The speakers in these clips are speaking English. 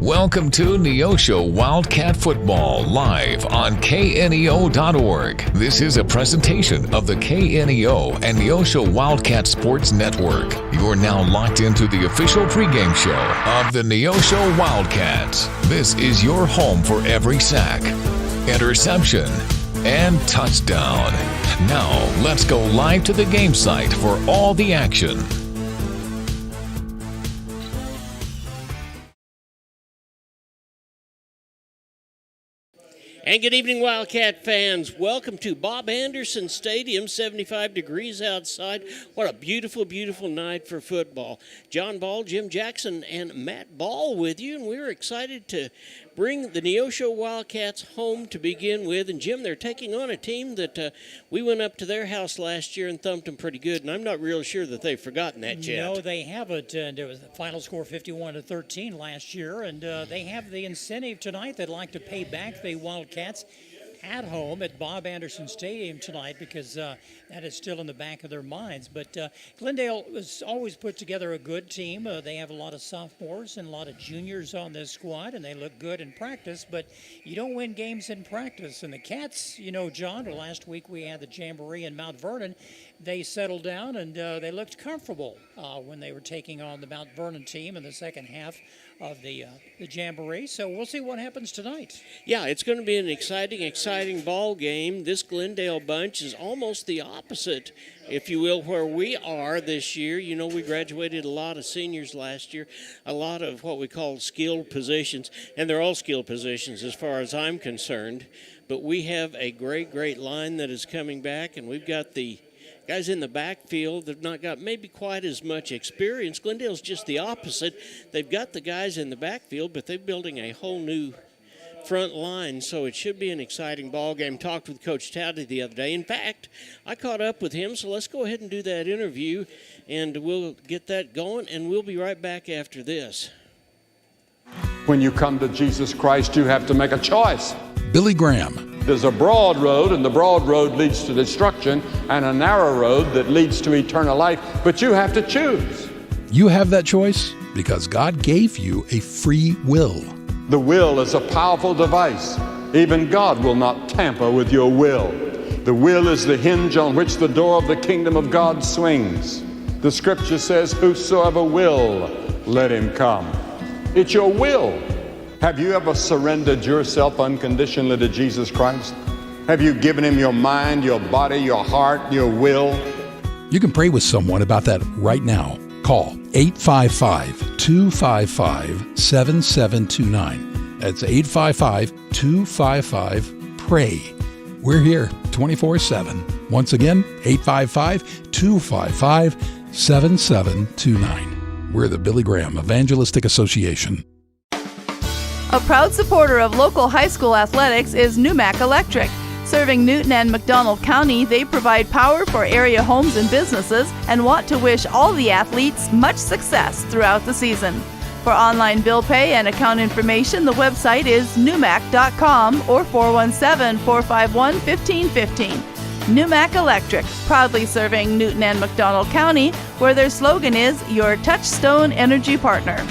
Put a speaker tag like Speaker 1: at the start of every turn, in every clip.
Speaker 1: Welcome to Neosho Wildcat Football live on KNEO.org. This is a presentation of the KNEO and Neosho Wildcat Sports Network. You're now locked into the official pregame show of the Neosho Wildcats. This is your home for every sack, interception, and touchdown. Now, let's go live to the game site for all the action.
Speaker 2: And good evening, Wildcat fans. Welcome to Bob Anderson Stadium, 75 degrees outside. What a beautiful, beautiful night for football. John Ball, Jim Jackson, and Matt Ball with you, and we're excited to bring the Neosho Wildcats home to begin with. And, Jim, they're taking on a team that we went up to their house last year and thumped them pretty good, and I'm not real sure that they've forgotten that yet.
Speaker 3: No, they haven't. There was the final score 51-13 last year, and they have the incentive tonight. They'd like to pay back the Wildcats at home at Bob Anderson Stadium tonight because that is still in the back of their minds. But Glendale has always put together a good team. They have a lot of sophomores and a lot of juniors on this squad, and they look good in practice. But you don't win games in practice. And the Cats, you know, John, last week we had the Jamboree in Mount Vernon. They settled down and they looked comfortable when they were taking on the Mount Vernon team in the second half of the Jamboree. So we'll see what happens tonight.
Speaker 2: Yeah, it's going to be an exciting ball game. This Glendale bunch is almost the opposite, if you will, where we are this year. You know, we graduated a lot of seniors last year, a lot of what we call skilled positions, and they're all skilled positions as far as I'm concerned. But we have a great line that is coming back, and we've got the guys in the backfield that have not got maybe quite as much experience. Glendale's just the opposite. They've got the guys in the backfield, but they're building a whole new front line, so it should be an exciting ball game. Talked with Coach Touty the other day. In fact, I caught up with him, so let's go ahead and do that interview, and we'll get that going, and we'll be right back after this.
Speaker 4: When you come to Jesus Christ, you have to make a choice.
Speaker 5: Billy Graham.
Speaker 4: There's a broad road, and the broad road leads to destruction, and a narrow road that leads to eternal life, but you have to choose.
Speaker 5: You have that choice because God gave you a free will.
Speaker 4: The will is a powerful device. Even God will not tamper with your will. The will is the hinge on which the door of the kingdom of God swings. The scripture says, whosoever will, let him come. It's your will. Have you ever surrendered yourself unconditionally to Jesus Christ? Have you given him your mind, your body, your heart, your will?
Speaker 5: You can pray with someone about that right now. Call 855-255-7729. That's 855-255-PRAY. We're here 24/7. Once again, 855-255-7729. We're the Billy Graham Evangelistic Association.
Speaker 6: A proud supporter of local high school athletics is Numac Electric. Serving Newton and McDonald County, they provide power for area homes and businesses and want to wish all the athletes much success throughout the season. For online bill pay and account information, the website is numac.com or 417-451-1515. Numac Electric, proudly serving Newton and McDonald County, where their slogan is your touchstone energy partner.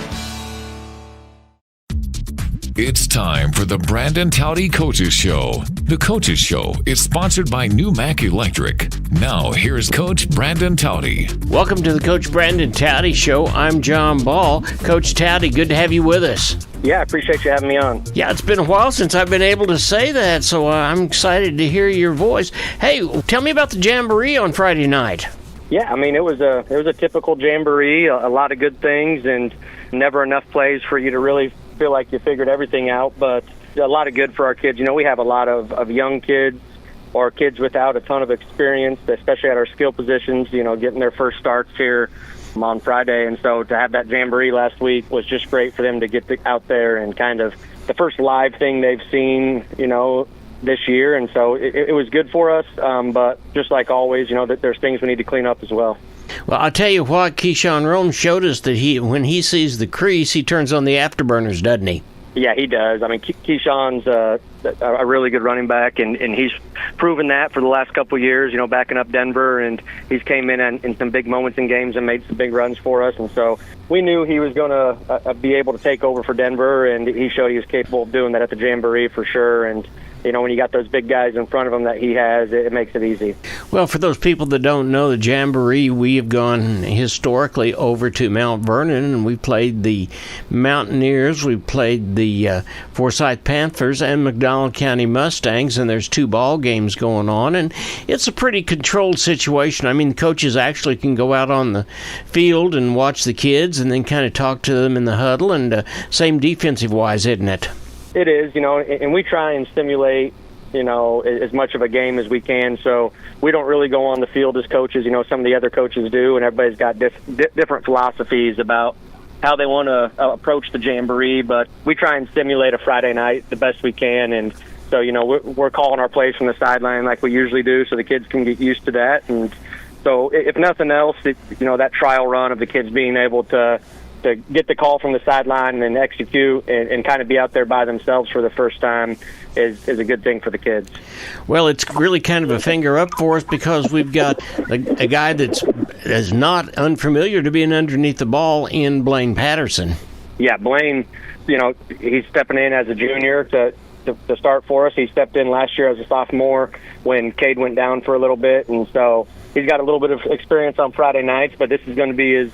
Speaker 1: It's time for the Brandon Touty Coaches Show. The Coaches Show is sponsored by Numac Electric. Now, here's Coach Brandon Touty.
Speaker 2: Welcome to the Coach Brandon Touty Show. I'm John Ball. Coach Touty, good to have you with us.
Speaker 7: Yeah, I appreciate you having me on.
Speaker 2: Yeah, it's been a while since I've been able to say that, so I'm excited to hear your voice. Hey, tell me about the Jamboree on Friday night.
Speaker 7: Yeah, I mean, it was a typical Jamboree, a lot of good things, and never enough plays for you to really feel like you figured everything out, but a lot of good for our kids. You know, we have a lot of young kids or kids without a ton of experience, especially at our skill positions, you know, getting their first starts here on Friday. And so to have that Jamboree last week was just great for them to get out there and kind of the first live thing they've seen, you know, this year. And so it was good for us, but just like always, you know, that there's things we need to clean up as well.
Speaker 2: Well, I'll tell you what, Keyshawn Rome showed us that when he sees the crease, he turns on the afterburners, doesn't he?
Speaker 7: Yeah, he does. I mean, Keyshawn's a really good running back, and he's proven that for the last couple of years, backing up Denver, and he's came in some big moments in games and made some big runs for us. And so we knew he was going to be able to take over for Denver, and he showed he was capable of doing that at the Jamboree for sure. And when you got those big guys in front of him that he has, it makes it easy.
Speaker 2: Well, for those people that don't know the Jamboree, we have gone historically over to Mount Vernon, and we played the Mountaineers, we played the Forsyth Panthers and McDonald County Mustangs, and there's 2 ball games going on, and it's a pretty controlled situation. I mean, coaches actually can go out on the field and watch the kids and then kind of talk to them in the huddle, and same defensive-wise, isn't it?
Speaker 7: It is, and we try and stimulate, as much of a game as we can. So we don't really go on the field as coaches, some of the other coaches do, and everybody's got different philosophies about how they want to approach the Jamboree. But we try and stimulate a Friday night the best we can. And so, we're calling our plays from the sideline like we usually do so the kids can get used to that. And so if nothing else, that trial run of the kids being able to get the call from the sideline and execute and kind of be out there by themselves for the first time is a good thing for the kids.
Speaker 2: Well, it's really kind of a finger up for us because we've got a guy that's not unfamiliar to being underneath the ball in Blaine Patterson.
Speaker 7: Yeah, Blaine, he's stepping in as a junior to start for us. He stepped in last year as a sophomore when Cade went down for a little bit, and so he's got a little bit of experience on Friday nights, but this is going to be his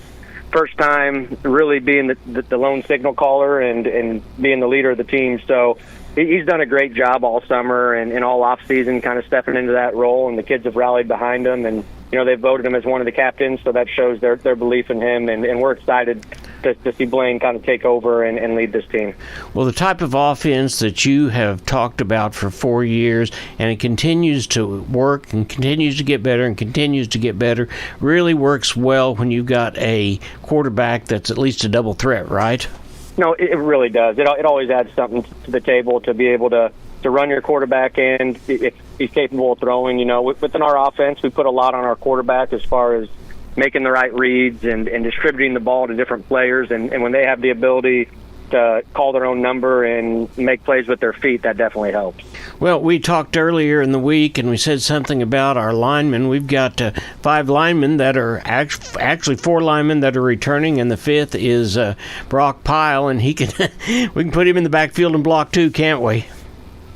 Speaker 7: first time really being the lone signal caller and being the leader of the team. So he's done a great job all summer and all off season, kind of stepping into that role, and the kids have rallied behind him, and they voted him as one of the captains, so that shows their belief in him, and we're excited to see Blaine kind of take over and lead this team.
Speaker 2: Well, the type of offense that you have talked about for 4 years, and it continues to work and continues to get better and continues to get better, really works well when you've got a quarterback that's at least a double threat, right?
Speaker 7: No, it really does. It always adds something to the table to be able to run your quarterback, and if he's capable of throwing. Within our offense, we put a lot on our quarterback as far as making the right reads and distributing the ball to different players. And when they have the ability to call their own number and make plays with their feet, that definitely helps.
Speaker 2: Well, we talked earlier in the week, and we said something about our linemen. We've got 5 linemen that are actually 4 linemen that are returning, and the 5th is Brock Pyle, and we can put him in the backfield and block too, can't we?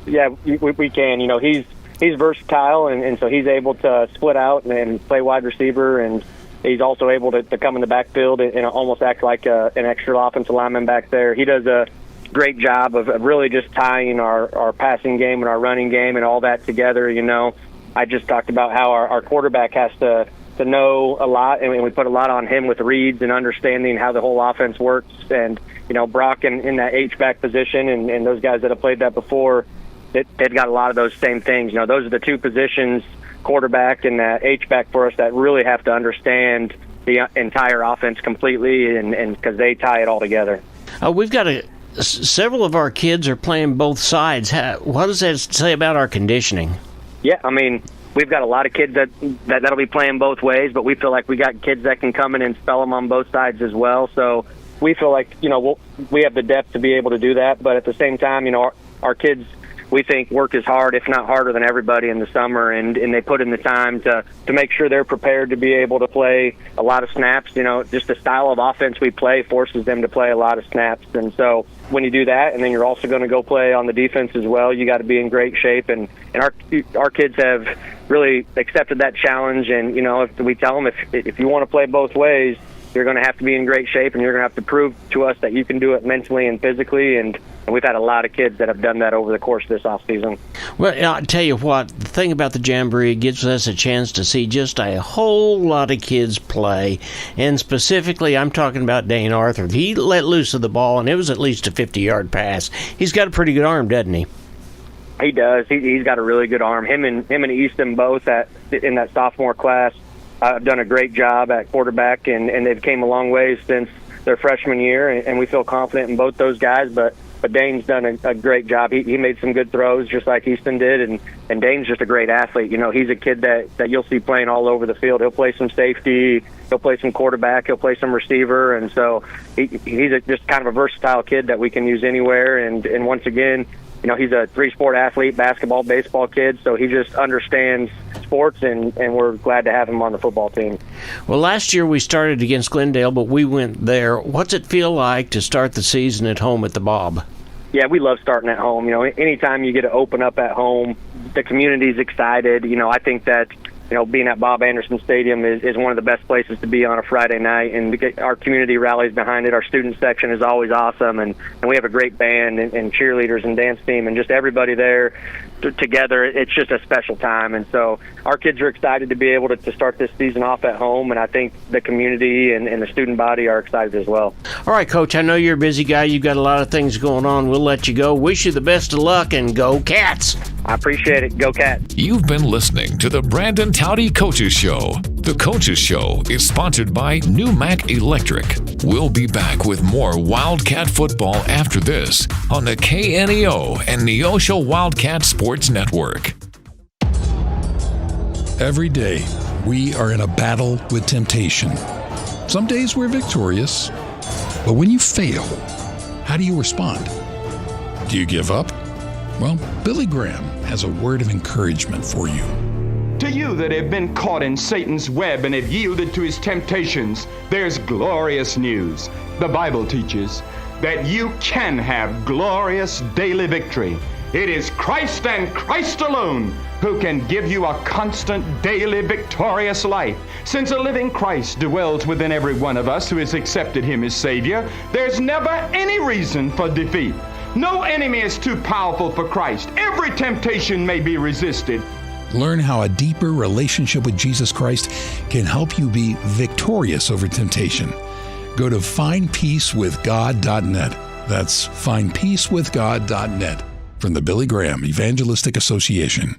Speaker 2: Yeah,
Speaker 7: we can. He's versatile, and so he's able to split out and play wide receiver, and he's also able to come in the backfield and almost act like an extra offensive lineman back there. He does a great job of really just tying our passing game and our running game and all that together. I just talked about how our quarterback has to know a lot, and we put a lot on him with reads and understanding how the whole offense works. And, Brock in that H-back position and those guys that have played that before, they've got a lot of those same things. Those are the 2 positions, quarterback and that H-back for us, that really have to understand the entire offense completely, and because they tie it all together.
Speaker 2: We've got several of our kids are playing both sides. What does that say about our conditioning?
Speaker 7: Yeah, I mean, we've got a lot of kids that'll be playing both ways, but we feel like we got kids that can come in and spell them on both sides as well. So we feel like, we have the depth to be able to do that. But at the same time, our kids, we think, work as hard, if not harder, than everybody in the summer, and they put in the time to make sure they're prepared to be able to play a lot of snaps. Just the style of offense we play forces them to play a lot of snaps. And so when you do that, and then you're also going to go play on the defense as well, you got to be in great shape. And our kids have really accepted that challenge. And, if we tell them if you want to play both ways, you're going to have to be in great shape, and you're going to have to prove to us that you can do it mentally and physically. And we've had a lot of kids that have done that over the course of this offseason.
Speaker 2: Well, I'll tell you what, the thing about the Jamboree, it gives us a chance to see just a whole lot of kids play. And specifically, I'm talking about Dane Arthur. He let loose of the ball, and it was at least a 50-yard pass. He's got a pretty good arm, doesn't he?
Speaker 7: He does. He's got a really good arm. Him and Easton both in that sophomore class have done a great job at quarterback, and they've came a long way since their freshman year, and we feel confident in both those guys. But Dane's done a great job. He made some good throws just like Easton did, and Dane's just a great athlete. He's a kid that you'll see playing all over the field. He'll play some safety. He'll play some quarterback. He'll play some receiver. And so he's just kind of a versatile kid that we can use anywhere. And once again, he's a 3-sport athlete, basketball, baseball kid, so he just understands sports, and we're glad to have him on the football team.
Speaker 2: Well, last year we started against Glendale, but we went there. What's it feel like to start the season at home at the Bob?
Speaker 7: Yeah, we love starting at home. Anytime you get to open up at home, the community's excited. I think that being at Bob Anderson Stadium is one of the best places to be on a Friday night, and our community rallies behind it. Our student section is always awesome, and we have a great band and cheerleaders and dance team, and just everybody there together. It's just a special time, and so our kids are excited to be able to start this season off at home, and I think the community and the student body are excited as well.
Speaker 2: All right, Coach, I know you're a busy guy. You've got a lot of things going on. We'll let you go. Wish you the best of luck, and go Cats!
Speaker 7: I appreciate it. Go Cats!
Speaker 1: You've been listening to the Brandon Touty Coaches Show. The Coaches Show is sponsored by New Mac Electric. We'll be back with more Wildcat football after this on the KNEO and Neosho Wildcat Sports Network.
Speaker 5: Every day, we are in a battle with temptation. Some days we're victorious, but when you fail, how do you respond? Do you give up? Well, Billy Graham has a word of encouragement for you.
Speaker 8: To you that have been caught in Satan's web and have yielded to his temptations, there's glorious news. The Bible teaches that you can have glorious daily victory. It is Christ and Christ alone who can give you a constant daily victorious life. Since a living Christ dwells within every one of us who has accepted him as Savior, there's never any reason for defeat. No enemy is too powerful for Christ. Every temptation may be resisted.
Speaker 5: Learn how a deeper relationship with Jesus Christ can help you be victorious over temptation. Go to findpeacewithgod.net. That's findpeacewithgod.net from the Billy Graham Evangelistic Association.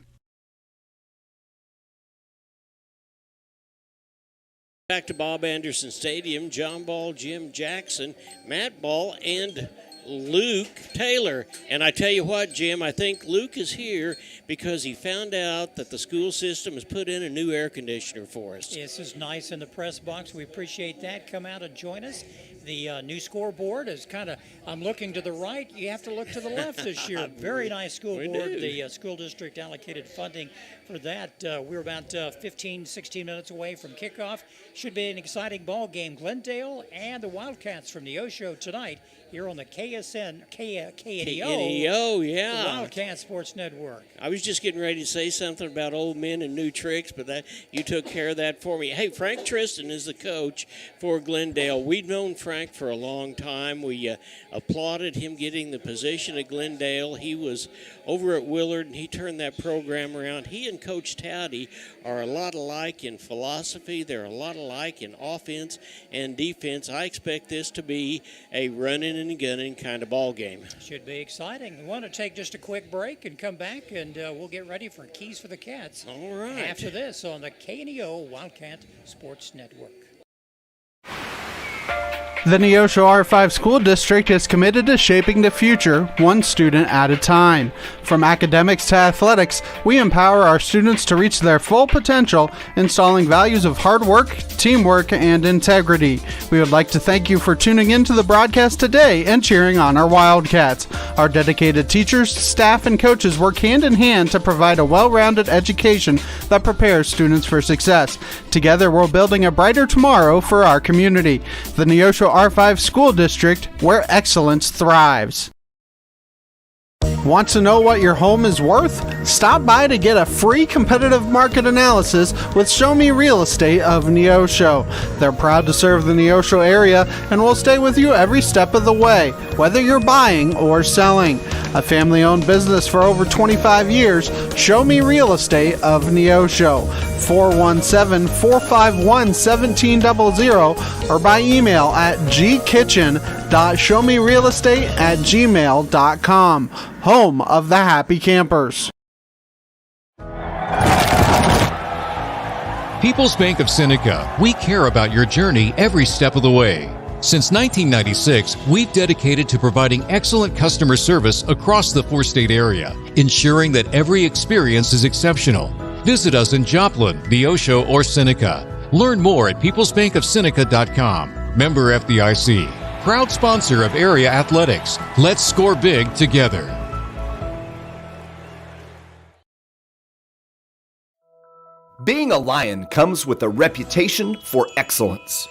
Speaker 2: Back to Bob Anderson Stadium, John Ball, Jim Jackson, Matt Ball, and Luke Taylor. And I tell you what, Jim, I think Luke is here because he found out that the school system has put in a new air conditioner for us.
Speaker 3: This is nice in the press box. We appreciate that. Come out and join us. The new scoreboard is kind of, I'm looking to the right. You have to look to the left this year. Very nice school board. The school district allocated funding for that. We're about 15, 16 minutes away from kickoff. Should be an exciting ball game. Glendale and the Wildcats from Neosho tonight here on the KNEO,
Speaker 2: yeah.
Speaker 3: The Wildcat Sports Network.
Speaker 2: I was just getting ready to say something about old men and new tricks, but that you took care of that for me. Hey, Frank Tristan is the coach for Glendale. We've known Frank for a long time. We applauded him getting the position at Glendale. He was over at Willard, and he turned that program around. He and Coach Touty are a lot alike in philosophy. They're a lot alike in offense and defense. I expect this to be a running and gunning kind of ball game.
Speaker 3: Should be exciting. We want to take just a quick break and come back, and we'll get ready for Keys for the Cats.
Speaker 2: All right.
Speaker 3: After this on the KNEO Wildcat Sports Network.
Speaker 9: The Neosho R5 School District is committed to shaping the future, one student at a time. From academics to athletics, we empower our students to reach their full potential, installing values of hard work, teamwork, and integrity. We would like to thank you for tuning in to the broadcast today and cheering on our Wildcats. Our dedicated teachers, staff, and coaches work hand in hand to provide a well-rounded education that prepares students for success. Together, we're building a brighter tomorrow for our community. The Neosho R5 School District, where excellence thrives. Want to know what your home is worth? Stop by to get a free competitive market analysis with Show Me Real Estate of Neosho. They're proud to serve the Neosho area and will stay with you every step of the way, whether you're buying or selling. A family-owned business for over 25 years, Show Me Real Estate of Neosho. 417-451-1700 or by email at gkitchen.showmerealestate@gmail.com. Home of the Happy Campers.
Speaker 10: People's Bank of Seneca, we care about your journey every step of the way. Since 1996, we've dedicated to providing excellent customer service across the four-state area, ensuring that every experience is exceptional. Visit us in Joplin, Neosho, or Seneca. Learn more at peoplesbankofseneca.com. Member FDIC. Proud sponsor of area athletics. Let's score big together.
Speaker 11: Being a Lion comes with a reputation for excellence.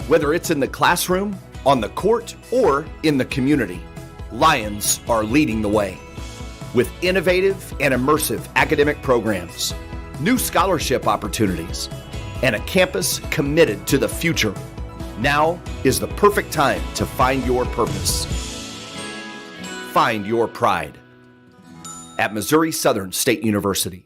Speaker 11: Whether it's in the classroom, on the court, or in the community, Lions are leading the way. With innovative and immersive academic programs, new scholarship opportunities, and a campus committed to the future, now is the perfect time to find your purpose. Find your pride at Missouri Southern State University.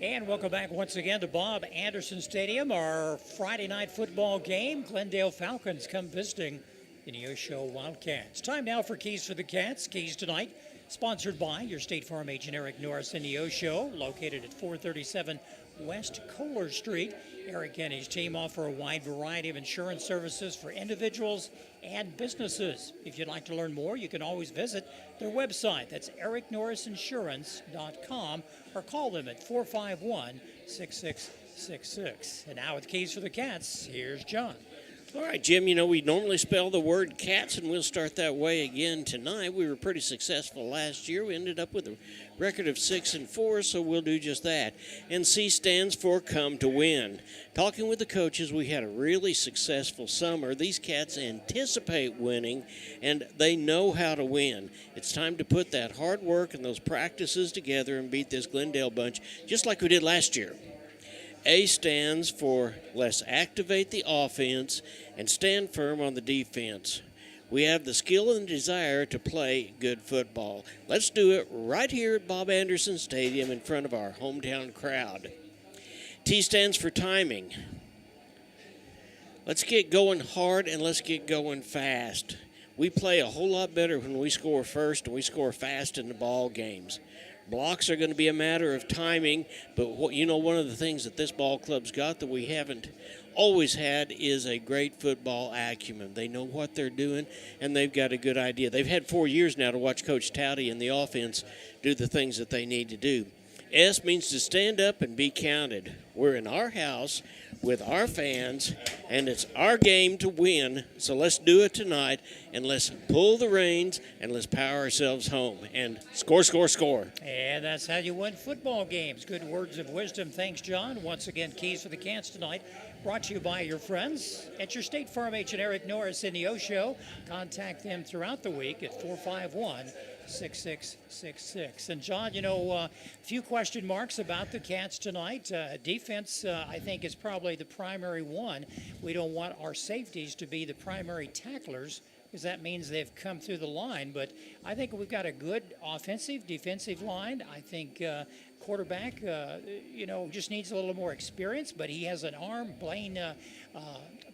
Speaker 3: And welcome back once again to Bob Anderson Stadium, our Friday night football game. Glendale Falcons come visiting the Neosho Wildcats. Time now for Keys for the Cats. Keys tonight sponsored by your State Farm agent Eric Norris in Neosho, located at 437 West Kohler Street. Eric and his team offer a wide variety of insurance services for individuals and businesses. If you'd like to learn more, you can always visit their website. That's ericnorrisinsurance.com, or call them at 451-6666. And now with Keys for the Cats, here's John.
Speaker 2: All right, Jim, you know, we normally spell the word cats, and we'll start that way again tonight. We were pretty successful last year. We ended up with a record of 6-4, so we'll do just that. And C stands for come to win. Talking with the coaches, we had a really successful summer. These cats anticipate winning, and they know how to win. It's time to put that hard work and those practices together and beat this Glendale bunch, just like we did last year. A stands for let's activate the offense and stand firm on the defense. We have the skill and desire to play good football. Let's do it right here at Bob Anderson Stadium in front of our hometown crowd. T stands for timing. Let's get going hard and let's get going fast. We play a whole lot better when we score first and we score fast in the ball games. Blocks are going to be a matter of timing, but one of the things that this ball club's got that we haven't always had is a great football acumen. They know what they're doing, and they've got a good idea. They've had 4 years now to watch Coach Touty and the offense do the things that they need to do. S means to stand up and be counted. We're in our house with our fans, and it's our game to win, so let's do it tonight, and let's pull the reins, and let's power ourselves home, and score, score, score.
Speaker 3: And that's how you win football games. Good words of wisdom. Thanks, John. Once again, Keys for the Cats tonight, brought to you by your friends at your State Farm agent Eric Norris in Neosho. Contact them throughout the week at 451-6666. And John, a few question marks about the Cats tonight. Defense, I think, is probably the primary one. We don't want our safeties to be the primary tacklers, because that means they've come through the line. But I think we've got a good offensive, defensive line. I think quarterback, just needs a little more experience, but he has an arm. Blaine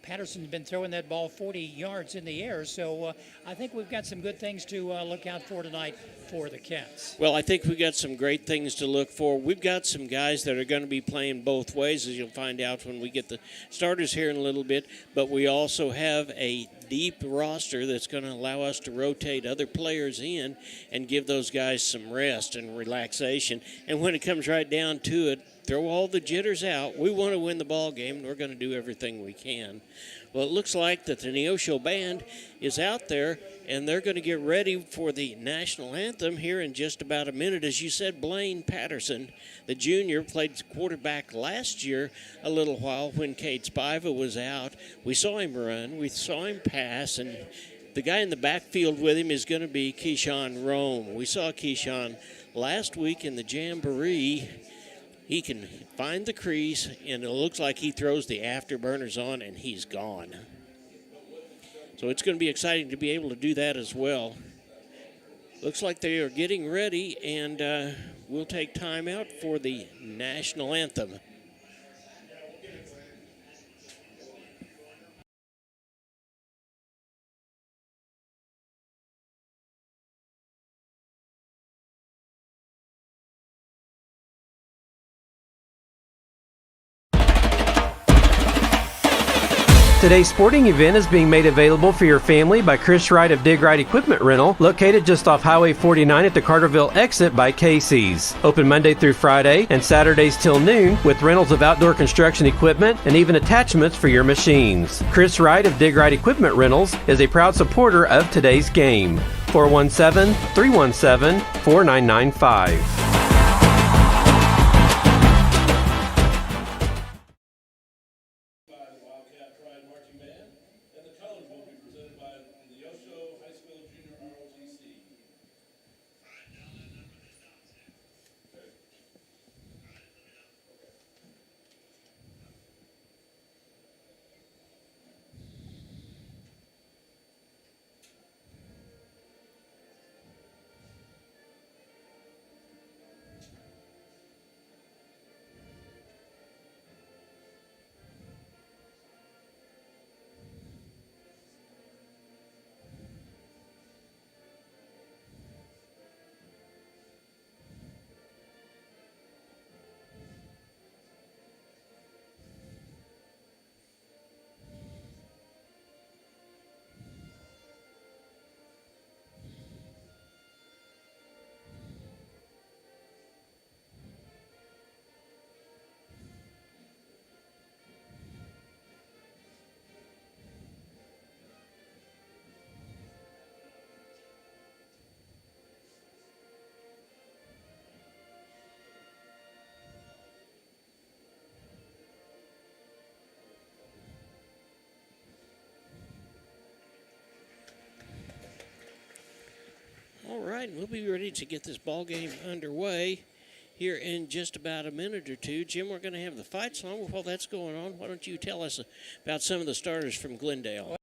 Speaker 3: Patterson's been throwing that ball 40 yards in the air, so I think we've got some good things to look out for tonight for the Cats.
Speaker 2: Well, I think we've got some great things to look for. We've got some guys that are going to be playing both ways, as you'll find out when we get the starters here in a little bit, but we also have a deep roster that's going to allow us to rotate other players in and give those guys some rest and relaxation. And when it comes right down to it, throw all the jitters out. We want to win the ball game, and we're going to do everything we can. Well, it looks like that the Neosho band is out there, and they're going to get ready for the national anthem here in just about a minute. As you said, Blaine Patterson, the junior, played quarterback last year a little while when Cade Spiva was out. We saw him run. We saw him pass, and the guy in the backfield with him is going to be Keyshawn Rome. We saw Keyshawn last week in the Jamboree. He can find the crease, and it looks like he throws the afterburners on, and he's gone. So it's going to be exciting to be able to do that as well. Looks like they are getting ready, and we'll take time out for the national anthem.
Speaker 12: Today's sporting event is being made available for your family by Chris Wright of Dig Right Equipment Rental, located just off Highway 49 at the Carterville exit by Casey's. Open Monday through Friday and Saturdays till noon with rentals of outdoor construction equipment and even attachments for your machines. Chris Wright of Dig Right Equipment Rentals is a proud supporter of today's game. 417-317-4995.
Speaker 2: All right, we'll be ready to get this ball game underway here in just about a minute or two. Jim, we're going to have the fight song. While that's going on, why don't you tell us about some of the starters from Glendale?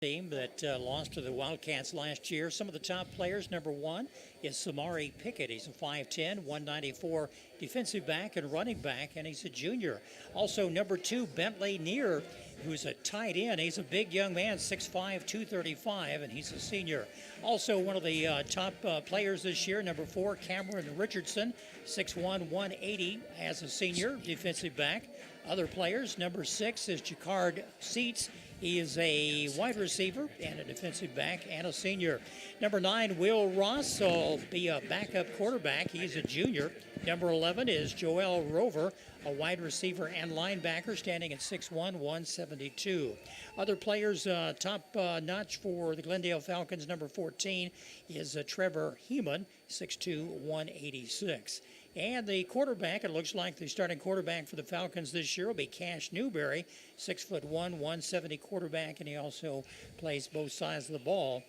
Speaker 3: Team that lost to the Wildcats last year. Some of the top players, number one is Samari Pickett. He's a 5'10", 194 defensive back and running back, and he's a junior. Also, number two, Bentley Neer, who's a tight end. He's a big young man, 6'5", 235, and he's a senior. Also, one of the top players this year, number four, Cameron Richardson, 6'1", 180 as a senior defensive back. Other players, number six is Jacquard Seats. He is a wide receiver and a defensive back and a senior. Number 9, Will Ross will be a backup quarterback. He's a junior. Number 11 is Joel Rover, a wide receiver and linebacker, standing at 6'1", 172. Other players, top notch for the Glendale Falcons, number 14 is Trevor Heeman, 6'2", 186. And the quarterback, it looks like the starting quarterback for the Falcons this year will be Cash Newberry, 6'1", 170 quarterback, and he also plays both sides of the ball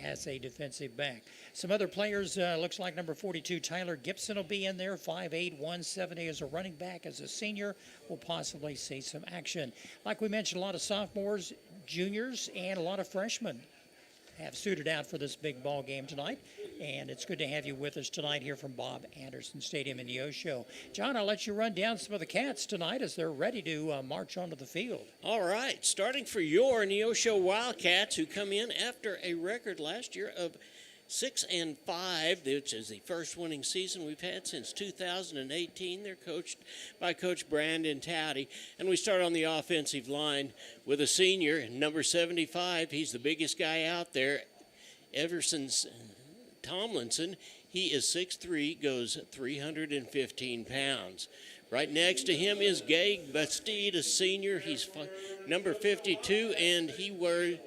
Speaker 3: as a defensive back. Some other players, looks like number 42, Tyler Gibson will be in there, 5'8", 170 as a running back. As a senior, we'll possibly see some action. Like we mentioned, a lot of sophomores, juniors, and a lot of freshmen have suited out for this big ball game tonight, and it's good to have you with us tonight here from Bob Anderson Stadium in Neosho. John, I'll let you run down some of the Cats tonight as they're ready to march onto the field.
Speaker 2: All right, starting for your Neosho Wildcats, who come in after a record last year of 6-5, which is the first winning season we've had since 2018. They're coached by Coach Brandon Touty. And we start on the offensive line with a senior, number 75. He's the biggest guy out there, Everson Tomlinson. He is 6'3", goes 315 pounds. Right next to him is Gabe Bastide, a senior. He's number 52, and he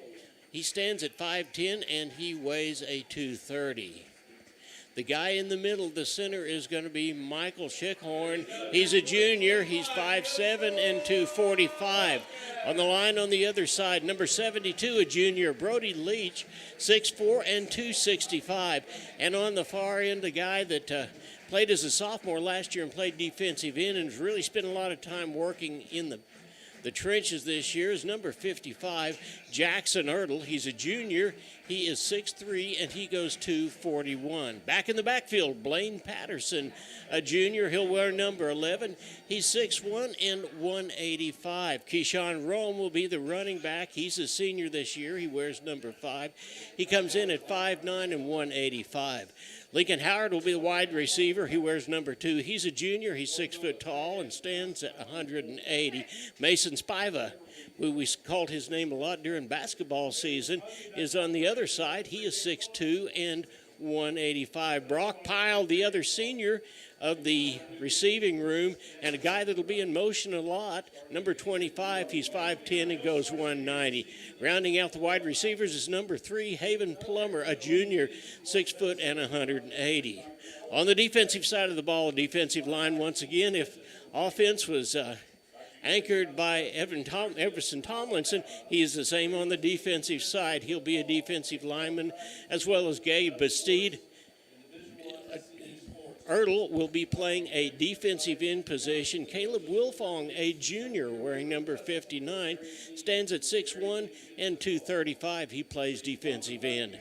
Speaker 2: stands at 5'10", and he weighs a 230. The guy in the middle, the center, is going to be Michael Schickhorn. He's a junior. He's 5'7" and 245. On the line on the other side, number 72, a junior, Brody Leach, 6'4" and 265. And on the far end, a guy that played as a sophomore last year and played defensive end and has really spent a lot of time working in the trenches this year is number 55, Jackson Ertl. He's a junior. He is 6'3", and he goes 241. Back in the backfield, Blaine Patterson, a junior. He'll wear number 11. He's 6'1" and 185. Keyshawn Rome will be the running back. He's a senior this year. He wears number 5. He comes in at 5'9" and 185. Lincoln Howard will be the wide receiver. He wears number 2. He's a junior. He's 6 foot tall and stands at 180. Mason Spiva, who we called his name a lot during basketball season, is on the other side. He is 6'2" and 185. Brock Pyle, the other senior of the receiving room, and a guy that'll be in motion a lot, number 25. He's 5'10" and goes 190. Rounding out the wide receivers is number 3, Haven Plummer, a junior, 6 foot and 180. On the defensive side of the ball, defensive line once again, if offense was anchored by Everson Tomlinson, he is the same on the defensive side. He'll be a defensive lineman, as well as Gabe Bastide. Ertl will be playing a defensive end position. Caleb Wilfong, a junior, wearing number 59, stands at 6'1" and 235. He plays defensive end.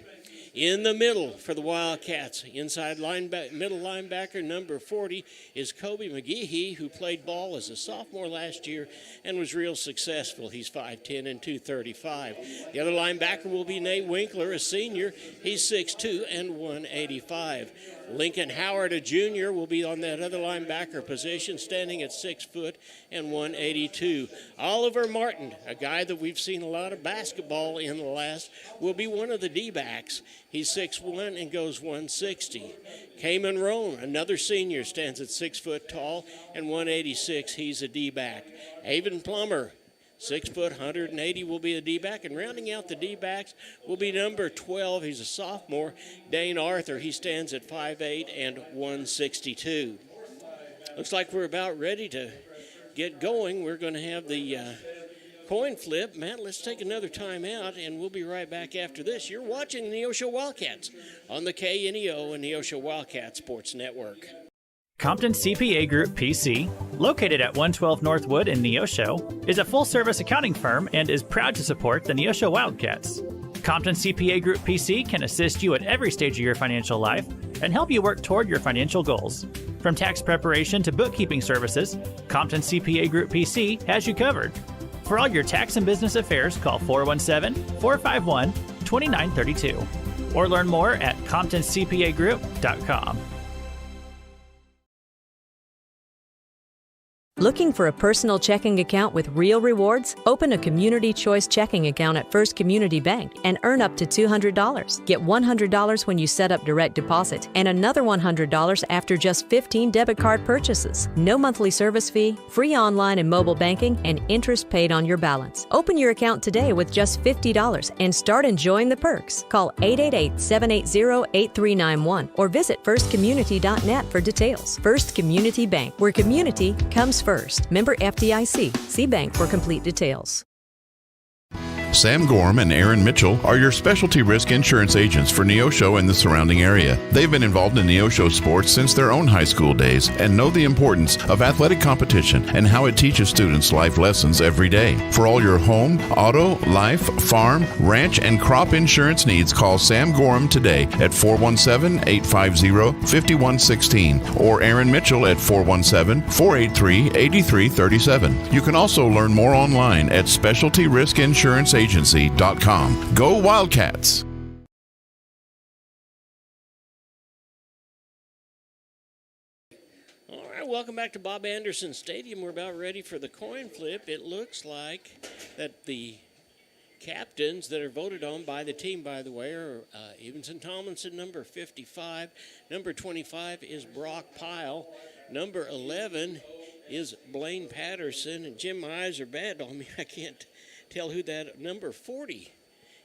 Speaker 2: In the middle for the Wildcats, inside middle linebacker number 40 is Kobe McGehee, who played ball as a sophomore last year and was real successful. He's 5'10" and 235. The other linebacker will be Nate Winkler, a senior. He's 6'2" and 185. Lincoln Howard, a junior, will be on that other linebacker position, standing at 6 foot and 182. Oliver Martin, a guy that we've seen a lot of basketball in the last, will be one of the D-backs. He's 6'1" and goes 160. Cayman Roan, another senior, stands at 6 foot tall and 186. He's a D-back. Haven Plummer, 6 foot, 180, will be a D-back. And rounding out the D-backs will be number 12. He's a sophomore, Dane Arthur. He stands at 5'8" and 162. Looks like we're about ready to get going. We're going to have the coin flip. Matt, let's take another time out, and we'll be right back after this. You're watching the Neosho Wildcats on the KNEO and Neosho Wildcat Sports Network.
Speaker 13: Compton CPA Group PC, located at 112 Northwood in Neosho, is a full-service accounting firm and is proud to support the Neosho Wildcats. Compton CPA Group PC can assist you at every stage of your financial life and help you work toward your financial goals. From tax preparation to bookkeeping services, Compton CPA Group PC has you covered. For all your tax and business affairs, call 417-451-2932 or learn more at ComptonCPAGroup.com.
Speaker 14: Looking for a personal checking account with real rewards? Open a Community Choice checking account at First Community Bank and earn up to $200. Get $100 when you set up direct deposit and another $100 after just 15 debit card purchases. No monthly service fee, free online and mobile banking, and interest paid on your balance. Open your account today with just $50 and start enjoying the perks. Call 888-780-8391 or visit firstcommunity.net for details. First Community Bank, where community comes first. Member FDIC. See Bank for complete details.
Speaker 15: Sam Gorham and Aaron Mitchell are your specialty risk insurance agents for Neosho and the surrounding area. They've been involved in Neosho sports since their own high school days and know the importance of athletic competition and how it teaches students life lessons every day. For all your home, auto, life, farm, ranch, and crop insurance needs, call Sam Gorham today at 417-850-5116 or Aaron Mitchell at 417-483-8337. You can also learn more online at specialtyriskinsuranceagency.com. Go Wildcats!
Speaker 2: All right, welcome back to Bob Anderson Stadium. We're about ready for the coin flip. It looks like that the captains that are voted on by the team, by the way, are Evanson Tomlinson, number 55. Number 25 is Brock Pyle. Number 11 is Blaine Patterson. And Jim, my eyes are bad on me. I can't tell who that number 40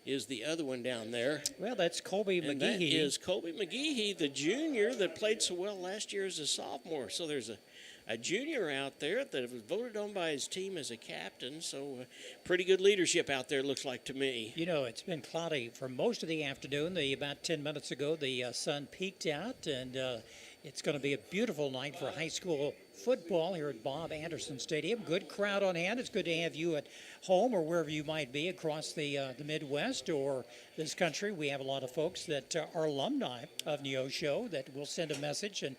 Speaker 2: is, the other one down there.
Speaker 3: Well, that's Colby McGehee.
Speaker 2: That is Colby McGehee, the junior that played so well last year as a sophomore. So there's a junior out there that was voted on by his team as a captain. So pretty good leadership out there, looks like to me.
Speaker 3: You know, it's been cloudy for most of the afternoon. About 10 minutes ago, the sun peaked out, and it's going to be a beautiful night for high school football here at Bob Anderson Stadium. Good crowd on hand. It's good to have you at home or wherever you might be across the Midwest or this country. We have a lot of folks that are alumni of Neosho that will send a message, and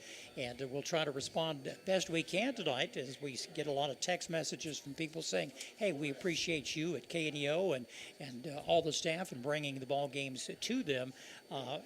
Speaker 3: we'll try to respond best we can tonight as we get a lot of text messages from people saying, hey, we appreciate you at KNEO and all the staff and bringing the ball games to them.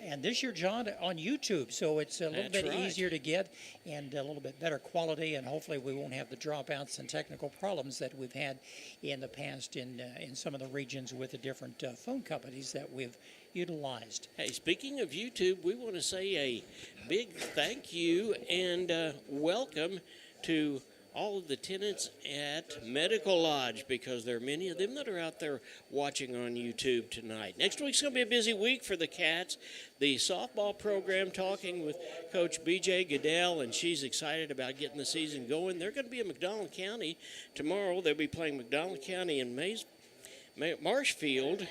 Speaker 3: And this year, John, on YouTube, so it's a little bit
Speaker 2: right.
Speaker 3: easier to get and a little bit better quality, and hopefully we won't have the dropouts and technical problems that we've had in the past in some of the regions with the different phone companies that we've utilized.
Speaker 2: Hey, speaking of YouTube, we want to say a big thank you and welcome to all of the tenants at Medical Lodge, because there are many of them that are out there watching on YouTube tonight. Next week's going to be a busy week for the Cats. The softball program, talking with Coach B.J. Goodell, and she's excited about getting the season going. They're going to be in McDonald County tomorrow. They'll be playing McDonald County in Marshfield.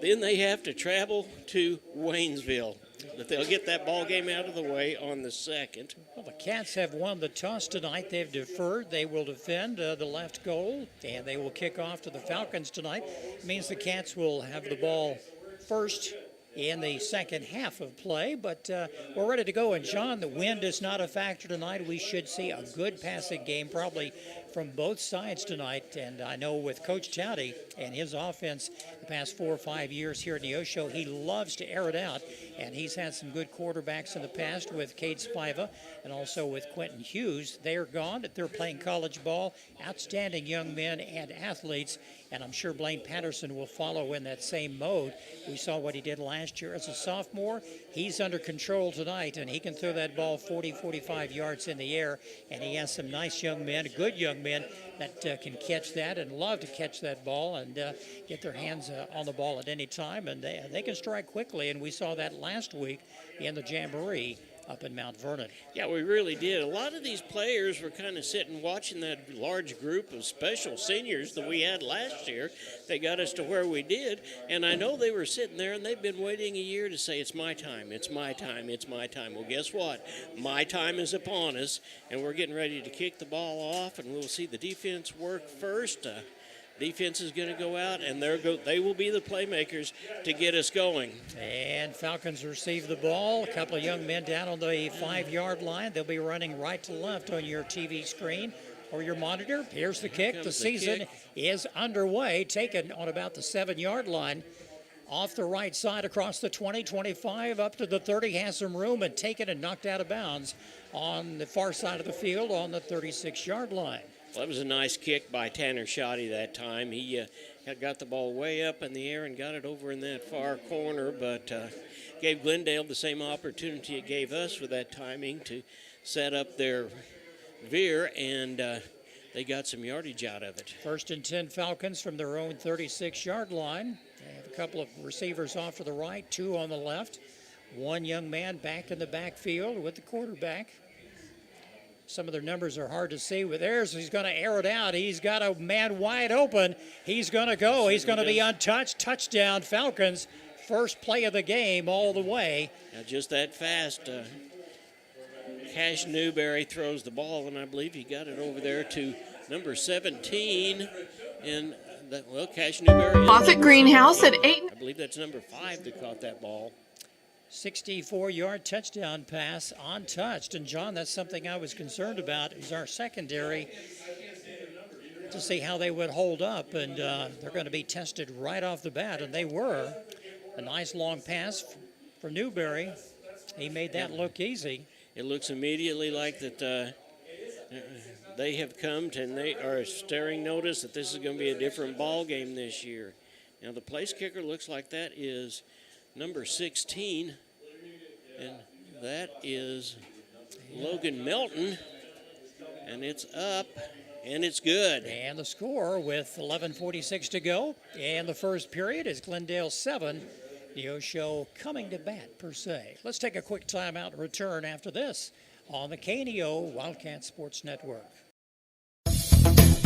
Speaker 2: Then they have to travel to Waynesville. But they'll get that ball game out of the way on the 2nd.
Speaker 3: Well, the Cats have won the toss tonight. They've deferred. They will defend the left goal, and they will kick off to the Falcons tonight. It means the Cats will have the ball first in the second half of play, but we're ready to go. And, John, the wind is not a factor tonight. We should see a good passing game probably from both sides tonight. And I know with Coach Touty and his offense the past 4 or 5 years here at Neosho, he loves to air it out. And he's had some good quarterbacks in the past with Cade Spiva and also with Quentin Hughes. They are gone. They're playing college ball. Outstanding young men and athletes. And I'm sure Blaine Patterson will follow in that same mode. We saw what he did last year as a sophomore. He's under control tonight, and he can throw that ball 40, 45 yards in the air. And he has some nice young men, good young men, that can catch that and love to catch that ball and get their hands on the ball at any time. And they can strike quickly, and we saw that last week in the Jamboree up in Mount Vernon.
Speaker 2: Yeah, we really did. A lot of these players were kind of sitting watching that large group of special seniors that we had last year. They got us to where we did, and I know they were sitting there and they've been waiting a year to say, it's my time, it's my time, it's my time. Well, guess what? My time is upon us, and we're getting ready to kick the ball off, and we'll see the defense work first. Defense is going to go out, and they will be the playmakers to get us going.
Speaker 3: And Falcons receive the ball. A couple of young men down on the 5-yard line. They'll be running right to left on your TV screen or your monitor. Here's the kick. The season is underway, taken on about the 7-yard line. Off the right side, across the 20, 25, up to the 30, has some room, and taken and knocked out of bounds on the far side of the field on the 36-yard line.
Speaker 2: Well, that was a nice kick by Tanner Shoddy that time. He had got the ball way up in the air and got it over in that far corner, but gave Glendale the same opportunity it gave us with that timing to set up their veer, and they got some yardage out of it.
Speaker 3: 1st and 10 Falcons from their own 36-yard line. They have a couple of receivers off to the right, 2 on the left. One young man back in the backfield with the quarterback. Some of their numbers are hard to see with theirs. He's going to air it out. He's got a man wide open. He's going to go. He's going to be untouched. Touchdown, Falcons. First play of the game all the way.
Speaker 2: Now, just that fast. Cash Newberry throws the ball, and I believe he got it over there to number 17. And Cash Newberry.
Speaker 16: Moffett Greenhouse at 8.
Speaker 2: I believe that's number 5 that caught that ball.
Speaker 3: 64-yard touchdown pass, untouched. And, John, that's something I was concerned about, is our secondary, to see how they would hold up. And they're going to be tested right off the bat, and they were. A nice long pass for Newberry. He made that look easy.
Speaker 2: It looks immediately like that they have come to, and they are staring notice that this is going to be a different ball game this year. Now, the place kicker looks like that is number 16, and that is Logan Melton, and it's up, and it's good.
Speaker 3: And the score with 11:46 to go, and the first period is Glendale 7, Neosho coming to bat per se. Let's take a quick timeout and return after this on the KNEO Wildcat Sports Network.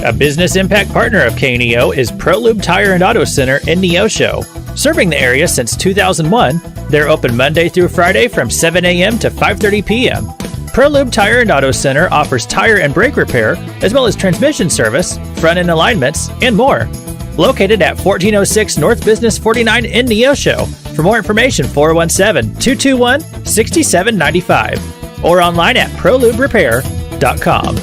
Speaker 13: A business impact partner of KNEO is ProLube Tire and Auto Center in Neosho. Serving the area since 2001, they're open Monday through Friday from 7 a.m. to 5:30 p.m. ProLube Tire and Auto Center offers tire and brake repair, as well as transmission service, front-end alignments, and more. Located at 1406 North Business 49 in Neosho. For more information, 417-221-6795 or online at proluberepair.com.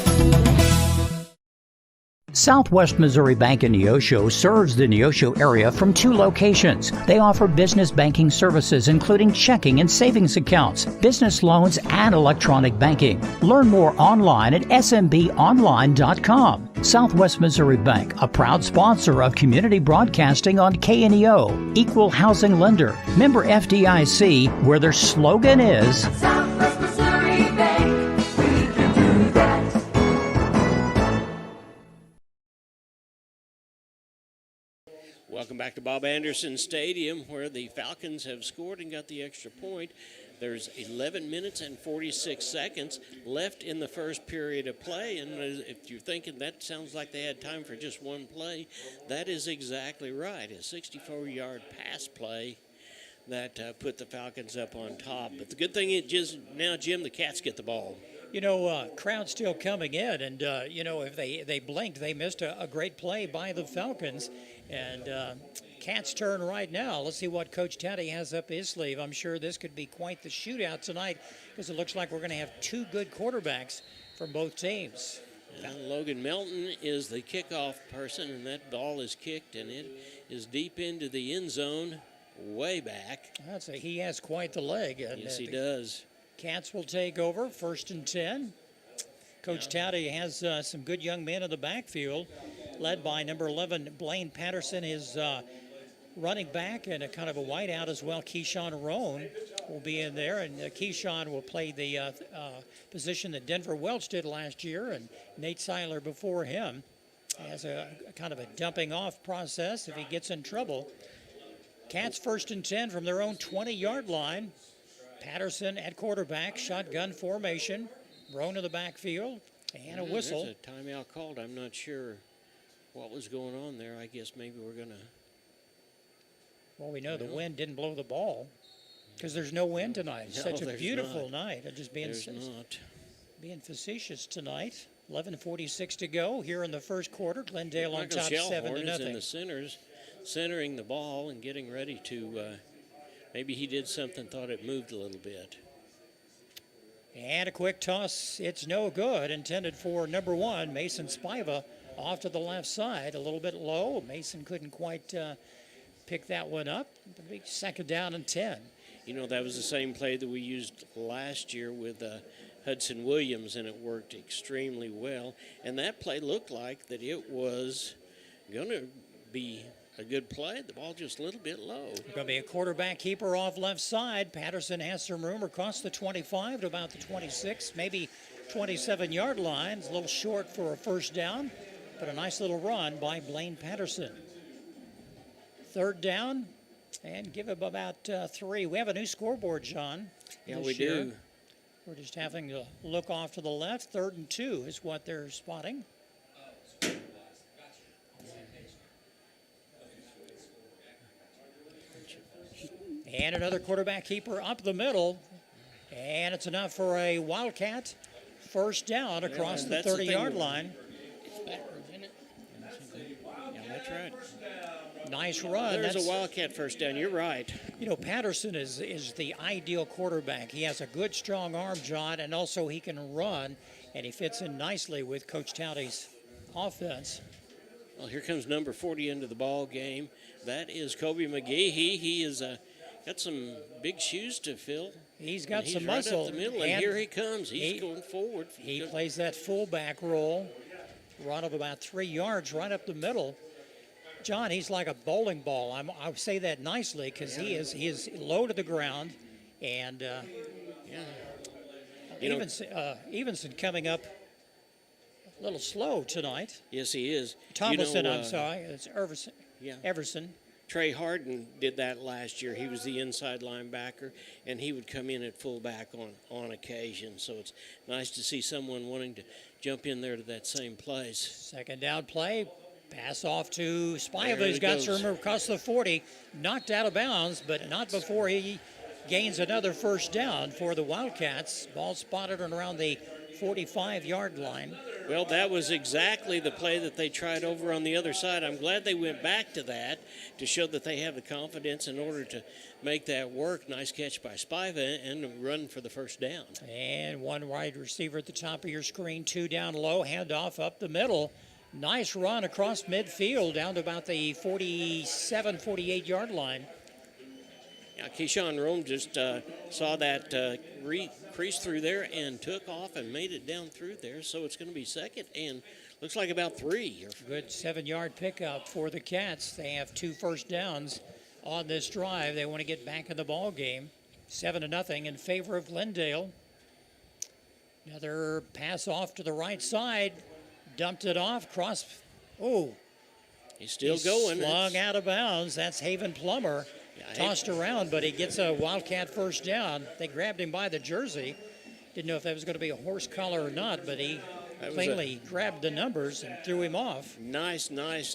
Speaker 16: Southwest Missouri Bank in Neosho serves the Neosho area from 2 locations. They offer business banking services including checking and savings accounts, business loans, and electronic banking. Learn more online at smbonline.com. Southwest Missouri Bank, a proud sponsor of community broadcasting on KNEO, equal housing lender, member FDIC, where their slogan is
Speaker 17: Southwest Missouri Bank, we can do that.
Speaker 2: Welcome back to Bob Anderson Stadium, where the Falcons have scored and got the extra point. There's 11 minutes and 46 seconds left in the first period of play, and if you're thinking that sounds like they had time for just one play, that is exactly right. A 64-yard pass play that put the Falcons up on top. But the good thing is just now, Jim, the Cats get the ball.
Speaker 3: You know, crowd still coming in, and, you know, if they blinked, they missed a great play by the Falcons. And Cats' turn right now. Let's see what Coach Touty has up his sleeve. I'm sure this could be quite the shootout tonight because it looks like we're going to have 2 good quarterbacks from both teams.
Speaker 2: And Logan Melton is the kickoff person, and that ball is kicked, and it is deep into the end zone, way back.
Speaker 3: I'd say he has quite the leg.
Speaker 2: Yes, he does.
Speaker 3: Cats will take over, 1st and 10. Coach Touty has some good young men in the backfield, led by number 11, Blaine Patterson, his running back, and a kind of a wideout as well. Keyshawn Roan will be in there, and Keyshawn will play the position that Denver Welch did last year, and Nate Seiler before him has a kind of a dumping off process if he gets in trouble. Cats 1st and 10 from their own 20-yard line. Patterson at quarterback, shotgun formation, Roan in the backfield, and a whistle.
Speaker 2: There's a timeout called. I'm not sure what was going on there. I guess maybe we're going to...
Speaker 3: Well, we know the wind didn't blow the ball because there's no wind tonight. It's such a beautiful night. I'm just being facetious tonight. 11:46 to go here in the first quarter. Glendale on top 7-0.
Speaker 2: In the centering the ball and getting ready to... maybe he did something, thought it moved a little bit.
Speaker 3: And a quick toss. It's no good. Intended for number 1, Mason Spiva, off to the left side. A little bit low. Mason couldn't quite pick that one up. 2nd down and 10.
Speaker 2: You know, that was the same play that we used last year with Hudson Williams, and it worked extremely well. And that play looked like that it was going to be a good play. The ball just a little bit low.
Speaker 3: Going to be a quarterback keeper off left side. Patterson has some room across the 25 to about the 26, maybe 27-yard line. It's a little short for a 1st down, but a nice little run by Blaine Patterson. 3rd down, and give him about 3. We have a new scoreboard, John.
Speaker 2: Yeah, we do.
Speaker 3: We're just having to look off to the left. 3rd and 2 is what they're spotting. And another quarterback keeper up the middle. And it's enough for a Wildcat 1st down across the 30-yard line.
Speaker 2: It's backwards, isn't it? Yeah, that's right.
Speaker 3: Nice run.
Speaker 2: There's a Wildcat 1st down. You're right.
Speaker 3: You know, Patterson is the ideal quarterback. He has a good, strong arm, John, and also he can run, and he fits in nicely with Coach Touty's offense.
Speaker 2: Well, here comes number 40 into the ball game. That is Kobe McGee. He is got some big shoes to fill.
Speaker 3: He's got some
Speaker 2: right
Speaker 3: muscle.
Speaker 2: Up the middle, and here he comes. He's going forward.
Speaker 3: He plays that fullback role, run of about 3 yards right up the middle. John, he's like a bowling ball. I would say that nicely because he is low to the ground, and Evenson coming up a little slow tonight.
Speaker 2: Yes, he is.
Speaker 3: Thomason, I'm sorry, it's Everson.
Speaker 2: Yeah.
Speaker 3: Everson.
Speaker 2: Trey Harden did that last year. He was the inside linebacker, and he would come in at fullback on occasion. So it's nice to see someone wanting to jump in there to that same place.
Speaker 3: 2nd down play. Pass off to Spiva. He's got some room across the 40. Knocked out of bounds, but not before he gains another 1st down for the Wildcats. Ball spotted around the 45-yard line.
Speaker 2: Well, that was exactly the play that they tried over on the other side. I'm glad they went back to that to show that they have the confidence in order to make that work. Nice catch by Spiva and run for the 1st down.
Speaker 3: And 1 wide receiver at the top of your screen, 2 down low, handoff up the middle. Nice run across midfield down to about the 47, 48-yard line.
Speaker 2: Yeah, Keyshawn Rome just saw that crease through there and took off and made it down through there. So it's going to be second and looks like about 3.
Speaker 3: Good 7-yard pickup for the Cats. They have 2 first downs on this drive. They want to get back in the ball game. 7-0 in favor of Glendale. Another pass off to the right side. Dumped it off. Cross. Oh.
Speaker 2: He's still going.
Speaker 3: Slung out of bounds. That's Haven Plummer. Tossed around, but he gets a Wildcat first down. They grabbed him by the jersey. Didn't know if that was going to be a horse collar or not, but he plainly grabbed the numbers and threw him off.
Speaker 2: Nice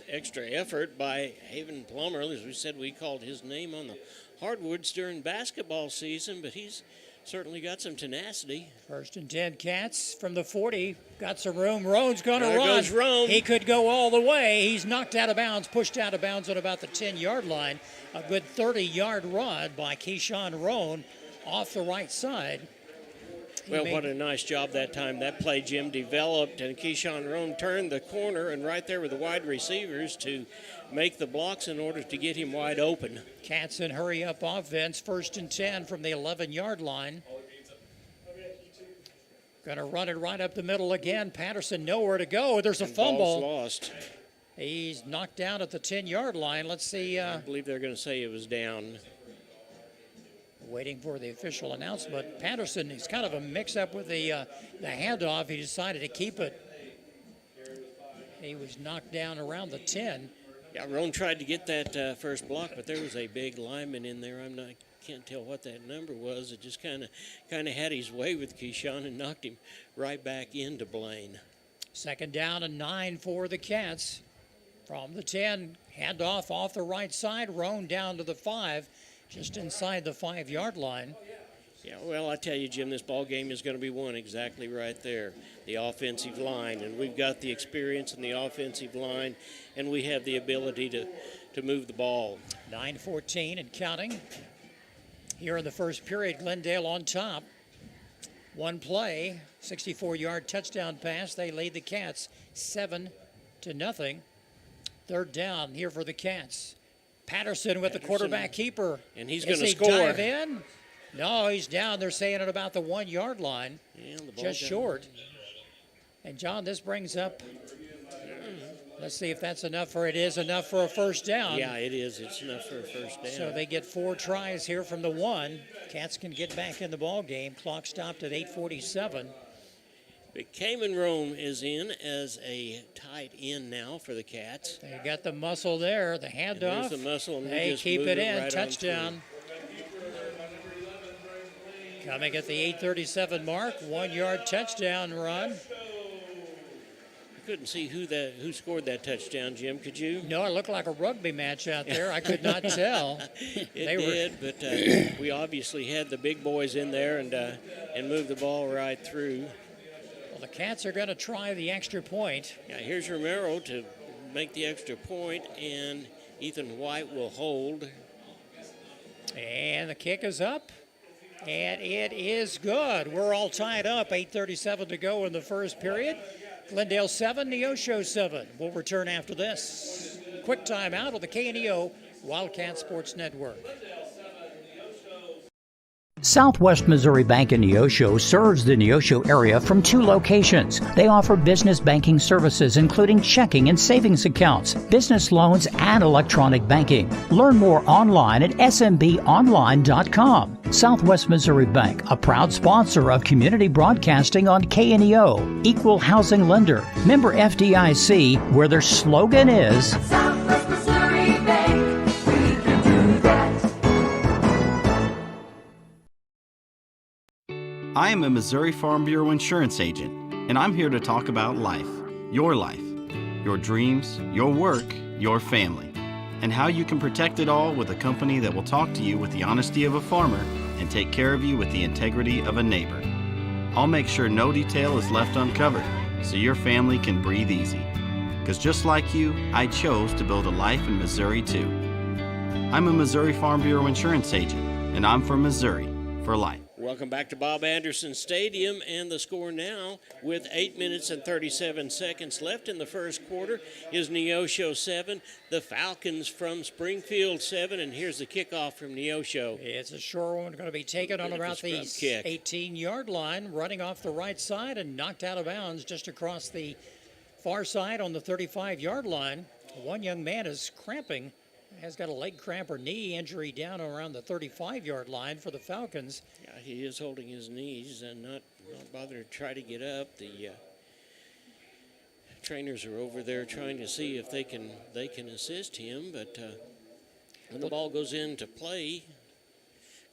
Speaker 2: extra effort by Haven Plummer. As we said, we called his name on the hardwoods during basketball season, but he's certainly got some tenacity.
Speaker 3: 1st and 10 Cats from the 40. Got some room. Roan's going to run.
Speaker 2: There goes Roan.
Speaker 3: He could go all the way. He's knocked out of bounds, pushed out of bounds at about the 10-yard line. A good 30-yard run by Keyshawn Roan off the right side.
Speaker 2: Well, what a nice job that time. That play, Jim, developed, and Keyshawn Roan turned the corner, and right there with the wide receivers to make the blocks in order to get him wide open.
Speaker 3: Cats in hurry-up offense, 1st and 10 from the 11-yard line. Going to run it right up the middle again. Patterson nowhere to go. There's a fumble.
Speaker 2: Ball's lost.
Speaker 3: He's knocked down at the 10-yard line. Let's see.
Speaker 2: I believe they're going to say it was down.
Speaker 3: Waiting for the official announcement. Patterson, he's kind of a mix-up with the handoff. He decided to keep it. He was knocked down around the 10.
Speaker 2: Yeah, Roan tried to get that first block, but there was a big lineman in there. Can't tell what that number was. It just kind of had his way with Keyshawn and knocked him right back into Blaine.
Speaker 3: 2nd down and 9 for the Cats. From the 10, handoff off the right side. Roan down to the 5, just inside the 5-yard line.
Speaker 2: Yeah, well, I tell you, Jim, this ball game is going to be won exactly right there. The offensive line, and we've got the experience in the offensive line, and we have the ability to move the ball.
Speaker 3: 9:14 and counting. Here in the first period, Glendale on top. One play, 64-yard touchdown pass. They lead the Cats 7-0. 3rd down here for the Cats. Patterson with the quarterback keeper.
Speaker 2: And he's going to
Speaker 3: He
Speaker 2: score.
Speaker 3: Dive in? No, he's down. They're saying at about the 1-yard line.
Speaker 2: Yeah, the ball
Speaker 3: just short. And, John, this brings up, let's see if that's enough, or it is enough for a first down.
Speaker 2: Yeah, it is. It's enough for a first down.
Speaker 3: So they get 4 tries here from the 1. Cats can get back in the ball game. Clock stopped at 8:47.
Speaker 2: But Cayman Rome is in as a tight end now for the Cats.
Speaker 3: They got the muscle there, the handoff.
Speaker 2: There's the muscle, and
Speaker 3: they
Speaker 2: just
Speaker 3: keep
Speaker 2: move
Speaker 3: it in.
Speaker 2: right
Speaker 3: Touchdown. Coming at the 8:37 mark, 1-yard touchdown run.
Speaker 2: I couldn't see who scored that touchdown, Jim. Could you?
Speaker 3: No, it looked like a rugby match out there. I could not tell.
Speaker 2: But we obviously had the big boys in there and moved the ball right through.
Speaker 3: Well, the Cats are going to try the extra point.
Speaker 2: Yeah, here's Romero to make the extra point, and Ethan White will hold.
Speaker 3: And the kick is up, and it is good. We're all tied up. 8:37 to go in the first period. Glendale 7, Neosho 7. We'll return after this. Quick timeout on the KNEO Wildcat Sports Network.
Speaker 16: Southwest Missouri Bank in Neosho serves the Neosho area from 2 locations. They offer business banking services including checking and savings accounts, business loans, and electronic banking. Learn more online at smbonline.com. Southwest Missouri Bank, a proud sponsor of community broadcasting on KNEO, equal housing lender, member FDIC, where their slogan is
Speaker 17: Southwest Missouri Bank, we can do that.
Speaker 18: I am a Missouri Farm Bureau insurance agent, and I'm here to talk about life, your dreams, your work, your family, and how you can protect it all with a company that will talk to you with the honesty of a farmer and take care of you with the integrity of a neighbor. I'll make sure no detail is left uncovered so your family can breathe easy. Because just like you, I chose to build a life in Missouri too. I'm a Missouri Farm Bureau insurance agent, and I'm from Missouri for life.
Speaker 2: Welcome back to Bob Anderson Stadium, and the score now with 8 minutes and 37 seconds left in the first quarter is Neosho 7, the Falcons from Springfield 7, and here's the kickoff from Neosho.
Speaker 3: It's a short one, going to be taken on about the 18-yard line, running off the right side and knocked out of bounds just across the far side on the 35-yard line. One young man is cramping, has got a leg cramp or knee injury down around the 35-yard line for the Falcons.
Speaker 2: Yeah, he is holding his knees and not bothering to try to get up. The trainers are over there trying to see if they can assist him, but when the ball goes into play,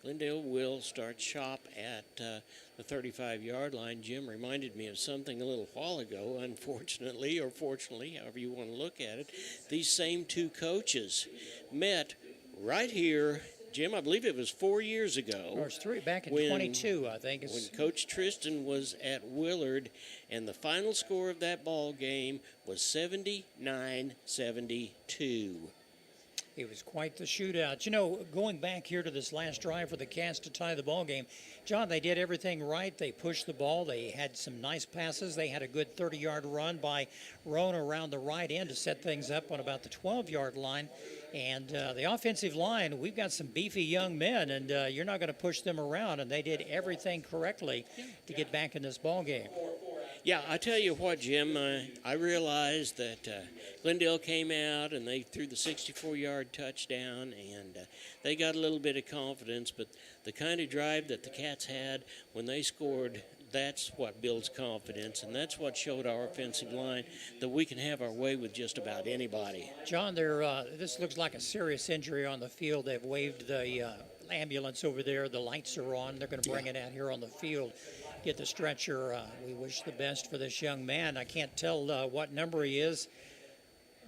Speaker 2: Glendale will start shop at the 35-yard line. Jim reminded me of something a little while ago, unfortunately, or fortunately, however you want to look at it. These same two coaches met right here, Jim, I believe it was 4 years ago.
Speaker 3: Or it's three, back in 22, I think.
Speaker 2: When Coach Tristan was at Willard, and the final score of that ball game was 79-72.
Speaker 3: It was quite the shootout. You know, going back here to this last drive for the Cats to tie the ball game, John, they did everything right. They pushed the ball. They had some nice passes. They had a good 30-yard run by Roan around the right end to set things up on about the 12-yard line. And the offensive line, we've got some beefy young men, and you're not going to push them around. And they did everything correctly to get back in this ball game.
Speaker 2: Yeah, I tell you what, Jim, I realized that Glendale came out and they threw the 64-yard touchdown, and they got a little bit of confidence, but the kind of drive that the Cats had when they scored, that's what builds confidence, and that's what showed our offensive line that we can have our way with just about anybody.
Speaker 3: John, this looks like a serious injury on the field. They've waved the ambulance over there. The lights are on. They're going to bring it out here on the field. Get the stretcher. We wish the best for this young man. I can't tell what number he is.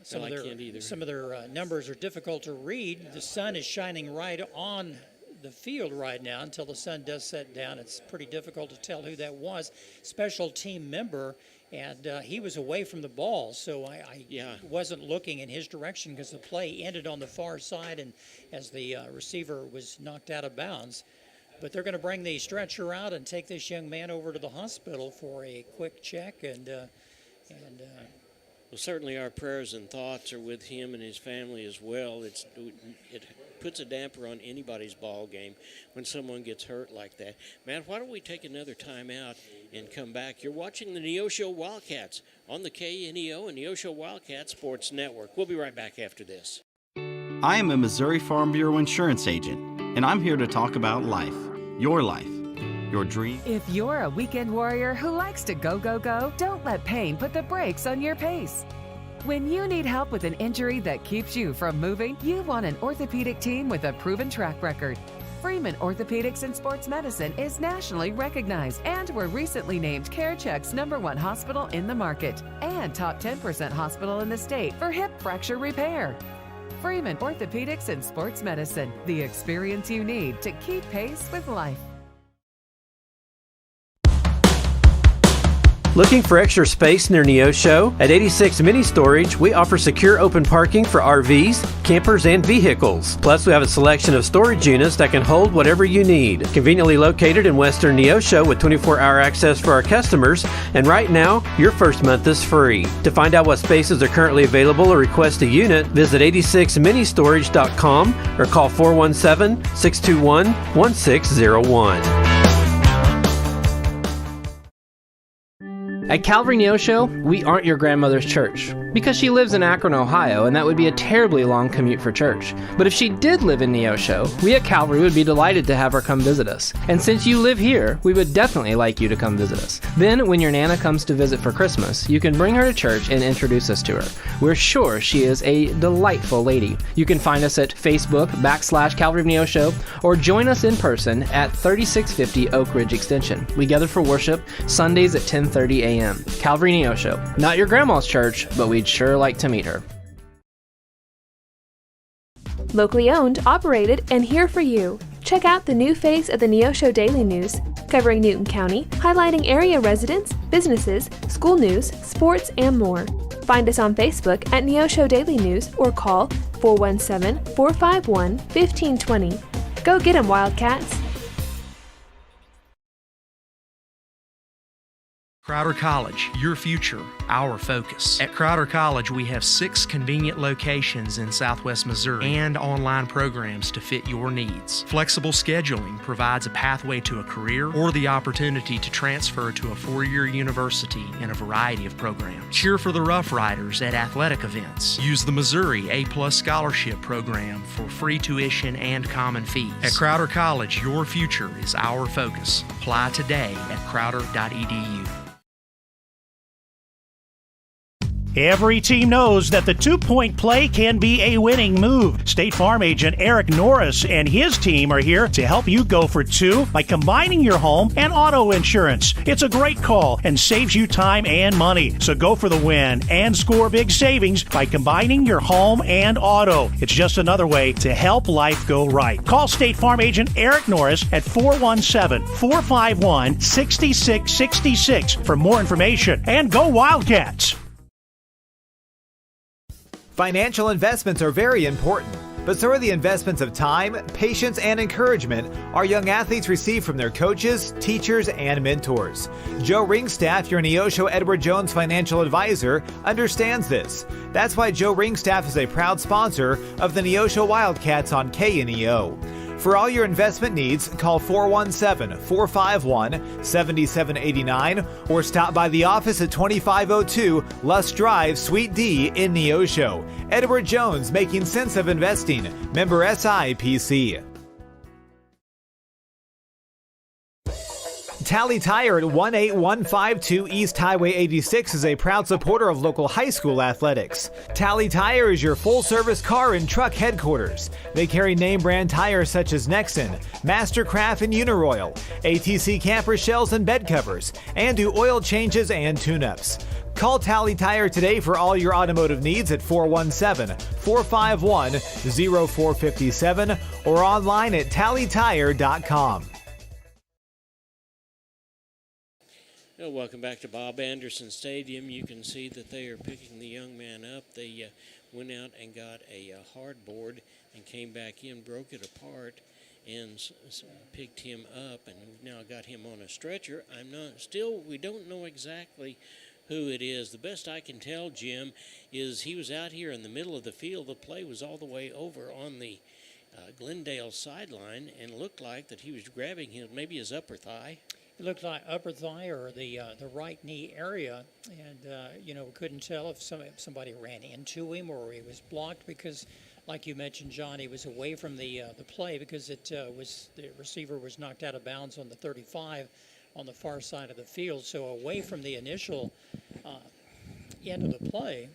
Speaker 3: Some of their numbers are difficult to read. The sun is shining right on the field right now. Until the sun does set down, it's pretty difficult to tell who that was. Special team member, and he was away from the ball, so I wasn't looking in his direction because the play ended on the far side, and as the receiver was knocked out of bounds. But they're going to bring the stretcher out and take this young man over to the hospital for a quick check. Well,
Speaker 2: certainly our prayers and thoughts are with him and his family as well. It puts a damper on anybody's ball game when someone gets hurt like that. Matt, why don't we take another time out and come back? You're watching the Neosho Wildcats on the KNEO and Neosho Wildcat Sports Network. We'll be right back after this.
Speaker 18: I am a Missouri Farm Bureau insurance agent, and I'm here to talk about life, your dream.
Speaker 19: If you're a weekend warrior who likes to go, go, go, don't let pain put the brakes on your pace. When you need help with an injury that keeps you from moving, you want an orthopedic team with a proven track record. Freeman Orthopedics and Sports Medicine is nationally recognized, and were recently named CareCheck's #1 hospital in the market and top 10% hospital in the state for hip fracture repair. Freeman Orthopedics and Sports Medicine, the experience you need to keep pace with life.
Speaker 12: Looking for extra space near Neosho? At 86 Mini Storage, we offer secure open parking for RVs, campers, and vehicles. Plus, we have a selection of storage units that can hold whatever you need. Conveniently located in western Neosho with 24-hour access for our customers, and right now, your first month is free. To find out what spaces are currently available or request a unit, visit 86ministorage.com or call 417-621-1601.
Speaker 20: At Calvary Neosho, we aren't your grandmother's church, because she lives in Akron, Ohio, and that would be a terribly long commute for church. But if she did live in Neosho, we at Calvary would be delighted to have her come visit us. And since you live here, we would definitely like you to come visit us. Then, when your Nana comes to visit for Christmas, you can bring her to church and introduce us to her. We're sure she is a delightful lady. You can find us at Facebook/Calvary Neosho, or join us in person at 3650 Oak Ridge Extension. We gather for worship Sundays at 10:30 a.m. Calvary Neosho. Not your grandma's church, but we'd sure like to meet her.
Speaker 21: Locally owned, operated, and here for you. Check out the new face of the Neosho Daily News, covering Newton County, highlighting area residents, businesses, school news, sports, and more. Find us on Facebook at Neosho Daily News or call 417-451-1520. Go get 'em, Wildcats!
Speaker 4: Crowder College, your future, our focus. At Crowder College, we have 6 convenient locations in Southwest Missouri and online programs to fit your needs. Flexible scheduling provides a pathway to a career or the opportunity to transfer to a 4-year university in a variety of programs. Cheer for the Rough Riders at athletic events. Use the Missouri A+ Scholarship Program for free tuition and common fees. At Crowder College, your future is our focus. Apply today at crowder.edu.
Speaker 22: Every team knows that the two-point play can be a winning move. State Farm agent Eric Norris and his team are here to help you go for 2 by combining your home and auto insurance. It's a great call and saves you time and money. So go for the win and score big savings by combining your home and auto. It's just another way to help life go right. Call State Farm agent Eric Norris at 417-451-6666 for more information. And go Wildcats!
Speaker 23: Financial investments are very important, but so are the investments of time, patience, and encouragement our young athletes receive from their coaches, teachers, and mentors. Joe Ringstaff, your Neosho Edward Jones financial advisor, understands this. That's why Joe Ringstaff is a proud sponsor of the Neosho Wildcats on KNEO. For all your investment needs, call 417-451-7789 or stop by the office at 2502 Lusk Drive, Suite D in Neosho. Edward Jones, making sense of investing. Member SIPC. Tally Tire at 18152 East Highway 86 is a proud supporter of local high school athletics. Tally Tire is your full-service car and truck headquarters. They carry name-brand tires such as Nexen, Mastercraft, and Uniroyal, ATC camper shells and bed covers, and do oil changes and tune-ups. Call Tally Tire today for all your automotive needs at 417-451-0457 or online at tallytire.com.
Speaker 2: Well, welcome back to Bob Anderson Stadium. You can see that they are picking the young man up. They went out and got a hardboard and came back in, broke it apart, and picked him up, and we've now got him on a stretcher. We don't know exactly who it is. The best I can tell, Jim, is he was out here in the middle of the field. The play was all the way over on the Glendale sideline, and looked like that he was grabbing maybe his upper thigh.
Speaker 3: It looked like upper thigh or the right knee area, and couldn't tell if somebody ran into him or he was blocked because, like you mentioned, John, he was away from the play because the receiver was knocked out of bounds on the 35 on the far side of the field, so away from the initial end of the play.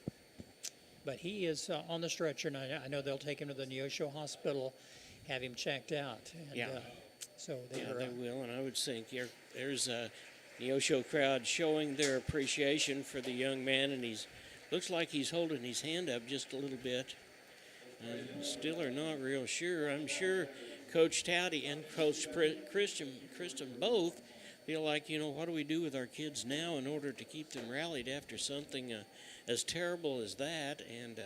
Speaker 3: But he is on the stretcher, and I know they'll take him to the Neosho Hospital, have him checked out. And,
Speaker 2: yeah.
Speaker 3: So they
Speaker 2: will, and I would think there's a Neosho crowd showing their appreciation for the young man, and looks like he's holding his hand up just a little bit. Still are not real sure. I'm sure Coach Touty and Coach Christian both feel like, what do we do with our kids now in order to keep them rallied after something as terrible as that? And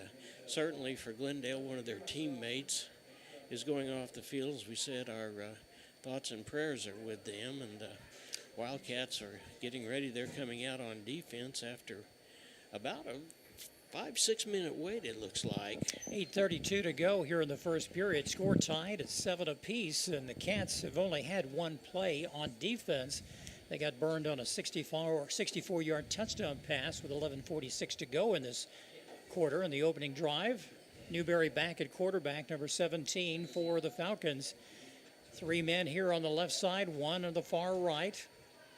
Speaker 2: certainly for Glendale, one of their teammates is going off the field. As we said, our thoughts and prayers are with them, and Wildcats are getting ready. They're coming out on defense after about a 5-6 minute wait, it looks like.
Speaker 3: 8:32 to go here in the first period. Score tied at 7 apiece, and the Cats have only had one play on defense. They got burned on a 64-yard touchdown pass with 11:46 to go in this quarter in the opening drive. Newberry back at quarterback, number 17 for the Falcons. 3 men here on the left side, 1 on the far right.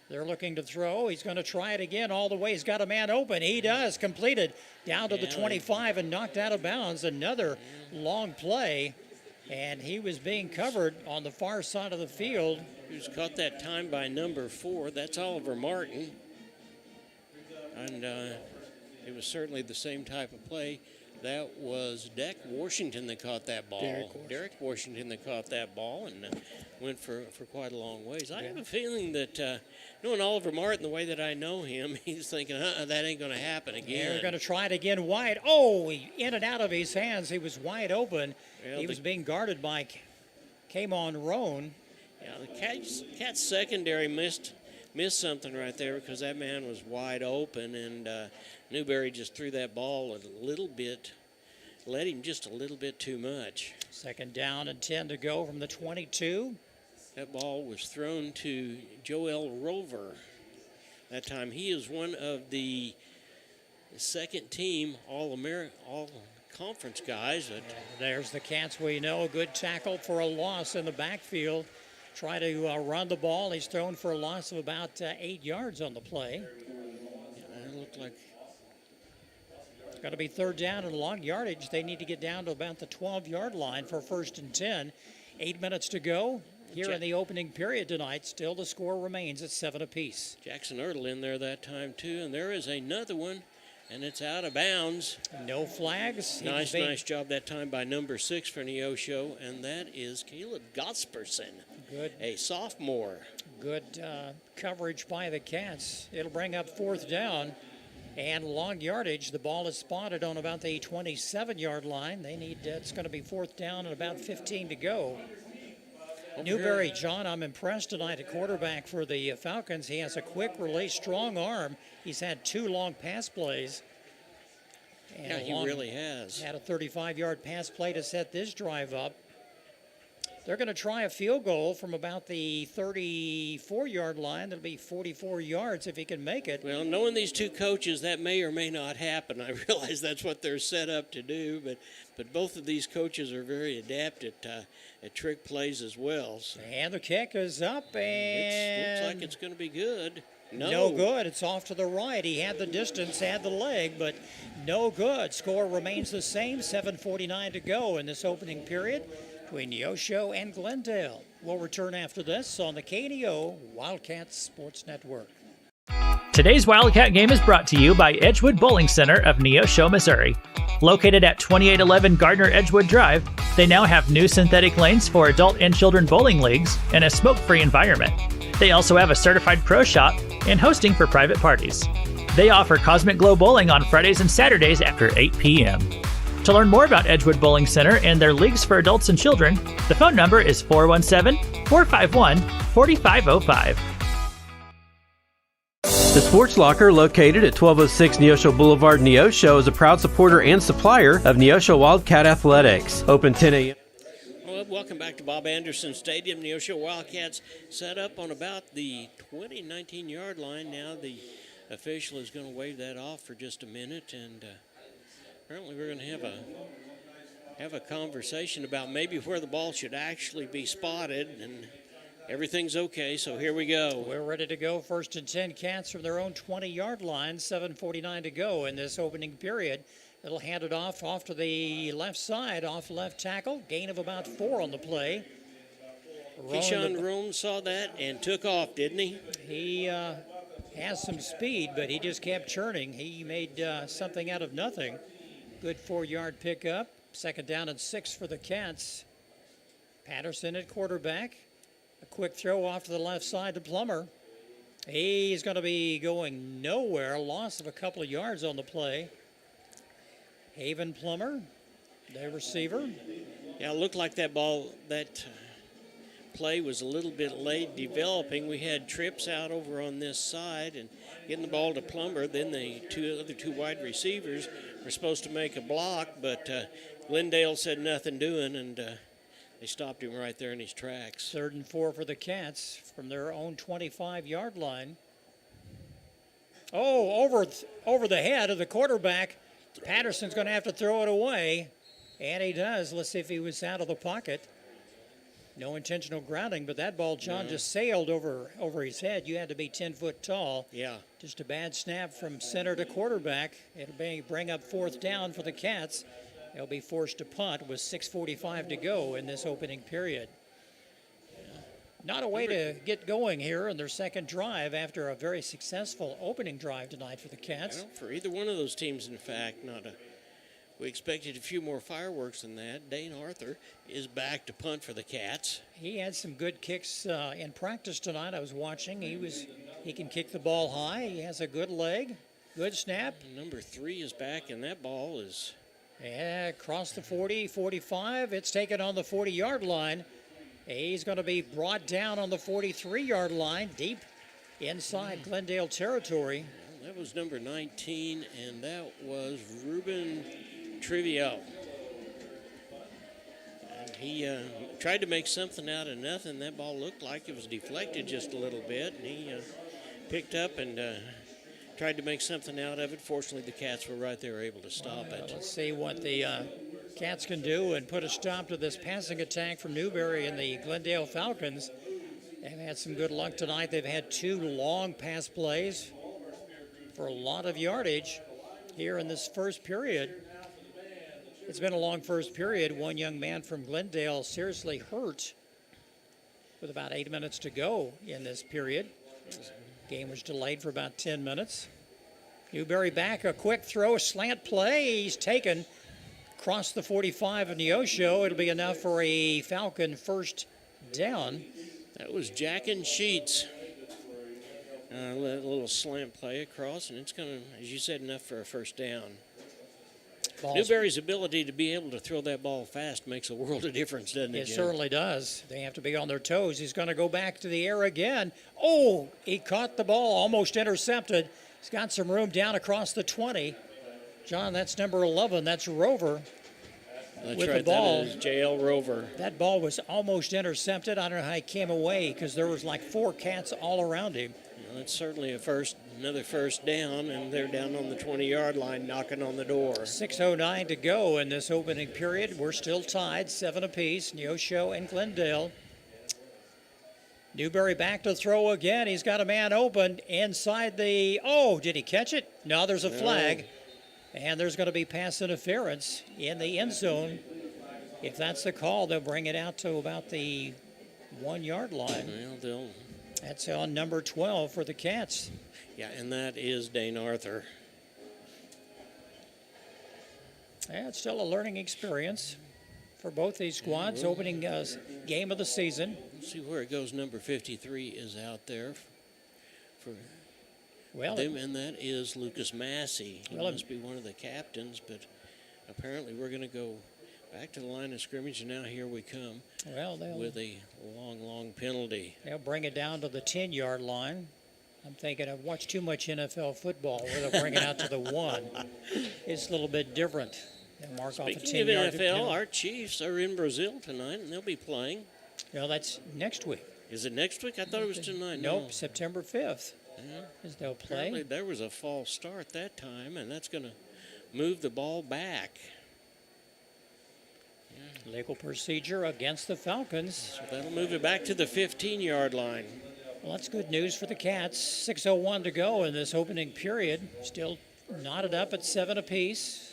Speaker 3: They're looking to throw. He's going to try it again all the way. He's got a man open. He does. Completed down to the 25 and knocked out of bounds. Another long play, and he was being covered on the far side of the field.
Speaker 2: He was caught that time by number 4. That's Oliver Martin. And it was certainly the same type of play. That was Derek Washington that caught that ball. Derek Washington that caught that ball and went for quite a long ways. I have a feeling that, knowing Oliver Martin the way that I know him, he's thinking, that ain't going to happen again.
Speaker 3: They're going to try it again wide. Oh, in and out of his hands. He was wide open. Well, he was being guarded by Kamon Roan.
Speaker 2: Yeah, the Cats secondary missed missed something right there because that man was wide open, and Newberry just threw that ball a little bit, led him just a little bit too much.
Speaker 3: Second down and 10 to go from the 22.
Speaker 2: That ball was thrown to Joel Rover. That time he is one of the second team all-conference guys.
Speaker 3: There's the Cats we know. Good tackle for a loss in the backfield. Try to run the ball. He's thrown for a loss of about 8 yards on the play.
Speaker 2: It looked like
Speaker 3: it's got to be third down and long yardage. They need to get down to about the 12-yard line for 1st and 10. 8 minutes to go here in the opening period tonight. Still the score remains at 7 apiece.
Speaker 2: Jackson Ertl in there that time too, and there is another one, and it's out of bounds.
Speaker 3: No flags.
Speaker 2: Nice job that time by number 6 for Neosho, and that is Caleb Gosperson.
Speaker 3: Good.
Speaker 2: A sophomore.
Speaker 3: Good coverage by the Cats. It'll bring up 4th down and long yardage. The ball is spotted on about the 27-yard line. They need, it's going to be 4th down and about 15 to go. Newberry, John, I'm impressed tonight at quarterback for the Falcons. He has a quick release, strong arm. He's had 2 long pass plays.
Speaker 2: Yeah, he really has.
Speaker 3: Had a 35-yard pass play to set this drive up. They're going to try a field goal from about the 34-yard line. That'll be 44 yards if he can make it.
Speaker 2: Well, knowing these two coaches, that may or may not happen. I realize that's what they're set up to do, but both of these coaches are very adept at trick plays as well. So.
Speaker 3: And the kick is up, and
Speaker 2: looks like it's going to be good.
Speaker 3: No good. It's off to the right. He had the distance, had the leg, but no good. Score remains the same. 7:49 to go in this opening period between Neosho and Glendale. We'll return after this on the KNEO Wildcats Sports Network.
Speaker 13: Today's Wildcat game is brought to you by Edgewood Bowling Center of Neosho, Missouri. Located at 2811 Gardner Edgewood Drive, they now have new synthetic lanes for adult and children bowling leagues and a smoke-free environment. They also have a certified pro shop and hosting for private parties. They offer Cosmic Glow Bowling on Fridays and Saturdays after 8 p.m. To learn more about Edgewood Bowling Center and their leagues for adults and children, the phone number is 417-451-4505.
Speaker 12: The Sports Locker, located at 1206 Neosho Boulevard, Neosho, is a proud supporter and supplier of Neosho Wildcat Athletics. Open 10 a.m.
Speaker 2: Well, welcome back to Bob Anderson Stadium. Neosho Wildcats set up on about the 19-yard line. Now the official is going to wave that off for just a minute, and apparently we're going to have a conversation about maybe where the ball should actually be spotted, and everything's okay, so here we go.
Speaker 3: We're ready to go. 1st and 10 Cats from their own 20-yard line. 7:49 to go in this opening period. It'll hand it off to the left side, off left tackle. Gain of about 4 on the play.
Speaker 2: Keyshawn Rome saw that and took off, didn't he?
Speaker 3: He has some speed, but he just kept churning. He made something out of nothing. Good 4-yard pickup. 2nd down and 6 for the Cats. Patterson at quarterback. A quick throw off to the left side to Plummer. He's going to be going nowhere. Loss of a couple of yards on the play. Haven Plummer, the receiver.
Speaker 2: Yeah, it looked like that play was a little bit late developing. We had trips out over on this side and getting the ball to Plummer. Then the other two wide receivers were supposed to make a block, but Glendale said nothing doing, and they stopped him right there in his tracks.
Speaker 3: 3rd and 4 for the Cats from their own 25-yard line. Oh, over the head of the quarterback. Patterson's going to have to throw it away, and he does. Let's see if he was out of the pocket. No intentional grounding, but that ball, John, just sailed over his head. You had to be 10 foot tall.
Speaker 2: Yeah.
Speaker 3: Just a bad snap from center to quarterback. It'll bring up 4th down for the Cats. They'll be forced to punt with 6:45 to go in this opening period. Not a way to get going here in their second drive after a very successful opening drive tonight for the Cats.
Speaker 2: Well, for either one of those teams, in fact, we expected a few more fireworks than that. Dane Arthur is back to punt for the Cats.
Speaker 3: He had some good kicks in practice tonight. I was watching. He can kick the ball high. He has a good leg, good snap.
Speaker 2: Number 3 is back, and that ball is...
Speaker 3: Yeah, across the 40, 45. It's taken on the 40-yard line. He's going to be brought down on the 43-yard line. Deep inside Glendale territory.
Speaker 2: That was number 19, and that was Ruben Trivio. And he tried to make something out of nothing. That ball looked like it was deflected just a little bit, and he picked up and tried to make something out of it. Fortunately, the Cats were right there able to stop it.
Speaker 3: Let's see what the Cats can do and put a stop to this passing attack from Newberry and the Glendale Falcons. They've had some good luck tonight. They've had 2 long pass plays for a lot of yardage here in this first period. It's been a long first period. One young man from Glendale seriously hurt with about 8 minutes to go in this period. Game was delayed for about 10 minutes. Newberry back, a quick throw, slant play. He's taken across the 45 of Neosho. It'll be enough for a Falcon first down.
Speaker 2: That was Jack and Sheets. A little slant play across, and it's going to, as you said, enough for a first down. Newberry's ability to be able to throw that ball fast makes a world of difference, doesn't it,
Speaker 3: It
Speaker 2: Jim?
Speaker 3: certainly does. They have to be on their toes. He's going to go back to the air again. Oh, he caught the ball, almost intercepted. He's got some room down across the 20. John, that's number 11. That's Rover.
Speaker 2: That's
Speaker 3: with
Speaker 2: right,
Speaker 3: the ball.
Speaker 2: that is J.L. Rover.
Speaker 3: That ball was almost intercepted. I don't know how he came away because there was like 4 Cats all around him.
Speaker 2: Well, it's certainly another first down, and they're down on the 20-yard line knocking on the door.
Speaker 3: 6:09 to go in this opening period. We're still tied, 7 apiece, Neosho and Glendale. Newberry back to throw again. He's got a man open inside the, did he catch it? No, there's a flag. And there's going to be pass interference in the end zone. If that's the call, they'll bring it out to about the 1-yard line.
Speaker 2: Well,
Speaker 3: that's on number 12 for the Cats.
Speaker 2: Yeah, and that is Dane Arthur.
Speaker 3: Yeah, it's still a learning experience for both these squads. Opening game of the season.
Speaker 2: Let's see where it goes. Number 53 is out there for
Speaker 3: Well,
Speaker 2: them, and that is Lucas Massey. He must be one of the captains, but apparently we're going to go back to the line of scrimmage, and now here we come with a long penalty.
Speaker 3: They'll bring it down to the 10-yard line. I'm thinking I've watched too much NFL football where they'll bring it out to the 1. It's a little bit different. They'll mark off a 10-yard
Speaker 2: Speaking of NFL,
Speaker 3: penalty.
Speaker 2: our Chiefs are in Brazil tonight, and they'll be playing.
Speaker 3: No, that's next week.
Speaker 2: Is it next week? I thought it was tonight.
Speaker 3: Nope,
Speaker 2: No.
Speaker 3: September 5th. As they'll play.
Speaker 2: Apparently there was a false start that time, and that's going to move the ball back.
Speaker 3: Legal procedure against the Falcons.
Speaker 2: So that'll move it back to the 15-yard line.
Speaker 3: Well, that's good news for the Cats. 6:01 to go in this opening period. Still knotted up at 7 apiece.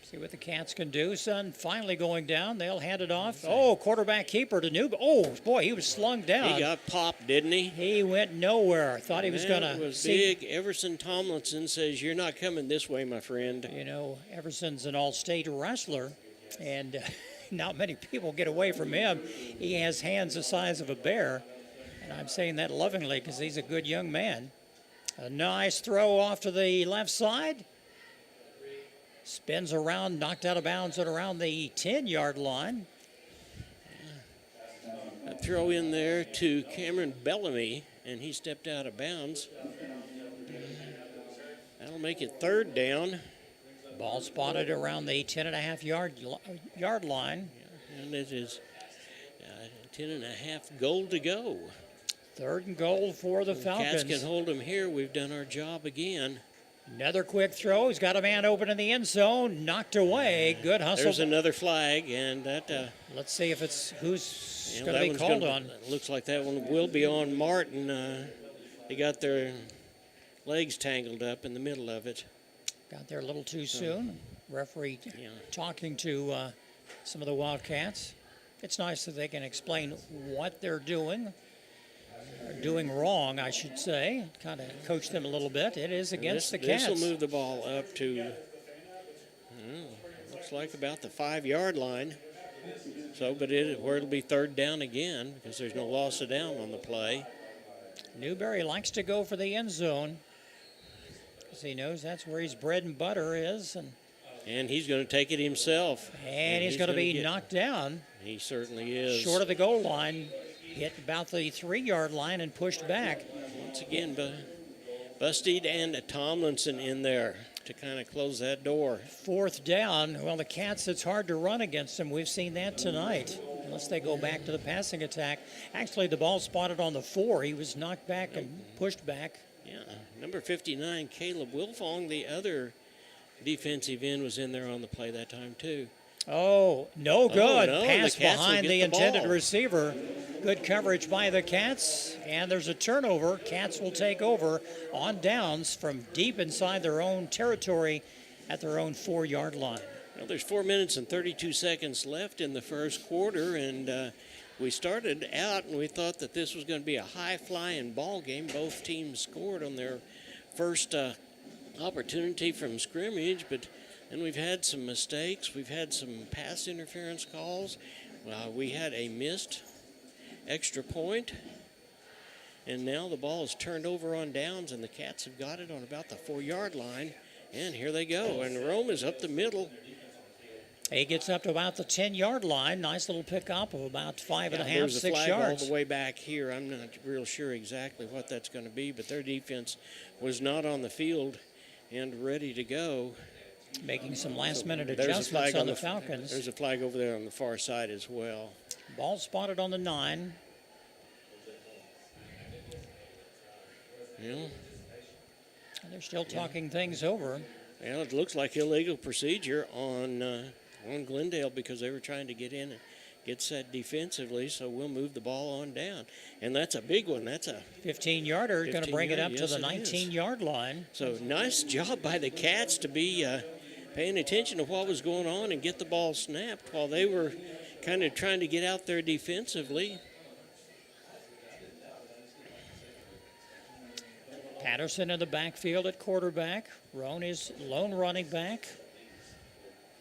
Speaker 3: See what the Cats can do. Sun finally going down. They'll hand it off. Oh, quarterback keeper to Newberry. Oh, boy, he was slung down.
Speaker 2: He got popped, didn't he?
Speaker 3: He went nowhere. Thought he was going to see.
Speaker 2: Big. Everson Tomlinson says, "You're not coming this way, my friend."
Speaker 3: You know, Everson's an all-state wrestler, and not many people get away from him. He has hands the size of a bear, and I'm saying that lovingly because he's a good young man. A nice throw off to the left side. Spins around, knocked out of bounds at around the 10-yard line.
Speaker 2: A throw in there to Cameron Bellamy, and he stepped out of bounds. That'll make it 3rd down.
Speaker 3: Ball spotted around the 10.5-yard line.
Speaker 2: And it is 10.5 goal to go.
Speaker 3: 3rd and goal for the Falcons.
Speaker 2: Cats can hold them here. We've done our job again.
Speaker 3: Another quick throw. He's got a man open in the end zone. Knocked away. Good hustle.
Speaker 2: There's another flag, and that.
Speaker 3: Let's see if it's who's going to be called on.
Speaker 2: Looks like that one will be on Martin. They got their legs tangled up in the middle of it.
Speaker 3: Got there a little too soon. Referee talking to some of the Wildcats. It's nice that they can explain what they're doing. Doing wrong, I should say. Kind of coach them a little bit. It is against the Cats.
Speaker 2: This will move the ball up to, looks like about the 5-yard line. So, but where it'll be 3rd down again because there's no loss of down on the play.
Speaker 3: Newberry likes to go for the end zone because he knows that's where his bread and butter is.
Speaker 2: And he's going to take it himself.
Speaker 3: And he's going to be knocked down.
Speaker 2: He certainly is.
Speaker 3: Short of the goal line. hit about the 3-yard line and pushed back.
Speaker 2: Once again, Bustede and Tomlinson in there to kind of close that door.
Speaker 3: 4th down. Well, the Cats, it's hard to run against them. We've seen that tonight, unless they go back to the passing attack. Actually, the ball spotted on the 4. He was knocked back and pushed back.
Speaker 2: Yeah, number 59, Caleb Wilfong, the other defensive end, was in there on the play that time, too.
Speaker 3: Oh, no good.
Speaker 2: No,
Speaker 3: Pass
Speaker 2: the Cats will
Speaker 3: behind
Speaker 2: get
Speaker 3: the
Speaker 2: the
Speaker 3: intended
Speaker 2: ball.
Speaker 3: receiver. Good coverage by the Cats, and there's a turnover. Cats will take over on downs from deep inside their own territory at their own 4-yard line.
Speaker 2: Well, there's 4 minutes and 32 seconds left in the first quarter, and we started out and we thought that this was going to be a high-flying ball game. Both teams scored on their first opportunity from scrimmage, but then we've had some mistakes. We've had some pass interference calls. We had a missed extra point, and now the ball is turned over on downs, and the Cats have got it on about the 4-yard line, and here they go, and Rome is up the middle.
Speaker 3: He gets up to about the 10-yard line. Nice little pickup of about 5.5,
Speaker 2: there's a
Speaker 3: 6
Speaker 2: flag
Speaker 3: yards.
Speaker 2: all the way back here. I'm not real sure exactly what that's going to be, but their defense was not on the field and ready to go.
Speaker 3: Making some last-minute
Speaker 2: There's a
Speaker 3: adjustments
Speaker 2: flag
Speaker 3: on the Falcons.
Speaker 2: There's a flag over there on the far side as well.
Speaker 3: Ball spotted on the 9.
Speaker 2: Yeah.
Speaker 3: And they're still talking things over.
Speaker 2: Well, it looks like illegal procedure on Glendale because they were trying to get in and get set defensively, so we'll move the ball on down. And that's a big one. That's a
Speaker 3: 15-yarder. Going to bring it up
Speaker 2: yes,
Speaker 3: to the
Speaker 2: it is.
Speaker 3: 19-yard line.
Speaker 2: So nice job by the Cats to be paying attention to what was going on and get the ball snapped while they were kind of trying to get out there defensively.
Speaker 3: Patterson in the backfield at quarterback. Roan is lone running back.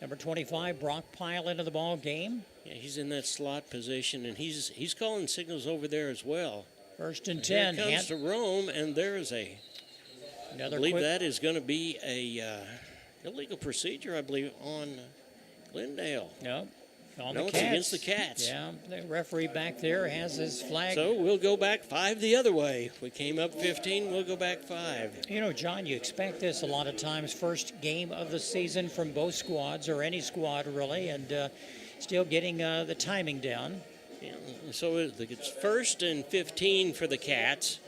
Speaker 3: Number 25, Brock Pyle into the ball game.
Speaker 2: Yeah, he's in that slot position, and he's calling signals over there as well.
Speaker 3: 1st and 10.
Speaker 2: Here it comes to Rome, and there's
Speaker 3: another
Speaker 2: I believe
Speaker 3: quick,
Speaker 2: that is going to be a illegal procedure, I believe, on Glendale.
Speaker 3: No, on
Speaker 2: no,
Speaker 3: the
Speaker 2: it's
Speaker 3: Cats.
Speaker 2: against the Cats.
Speaker 3: Yeah, the referee back there has his flag.
Speaker 2: So we'll go back 5 the other way. We came up 15, we'll go back 5.
Speaker 3: You know, John, you expect this a lot of times. First game of the season from both squads, or any squad really, and still getting the timing down.
Speaker 2: Yeah, so it's 1st and 15 for the Cats.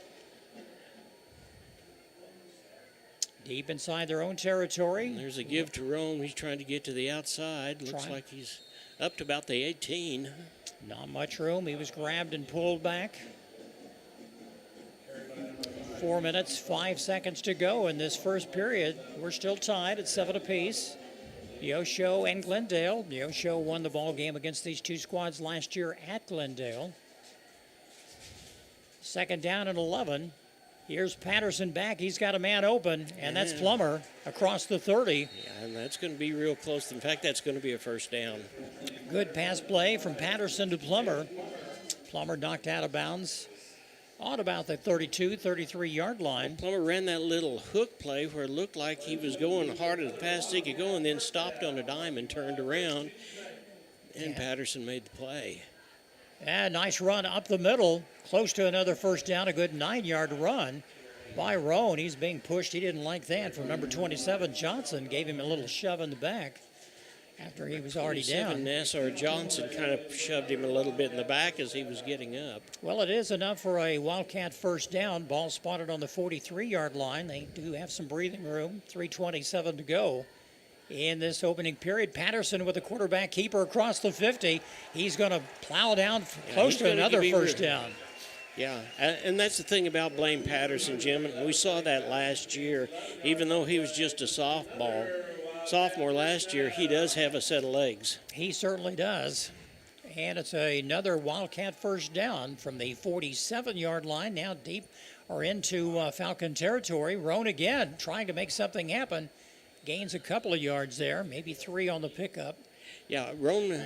Speaker 3: Deep inside their own territory.
Speaker 2: And there's a give to Rome. He's trying to get to the outside. Looks like he's up to about the 18.
Speaker 3: Not much room. He was grabbed and pulled back. 4 minutes, 5 seconds to go in this first period. We're still tied at 7 apiece. Neosho and Glendale. Neosho won the ball game against these two squads last year at Glendale. 2nd down and 11. Here's Patterson back. He's got a man open, and that's Plummer across the 30.
Speaker 2: Yeah, and that's going to be real close. In fact, that's going to be a 1st down.
Speaker 3: Good pass play from Patterson to Plummer. Plummer knocked out of bounds on about the 32, 33-yard line.
Speaker 2: Well, Plummer ran that little hook play where it looked like he was going hard as fast as he could go and then stopped on a dime and turned around, and Patterson made the play.
Speaker 3: Yeah, nice run up the middle, close to another 1st down, a good 9-yard run by Roan. He's being pushed. He didn't like that from number 27, Johnson. Gave him a little shove in the back after he was already down.
Speaker 2: Nassar Johnson kind of shoved him a little bit in the back as he was getting up.
Speaker 3: Well, it is enough for a Wildcat 1st down. Ball spotted on the 43-yard line. They do have some breathing room. 3:27 to go in this opening period. Patterson with a quarterback keeper across the 50. He's going to plow down close to another 1st down.
Speaker 2: Yeah, and that's the thing about Blaine Patterson, Jim. We saw that last year. Even though he was just a sophomore last year, he does have a set of legs.
Speaker 3: He certainly does. And it's another Wildcat 1st down from the 47-yard line, now deep or into Falcon territory. Roan again trying to make something happen. Gains a couple of yards there, maybe 3 on the pickup.
Speaker 2: Yeah, Rome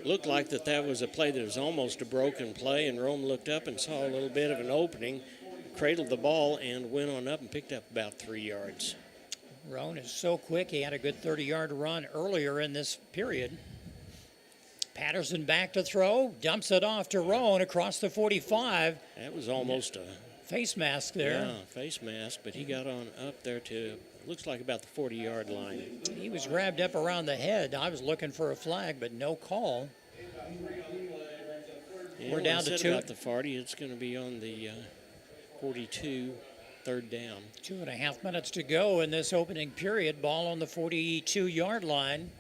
Speaker 2: looked like that was a play that was almost a broken play, and Rome looked up and saw a little bit of an opening, cradled the ball, and went on up and picked up about 3 yards.
Speaker 3: Roan is so quick. He had a good 30-yard run earlier in this period. Patterson back to throw, dumps it off to Roan across the 45.
Speaker 2: That was almost a
Speaker 3: face mask there.
Speaker 2: Yeah, face mask, but he got on up there to, looks like about the 40-yard line.
Speaker 3: He was grabbed up around the head. I was looking for a flag, but no call.
Speaker 2: Yeah,
Speaker 3: We're down to two.
Speaker 2: About the 40. It's going to be on the 42, third down.
Speaker 3: 2.5 minutes to go in this opening period. Ball on the 42-yard line.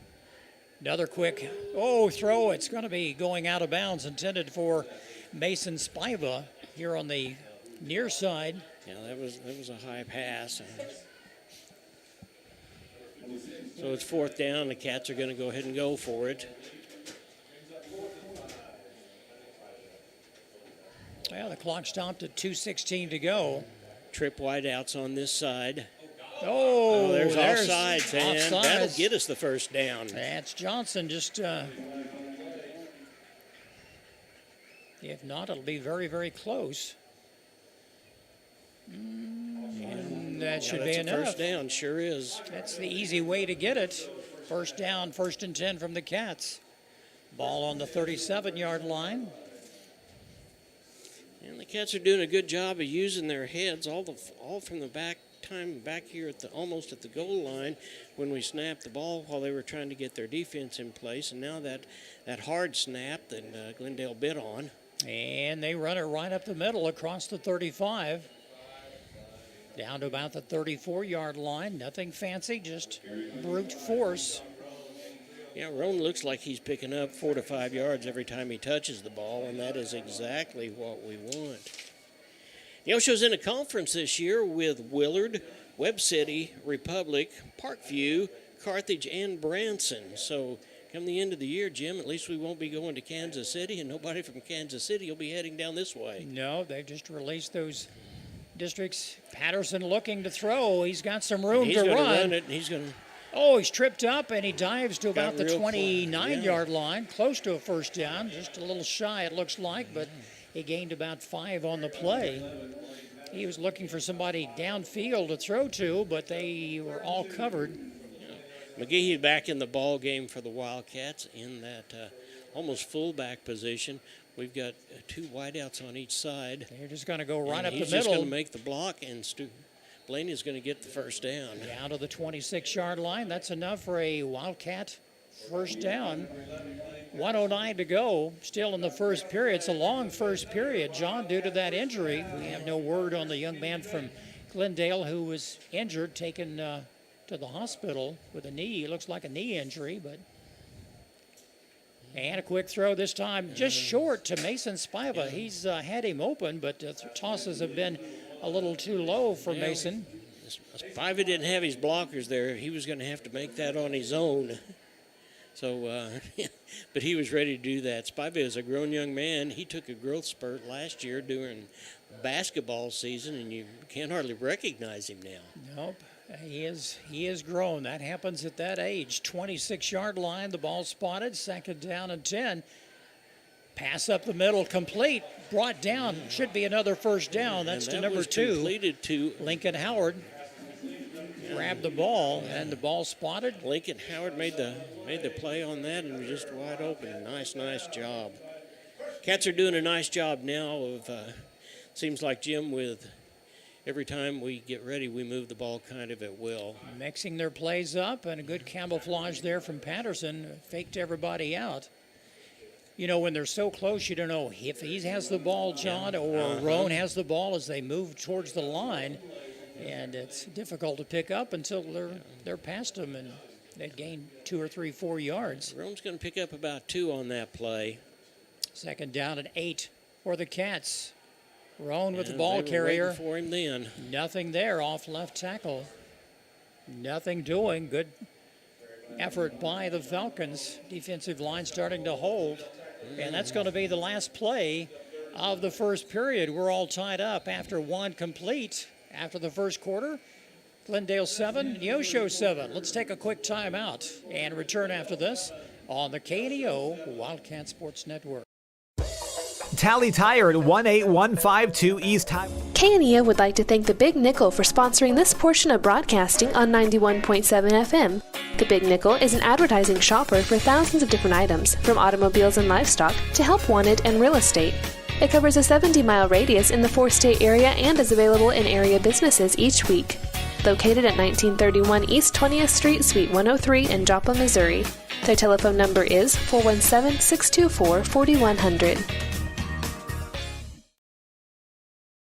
Speaker 3: Another quick, throw. It's going to be going out of bounds, intended for Mason Spiva here on the near side.
Speaker 2: Yeah, that was a high pass. So it's fourth down. The Cats are going to go ahead and go for it.
Speaker 3: Well, the clock stopped at 2:16 to go.
Speaker 2: Trip wideouts on this side.
Speaker 3: There's
Speaker 2: offsides, and
Speaker 3: offsides.
Speaker 2: that'll get us the first down.
Speaker 3: That's Johnson. Just if not, it'll be very, very close. That should be enough.
Speaker 2: First down, sure is.
Speaker 3: That's the easy way to get it. First down, 1st and 10 from the Cats. Ball on the 37-yard line.
Speaker 2: And the Cats are doing a good job of using their heads all from the back here at almost at the goal line when we snapped the ball while they were trying to get their defense in place. And now that hard snap that Glendale bit on.
Speaker 3: And they run it right up the middle across the 35. Down to about the 34-yard line. Nothing fancy, just brute force.
Speaker 2: Yeah, Roan looks like he's picking up 4 to 5 yards every time he touches the ball, and that is exactly what we want. Neosho's in a conference this year with Willard, Webb City, Republic, Parkview, Carthage, and Branson. So come the end of the year, Jim, at least we won't be going to Kansas City, and nobody from Kansas City will be heading down this way.
Speaker 3: No, they've just released those districts. Patterson looking to throw. He's got some room to run.
Speaker 2: He's going to...
Speaker 3: He's tripped up, and he dives to about the 29-yard line, close to a first down, just a little shy it looks like, but he gained about 5 on the play. He was looking for somebody downfield to throw to, but they were all covered.
Speaker 2: McGehee back in the ball game for the Wildcats in that almost fullback position. We've got 2 wideouts on each side.
Speaker 3: They're just going to go right up the middle.
Speaker 2: He's just going to make the block, and Blaney's going to get the first down.
Speaker 3: Down to the 26-yard line. That's enough for a Wildcat first down. 1:09 to go. Still in the first period. It's a long first period, John, due to that injury. We have no word on the young man from Glendale who was injured, taken to the hospital with a knee. It looks like a knee injury, but... And a quick throw this time, just short to Mason Spiva. He's had him open, but tosses have been a little too low for Mason.
Speaker 2: Spiva didn't have his blockers there. He was going to have to make that on his own. So, but he was ready to do that. Spiva is a grown young man. He took a growth spurt last year during basketball season, and you can't hardly recognize him now.
Speaker 3: Nope. He is grown. That happens at that age. 26-yard line, the ball spotted, 2nd down and 10. Pass up the middle, complete, brought down. Should be another first down. That's to number 2.
Speaker 2: Completed to
Speaker 3: Lincoln Howard. Grabbed the ball, and the ball spotted.
Speaker 2: Lincoln Howard made the play on that and was just wide open. Nice job. Cats are doing a nice job now of, seems like Jim, with every time we get ready, we move the ball kind of at will.
Speaker 3: Mixing their plays up, and a good camouflage there from Patterson. Faked everybody out. You know, when they're so close, you don't know if he has the ball, John, or Roan has the ball as they move towards the line. And it's difficult to pick up until they're past them, and they gain 2 or 3, 4 yards.
Speaker 2: Roan's going to pick up about 2 on that play.
Speaker 3: 2nd down and 8 for the Cats. Roan with the ball carrier.
Speaker 2: Waiting for him then.
Speaker 3: Nothing there off left tackle. Nothing doing. Good effort by the Falcons. Defensive line starting to hold. And that's going to be the last play of the first period. We're all tied up after 1 complete. After the first quarter, Glendale 7, Neosho 7. Let's take a quick timeout and return after this on the KNEO Wildcat Sports Network.
Speaker 23: Tally Tire at 18152 East Highway.
Speaker 21: KNEO would like to thank the Big Nickel for sponsoring this portion of broadcasting on 91.7 FM. The Big Nickel is an advertising shopper for thousands of different items, from automobiles and livestock to help wanted and real estate. It covers a 70-mile radius in the four-state area and is available in area businesses each week. Located at 1931 East 20th Street, Suite 103 in Joplin, Missouri. Their telephone number is 417-624-4100.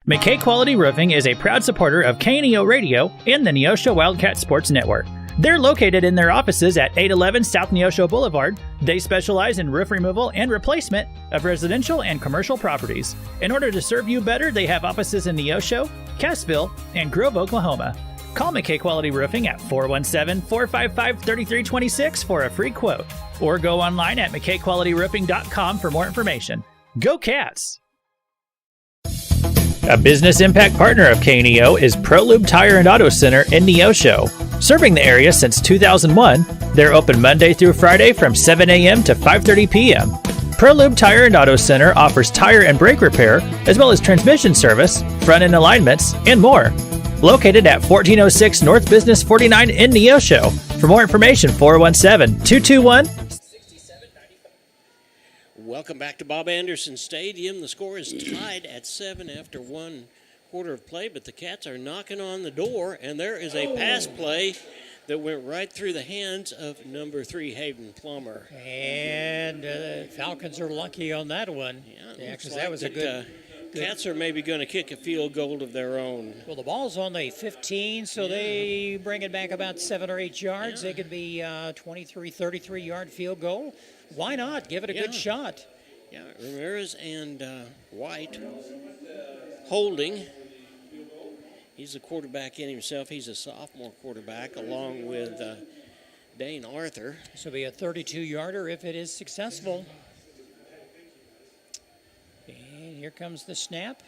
Speaker 13: McKay Quality Roofing is a proud supporter of KNEO Radio and the Neosho Wildcat Sports Network. They're located in their offices at 811 South Neosho Boulevard. They specialize in roof removal and replacement of residential and commercial properties. In order to serve you better, they have offices in Neosho, Cassville, and Grove, Oklahoma. Call McKay Quality Roofing at 417-455-3326 for a free quote, or go online at McKayQualityRoofing.com for more information. Go Cats! A business impact partner of KNEO is ProLube Tire and Auto Center in Neosho. Serving the area since 2001, they're open Monday through Friday from 7 a.m. to 5:30 p.m. ProLube Tire and Auto Center offers tire and brake repair, as well as transmission service, front-end alignments, and more. Located at 1406 North Business 49 in Neosho. For more information, 417-221.
Speaker 2: Welcome back to Bob Anderson Stadium. The score is tied at 7 after 1 quarter of play, but the Cats are knocking on the door, and there is a pass play that went right through the hands of number 3, Hayden Plummer.
Speaker 3: And Falcons are lucky on that one. Yeah, because that was a good...
Speaker 2: Cats are maybe going to kick a field goal of their own.
Speaker 3: Well, the ball's on the 15, so they bring it back about 7 or 8 yards. They could be 23, 33-yard field goal. Why not? Give it a good shot.
Speaker 2: Yeah, Ramirez and White holding. He's a quarterback in himself. He's a sophomore quarterback along with Dane Arthur.
Speaker 3: This will be a 32-yarder if it is successful. And here comes the snap.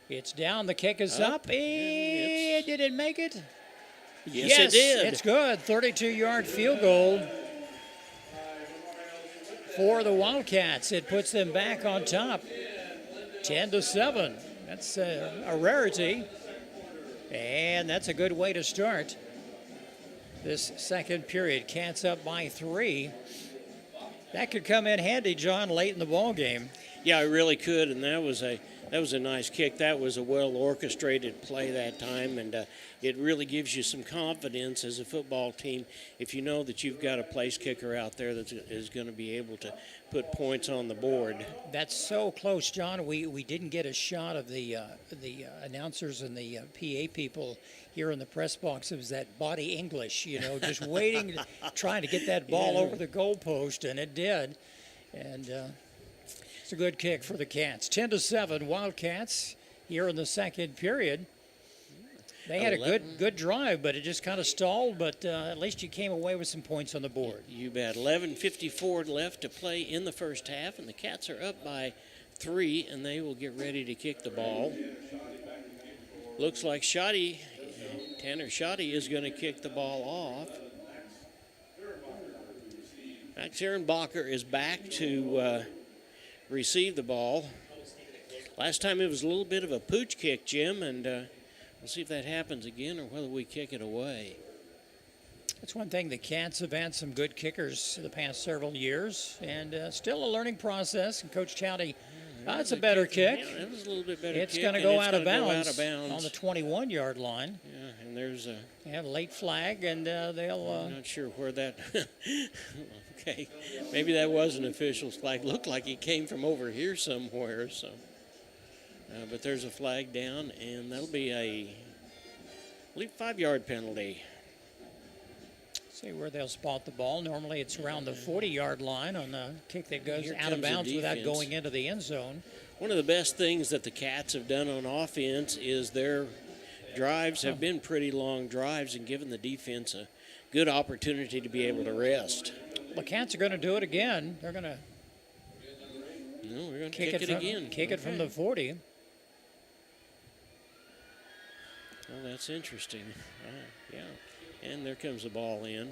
Speaker 3: It's down. The kick is up. Did it make it?
Speaker 2: Yes, it did.
Speaker 3: It's good. 32-yard field goal for the Wildcats. It puts them back on top. 10-7. That's a rarity. And that's a good way to start this second period. Cats up by 3. That could come in handy, John, late in the ball game.
Speaker 2: Yeah, it really could, and that was a nice kick. That was a well-orchestrated play that time, and it really gives you some confidence as a football team if you know that you've got a place kicker out there that is going to be able to put points on the board.
Speaker 3: That's so close, John. We didn't get a shot of the announcers and the PA people here in the press box. It was that body English, just waiting, trying to get that ball over the goalpost, and it did. And it's a good kick for the Cats. 10-7, Wildcats here in the second period. They had a good drive, but it just kind of stalled, but at least you came away with some points on the board.
Speaker 2: You bet. 11:54 left to play in the first half, and the Cats are up by 3, and they will get ready to kick the ball. Looks like Tanner Shoddy is going to kick the ball off. Max Ehrenbacher is back to receive the ball. Last time it was a little bit of a pooch kick, Jim, and we'll see if that happens again or whether we kick it away.
Speaker 3: That's one thing. The Cats have had some good kickers the past several years, and still a learning process. And Coach Touty, that's a better kick.
Speaker 2: Yeah, that was a little bit better
Speaker 3: It's
Speaker 2: kick.
Speaker 3: Going to go out of bounds
Speaker 2: on
Speaker 3: the 21-yard line.
Speaker 2: Yeah, and there's a
Speaker 3: late flag, and they'll...
Speaker 2: I'm not sure where that... Okay, maybe that was an official's flag. Looked like it came from over here somewhere. So, but there's a flag down, and that'll be I believe 5-yard penalty.
Speaker 3: See where they'll spot the ball. Normally it's around the 40-yard line on a kick that goes out of bounds without going into the end zone.
Speaker 2: One of the best things that the Cats have done on offense is their drives have been pretty long drives and given the defense a good opportunity to be able to rest.
Speaker 3: The Cats are going to do it again. They're going to
Speaker 2: we're going to kick it again.
Speaker 3: Kick it from the 40.
Speaker 2: Well, that's interesting. Yeah. And there comes the ball in.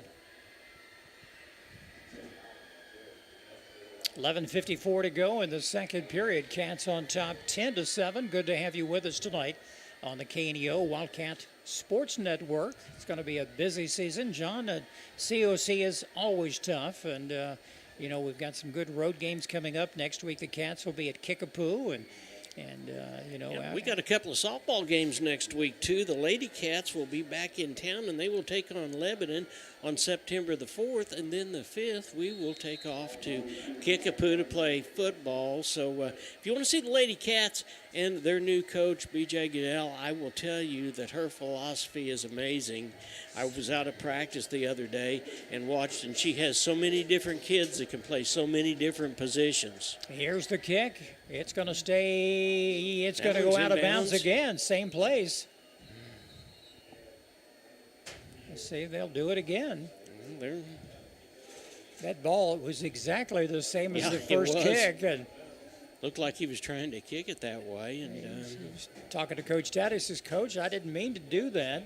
Speaker 3: 11:54 to go in the second period. Cats on top 10-7. Good to have you with us tonight on the KNEO Wildcat Sports Network. It's going to be a busy season, John. COC is always tough, and we've got some good road games coming up next week. The Cats will be at Kickapoo,
Speaker 2: we got a couple of softball games next week too. The Lady Cats will be back in town, and they will take on Lebanon on September the 4th, and then the 5th we will take off to Kickapoo to play football. So if you want to see the Lady Cats and their new coach, B.J. Goodell, I will tell you that her philosophy is amazing. I was out at practice the other day and watched, and she has so many different kids that can play so many different positions.
Speaker 3: Here's the kick. It's going to stay. It's going to go out of bounds again. Same place. Let's see if they'll do it again. That ball was exactly the same as the first kick. And
Speaker 2: looked like he was trying to kick it that way. And
Speaker 3: talking to Coach Touty, says, Coach, I didn't mean to do that.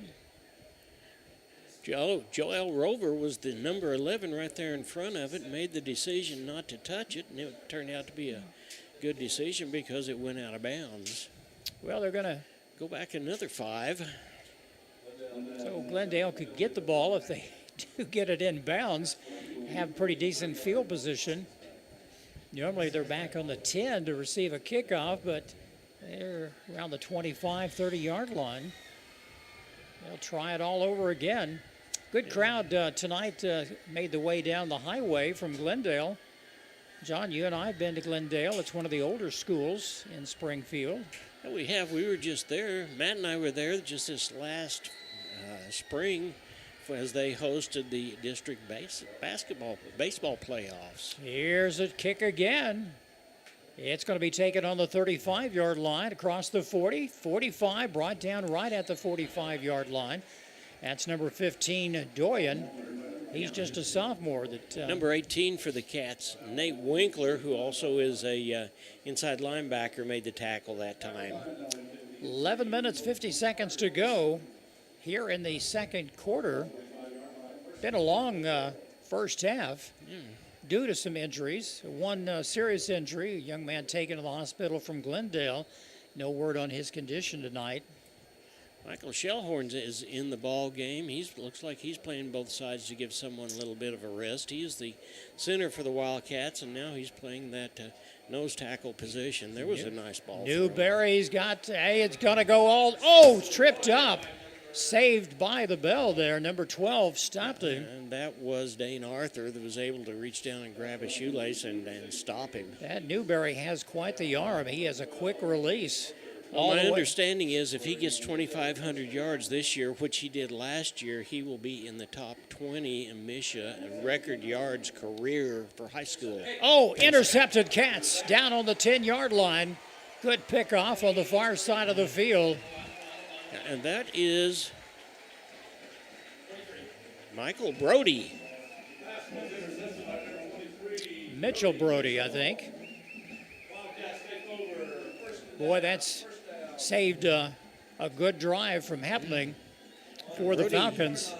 Speaker 2: Joel Rover was the number 11 right there in front of it, made the decision not to touch it, and it turned out to be a good decision because it went out of bounds.
Speaker 3: Well, they're going to
Speaker 2: go back another 5.
Speaker 3: So Glendale could get the ball if they do get it in bounds, have pretty decent field position. Normally they're back on the 10 to receive a kickoff, but they're around the 25, 30-yard line. They'll try it all over again. Good crowd tonight made the way down the highway from Glendale. John, you and I have been to Glendale. It's one of the older schools in Springfield.
Speaker 2: Yeah, we have. We were just there. Matt and I were there just this last spring as they hosted the district baseball playoffs.
Speaker 3: Here's a kick again. It's going to be taken on the 35-yard line across the 40, 45, brought down right at the 45-yard line. That's number 15, Doyen. He's just a sophomore.
Speaker 2: Number 18 for the Cats, Nate Winkler, who also is a inside linebacker, made the tackle that time.
Speaker 3: 11 minutes, 50 seconds to go here in the second quarter. Been a long first half. Due to some injuries. One serious injury, a young man taken to the hospital from Glendale. No word on his condition tonight.
Speaker 2: Michael Shellhorn is in the ball game. Looks like he's playing both sides to give someone a little bit of a rest. He is the center for the Wildcats, and now he's playing that nose tackle position. There was a nice ball.
Speaker 3: Newberry's got, it's going to go tripped up. Saved by the bell there. Number 12 stopped him.
Speaker 2: And that was Dane Arthur that was able to reach down and grab his shoelace and stop him.
Speaker 3: That Newberry has quite the arm. He has a quick release.
Speaker 2: Well, my understanding is if he gets 2,500 yards this year, which he did last year, he will be in the top 20 in MSHA record yards career for high school.
Speaker 3: Intercepted Cats down on the 10-yard line. Good pickoff on the far side of the field.
Speaker 2: And that is Michael Brody.
Speaker 3: Mitchell Brody, I think. Boy, that's saved a good drive from happening for the Falcons.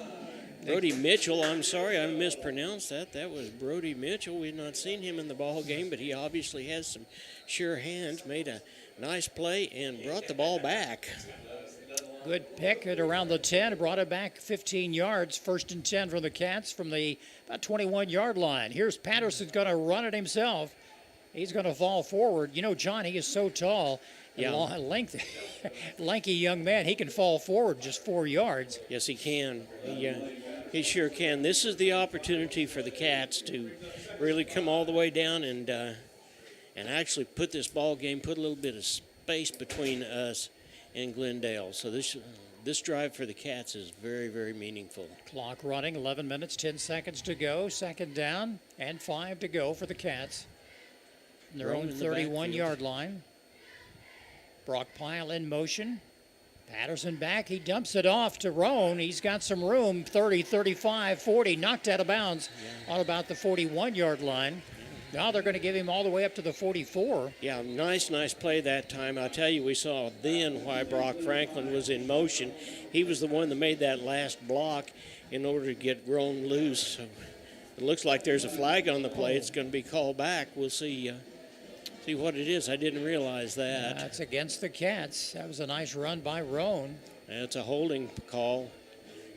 Speaker 2: Brody Mitchell, I'm sorry I mispronounced that. That was Brody Mitchell. We've not seen him in the ball game, but he obviously has some sure hands, made a nice play and brought the ball back.
Speaker 3: Good pick at around the 10, brought it back 15 yards. First and 10 for the Cats from the about 21-yard line. Here's Patterson's going to run it himself. He's going to fall forward. You know, John, he is so tall. Lanky young man. He can fall forward just 4 yards.
Speaker 2: Yes, he can. He sure can. This is the opportunity for the Cats to really come all the way down and actually put this ball game, put a little bit of space between us and Glendale. So this drive for the Cats is very, very meaningful.
Speaker 3: Clock running, 11 minutes, 10 seconds to go. Second down and 5 to go for the Cats. Their own 31-yard line. Brock Pyle in motion. Patterson back. He dumps it off to Roan. He's got some room. 30, 35, 40. Knocked out of bounds on about the 41-yard line. Now they're going to give him all the way up to the 44.
Speaker 2: Yeah, nice play that time. I'll tell you, we saw then why Brock Franklin was in motion. He was the one that made that last block in order to get Roan loose. So It looks like there's a flag on the play. It's going to be called back. We'll see what it is. I didn't realize that.
Speaker 3: That's against the Cats. That was a nice run by Roan.
Speaker 2: That's a holding call,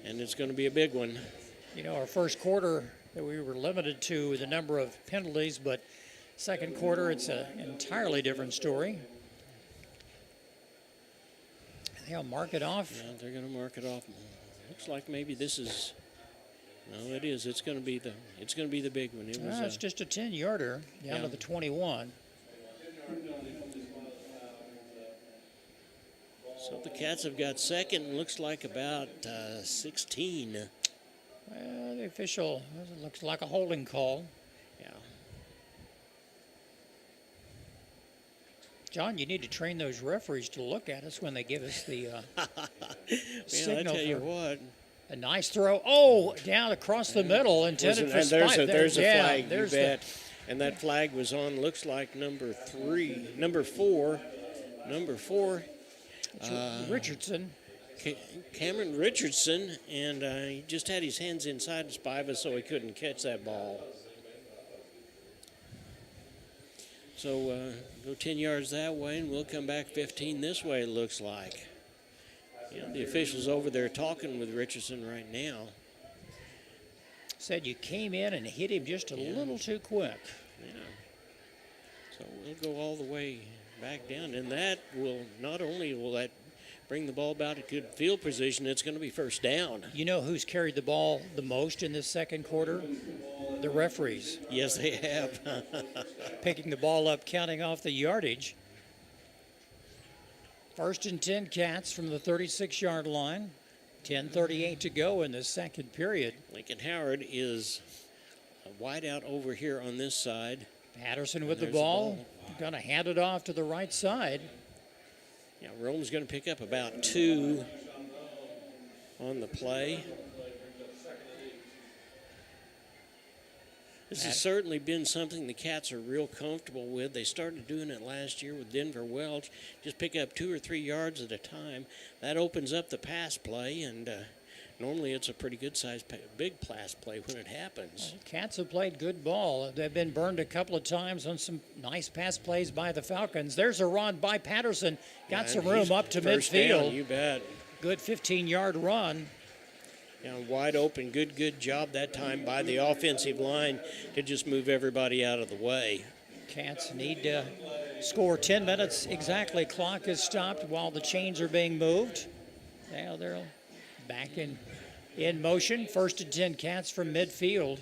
Speaker 2: and it's going to be a big one.
Speaker 3: You know, our first quarter that we were limited to the number of penalties, but second quarter it's an entirely different story. They'll mark it off.
Speaker 2: Yeah, they're going to mark it off. Looks like maybe this is. No, it is. It's going to be the big one.
Speaker 3: It's just a 10-yarder down to the 21.
Speaker 2: So the Cats have got second, and looks like about 16.
Speaker 3: The official looks like a holding call.
Speaker 2: Yeah.
Speaker 3: John, you need to train those referees to look at us when they give us the signal.
Speaker 2: I tell you what.
Speaker 3: A nice throw. Oh, down across the middle, intended for
Speaker 2: there's
Speaker 3: spike.
Speaker 2: There's a flag,
Speaker 3: there's
Speaker 2: you bet. And that flag was on, looks like number 4.
Speaker 3: Richardson.
Speaker 2: Cameron Richardson, and he just had his hands inside the Spiva, so he couldn't catch that ball. So go 10 yards that way, and we'll come back 15 this way, it looks like. You know, the official's over there talking with Richardson right now.
Speaker 3: Said you came in and hit him just a little too quick.
Speaker 2: Yeah. So we'll go all the way back down, and that will not only will that bring the ball about a good field position, it's going to be first down.
Speaker 3: You know who's carried the ball the most in this second quarter? The referees.
Speaker 2: Yes, they have.
Speaker 3: Picking the ball up, counting off the yardage. First and 10 Cats from the 36-yard line. 10:38 to go in the second period.
Speaker 2: Lincoln Howard is wide out over here on this side.
Speaker 3: Patterson with the ball. Going to hand it off to the right side.
Speaker 2: Yeah, Rome's going to pick up about 2 on the play. This has certainly been something the Cats are real comfortable with. They started doing it last year with Denver Welch. Just pick up 2 or 3 yards at a time. That opens up the pass play, and normally it's a pretty good-sized, big pass play when it happens.
Speaker 3: Cats have played good ball. They've been burned a couple of times on some nice pass plays by the Falcons. There's a run by Patterson. Got some room up to midfield.
Speaker 2: Down, you bet.
Speaker 3: Good 15-yard run.
Speaker 2: Yeah, wide open, good job that time by the offensive line to just move everybody out of the way.
Speaker 3: Cats need to score 10 minutes exactly. Clock is stopped while the chains are being moved. Now they're back in motion. First and 10 Cats from midfield.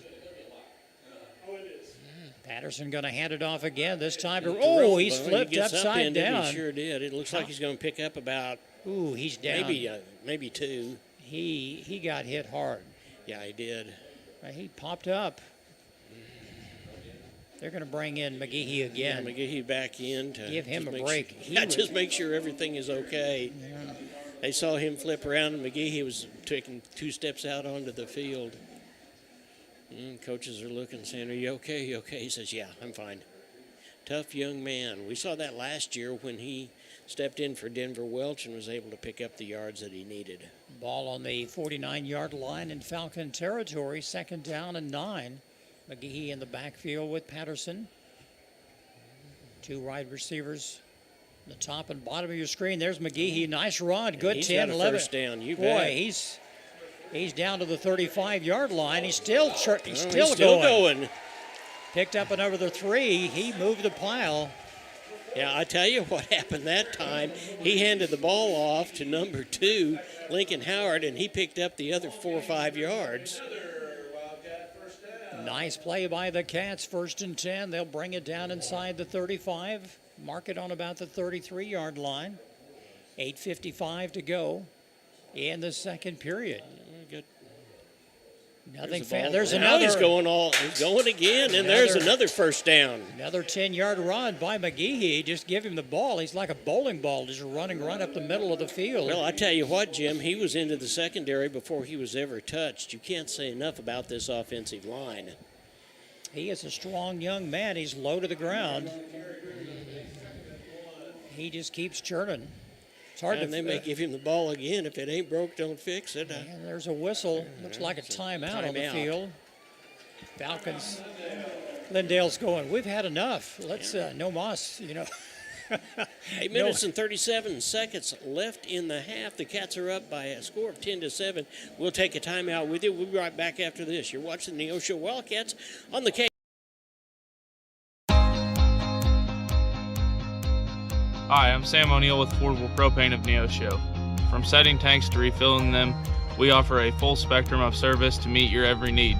Speaker 3: Patterson going to hand it off again. This time he's flipped upside down.
Speaker 2: He sure did. It looks like he's going to pick up about.
Speaker 3: He's down.
Speaker 2: Maybe 2.
Speaker 3: He got hit hard.
Speaker 2: Yeah, he did.
Speaker 3: He popped up. They're going to bring in McGehee again.
Speaker 2: Yeah, McGehee back in to
Speaker 3: give him a break.
Speaker 2: Just make sure everything is okay.
Speaker 3: Yeah.
Speaker 2: They saw him flip around, and McGehee was taking 2 steps out onto the field. And coaches are looking, saying, "Are you okay? You okay?" He says, "Yeah, I'm fine." Tough young man. We saw that last year when he stepped in for Denver Welch and was able to pick up the yards that he needed.
Speaker 3: Ball on the 49-yard line in Falcon territory. Second down and 9. McGehee in the backfield with Patterson. 2 wide receivers. The top and bottom of your screen. There's McGehee. Nice run. Good
Speaker 2: he's
Speaker 3: 10,
Speaker 2: got a
Speaker 3: 11.
Speaker 2: First down. You
Speaker 3: Boy,
Speaker 2: bet.
Speaker 3: he's down to the 35-yard line. He's still
Speaker 2: still
Speaker 3: going. Picked up another 3. He moved the pile.
Speaker 2: Yeah, I tell you what happened that time. He handed the ball off to number 2, Lincoln Howard, and he picked up the other 4 or 5 yards.
Speaker 3: Nice play by the Cats. First and 10. They'll bring it down inside the 35. Mark it on about the 33-yard line. 8:55 to go in the second period. Nothing. There's another.
Speaker 2: He's going again, and there's another first down.
Speaker 3: Another 10-yard run by McGehee. Just give him the ball. He's like a bowling ball, just running right up the middle of the field.
Speaker 2: Well, I tell you what, Jim, he was into the secondary before he was ever touched. You can't say enough about this offensive line.
Speaker 3: He is a strong young man. He's low to the ground. He just keeps churning. It's hard
Speaker 2: and they may give him the ball again. If it ain't broke, don't fix it.
Speaker 3: And there's a whistle. Looks like a timeout on the field. Falcons. Glendale's going, we've had enough. Let's, no moss,
Speaker 2: 8 minutes and 37 seconds left in the half. The Cats are up by a score of 10-7. We'll take a timeout with you. We'll be right back after this. You're watching the Neosho Wildcats on the K.
Speaker 1: Hi, I'm Sam O'Neill with Affordable Propane of Neosho. From setting tanks to refilling them, we offer a full spectrum of service to meet your every need.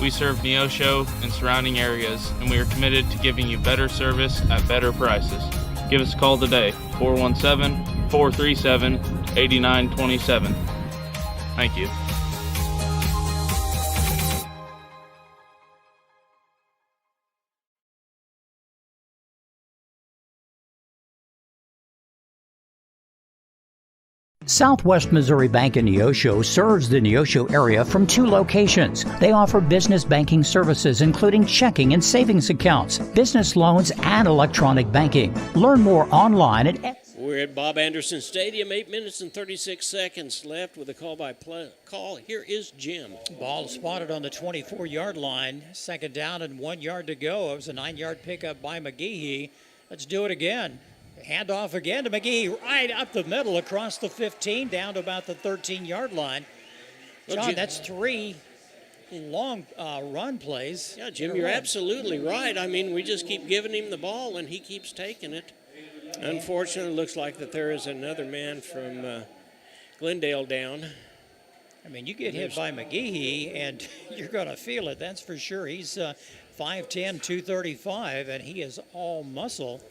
Speaker 1: We serve Neosho and surrounding areas, and we are committed to giving you better service at better prices. Give us a call today, 417-437-8927. Thank you.
Speaker 16: Southwest Missouri Bank in Neosho serves the Neosho area from 2 locations. They offer business banking services including checking and savings accounts, business loans, and electronic banking. Learn more online at...
Speaker 2: We're at Bob Anderson Stadium, 8 minutes and 36 seconds left with a call by call. Here is Jim.
Speaker 3: Ball spotted on the 24-yard line. Second down and 1 yard to go. It was a 9-yard pickup by McGehee. Let's do it again. Hand off again to McGehee, right up the middle across the 15 down to about the 13-yard line. John, that's 3 long run plays.
Speaker 2: Yeah, Jim, you're absolutely right. I mean, we just keep giving him the ball, and he keeps taking it. Unfortunately, it looks like that there is another man from Glendale down.
Speaker 3: I mean, you get hit by McGehee, and you're going to feel it, that's for sure. He's 5'10", 235, and he is all muscle.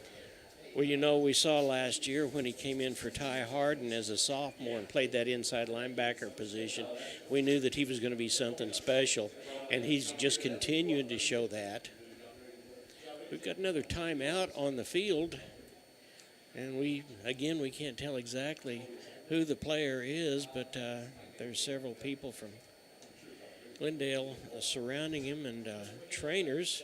Speaker 2: Well, we saw last year when he came in for Ty Harden as a sophomore and played that inside linebacker position, we knew that he was going to be something special, and he's just continuing to show that. We've got another timeout on the field, and we can't tell exactly who the player is, but there's several people from Glendale surrounding him and trainers.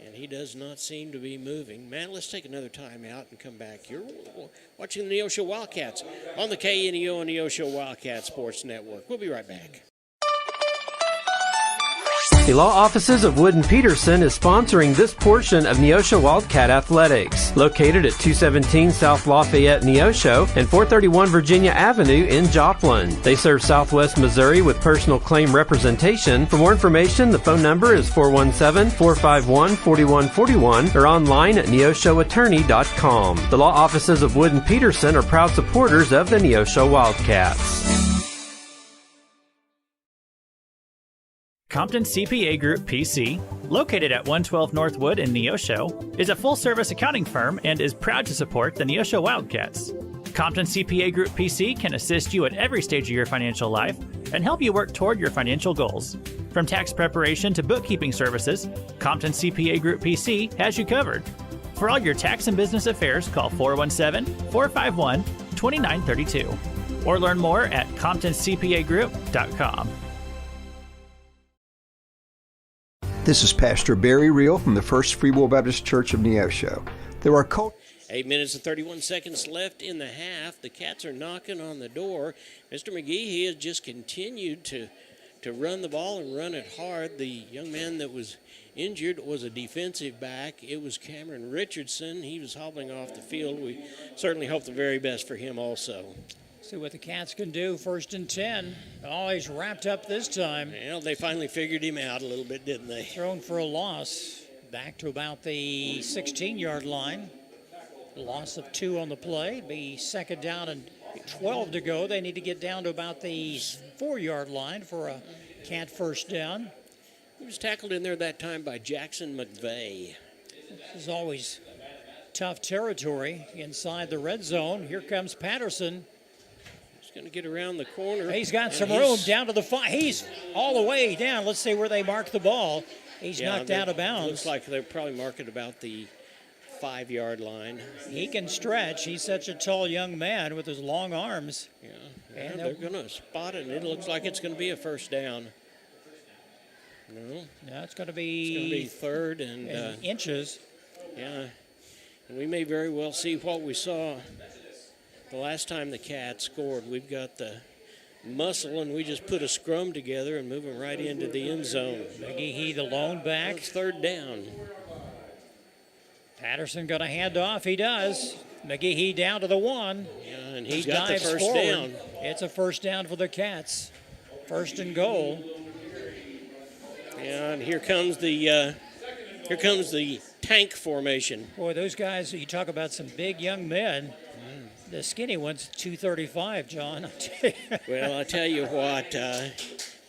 Speaker 2: And he does not seem to be moving. Matt, let's take another time out and come back. You're watching the Neosho Wildcats on the KNEO and Neosho Wildcat Sports Network. We'll be right back.
Speaker 12: The law offices of Wood & Peterson is sponsoring this portion of Neosho Wildcat Athletics, located at 217 South Lafayette, Neosho, and 431 Virginia Avenue in Joplin. They serve Southwest Missouri with personal claim representation. For more information, the phone number is 417-451-4141 or online at neoshoattorney.com. The law offices of Wood & Peterson are proud supporters of the Neosho Wildcats.
Speaker 13: Compton CPA Group PC, located at 112 Northwood in Neosho, is a full-service accounting firm and is proud to support the Neosho Wildcats. Compton CPA Group PC can assist you at every stage of your financial life and help you work toward your financial goals. From tax preparation to bookkeeping services, Compton CPA Group PC has you covered. For all your tax and business affairs, call 417-451-2932 or learn more at ComptonCPAGroup.com.
Speaker 6: This is Pastor Barry Reel from the First Free Will Baptist Church of Neosho. There are
Speaker 2: 8 minutes and 31 seconds left in the half. The Cats are knocking on the door. Mr. McGehee has just continued to run the ball and run it hard. The young man that was injured was a defensive back. It was Cameron Richardson. He was hobbling off the field. We certainly hope the very best for him also.
Speaker 3: See what the Cats can do. 1st and 10. Always wrapped up this time.
Speaker 2: Well, they finally figured him out a little bit, didn't they?
Speaker 3: Thrown for a loss. Back to about the 16-yard line. Loss of 2 on the play. Be second down and 12 to go. They need to get down to about the 4-yard line for a Cat first down.
Speaker 2: He was tackled in there that time by Jackson McVeigh.
Speaker 3: This is always tough territory inside the red zone. Here comes Patterson.
Speaker 2: Going to get around the corner.
Speaker 3: He's got some room down to the 5. He's all the way down. Let's see where they mark the ball. He's knocked out of bounds.
Speaker 2: Looks like they're probably marking about the 5-yard line.
Speaker 3: He can stretch. He's such a tall young man with his long arms.
Speaker 2: Yeah, and they're going to spot it, and it looks like it's going to be a first down. No,
Speaker 3: it's going to be
Speaker 2: 3rd and
Speaker 3: inches.
Speaker 2: Yeah, and we may very well see what we saw the last time the Cats scored. We've got the muscle, and we just put a scrum together and move them right into the end zone.
Speaker 3: McGehee, the lone back.
Speaker 2: It's third down.
Speaker 3: Patterson going to hand off. He does. McGehee down to the 1.
Speaker 2: Yeah, and he's
Speaker 3: He
Speaker 2: got the
Speaker 3: dives
Speaker 2: first
Speaker 3: forward.
Speaker 2: down.
Speaker 3: It's a first down for the Cats. First and goal.
Speaker 2: Yeah, and here comes the tank formation.
Speaker 3: Boy, those guys, you talk about some big young men. The skinny one's 235, John.
Speaker 2: Well, I tell you what,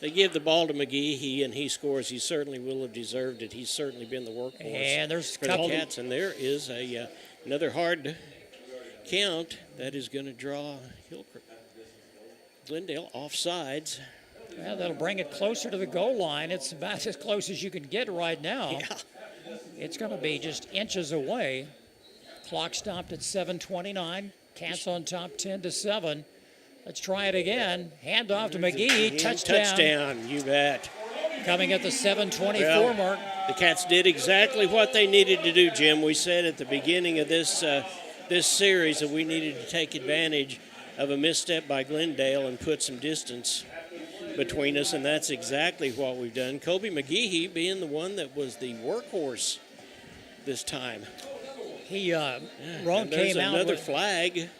Speaker 2: they give the ball to McGehee and he scores. He certainly will have deserved it. He's certainly been the workhorse
Speaker 3: And there's
Speaker 2: for the Cats. And there is another hard count that is going to draw Glendale offsides.
Speaker 3: Well, that'll bring it closer to the goal line. It's about as close as you can get right now.
Speaker 2: Yeah.
Speaker 3: It's going to be just inches away. Clock stopped at 7:29. Cats on top 10-7. Let's try it again. Hand off to McGehee. Touchdown.
Speaker 2: Touchdown, you bet.
Speaker 3: Coming at the 7:24 mark.
Speaker 2: The Cats did exactly what they needed to do, Jim. We said at the beginning of this series that we needed to take advantage of a misstep by Glendale and put some distance between us, and that's exactly what we've done. Kobe McGehee being the one that was the workhorse this time.
Speaker 3: Ron came out
Speaker 2: another
Speaker 3: with
Speaker 2: flag,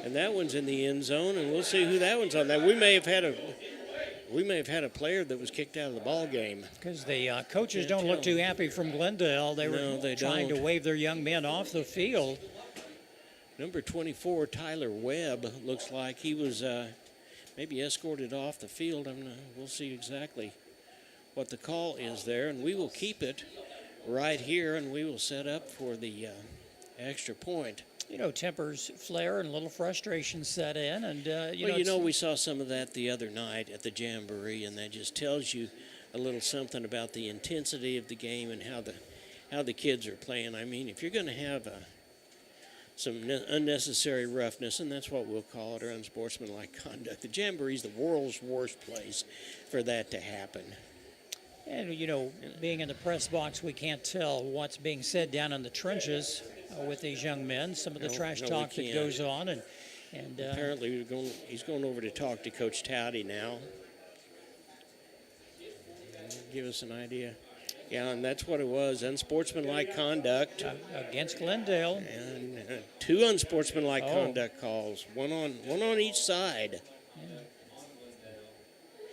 Speaker 2: and that one's in the end zone, and we'll see who that one's on. Now we may have had a player that was kicked out of the ball game
Speaker 3: because the coaches don't look too happy from Glendale. They were trying to wave their young men off the field.
Speaker 2: Number 24, Tyler Webb, looks like he was maybe escorted off the field. We'll see exactly what the call is there, and we will keep it right here, and we will set up for the extra point.
Speaker 3: You know, tempers flare and a little frustration set in, and
Speaker 2: we saw some of that the other night at the Jamboree, and that just tells you a little something about the intensity of the game and how the kids are playing. I mean, if you're going to have some unnecessary roughness, and that's what we'll call it, or unsportsmanlike conduct, the Jamboree is the world's worst place for that to happen.
Speaker 3: And, being in the press box, we can't tell what's being said down in the trenches with these young men, some of the trash talk that goes on. And
Speaker 2: apparently he's going over to talk to Coach Touty now. Give us an idea. Yeah, and that's what it was, unsportsmanlike conduct.
Speaker 3: Against Glendale.
Speaker 2: And two unsportsmanlike conduct calls, one on each side.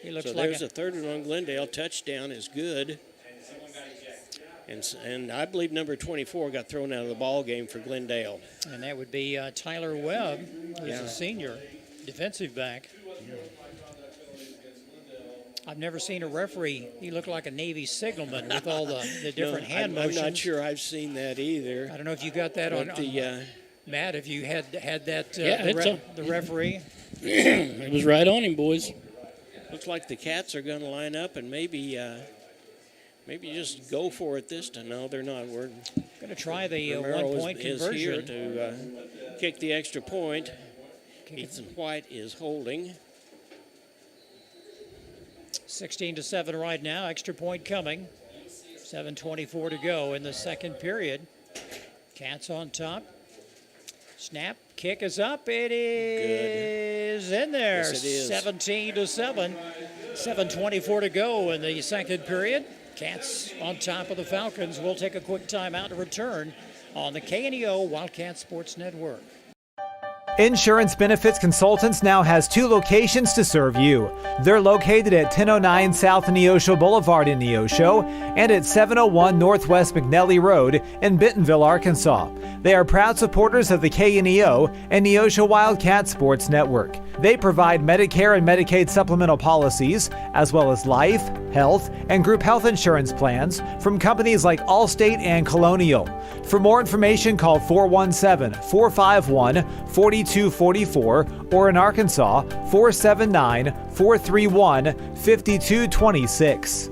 Speaker 3: Yeah.
Speaker 2: So there's a third one on Glendale. Touchdown is good. And I believe number 24 got thrown out of the ball game for Glendale.
Speaker 3: And that would be Tyler Webb, who's a senior defensive back.
Speaker 2: Yeah.
Speaker 3: I've never seen a referee. He looked like a Navy signalman with all the different hand motions.
Speaker 2: I'm not sure I've seen that either.
Speaker 3: I don't know if you got that on Matt, if you had that the referee.
Speaker 5: It was right on him, boys.
Speaker 2: Looks like the Cats are going to line up and maybe just go for it this time. No, they're not. We're
Speaker 3: going to try the
Speaker 2: Romero
Speaker 3: 1-point conversion.
Speaker 2: Is here to kick the extra point. Ethan White is holding.
Speaker 3: 16-7 right now. Extra point coming. 7:24 to go in the second period. Cats on top. Snap. Kick is up. It is in there.
Speaker 2: Yes, it is.
Speaker 3: 17-7. 7:24 to go in the second period. Cats on top of the Falcons. We'll take a quick timeout to return on the KNEO Wildcat Sports Network.
Speaker 23: Insurance Benefits Consultants now has 2 locations to serve you. They're located at 1009 South Neosho Boulevard in Neosho and at 701 Northwest McNelly Road in Bentonville, Arkansas. They are proud supporters of the KNEO and Neosho Wildcat Sports Network. They provide Medicare and Medicaid supplemental policies, as well as life, health, and group health insurance plans from companies like Allstate and Colonial. For more information, call 417-451-4244 or in Arkansas, 479-431-5226.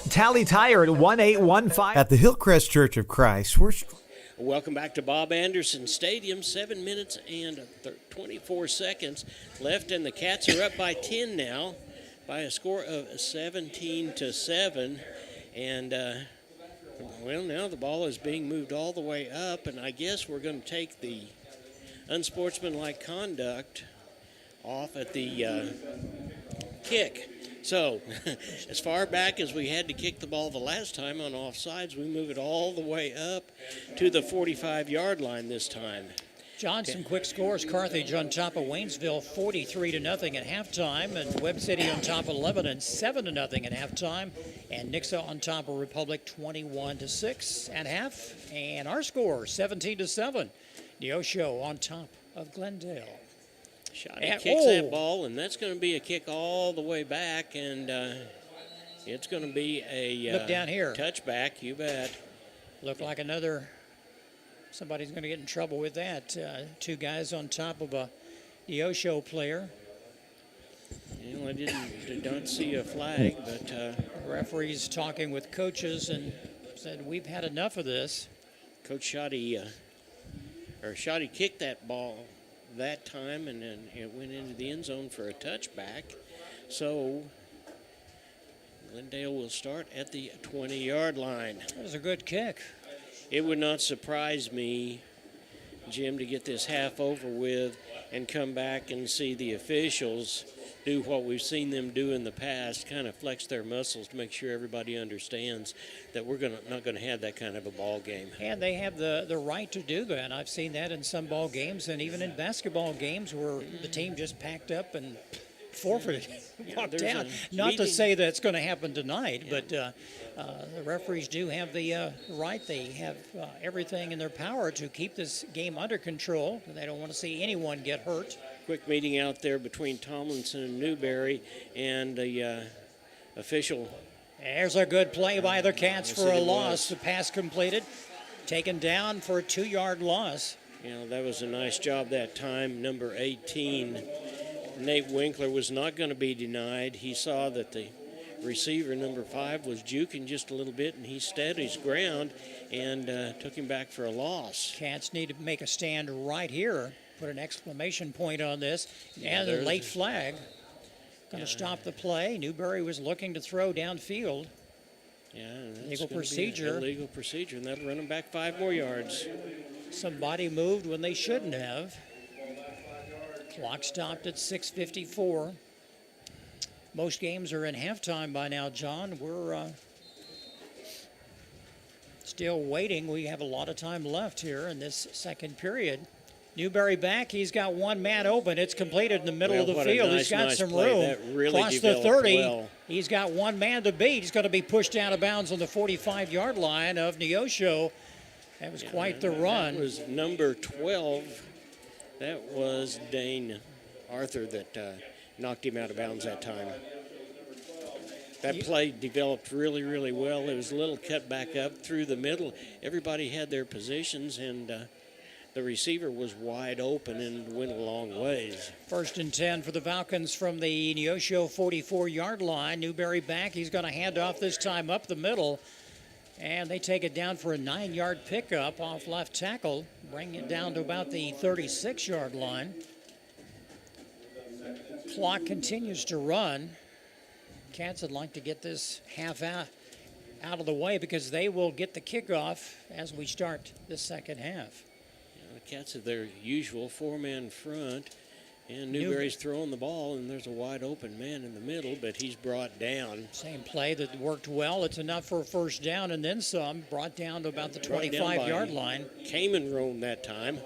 Speaker 23: Tally Tire at 1815
Speaker 7: at the Hillcrest Church of Christ.
Speaker 2: Welcome back to Bob Anderson Stadium. 7 minutes and 24 seconds left, and the Cats are up by 10 now. by a score of 17-7. And, well, now the ball is being moved all the way up, and I guess we're going to take the unsportsmanlike conduct off at the kick. So, as far back as we had to kick the ball the last time on offsides, we move it all the way up to the 45-yard line this time.
Speaker 3: John, some quick scores. Carthage on top of Waynesville, 43-0 at halftime, and Webb City on top of Lebanon, 7-0 at halftime, and Nixa on top of Republic, 21-6 at half. And our score, 17-7. Neosho on top of Glendale.
Speaker 2: Shotty kicks that ball, and that's going to be a kick all the way back, and it's going to be a
Speaker 3: look down here.
Speaker 2: Touchback, you bet.
Speaker 3: Look like somebody's going to get in trouble with that. Two guys on top of a Neosho player.
Speaker 2: You know, I did not see a flag, but
Speaker 3: the referee's talking with coaches and said, "We've had enough of this."
Speaker 2: Coach Shotty kicked that ball that time, and then it went into the end zone for a touchback. So Glendale will start at the 20-yard line.
Speaker 3: That was a good kick.
Speaker 2: It would not surprise me, Jim, to get this half over with and come back and see the officials do what we've seen them do in the past, kind of flex their muscles to make sure everybody understands that we're not going to have that kind of a ball game.
Speaker 3: And they have the right to do that. I've seen that in some ball games and even in basketball games where the team just packed up and forfeited, walked down. Not to say that it's going to happen tonight, but the referees do have the right. They have everything in their power to keep this game under control. They don't want to see anyone get hurt.
Speaker 2: Quick meeting out there between Tomlinson and Newberry, and the official.
Speaker 3: There's a good play by the Cats for a loss. The pass completed, taken down for a 2-yard loss.
Speaker 2: You know, that was a nice job that time. Number 18, Nate Winkler, was not going to be denied. He saw that the receiver, number 5, was juking just a little bit, and he steadied his ground and took him back for a loss.
Speaker 3: Cats need to make a stand right here. Put an exclamation point on this. And a late flag. Going to stop the play. Newberry was looking to throw downfield.
Speaker 2: Yeah, that's
Speaker 3: illegal procedure.
Speaker 2: Illegal procedure, and that'll run them back 5 more yards.
Speaker 3: Somebody moved when they shouldn't have. Clock stopped at 6:54. Most games are in halftime by now, John. We're still waiting. We have a lot of time left here in this second period. Newberry back. He's got one man open. It's completed in the middle of the field. He's got some room.
Speaker 2: That really
Speaker 3: across the 30.
Speaker 2: Well.
Speaker 3: He's got one man to beat. He's going to be pushed out of bounds on the 45-yard line of Neosho. That was quite the run.
Speaker 2: That was number 12. That was Dane Arthur that knocked him out of bounds that time. That play developed really, really well. It was a little cut back up through the middle. Everybody had their positions, and the receiver was wide open and went a long ways.
Speaker 3: 1st and 10 for the Falcons from the Neosho 44-yard line. Newberry back. He's going to hand off this time up the middle. And they take it down for a 9-yard pickup off left tackle, bring it down to about the 36-yard line. Clock continues to run. Cats would like to get this half out of the way because they will get the kickoff as we start the second half.
Speaker 2: The Cats have their usual 4-man front, and Newberry's throwing the ball, and there's a wide open man in the middle, but he's brought down.
Speaker 3: Same play that worked well. It's enough for a first down and then some. Brought down to about the 25-yard line.
Speaker 2: Kamen roamed that time.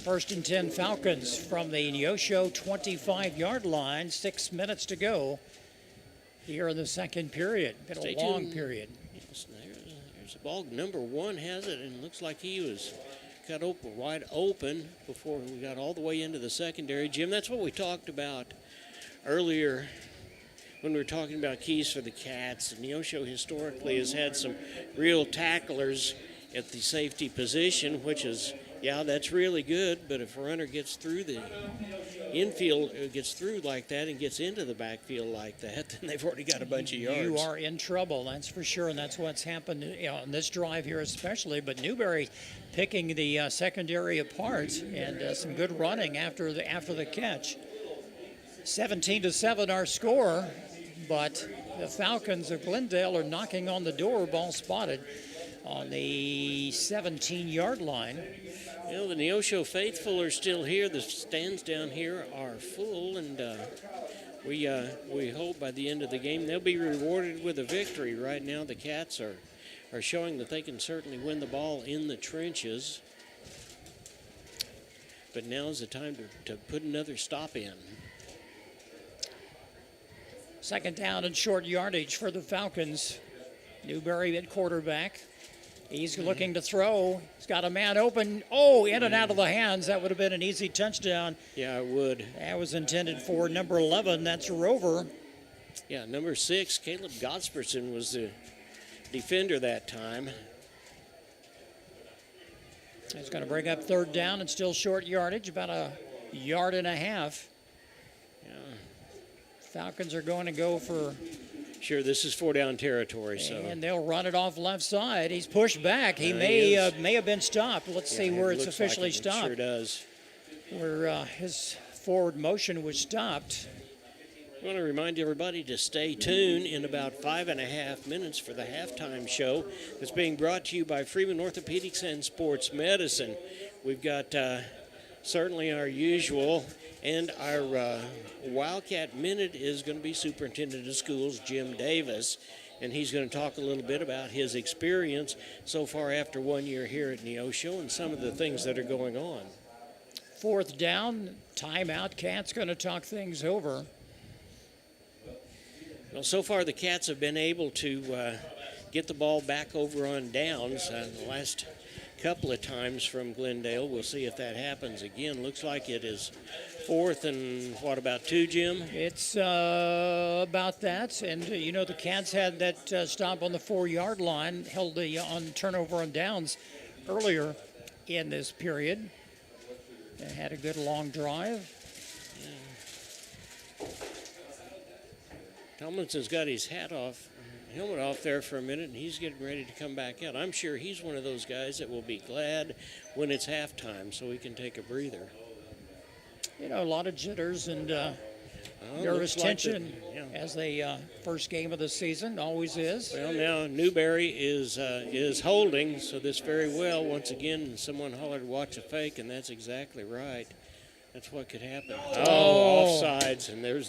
Speaker 3: 1st and 10 Falcons from the Neosho 25-yard line. 6 minutes to go here in the second period. Been a long period.
Speaker 2: Yes, there's the ball. Number 1 has it, and it looks like he was cut open, wide open before we got all the way into the secondary. Jim, that's what we talked about earlier when we were talking about keys for the Cats. Neosho historically has had some real tacklers at the safety position, which has Yeah, that's really good, but if a runner gets through the infield, gets through like that and gets into the backfield like that, then they've already got a bunch of yards.
Speaker 3: You are in trouble, that's for sure, and that's what's happened on this drive here especially. But Newberry picking the secondary apart, and some good running after the catch. 17-7 our score, but the Falcons of Glendale are knocking on the door, ball spotted on the 17-yard line.
Speaker 2: You know, the Neosho faithful are still here. The stands down here are full, and we hope by the end of the game they'll be rewarded with a victory. Right now the Cats are showing that they can certainly win the ball in the trenches. But now's the time to put another stop in.
Speaker 3: Second down and short yardage for the Falcons. Newberry at quarterback. He's looking to throw. He's got a man open. Oh, in and out of the hands. That would have been an easy touchdown.
Speaker 2: Yeah, it would.
Speaker 3: That was intended for number 11. That's Rover.
Speaker 2: Yeah, number 6, Caleb Gosperson, was the defender that time.
Speaker 3: He's going to bring up third down and still short yardage, about a yard and a half.
Speaker 2: Yeah.
Speaker 3: Falcons are going to go for...
Speaker 2: Sure, this is 4-down territory, so.
Speaker 3: And they'll run it off left side. He's pushed back. He may have been stopped. Let's see where it's officially stopped.
Speaker 2: It sure does.
Speaker 3: Where his forward motion was stopped.
Speaker 2: I want to remind everybody to stay tuned in about 5.5 minutes for the halftime show that's being brought to you by Freeman Orthopedics and Sports Medicine. We've got certainly our usual, and our Wildcat Minute is going to be Superintendent of Schools Jim Davis, and he's going to talk a little bit about his experience so far after 1 year here at Neosho and some of the things that are going on.
Speaker 3: Fourth down, timeout. Cat's going to talk things over.
Speaker 2: Well, so far the Cats have been able to get the ball back over on downs the last couple of times from Glendale. We'll see if that happens again. Looks like it is 4th and, what, about 2, Jim?
Speaker 3: It's about that. And, the Cats had that stop on the 4-yard line, held the on turnover on downs earlier in this period. They had a good long drive.
Speaker 2: Tomlinson's got his helmet off there for a minute, and he's getting ready to come back out. I'm sure he's one of those guys that will be glad when it's halftime so he can take a breather.
Speaker 3: A lot of jitters and nervous tension as the first game of the season always is.
Speaker 2: Well, now Newberry is holding, so this very well, once again, someone hollered, watch a fake, and that's exactly right. That's what could happen. Oh, offsides, and there's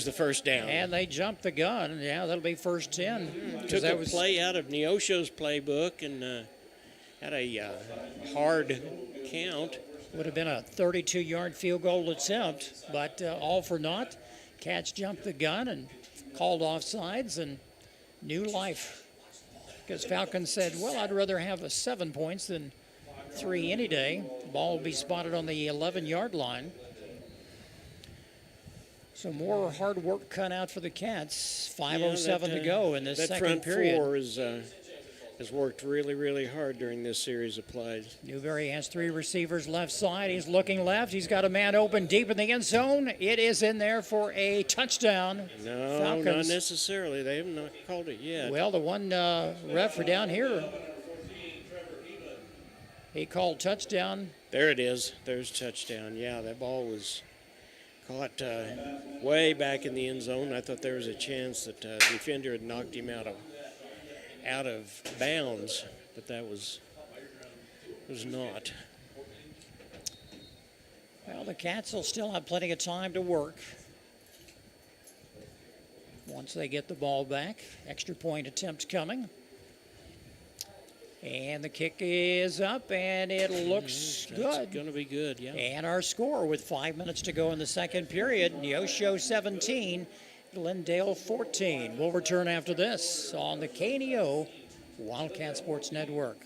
Speaker 2: the first down.
Speaker 3: And they jumped the gun. Yeah, that'll be first 10.
Speaker 2: Took a play out of Neosho's playbook and had a hard count.
Speaker 3: Would have been a 32-yard field goal attempt, but all for naught. Cats jumped the gun and called offsides, and new life. Because Falcons said, well, I'd rather have 7 points than 3 any day. The ball will be spotted on the 11-yard line. So more hard work cut out for the Cats. 5:07 to go in this second period.
Speaker 2: That front four has worked really, really hard during this series of plays.
Speaker 3: Newberry has 3 receivers left side. He's looking left. He's got a man open deep in the end zone. It is in there for a touchdown.
Speaker 2: No,
Speaker 3: Falcons.
Speaker 2: Not necessarily. They haven't not called it yet.
Speaker 3: Well, the one ref for down here, he called touchdown.
Speaker 2: There it is. There's touchdown. Yeah, that ball was caught way back in the end zone. I thought there was a chance that the defender had knocked him out of bounds, but that was not.
Speaker 3: Well, the Cats will still have plenty of time to work once they get the ball back. Extra point attempt coming. And the kick is up, and it looks good.
Speaker 2: It's going to be good, yeah.
Speaker 3: And our score with 5 minutes to go in the second period, Neosho 17, Glendale 14. We'll return after this on the KNEO Wildcat Sports Network.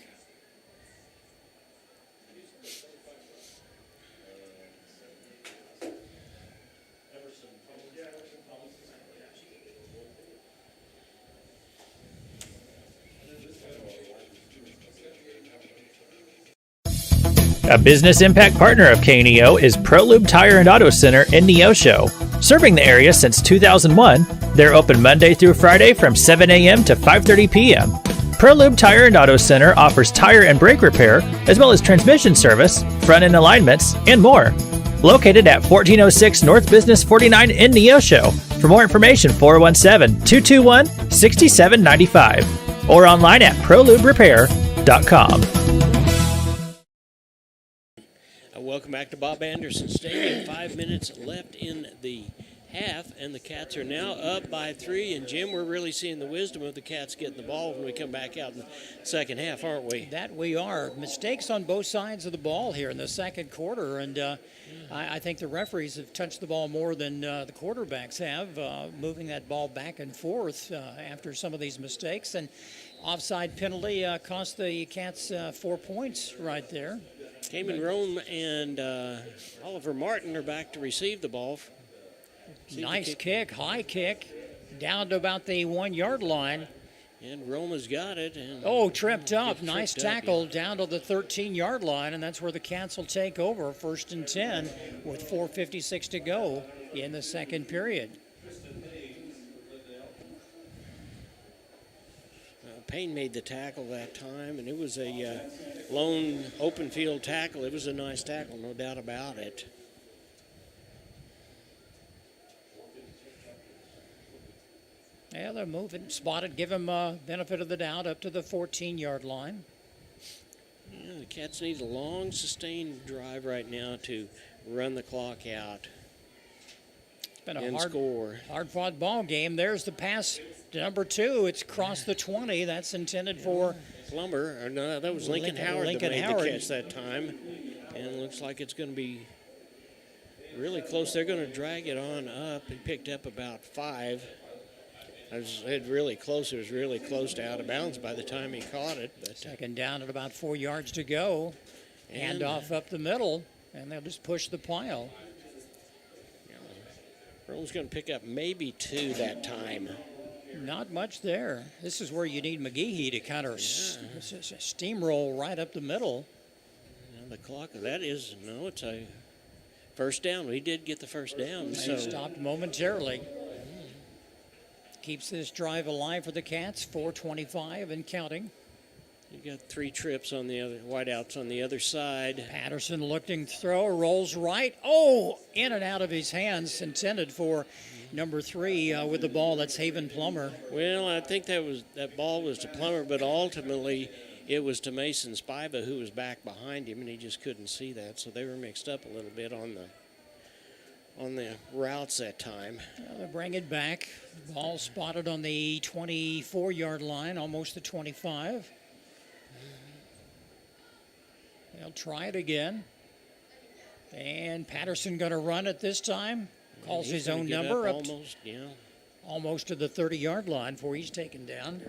Speaker 13: A business impact partner of KNEO is ProLube Tire and Auto Center in Neosho. Serving the area since 2001, they're open Monday through Friday from 7 a.m. to 5:30 p.m. ProLube Tire and Auto Center offers tire and brake repair, as well as transmission service, front-end alignments, and more. Located at 1406 North Business 49 in Neosho. For more information, 417-221-6795 or online at proluberepair.com.
Speaker 2: Welcome back to Bob Anderson Stadium. 5 minutes left in the half, and the Cats are now up by 3. And, Jim, we're really seeing the wisdom of the Cats getting the ball when we come back out in the second half, aren't we?
Speaker 3: That we are. Mistakes on both sides of the ball here in the second quarter, and I think the referees have touched the ball more than the quarterbacks have, moving that ball back and forth after some of these mistakes. And offside penalty cost the Cats 4 points right there.
Speaker 2: Cayman Rome and Oliver Martin are back to receive the ball.
Speaker 3: Nice kick, high kick, down to about the 1 yard line.
Speaker 2: And Roma's got it. And
Speaker 3: tripped up. Nice tackle down to the 13 yard line, and that's where the Cats will take over. 1st and 10 with 4:56 to go in the second period.
Speaker 2: Payne made the tackle that time, and it was a lone open field tackle. It was a nice tackle, no doubt about it.
Speaker 3: Yeah, they're moving. Spotted, give him benefit of the doubt up to the 14 yard line.
Speaker 2: Yeah, the Cats need a long, sustained drive right now to run the clock out.
Speaker 3: It's been a hard-fought ball game. There's the pass to number 2. It's crossed the 20. That's intended for
Speaker 2: Plummer. Or no, that was Lincoln Howard that made the catch that time. And it looks like it's going to be really close. They're going to drag it on up. He picked up about 5. It was really close. It was really close to out of bounds by the time he caught it. But
Speaker 3: second down at about 4 yards to go. Hand off up the middle, and they'll just push the pile.
Speaker 2: Rome's going to pick up maybe 2 that time.
Speaker 3: Not much there. This is where you need McGehee to kind of steamroll right up the middle.
Speaker 2: The clock, it's a first down. We did get the first down.
Speaker 3: So stopped momentarily. Keeps this drive alive for the Cats, 4:25 and counting.
Speaker 2: You've got 3 trips on the other, wideouts on the other side.
Speaker 3: Patterson looking throw, rolls right. Oh, in and out of his hands, intended for number 3 with the ball. That's Haven Plummer.
Speaker 2: Well, I think that ball was to Plummer, but ultimately it was to Mason Spiva, who was back behind him, and he just couldn't see that. So they were mixed up a little bit on the routes that time.
Speaker 3: Well, they bring it back. Ball spotted on the 24 yard line, almost the 25. They'll try it again. And Patterson going to run it this time. Calls his own number up almost to the 30 yard line before he's taken down.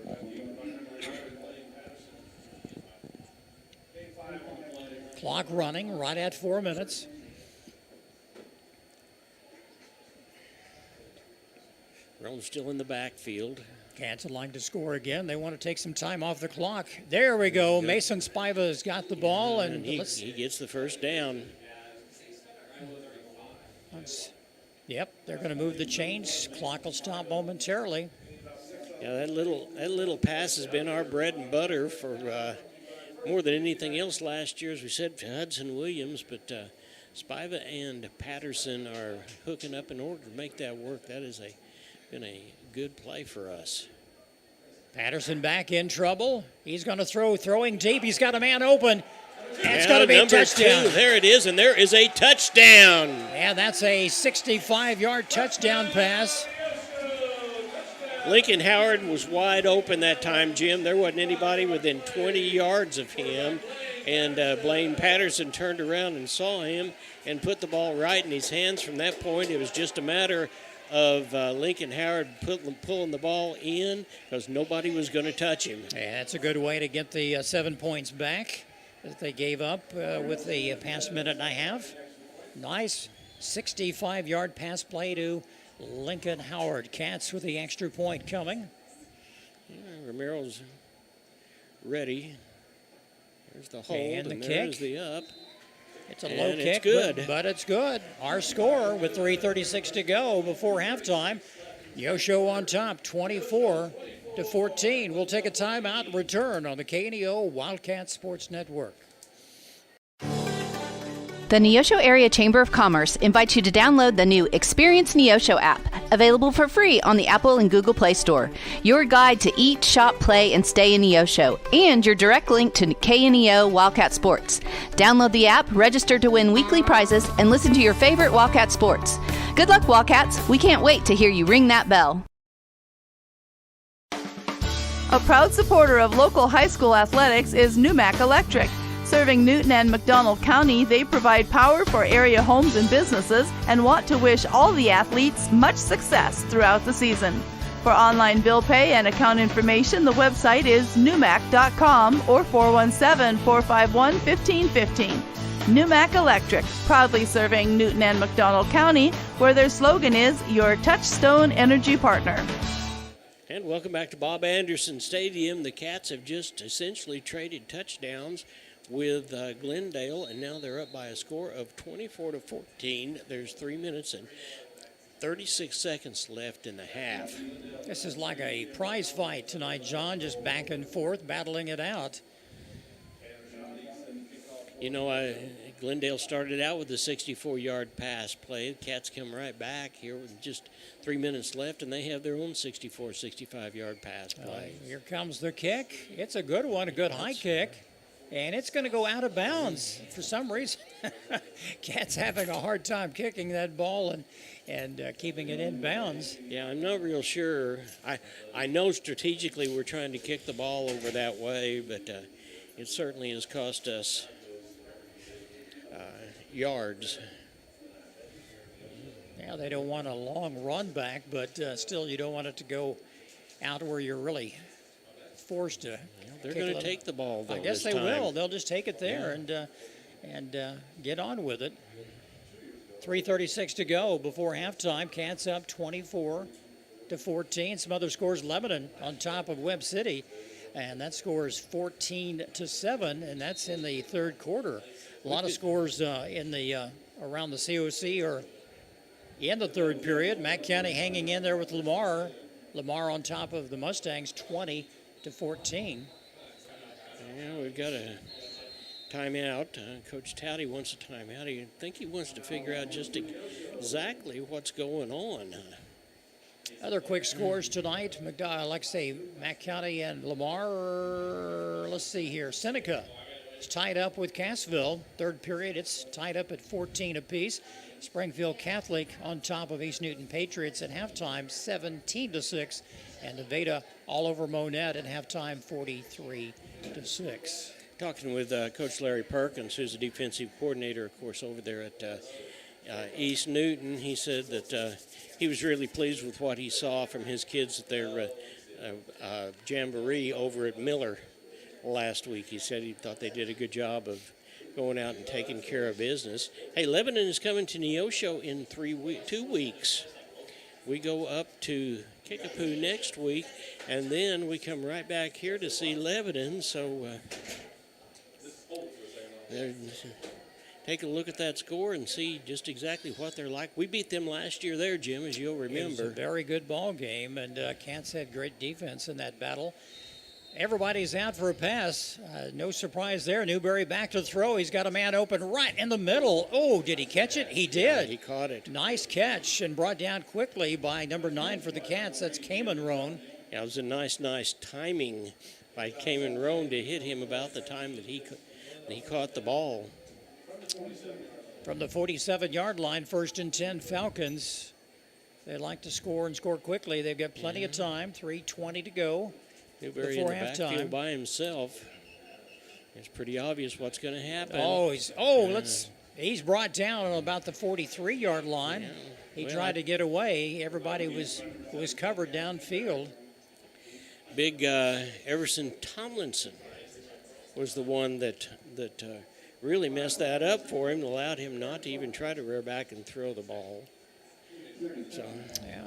Speaker 3: Clock running right at 4 minutes.
Speaker 2: Rome's still in the backfield.
Speaker 3: Cats would like to score again. They want to take some time off the clock. There we go. Mason Spiva has got the ball, and
Speaker 2: he gets the first down.
Speaker 3: Yep, they're going to move the chains. Clock will stop momentarily.
Speaker 2: Yeah, that little pass has been our bread and butter for more than anything else last year, as we said, for Hudson Williams, but Spiva and Patterson are hooking up in order to make that work. That has been a good play for us.
Speaker 3: Patterson back in trouble. He's going to throwing deep. He's got a man open. It's going to be a touchdown.
Speaker 2: 2. There it is, and there is a touchdown.
Speaker 3: Yeah, that's a 65-yard touchdown pass.
Speaker 2: Lincoln Howard was wide open that time, Jim. There wasn't anybody within 20 yards of him. And Blaine Patterson turned around and saw him and put the ball right in his hands. From that point, it was just a matter of Lincoln Howard pulling the ball in because nobody was going to touch him.
Speaker 3: Yeah, that's a good way to get the 7 points back that they gave up with the past minute and a half. Nice 65-yard pass play to Lincoln Howard. Cats with the extra point coming.
Speaker 2: Yeah, Romero's ready. There's the hold
Speaker 3: and the kick.
Speaker 2: There's the up.
Speaker 3: It's a low kick,
Speaker 2: it's good.
Speaker 3: but it's good. Our score with 3:36 to go before halftime. Neosho on top, 24-14. We'll take a timeout and return on the KNEO Wildcat Sports Network.
Speaker 8: The Neosho Area Chamber of Commerce invites you to download the new Experience Neosho app, available for free on the Apple and Google Play Store. Your guide to eat, shop, play, and stay in Neosho, and your direct link to KNEO Wildcat Sports. Download the app, register to win weekly prizes, and listen to your favorite Wildcat sports. Good luck, Wildcats. We can't wait to hear you ring that bell.
Speaker 9: A proud supporter of local high school athletics is Numac Electric. Serving Newton and McDonald County, they provide power for area homes and businesses and want to wish all the athletes much success throughout the season. For online bill pay and account information, the website is numac.com or 417-451-1515. Numac Electric, proudly serving Newton and McDonald County, where their slogan is your touchstone energy partner.
Speaker 2: And welcome back to Bob Anderson Stadium. The Cats have just essentially traded touchdowns with Glendale, and now they're up by a score of 24-14. There's 3 minutes and 36 seconds left in the half.
Speaker 3: This is like a prize fight tonight, John, just back and forth, battling it out.
Speaker 2: You know, Glendale started out with a 64-yard pass play. The Cats come right back here with just 3 minutes left, and they have their own 65-yard pass play.
Speaker 3: Here comes the kick. It's a good one, a good high kick. And it's going to go out of bounds. For some reason, Cats having a hard time kicking that ball and keeping it in bounds.
Speaker 2: Yeah, I'm not real sure. I know strategically we're trying to kick the ball over that way, but it certainly has cost us yards.
Speaker 3: Yeah, they don't want a long run back, but still you don't want it to go out where you're really forced to.
Speaker 2: They're going to take the ball, though,
Speaker 3: I guess
Speaker 2: this
Speaker 3: they
Speaker 2: time.
Speaker 3: will. They'll just take it there and get on with it. 3:36 to go before halftime. Cats up 24-14. Some other scores: Lebanon on top of Webb City, and that score is 14-7, and that's in the third quarter. A lot of scores in the around the COC are in the third period. Mack County hanging in there with Lamar. Lamar on top of the Mustangs, 20-14.
Speaker 2: Yeah, we've got a timeout. Coach Touty wants a timeout. I think he wants to figure out just exactly what's going on.
Speaker 3: Other quick scores tonight. Mack County and Lamar. Let's see here. Seneca is tied up with Cassville. Third period, it's tied up at 14 apiece. Springfield Catholic on top of East Newton Patriots at halftime, 17-6. And Nevada all over Monette at halftime, 43-6.
Speaker 2: Talking with Coach Larry Perkins, who's the defensive coordinator, of course, over there at East Newton. He said that he was really pleased with what he saw from his kids at their jamboree over at Miller last week. He said he thought they did a good job of going out and taking care of business. Hey, Lebanon is coming to Neosho in 2 weeks. We go up to Kickapoo next week, and then we come right back here to see Lebanon. So take a look at that score and see just exactly what they're like. We beat them last year there, Jim, as you'll remember.
Speaker 3: It was a very good ball game, and Cats had great defense in that battle. Everybody's out for a pass. No surprise there. Newberry back to throw. He's got a man open right in the middle. Oh, did he catch it? He did.
Speaker 2: Yeah, he caught it.
Speaker 3: Nice catch and brought down quickly by number 9 for the Cats. That's Cayman Roan.
Speaker 2: Yeah, it was a nice timing by Cayman Roan to hit him about the time that he caught the ball.
Speaker 3: From the 47-yard line, 1st and 10 Falcons. They like to score and score quickly. They've got plenty of time. 3:20 to go.
Speaker 2: Newberry in the backfield by himself. It's pretty obvious what's going to happen.
Speaker 3: He's brought down on about the 43-yard line. Yeah. He tried to get away. Everybody was covered downfield.
Speaker 2: Big Everson Tomlinson was the one that really messed that up for him, allowed him not to even try to rear back and throw the ball. So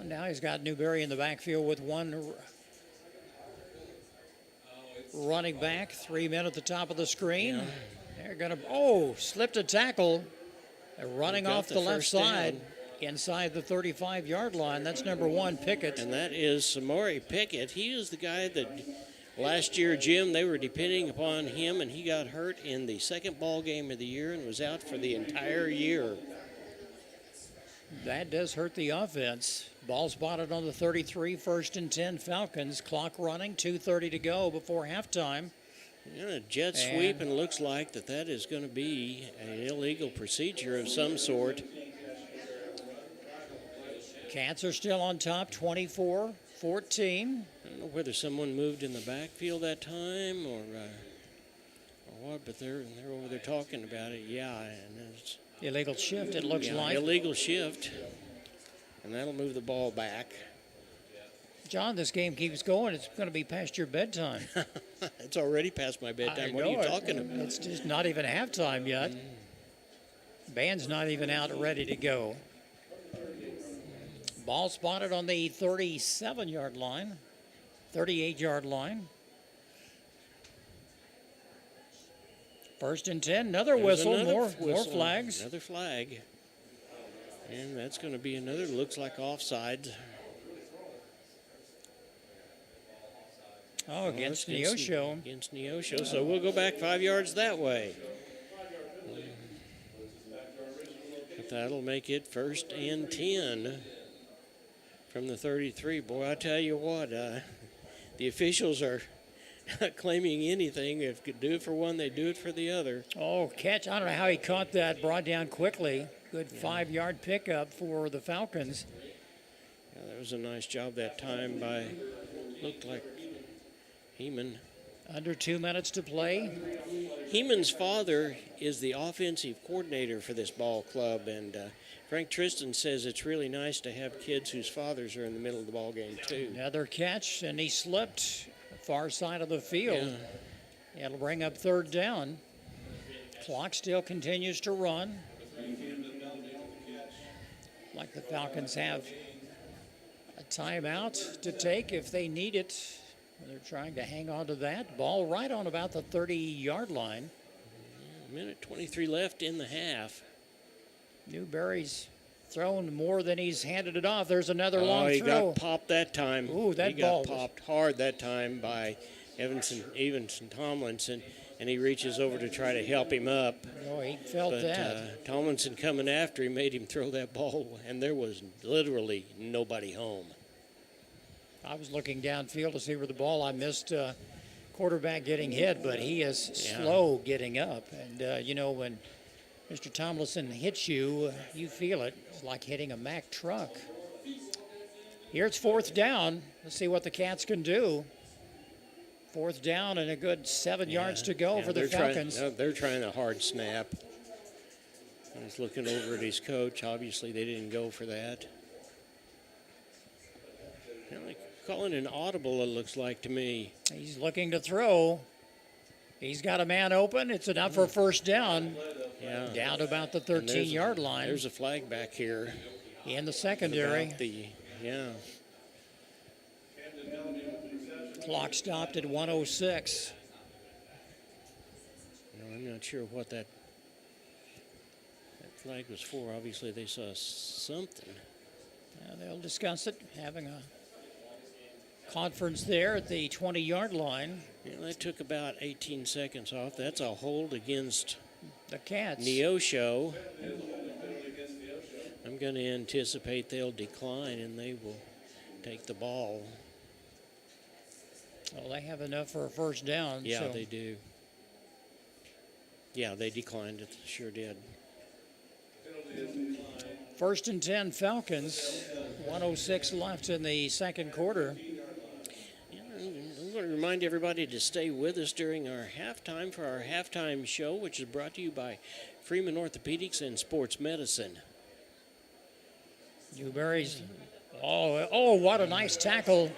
Speaker 3: now he's got Newberry in the backfield with one running back, 3 men at the top of the screen.
Speaker 2: Yeah.
Speaker 3: They're going to, slipped a tackle. They're running off the left side inside the 35-yard line. That's number 1, Pickett.
Speaker 2: And that is Samori Pickett. He is the guy that last year, Jim, they were depending upon him, and he got hurt in the second ball game of the year and was out for the entire year.
Speaker 3: That does hurt the offense. Ball spotted on the 33, 1st and 10 Falcons. Clock running, 2:30 to go before halftime.
Speaker 2: A jet sweep, and looks like that is going to be an illegal procedure of some sort.
Speaker 3: Cats are still on top, 24-14.
Speaker 2: I don't know whether someone moved in the backfield that time or what, but they're over there talking about it. Yeah, and it's
Speaker 3: illegal shift, it looks like.
Speaker 2: Illegal shift, and that'll move the ball back.
Speaker 3: John, this game keeps going. It's going to be past your bedtime.
Speaker 2: It's already past my bedtime. What are you talking about?
Speaker 3: It's just not even halftime yet. Band's not even out ready to go. Ball spotted on the 37-yard line, 38-yard line. 1st and 10, another whistle, more flags.
Speaker 2: Another flag. And that's going to be another, looks like offside.
Speaker 3: Against Neosho.
Speaker 2: Against Neosho, so we'll go back 5 yards that way. But that'll make it 1st and 10 from the 33. Boy, I tell you what, the officials are not claiming anything. If they could do it for one, they do it for the other.
Speaker 3: Catch. I don't know how he caught that, brought down quickly. Good 5-yard pickup for the Falcons.
Speaker 2: Yeah, that was a nice job that time by, looked like Heeman.
Speaker 3: Under 2 minutes to play.
Speaker 2: Heeman's father is the offensive coordinator for this ball club, and Frank Tristan says it's really nice to have kids whose fathers are in the middle of the ball game too.
Speaker 3: Another catch, and he slipped far side of the field. Yeah. It'll bring up 3rd down. Clock still continues to run. Like the Falcons have a timeout to take if they need it. They're trying to hang on to that. Ball right on about the 30-yard line.
Speaker 2: Minute 23 left in the half.
Speaker 3: Newberry's thrown more than he's handed it off. There's another long throw.
Speaker 2: He got popped that time.
Speaker 3: Ooh, that
Speaker 2: he
Speaker 3: ball
Speaker 2: got popped hard that time by Evanson Tomlinson, and he reaches over to try to help him up.
Speaker 3: He felt that.
Speaker 2: Tomlinson coming after him made him throw that ball, and there was literally nobody home.
Speaker 3: I was looking downfield to see where the ball, I missed quarterback getting hit, but he is slow getting up. And, when Mr. Tomlinson hits you, you feel it. It's like hitting a Mack truck. Here it's 4th down. Let's see what the Cats can do. 4th down and a good 7 yards to go for the Falcons.
Speaker 2: They're trying a hard snap. He's looking over at his coach. Obviously, they didn't go for that. Calling an audible, it looks like to me.
Speaker 3: He's looking to throw. He's got a man open. It's enough for 1st down.
Speaker 2: Yeah.
Speaker 3: Down to about the 13-yard line.
Speaker 2: There's a flag back here.
Speaker 3: In the secondary. Clock stopped at 1:06.
Speaker 2: I'm not sure what that flag was for. Obviously, they saw something.
Speaker 3: They'll discuss it, having a conference there at the 20-yard line.
Speaker 2: That took about 18 seconds off. That's a hold against
Speaker 3: the Cats.
Speaker 2: Neosho. I'm going to anticipate they'll decline and they will take the ball.
Speaker 3: Well, they have enough for a 1st down.
Speaker 2: Yeah, they do. Yeah, they declined it. Sure did.
Speaker 3: 1st and 10 Falcons. 1:06 left in the second quarter.
Speaker 2: I'm going to remind everybody to stay with us during our halftime for our halftime show, which is brought to you by Freeman Orthopedics and Sports Medicine.
Speaker 3: Newberry's. Oh, what a nice tackle.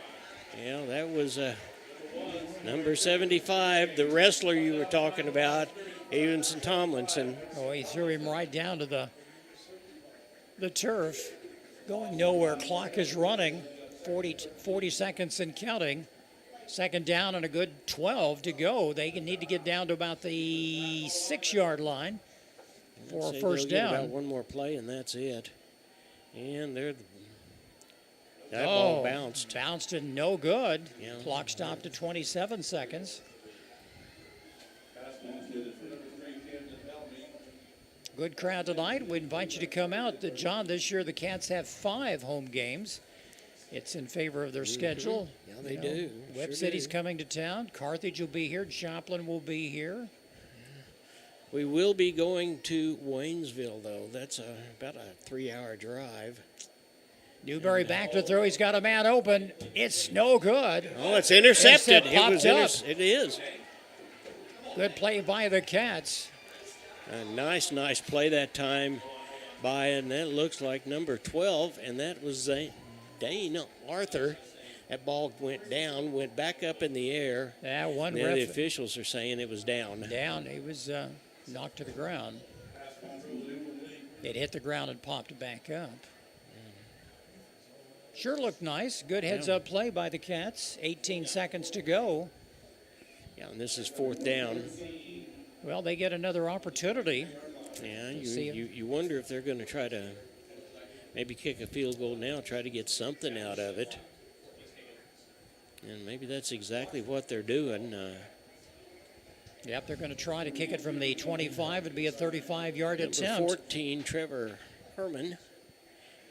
Speaker 2: Yeah, that was number 75, the wrestler you were talking about, Evanson Tomlinson.
Speaker 3: He threw him right down to the turf. Going nowhere. Clock is running. 40 seconds and counting. Second down and a good 12 to go. They need to get down to about the 6-yard line for a first down.
Speaker 2: About one more play, and that's it. And that ball bounced.
Speaker 3: Bounced and no good.
Speaker 2: Yeah.
Speaker 3: Clock stopped at 27 seconds. Good crowd tonight. We invite you to come out. John, this year the Cats have 5 home games. It's in favor of their schedule.
Speaker 2: Yeah, they do.
Speaker 3: Webb
Speaker 2: Sure
Speaker 3: City's
Speaker 2: do.
Speaker 3: coming to town. Carthage will be here. Joplin will be here.
Speaker 2: We will be going to Waynesville, though. That's about a 3-hour drive.
Speaker 3: Newberry back to throw. He's got a man open. It's no good.
Speaker 2: Oh, it's intercepted.
Speaker 3: It
Speaker 2: is.
Speaker 3: Good play by the Cats.
Speaker 2: A nice play that time by, and that looks like number 12, and that was Dane Arthur. That ball went down, went back up in the air.
Speaker 3: Yeah, one
Speaker 2: now
Speaker 3: ref.
Speaker 2: the officials are saying it was down.
Speaker 3: Down. He was knocked to the ground. It hit the ground and popped back up. Sure looked nice. Good heads-up play by the Cats. 18 seconds to go.
Speaker 2: Yeah, and this is 4th down.
Speaker 3: Well, they get another opportunity.
Speaker 2: Yeah, you wonder if they're going to try to maybe kick a field goal now, try to get something out of it. And maybe that's exactly what they're doing.
Speaker 3: Yep, they're going to try to kick it from the 25. It'd be a 35-yard attempt.
Speaker 2: Number 14, Trevor Herman,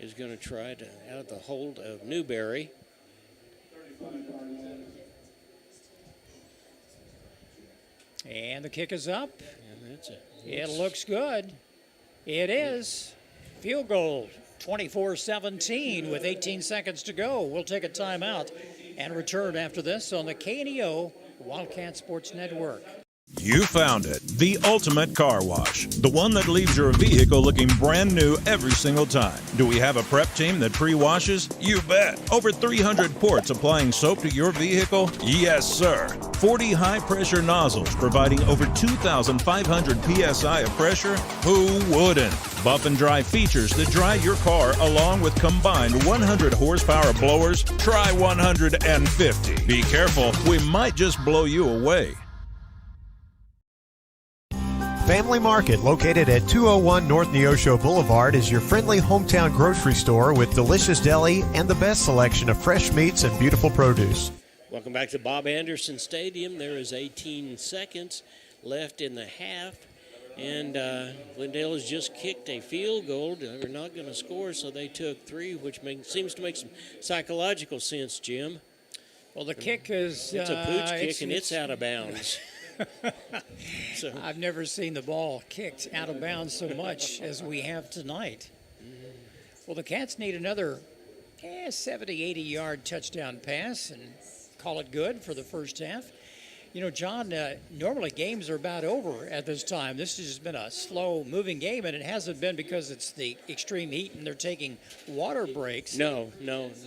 Speaker 2: is going to try to out of the hold of Newberry.
Speaker 3: And the kick is up.
Speaker 2: And
Speaker 3: it looks good. It is. Field goal, 24-17 with 18 seconds to go. We'll take a timeout and return after this on the KNEO Wildcat Sports Network.
Speaker 10: You found it, the ultimate car wash. The one that leaves your vehicle looking brand new every single time. Do we have a prep team that pre-washes? You bet. Over 300 ports applying soap to your vehicle? Yes, sir. 40 high-pressure nozzles providing over 2,500 PSI of pressure? Who wouldn't? Buff and dry features that dry your car along with combined 100 horsepower blowers? Try 150. Be careful, we might just blow you away.
Speaker 7: Family Market, located at 201 North Neosho Boulevard, is your friendly hometown grocery store with delicious deli and the best selection of fresh meats and beautiful produce.
Speaker 2: Welcome back to Bob Anderson Stadium. There is 18 seconds left in the half, and Glendale has just kicked a field goal. They're not going to score, so they took 3, which seems to make some psychological sense, Jim.
Speaker 3: Well, the kick is...
Speaker 2: It's a pooch kick, and it's out of bounds.
Speaker 3: So. I've never seen the ball kicked out of bounds so much as we have tonight. Well, the Cats need another 70, 80-yard touchdown pass and call it good for the first half. You know, John, normally games are about over at this time. This has just been a slow-moving game, and it hasn't been because it's the extreme heat and they're taking water breaks.
Speaker 2: No,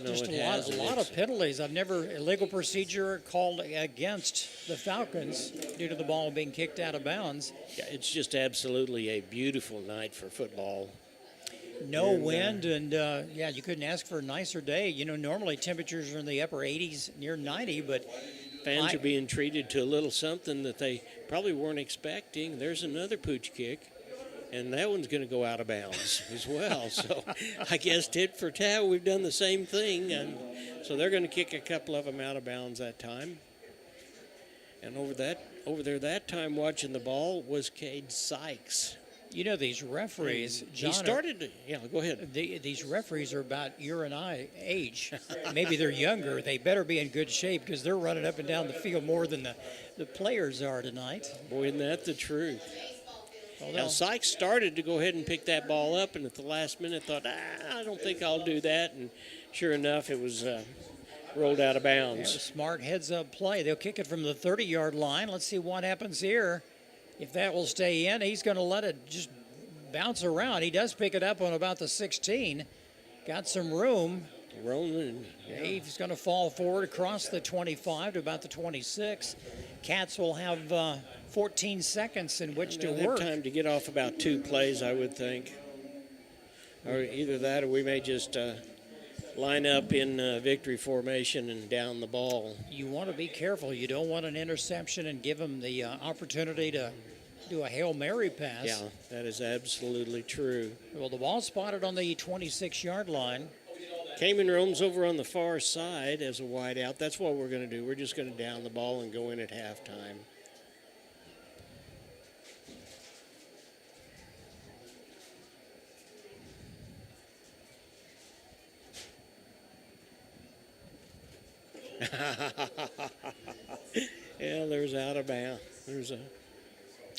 Speaker 3: just a lot of penalties. I've never illegal procedure called against the Falcons due to the ball being kicked out of bounds.
Speaker 2: Yeah, it's just absolutely a beautiful night for football.
Speaker 3: No wind, and you couldn't ask for a nicer day. You know, normally temperatures are in the upper 80s, near 90, but
Speaker 2: fans are being treated to a little something that they probably weren't expecting. There's another pooch kick, and that one's going to go out of bounds as well. So I guess tit for tat, we've done the same thing. And so they're going to kick a couple of them out of bounds that time. And over there that time watching the ball was Cade Sykes.
Speaker 3: You know, these referees, John,
Speaker 2: go ahead.
Speaker 3: These referees are about your and I age. Maybe they're younger. They better be in good shape because they're running up and down the field more than the players are tonight.
Speaker 2: Boy, isn't that the truth? Now, Sykes started to go ahead and pick that ball up, and at the last minute thought, I don't think I'll do that. And sure enough, it was rolled out of bounds.
Speaker 3: Yeah, smart heads-up play. They'll kick it from the 30-yard line. Let's see what happens here. If that will stay in, he's going to let it just bounce around. He does pick it up on about the 16. Got some room.
Speaker 2: Rolling.
Speaker 3: Yeah. He's going to fall forward across the 25 to about the 26. Cats will have 14 seconds in which to work.
Speaker 2: Time to get off about 2 plays, I would think. Or either that or we may just line up in victory formation and down the ball.
Speaker 3: You want to be careful. You don't want an interception and give them the opportunity to do a Hail Mary pass.
Speaker 2: Yeah, that is absolutely true.
Speaker 3: Well, the ball spotted on the 26-yard line.
Speaker 2: Kamen roams over on the far side as a wide out. That's what we're going to do. We're just going to down the ball and go in at halftime. Yeah, there's out of bounds.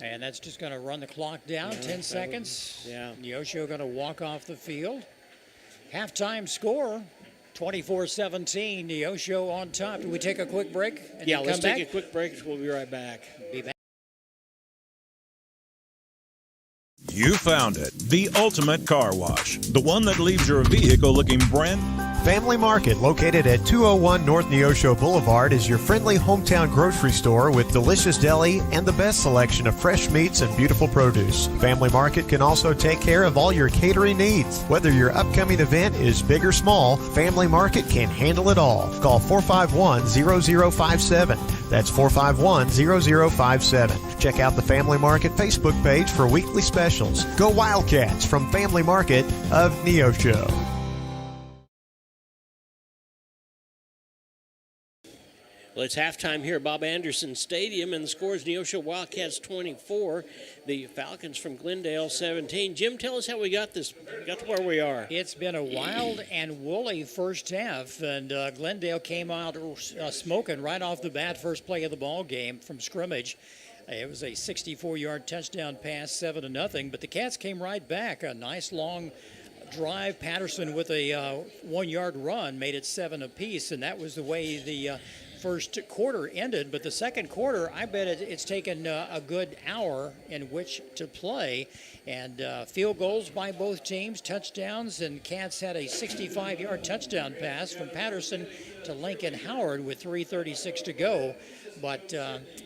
Speaker 3: And that's just going to run the clock down, 10 seconds.
Speaker 2: Yeah.
Speaker 3: Neosho going to walk off the field. Halftime score, 24-17. Neosho on top. Do we take a quick break? And
Speaker 2: Yeah,
Speaker 3: then
Speaker 2: let's
Speaker 3: come
Speaker 2: take
Speaker 3: back?
Speaker 2: a quick break. We'll be right back.
Speaker 3: Be back.
Speaker 10: You found it, the ultimate car wash, the one that leaves your vehicle looking brand.
Speaker 7: Family Market, located at 201 North Neosho Boulevard, is your friendly hometown grocery store with delicious deli and the best selection of fresh meats and beautiful produce. Family Market can also take care of all your catering needs. Whether your upcoming event is big or small, Family Market can handle it all. Call 451-0057. That's 451-0057. Check out the Family Market Facebook page for weekly specials. Go Wildcats from Family Market of Neosho.
Speaker 2: Well, it's halftime here at Bob Anderson Stadium, and the score is Neosho Wildcats 24, the Falcons from Glendale 17. Jim, tell us how we got to where we are.
Speaker 3: It's been a wild and woolly first half, and Glendale came out smoking right off the bat, first play of the ball game from scrimmage. It was a 64-yard touchdown pass, 7-0, but the Cats came right back. A nice long drive. Patterson with a 1-yard run made it 7 apiece, and that was the way the first quarter ended. But the second quarter, I bet it's taken a good hour in which to play, and field goals by both teams, touchdowns, and Cats had a 65-yard touchdown pass from Patterson to Lincoln Howard with 3:36 to go. But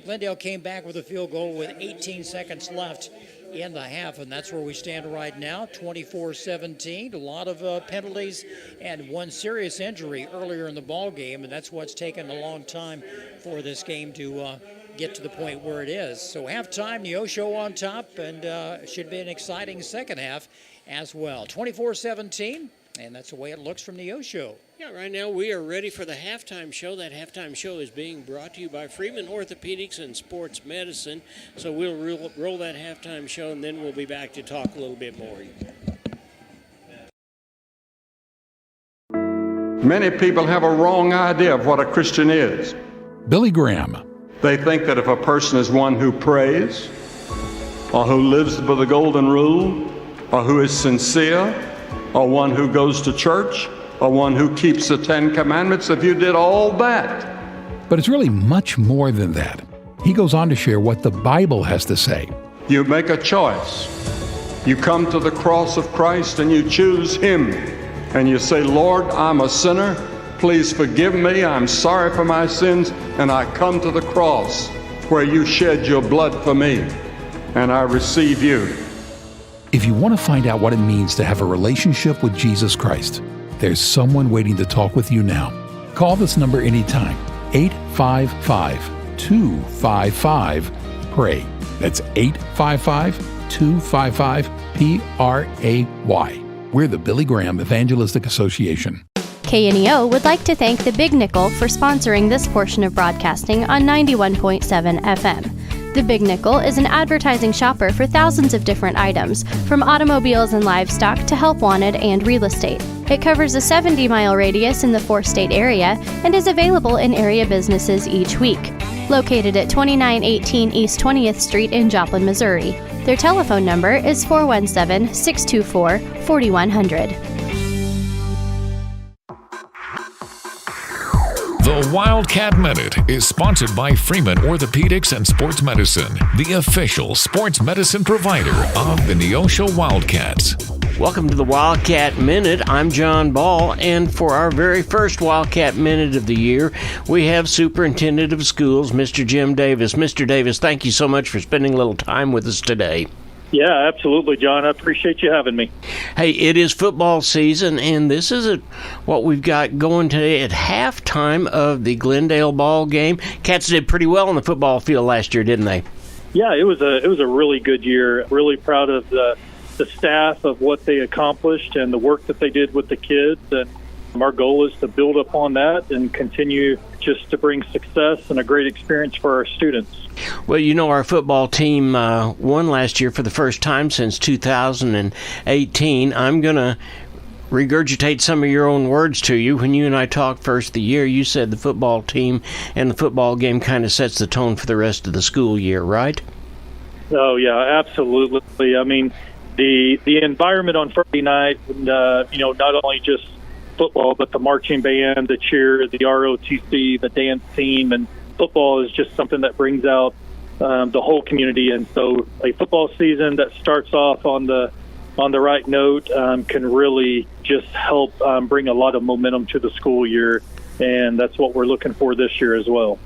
Speaker 3: Glendale came back with a field goal with 18 seconds left in the half, and that's where we stand right now, 24-17. A lot of penalties and one serious injury earlier in the ball game, and that's what's taken a long time for this game to get to the point where it is. So halftime, Neosho on top, and should be an exciting second half as well. 24-17, and that's the way it looks from Neosho.
Speaker 2: Yeah, right now we are ready for the halftime show. That halftime show is being brought to you by Freeman Orthopedics and Sports Medicine. So we'll roll that halftime show, and then we'll be back to talk a little bit more.
Speaker 11: Many people have a wrong idea of what a Christian is.
Speaker 14: Billy Graham.
Speaker 11: They think that if a person is one who prays, or who lives by the golden rule, or who is sincere, or one who goes to church, or one who keeps the 10 Commandments, if you did all that.
Speaker 14: But it's really much more than that. He goes on to share what the Bible has to say.
Speaker 11: You make a choice. You come to the cross of Christ and you choose Him. And you say, Lord, I'm a sinner. Please forgive me. I'm sorry for my sins. And I come to the cross where you shed your blood for me. And I receive you.
Speaker 14: If you want to find out what it means to have a relationship with Jesus Christ, there's someone waiting to talk with you now. Call this number anytime, 855-255-PRAY. That's 855-255-PRAY. We're the Billy Graham Evangelistic Association.
Speaker 15: KNEO would like to thank the Big Nickel for sponsoring this portion of broadcasting on 91.7 FM. The Big Nickel is an advertising shopper for thousands of different items, from automobiles and livestock to help wanted and real estate. It covers a 70-mile radius in the 4-state area and is available in area businesses each week. Located at 2918 East 20th Street in Joplin, Missouri. Their telephone number is 417-624-4100.
Speaker 24: The Wildcat Minute is sponsored by Freeman Orthopedics and Sports Medicine, the official sports medicine provider of the Neosho Wildcats.
Speaker 25: Welcome to the Wildcat Minute. I'm John Ball, and for our very first Wildcat Minute of the year, we have Superintendent of Schools, Mr. Jim Davis. Mr. Davis, thank you so much for spending a little time with us today.
Speaker 4: Yeah, absolutely, John. I appreciate you having me.
Speaker 25: Hey, it is football season, and this is what we've got going today at halftime of the Glendale ball game. Cats did pretty well on the football field last year, didn't they?
Speaker 4: Yeah, it was a really good year. Really proud of the staff, of what they accomplished and the work that they did with the kids. And our goal is to build upon that and continue just to bring success and a great experience for our students.
Speaker 25: Well, you know, our football team won last year for the first time since 2018. I'm going to regurgitate some of your own words to you. When you and I talked first of the year, you said the football team and the football game kind of sets the tone for the rest of the school year, right?
Speaker 4: Oh, yeah, absolutely. I mean, the environment on Friday night, not only just football, but the marching band, the cheer, the ROTC, the dance team, and football is just something that brings out the whole community. And so a football season that starts off on the right note can really just help bring a lot of momentum to the school year. And that's what we're looking for this year as well.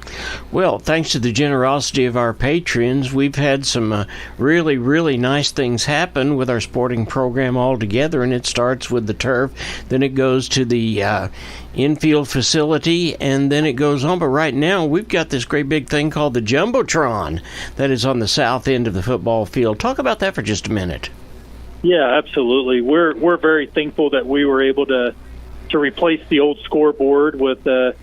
Speaker 25: Well, thanks to the generosity of our patrons, we've had some really, really nice things happen with our sporting program altogether, and it starts with the turf, then it goes to the infield facility, and then it goes on. But right now, we've got this great big thing called the Jumbotron that is on the south end of the football field. Talk about that for just a minute.
Speaker 4: Yeah, absolutely. We're very thankful that we were able to replace the old scoreboard with a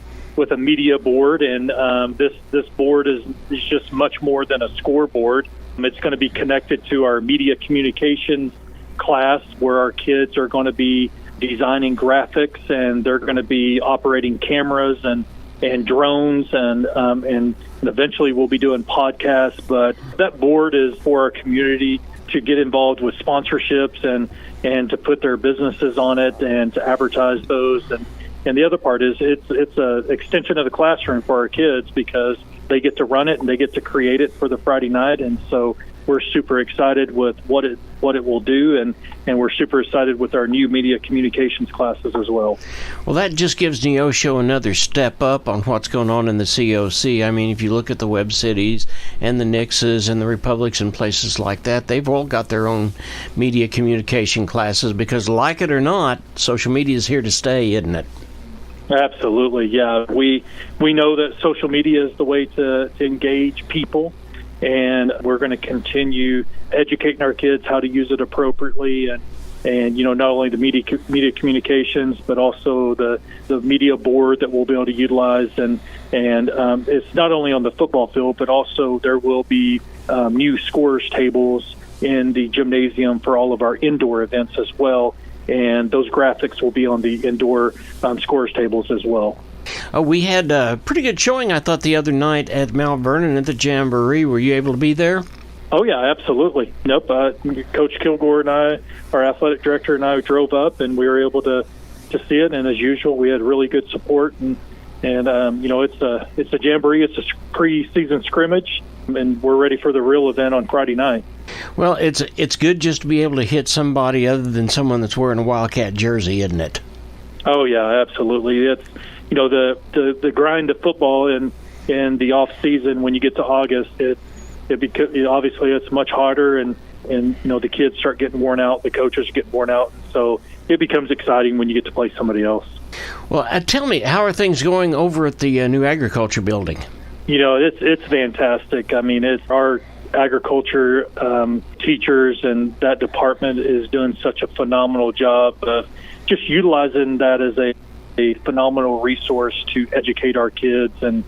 Speaker 4: media board, and this board is just much more than a scoreboard. It's going to be connected to our media communications class, where our kids are going to be designing graphics, and they're going to be operating cameras and drones, and eventually we'll be doing podcasts. But that board is for our community to get involved with sponsorships and to put their businesses on it and to advertise those. And the other part is it's an extension of the classroom for our kids, because they get to run it and they get to create it for the Friday night. And so we're super excited with what it will do, and we're super excited with our new media communications classes as well.
Speaker 25: Well, that just gives Neosho another step up on what's going on in the COC. I mean, if you look at the Web Cities and the Nixes and the Republics and places like that, they've all got their own media communication classes, because, like it or not, social media is here to stay, isn't it?
Speaker 4: Absolutely, yeah. We know that social media is the way to engage people, and we're going to continue educating our kids how to use it appropriately, and not only the media communications, but also the media board that we'll be able to utilize, and it's not only on the football field, but also there will be new scores tables in the gymnasium for all of our indoor events as well, and those graphics will be on the indoor scores tables as well.
Speaker 25: We had a pretty good showing, I thought, the other night at Mount Vernon at the Jamboree. Were you able to be there?
Speaker 4: Oh, yeah, absolutely. Nope. Coach Kilgore and I, our athletic director, and I drove up, and we were able to see it. And as usual, we had really good support. And it's a Jamboree. It's a pre-season scrimmage, and we're ready for the real event on Friday night.
Speaker 25: Well, it's good just to be able to hit somebody other than someone that's wearing a Wildcat jersey, isn't it?
Speaker 4: Oh, yeah, absolutely. It's the grind of football in the off season. When you get to August, obviously it's much harder, and the kids start getting worn out, the coaches get worn out, so it becomes exciting when you get to play somebody else.
Speaker 25: Well, tell me, how are things going over at the new agriculture building?
Speaker 4: It's fantastic. I mean, it's our agriculture teachers, and that department is doing such a phenomenal job of just utilizing that as a phenomenal resource to educate our kids, and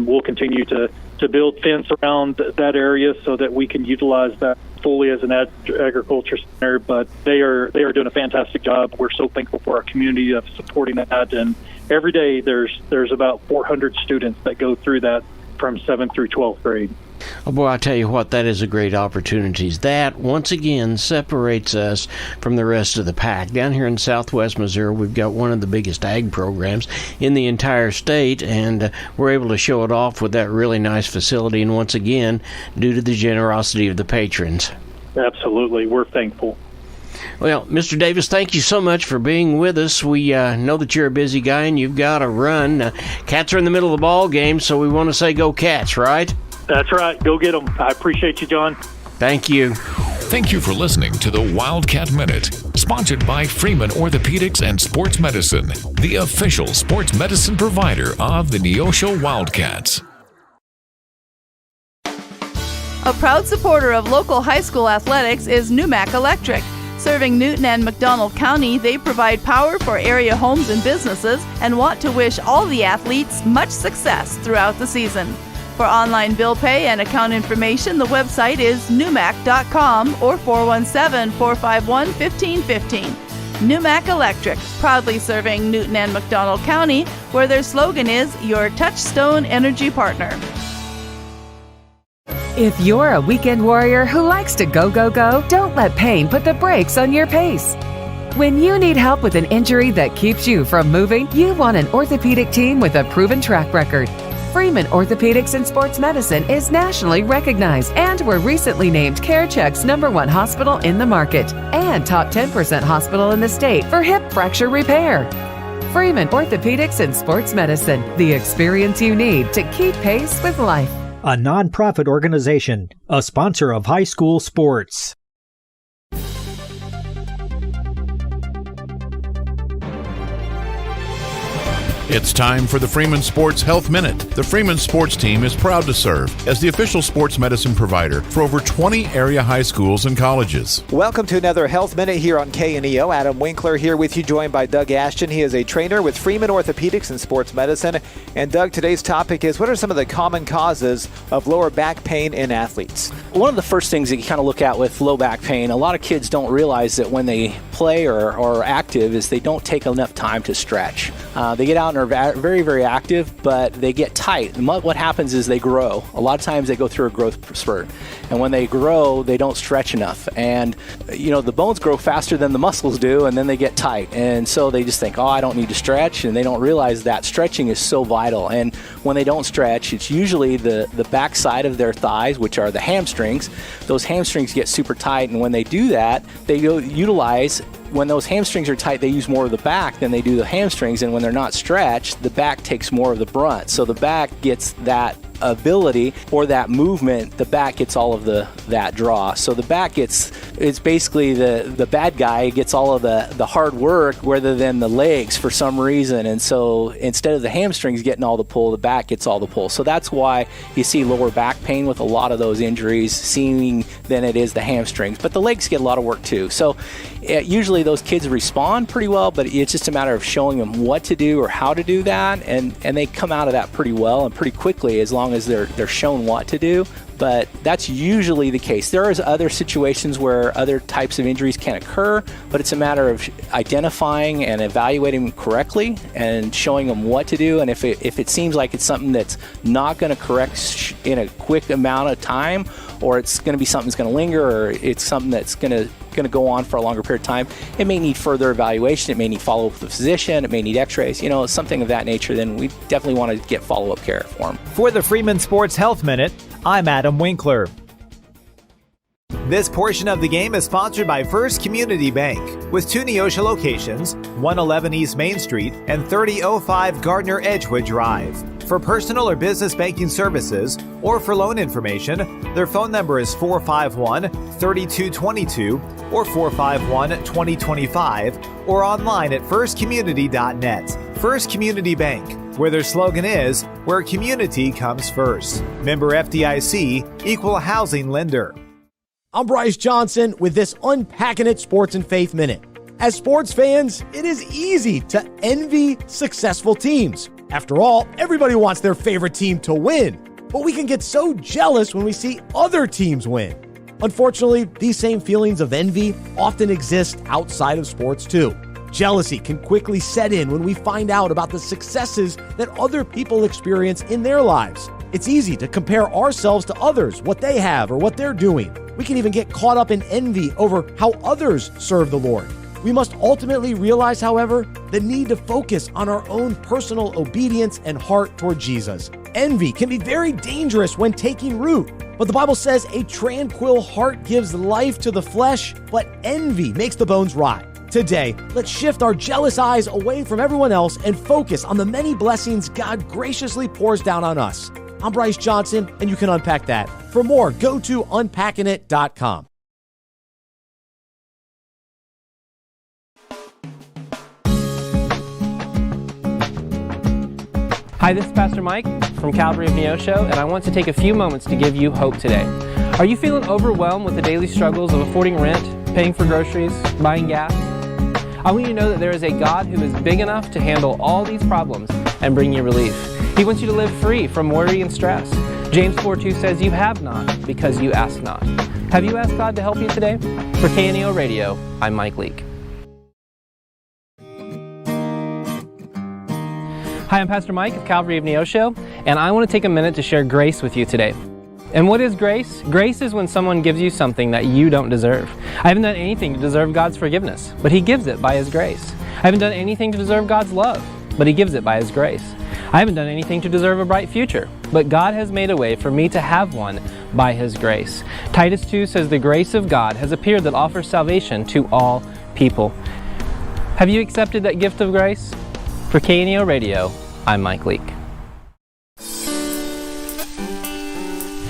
Speaker 4: we'll continue to build fence around that area so that we can utilize that fully as an agriculture center. But they are doing a fantastic job. We're so thankful for our community of supporting that, and every day there's about 400 students that go through that from 7th through 12th grade.
Speaker 25: Oh boy, I tell you what, that is a great opportunity. That, once again, separates us from the rest of the pack. Down here in southwest Missouri, we've got one of the biggest ag programs in the entire state, and we're able to show it off with that really nice facility, and once again, due to the generosity of the patrons.
Speaker 4: Absolutely. We're thankful.
Speaker 25: Well, Mr. Davis, thank you so much for being with us. We know that you're a busy guy and you've got to run. Cats are in the middle of the ball game, so we want to say go Cats, right?
Speaker 4: That's right. Go get them. I appreciate you, John.
Speaker 25: Thank you.
Speaker 24: Thank you for listening to the Wildcat Minute, sponsored by Freeman Orthopedics and Sports Medicine, the official sports medicine provider of the Neosho Wildcats.
Speaker 9: A proud supporter of local high school athletics is Numac Electric. Serving Newton and McDonald County, they provide power for area homes and businesses and want to wish all the athletes much success throughout the season. For online bill pay and account information, the website is numac.com or 417-451-1515. Numac Electric, proudly serving Newton and McDonald County, where their slogan is your touchstone energy partner.
Speaker 17: If you're a weekend warrior who likes to go, don't let pain put the brakes on your pace. When you need help with an injury that keeps you from moving, you want an orthopedic team with a proven track record. Freeman Orthopedics and Sports Medicine is nationally recognized and were recently named CareCheck's #1 hospital in the market and top 10% hospital in the state for hip fracture repair. Freeman Orthopedics and Sports Medicine, the experience you need to keep pace with life.
Speaker 18: A nonprofit organization, a sponsor of high school sports.
Speaker 19: It's time for the Freeman Sports Health Minute. The Freeman Sports Team is proud to serve as the official sports medicine provider for over 20 area high schools and colleges.
Speaker 23: Welcome to another Health Minute here on KNEO. Adam Winkler here with you, joined by Doug Ashton. He is a trainer with Freeman Orthopedics and Sports Medicine. And Doug, today's topic is, what are some of the common causes of lower back pain in athletes?
Speaker 20: One of the first things that you kind of look at with low back pain, a lot of kids don't realize that when they play or are active is they don't take enough time to stretch. They get out and are very, very active, but they get tight. And what happens is they grow. A lot of times they go through a growth spurt. And when they grow, they don't stretch enough. And, the bones grow faster than the muscles do, and then they get tight. And so they just think, I don't need to stretch, and they don't realize that stretching is so vital. And when they don't stretch, it's usually the back side of their thighs, which are the hamstrings. Those hamstrings get super tight, and when they do that, they utilize. When those hamstrings are tight, they use more of the back than they do the hamstrings, and when they're not stretched, the back takes more of the brunt. So the back gets that ability or that movement, the back gets all of that draw. So the back it's basically the bad guy gets all of the hard work rather than the legs for some reason. And so instead of the hamstrings getting all the pull, the back gets all the pull. So that's why you see lower back pain with a lot of those injuries seeming than it is the hamstrings. But the legs get a lot of work too. So usually those kids respond pretty well, but it's just a matter of showing them what to do or how to do that, and they come out of that pretty well and pretty quickly as long as they're shown what to do. But that's usually the case. There is other situations where other types of injuries can occur, but it's a matter of identifying and evaluating them correctly and showing them what to do. And if it seems like it's something that's not going to correct in a quick amount of time, or it's going to be something that's going to linger, or it's something that's going to go on for a longer period of time, it may need further evaluation. It may need follow-up with the physician. It may need x-rays, something of that nature. Then we definitely want to get follow-up care for them.
Speaker 23: For the Freeman Sports Health Minute, I'm Adam Winkler. This portion of the game is sponsored by First Community Bank, with 2 Neosho locations, 111 East Main Street and 3005 Gardner Edgewood Drive. For personal or business banking services or for loan information, their phone number is 451-3222 or 451-2025 or online at firstcommunity.net. First Community Bank, where their slogan is, where community comes first. Member FDIC, equal housing lender.
Speaker 22: I'm Bryce Johnson with this Unpacking It Sports and Faith Minute. As sports fans, it is easy to envy successful teams. After all, everybody wants their favorite team to win, but we can get so jealous when we see other teams win. Unfortunately, these same feelings of envy often exist outside of sports too. Jealousy can quickly set in when we find out about the successes that other people experience in their lives. It's easy to compare ourselves to others, what they have or what they're doing. We can even get caught up in envy over how others serve the Lord. We must ultimately realize, however, the need to focus on our own personal obedience and heart toward Jesus. Envy can be very dangerous when taking root, but the Bible says a tranquil heart gives life to the flesh, but envy makes the bones rot. Today, let's shift our jealous eyes away from everyone else and focus on the many blessings God graciously pours down on us. I'm Bryce Johnson, and you can unpack that. For more, go to unpackingit.com.
Speaker 1: Hi, this is Pastor Mike from Calvary of Neosho, and I want to take a few moments to give you hope today. Are you feeling overwhelmed with the daily struggles of affording rent, paying for groceries, buying gas? I want you to know that there is a God who is big enough to handle all these problems and bring you relief. He wants you to live free from worry and stress. James 4:2 says, "You have not because you ask not." Have you asked God to help you today? For KNEO Radio, I'm Mike Leake. Hi, I'm Pastor Mike of Calvary of Neosho, and I want to take a minute to share grace with you today. And what is grace? Grace is when someone gives you something that you don't deserve. I haven't done anything to deserve God's forgiveness, but He gives it by His grace. I haven't done anything to deserve God's love, but He gives it by His grace. I haven't done anything to deserve a bright future, but God has made a way for me to have one by His grace. Titus 2 says the grace of God has appeared that offers salvation to all people. Have you accepted that gift of grace? For KNEO Radio, I'm Mike Leake.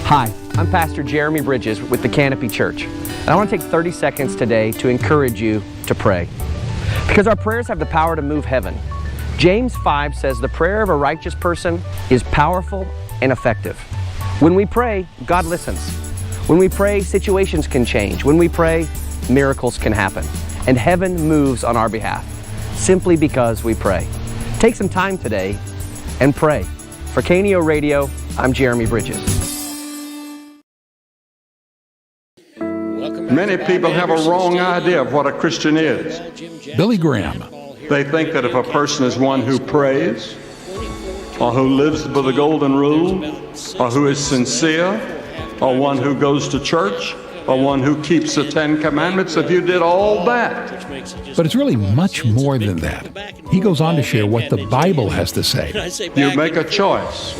Speaker 6: Hi, I'm Pastor Jeremy Bridges with the Canopy Church, and I want to take 30 seconds today to encourage you to pray. Because our prayers have the power to move heaven. James 5 says the prayer of a righteous person is powerful and effective. When we pray, God listens. When we pray, situations can change. When we pray, miracles can happen. And heaven moves on our behalf, simply because we pray. Take some time today and pray. For KNEO Radio, I'm Jeremy Bridges.
Speaker 11: Many people have a wrong idea of what a Christian is.
Speaker 14: Billy Graham.
Speaker 11: They think that if a person is one who prays, or who lives by the golden rule, or who is sincere, or one who goes to church, or one who keeps the 10 Commandments, if you did all that.
Speaker 14: But it's really much more than that. He goes on to share what the Bible has to say.
Speaker 11: You make a choice.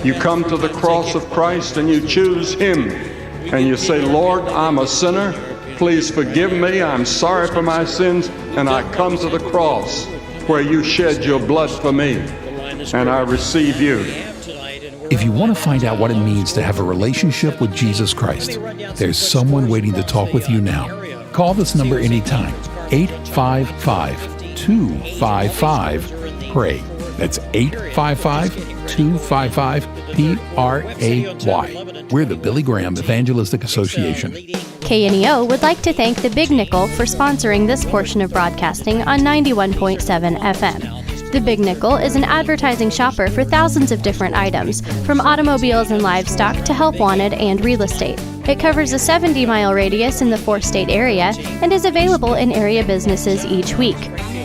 Speaker 11: You come to the cross of Christ and you choose Him. And you say, Lord, I'm a sinner. Please forgive me. I'm sorry for my sins. And I come to the cross where you shed your blood for me. And I receive you.
Speaker 14: If you want to find out what it means to have a relationship with Jesus Christ, there's someone waiting to talk with you now. Call this number anytime. 855-255-PRAY. That's 855-255-PRAY. We're the Billy Graham Evangelistic Association.
Speaker 15: KNEO would like to thank the Big Nickel for sponsoring this portion of broadcasting on 91.7 FM. The Big Nickel is an advertising shopper for thousands of different items, from automobiles and livestock to help wanted and real estate. It covers a 70-mile radius in the 4-state area and is available in area businesses each week.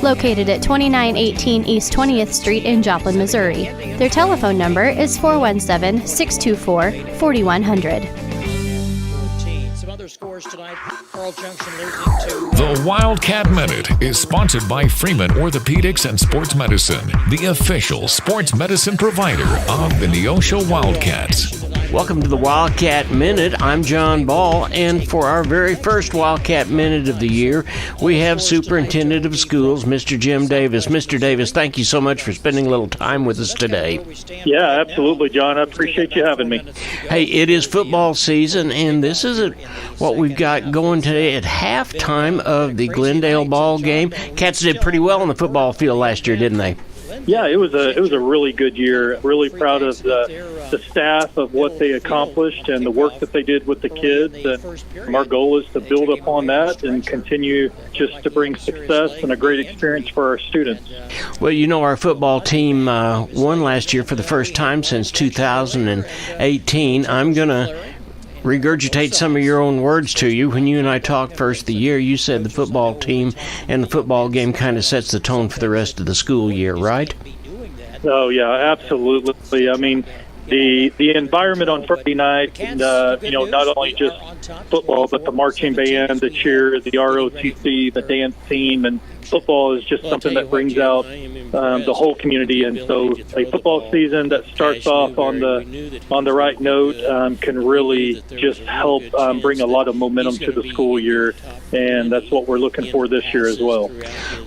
Speaker 15: Located at 2918 East 20th Street in Joplin, Missouri. Their telephone number is 417-624-4100.
Speaker 24: The Wildcat Minute is sponsored by Freeman Orthopedics and Sports Medicine, the official sports medicine provider of the Neosho Wildcats.
Speaker 25: Welcome to the Wildcat Minute. I'm John Ball, and for our very first Wildcat Minute of the year, we have Superintendent of Schools, Mr. Jim Davis. Mr. Davis, thank you so much for spending a little time with us today.
Speaker 4: Yeah, absolutely, John. I appreciate you having me.
Speaker 25: Hey, it is football season, and this is what we've got going today at halftime of the Glendale ball game. Cats did pretty well on the football field last year, didn't they?
Speaker 4: Yeah, it was a really good year. Really proud of the staff of what they accomplished and the work that they did with the kids. Our goal is to build upon that and continue just to bring success and a great experience for our students.
Speaker 25: Well, you know, our football team won last year for the first time since 2018. I'm going to regurgitate some of your own words to you. When you and I talked first of the year, you said the football team and the football game kind of sets the tone for the rest of the school year, right?
Speaker 4: Oh, yeah, absolutely. I mean, the environment on Friday night, and, not only just football, but the marching band, the cheer, the ROTC, the dance team, and football is just something that brings out the whole community. And so a football season that starts off on the right note can really just help bring a lot of momentum to the school year, and that's what we're looking for this year as well.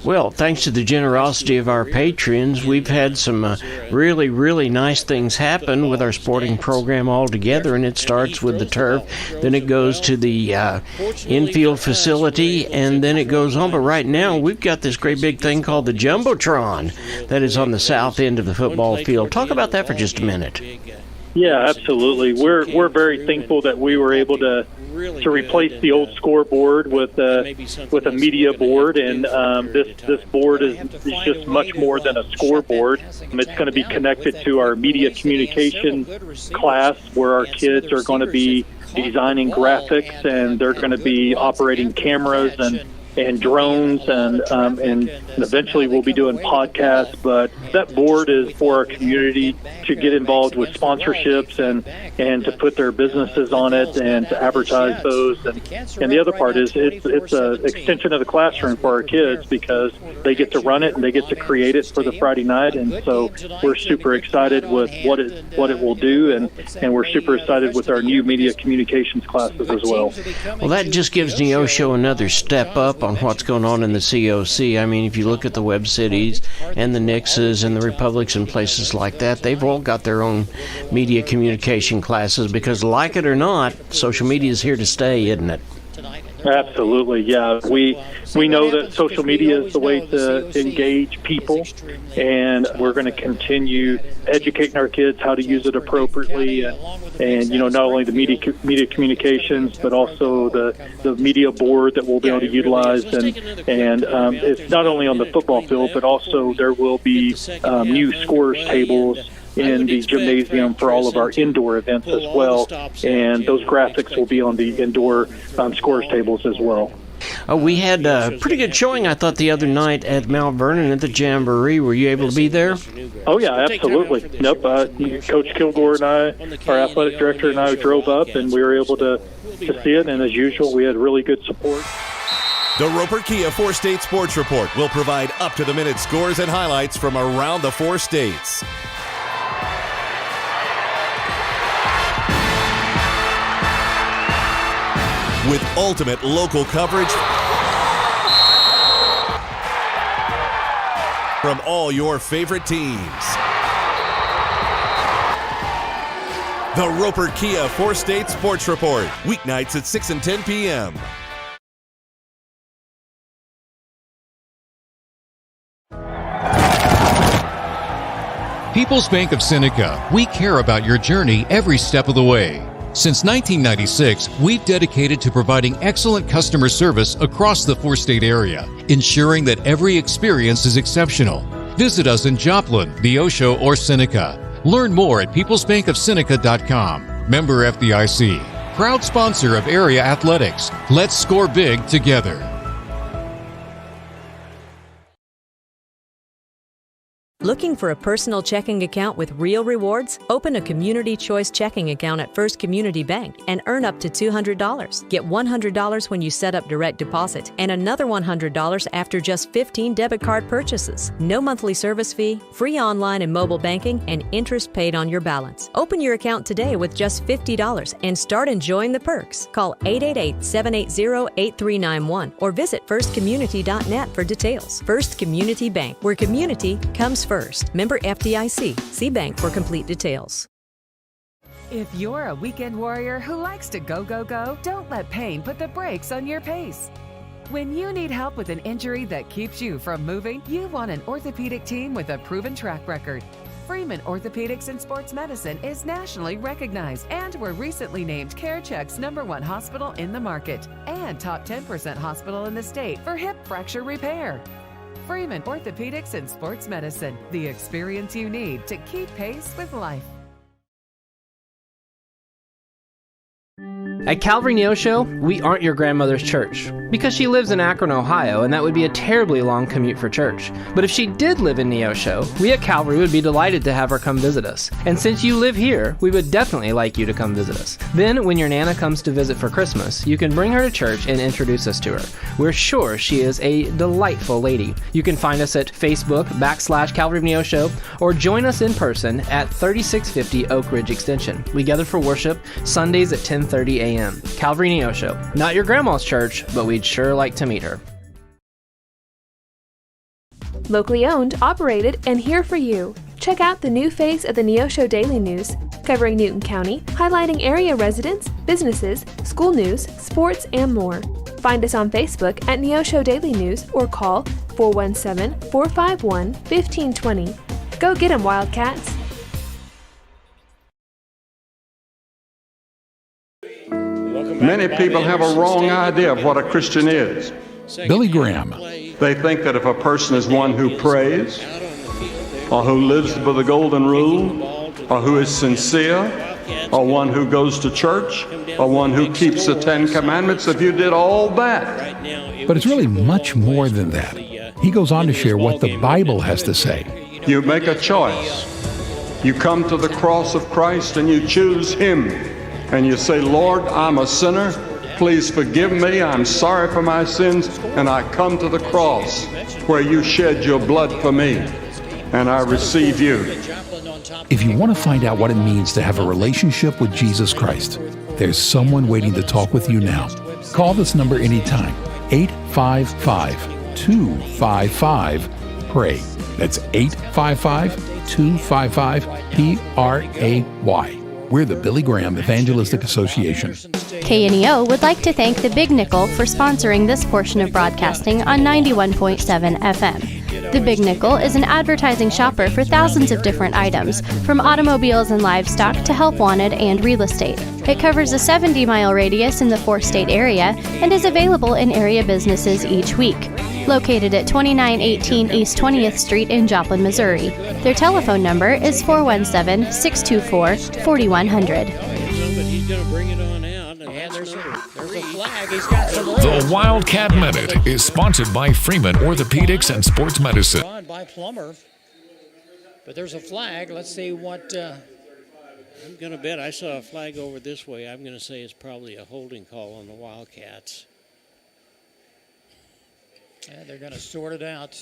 Speaker 25: Well, thanks to the generosity of our patrons, we've had some really, really nice things happen with our sporting program all together, and it starts with the turf, then it goes to the infield facility, and then it goes on. But right now, we've got this great big thing called the Jumbotron that is on the south end of the football field. Talk about that for just a minute.
Speaker 4: Yeah, absolutely. We're very thankful that we were able to replace the old scoreboard with a media board, and this board is just much more than a scoreboard. It's going to be connected to our media communication class, where our kids are going to be designing graphics, and they're going to be operating cameras and drones, and eventually we'll be doing podcasts. But that board is for our community to get involved with sponsorships and to put their businesses on it and to advertise those. And the other part is it's an extension of the classroom for our kids, because they get to run it and they get to create it for the Friday night. And so we're super excited with what it will do, and we're super excited with our new media communications classes as well.
Speaker 25: Well, that just gives Neosho another step up on what's going on in the COC. I mean, if you look at the Web Cities and the Nixes and the Republics and places like that, they've all got their own media communication classes, because, like it or not, social media is here to stay, isn't it?
Speaker 4: Absolutely, yeah. We know that social media is the way to engage people, and we're going to continue educating our kids how to use it appropriately, and not only the media communications, but also the media board that we'll be able to utilize, and it's not only on the football field, but also there will be new scorers tables in the gymnasium for all of our indoor events as well, and those graphics will be on the indoor scorers tables as well.
Speaker 25: We had a pretty good showing, I thought, the other night at Mount Vernon at the Jamboree. Were you able to be there?
Speaker 4: Oh, yeah, absolutely. Nope. Coach Kilgore and I, our athletic director, and I drove up, and we were able to see it, and as usual, we had really good support.
Speaker 5: The Roper Kia 4-State Sports Report will provide up-to-the-minute scores and highlights from around the 4 states. With ultimate local coverage from all your favorite teams. The Roper Kia 4-State Sports Report, weeknights at 6 and 10 p.m.
Speaker 12: People's Bank of Seneca, we care about your journey every step of the way. Since 1996, we've dedicated to providing excellent customer service across the 4-state area, ensuring that every experience is exceptional. Visit us in Joplin, Neosho, or Seneca. Learn more at peoplesbankofseneca.com. Member FDIC. Proud sponsor of area athletics. Let's score big together.
Speaker 13: Looking for a personal checking account with real rewards? Open a Community Choice checking account at First Community Bank and earn up to $200. Get $100 when you set up direct deposit and another $100 after just 15 debit card purchases. No monthly service fee, free online and mobile banking, and interest paid on your balance. Open your account today with just $50 and start enjoying the perks. Call 888-780-8391 or visit firstcommunity.net for details. First Community Bank, where community comes first. Member FDIC. See bank for complete details.
Speaker 17: If you're a weekend warrior who likes to go, don't let pain put the brakes on your pace. When you need help with an injury that keeps you from moving, you want an orthopedic team with a proven track record. Freeman Orthopedics and Sports Medicine is nationally recognized and were recently named CareCheck's #1 hospital in the market and top 10% hospital in the state for hip fracture repair. Freeman Orthopedics and Sports Medicine, the experience you need to keep pace with life.
Speaker 1: At Calvary Neosho, we aren't your grandmother's church, because she lives in Akron, Ohio, and that would be a terribly long commute for church. But if she did live in Neosho, we at Calvary would be delighted to have her come visit us. And since you live here, we would definitely like you to come visit us. Then, when your Nana comes to visit for Christmas, you can bring her to church and introduce us to her. We're sure she is a delightful lady. You can find us at Facebook/Calvary of Neosho, or join us in person at 3650 Oak Ridge Extension. We gather for worship Sundays at 10:30 a.m. Calvary Neosho. Not your grandma's church, but we'd sure like to meet her.
Speaker 16: Locally owned, operated, and here for you. Check out the new face of the Neosho Daily News,
Speaker 7: covering Newton County, highlighting area residents, businesses, school news, sports, and more. Find us on Facebook at Neosho Daily News or call 417-451-1520. Go get 'em, Wildcats!
Speaker 11: Many people have a wrong idea of what a Christian is.
Speaker 14: Billy Graham.
Speaker 11: They think that if a person is one who prays, or who lives by the golden rule, or who is sincere, or one who goes to church, or one who keeps the 10 Commandments, if you did all that.
Speaker 14: But it's really much more than that. He goes on to share what the Bible has to say.
Speaker 11: You make a choice. You come to the cross of Christ and you choose Him. And you say, Lord, I'm a sinner. Please forgive me. I'm sorry for my sins. And I come to the cross where you shed your blood for me. And I receive you.
Speaker 14: If you want to find out what it means to have a relationship with Jesus Christ, there's someone waiting to talk with you now. Call this number anytime. 855-255-PRAY. That's 855-255-PRAY. We're the Billy Graham Evangelistic Association.
Speaker 15: KNEO would like to thank the Big Nickel for sponsoring this portion of broadcasting on 91.7 FM. The Big Nickel is an advertising shopper for thousands of different items, from automobiles and livestock to help wanted and real estate. It covers a 70-mile radius in the 4-state area and is available in area businesses each week. Located at 2918 East 20th Street in Joplin, Missouri. Their telephone number is 417-624-4100.
Speaker 2: He's going to bring it on out. And there's a flag. He's got some
Speaker 24: The Wildcat Minute is sponsored by Freeman Orthopedics and Sports Medicine.
Speaker 3: By Plummer. But there's a flag. Let's see what...
Speaker 2: I'm going to bet I saw a flag over this way. I'm going to say it's probably a holding call on the Wildcats.
Speaker 3: And they're going to sort it out.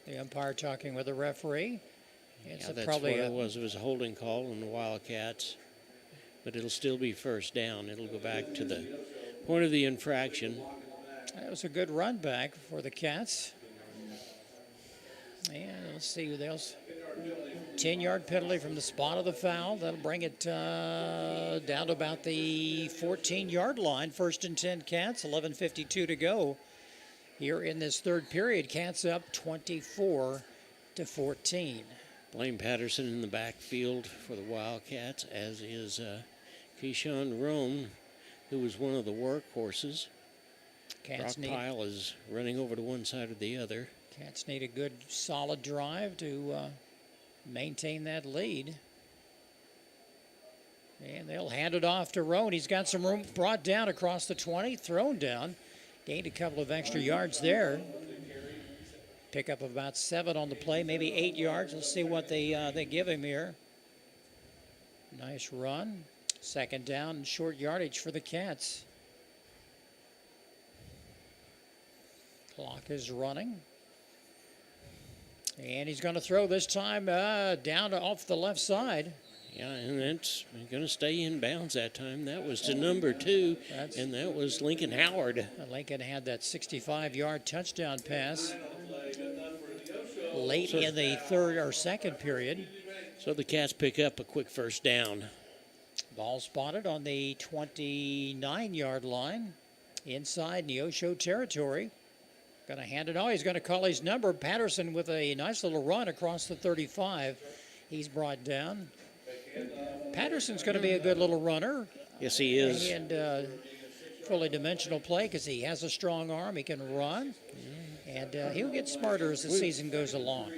Speaker 3: The umpire talking with the referee.
Speaker 2: That's probably what it was. It was a holding call on the Wildcats. But it'll still be first down. It'll go back to the point of the infraction.
Speaker 3: That was a good run back for the Cats. And let's see, there's 10-yard penalty from the spot of the foul. That'll bring it down to about the 14-yard line. 1st and 10 Cats, 11:52 to go. Here in this third period, Cats up 24-14.
Speaker 2: Blaine Patterson in the backfield for the Wildcats, as is Keyshawn Roan, who was one of the workhorses. Brock Pyle is running over to one side or the other.
Speaker 3: Cats need a good, solid drive to maintain that lead. And they'll hand it off to Roan. He's got some room brought down across the 20, thrown down. Gained a couple of extra yards there. Pick up about 7 on the play, maybe 8 yards. Let's see what they give him here. Nice run. 2nd down and short yardage for the Cats. Clock is running. And he's going to throw this time down to off the left side.
Speaker 2: Yeah, and that's going to stay in bounds that time. That was to number 2, and that was Lincoln Howard.
Speaker 3: Lincoln had that 65-yard touchdown pass late in the third or second period.
Speaker 2: So the Cats pick up a quick first down.
Speaker 3: Ball spotted on the 29-yard line inside Neosho territory. Going to hand it off. He's going to call his number. Patterson with a nice little run across the 35. He's brought down. Patterson's going to be a good little runner.
Speaker 2: Yes, he is.
Speaker 3: And fully dimensional play because he has a strong arm. He can run. And he'll get smarter as the season goes along.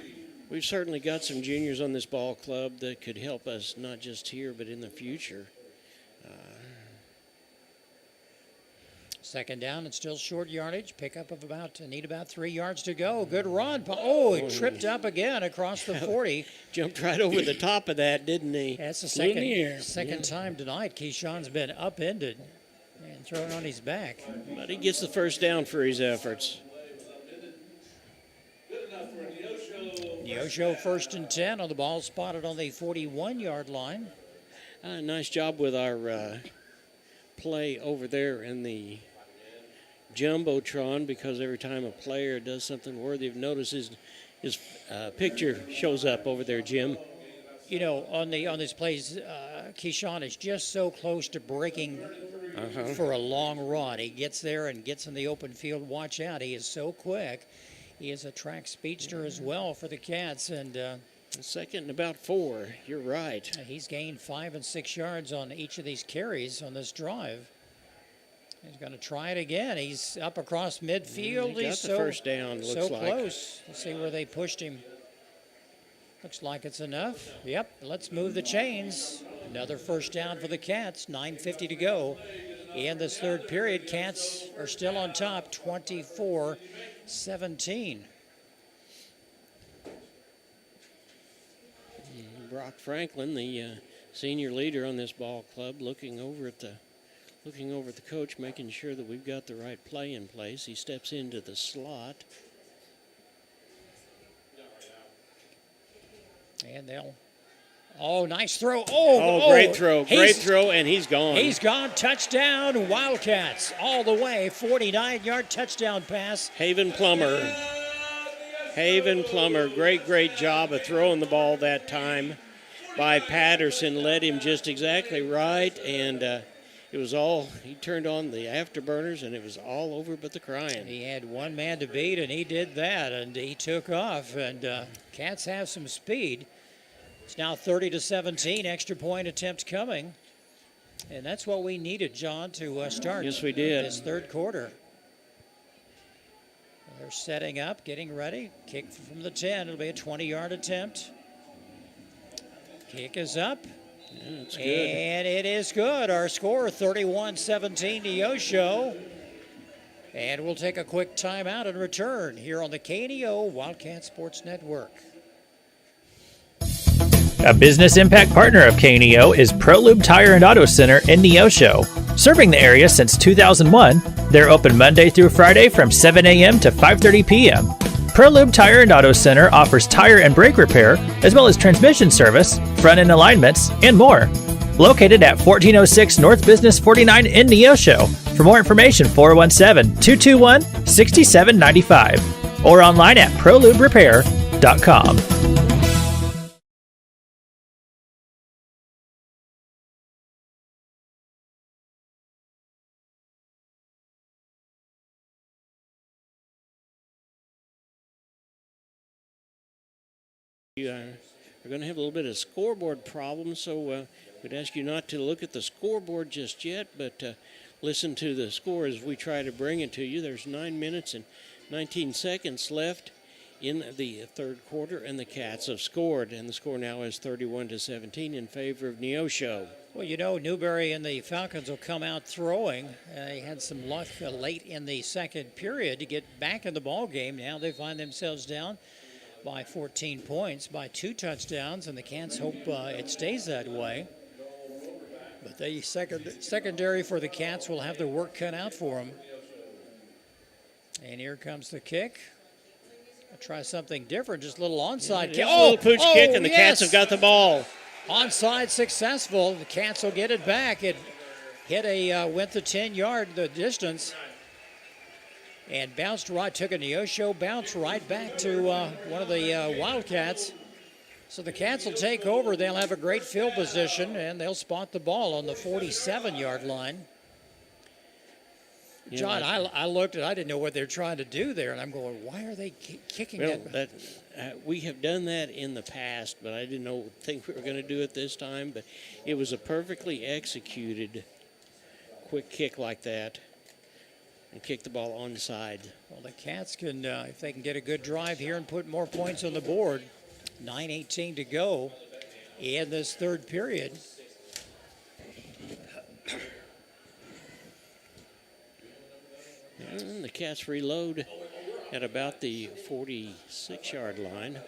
Speaker 2: We've certainly got some juniors on this ball club that could help us not just here but in the future.
Speaker 3: 2nd down and still short yardage. Pickup of need about 3 yards to go. Good run. Oh, he tripped up again across the 40.
Speaker 2: Jumped right over the top of that, didn't he?
Speaker 3: That's the second time tonight Keyshawn's been upended and thrown on his back.
Speaker 2: But he gets the first down for his efforts.
Speaker 3: Neosho 1st and 10 on the ball spotted on the 41-yard line.
Speaker 2: Nice job with our play over there in the Jumbotron, because every time a player does something worthy of notice, his picture shows up over there, Jim.
Speaker 3: You know, on these plays, Keyshawn is just so close to breaking for a long run. He gets there and gets in the open field. Watch out. He is so quick. He is a track speedster as well for the Cats. And
Speaker 2: second and about 4. You're right.
Speaker 3: He's gained 5 and 6 yards on each of these carries on this drive. He's going to try it again. He's up across midfield.
Speaker 2: He got the first down, looks
Speaker 3: so
Speaker 2: like.
Speaker 3: Close. Let's see where they pushed him. Looks like it's enough. Yep, let's move the chains. Another first down for the Cats. 9:50 to go in this third period. Cats are still on top, 24-17.
Speaker 2: Brock Franklin, the senior leader on this ball club, looking over at the coach, making sure that we've got the right play in place. He steps into the slot.
Speaker 3: And nice throw.
Speaker 2: Great throw. Great throw, and he's gone.
Speaker 3: He's gone. Touchdown, Wildcats. All the way. 49-yard touchdown pass.
Speaker 2: Haven Plummer. Great job of throwing the ball that time by Patterson. Led him just exactly right, and it was all, he turned on the afterburners, and it was all over but the crying.
Speaker 3: He had one man to beat, and he did that, and he took off. And Cats have some speed. It's now 30-17, extra point attempt coming. And that's what we needed, John, to start
Speaker 2: Yes, we did.
Speaker 3: This third quarter. They're setting up, getting ready. Kick from the 10. It'll be a 20-yard attempt. Kick is up.
Speaker 2: Yeah, it's good.
Speaker 3: And it is good. Our score, 31-17 Neosho. And we'll take a quick timeout and return here on the KNEO Wildcat Sports Network.
Speaker 8: A business impact partner of KNEO is ProLube Tire and Auto Center in Neosho. Serving the area since 2001, they're open Monday through Friday from 7 a.m. to 5:30 p.m. ProLube Tire and Auto Center offers tire and brake repair, as well as transmission service, front-end alignments, and more. Located at 1406 North Business 49 in Neosho. For more information, 417-221-6795 or online at proluberepair.com.
Speaker 2: We're going to have a little bit of scoreboard problems, so we'd ask you not to look at the scoreboard just yet, but listen to the score as we try to bring it to you. There's 9 minutes and 19 seconds left in the third quarter, and the Cats have scored, and the score now is 31-17 in favor of Neosho.
Speaker 3: Well, you know, Newberry and the Falcons will come out throwing. They had some luck late in the second period to get back in the ball game. Now they find themselves down by 14 points, by 2 touchdowns, and the Cats hope it stays that way. But the secondary for the Cats will have their work cut out for them. And here comes the kick. I'll try something different, just a little onside kick.
Speaker 2: A little pooch kick, and the Cats have got the ball.
Speaker 3: Onside successful. The Cats will get it back. It hit went the 10-yard the distance. And bounced right, took a Neosho bounce right back to one of the Wildcats. So the Cats will take over. They'll have a great field position, and they'll spot the ball on the 47-yard line. John, I looked at, I didn't know what they're trying to do there, and I'm going, why are they kicking it?
Speaker 2: We have done that in the past, but I didn't think we were going to do it this time. But it was a perfectly executed quick kick like that. And kick the ball onside.
Speaker 3: Well, the Cats can, if they can get a good drive here and put more points on the board, 9:18 to go in this third period.
Speaker 2: And the Cats reload at about the 46-yard line.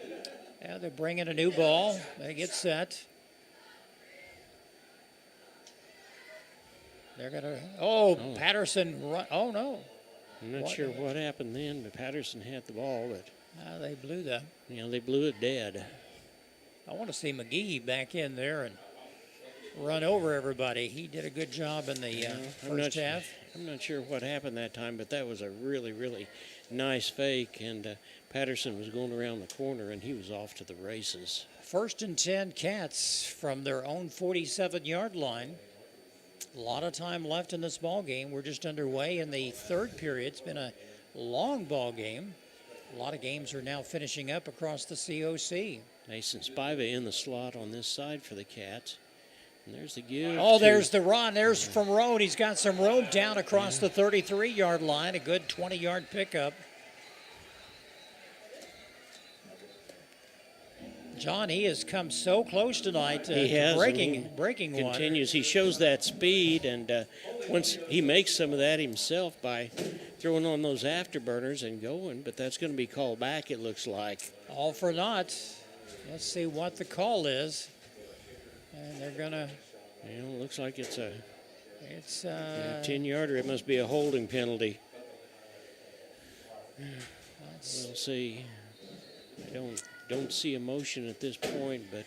Speaker 3: Yeah, they're bringing a new ball. They get set. They're going to, Patterson, oh no.
Speaker 2: I'm not sure what happened then, but Patterson had the ball, but.
Speaker 3: They blew
Speaker 2: they blew it dead.
Speaker 3: I want to see McGee back in there and run over everybody. He did a good job in the first half.
Speaker 2: I'm not sure what happened that time, but that was a really, really nice fake, and Patterson was going around the corner, and he was off to the races.
Speaker 3: First and 10 Cats from their own 47-yard line. A lot of time left in this ball game. We're just underway in the third period. It's been a long ball game. A lot of games are now finishing up across the COC.
Speaker 2: Mason Spiva in the slot on this side for the Cats. And there's the give.
Speaker 3: Oh, there's the run. There's from Roan. He's got some room down across the 33-yard line. A good 20-yard pickup. John, he has come so close tonight to breaking one.
Speaker 2: Continues. He shows that speed, and once he makes some of that himself by throwing on those afterburners and going, but that's going to be called back, it looks like.
Speaker 3: All for naught. Let's see what the call is. And they're going to...
Speaker 2: Well, it looks like it's a 10-yarder. It must be a holding penalty. We'll see. I don't see a motion at this point, but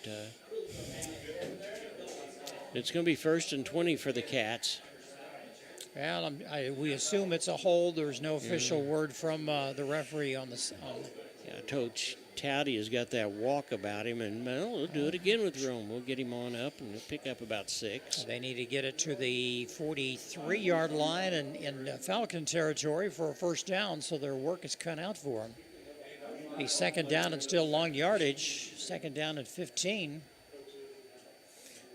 Speaker 2: it's going to be 1st and 20 for the Cats.
Speaker 3: Well, we assume it's a hold. There's no official word from the referee on the.
Speaker 2: Yeah, Coach Touty has got that walk about him, and we'll do it again with Rome. We'll get him on up, and we'll pick up about 6.
Speaker 3: They need to get it to the 43-yard line and in Falcon territory for a first down, so their work is cut out for them. Be second down and still long yardage. Second down at 15.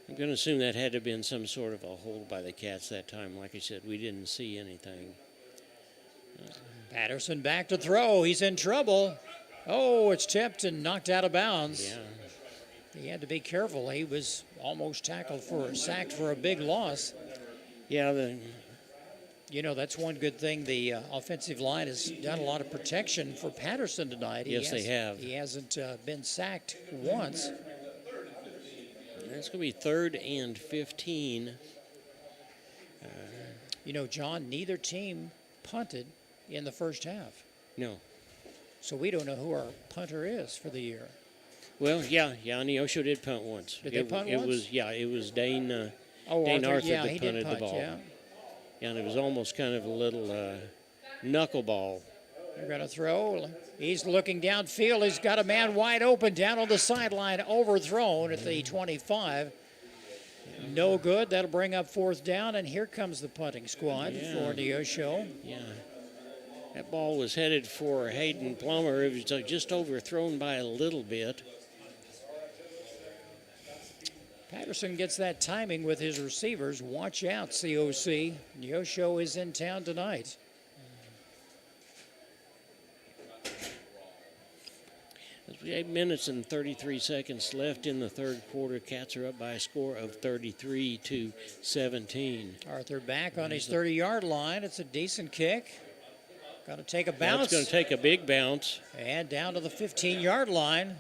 Speaker 2: I'm going to assume that had to have been some sort of a hold by the Cats that time. Like I said, we didn't see anything.
Speaker 3: Patterson back to throw. He's in trouble. Oh, it's tipped and knocked out of bounds.
Speaker 2: Yeah.
Speaker 3: He had to be careful. He was almost sacked for a big loss.
Speaker 2: Yeah.
Speaker 3: That's one good thing. The offensive line has done a lot of protection for Patterson tonight.
Speaker 2: Yes, they have.
Speaker 3: He hasn't been sacked once.
Speaker 2: It's going to be 3rd and 15.
Speaker 3: John, neither team punted in the first half.
Speaker 2: No.
Speaker 3: So we don't know who our punter is for the year.
Speaker 2: Well, yeah, Neosho did punt once.
Speaker 3: Did they punt once?
Speaker 2: It was Dane
Speaker 3: Arthur
Speaker 2: that punted the ball.
Speaker 3: Yeah,
Speaker 2: and it was almost kind of a little knuckleball.
Speaker 3: They're going to throw. He's looking downfield. He's got a man wide open down on the sideline, overthrown at the 25. No good. That'll bring up 4th down, and here comes the punting squad for Neosho.
Speaker 2: Yeah. That ball was headed for Hayden Plummer. It was just overthrown by a little bit.
Speaker 3: Patterson gets that timing with his receivers. Watch out, COC. Neosho is in town tonight.
Speaker 2: There's 8 minutes and 33 seconds left in the third quarter. Cats are up by a score of 33-17.
Speaker 3: Arthur back on his 30-yard line. It's a decent kick. Got to take a bounce.
Speaker 2: It's going to take a big bounce.
Speaker 3: And down to the 15-yard line.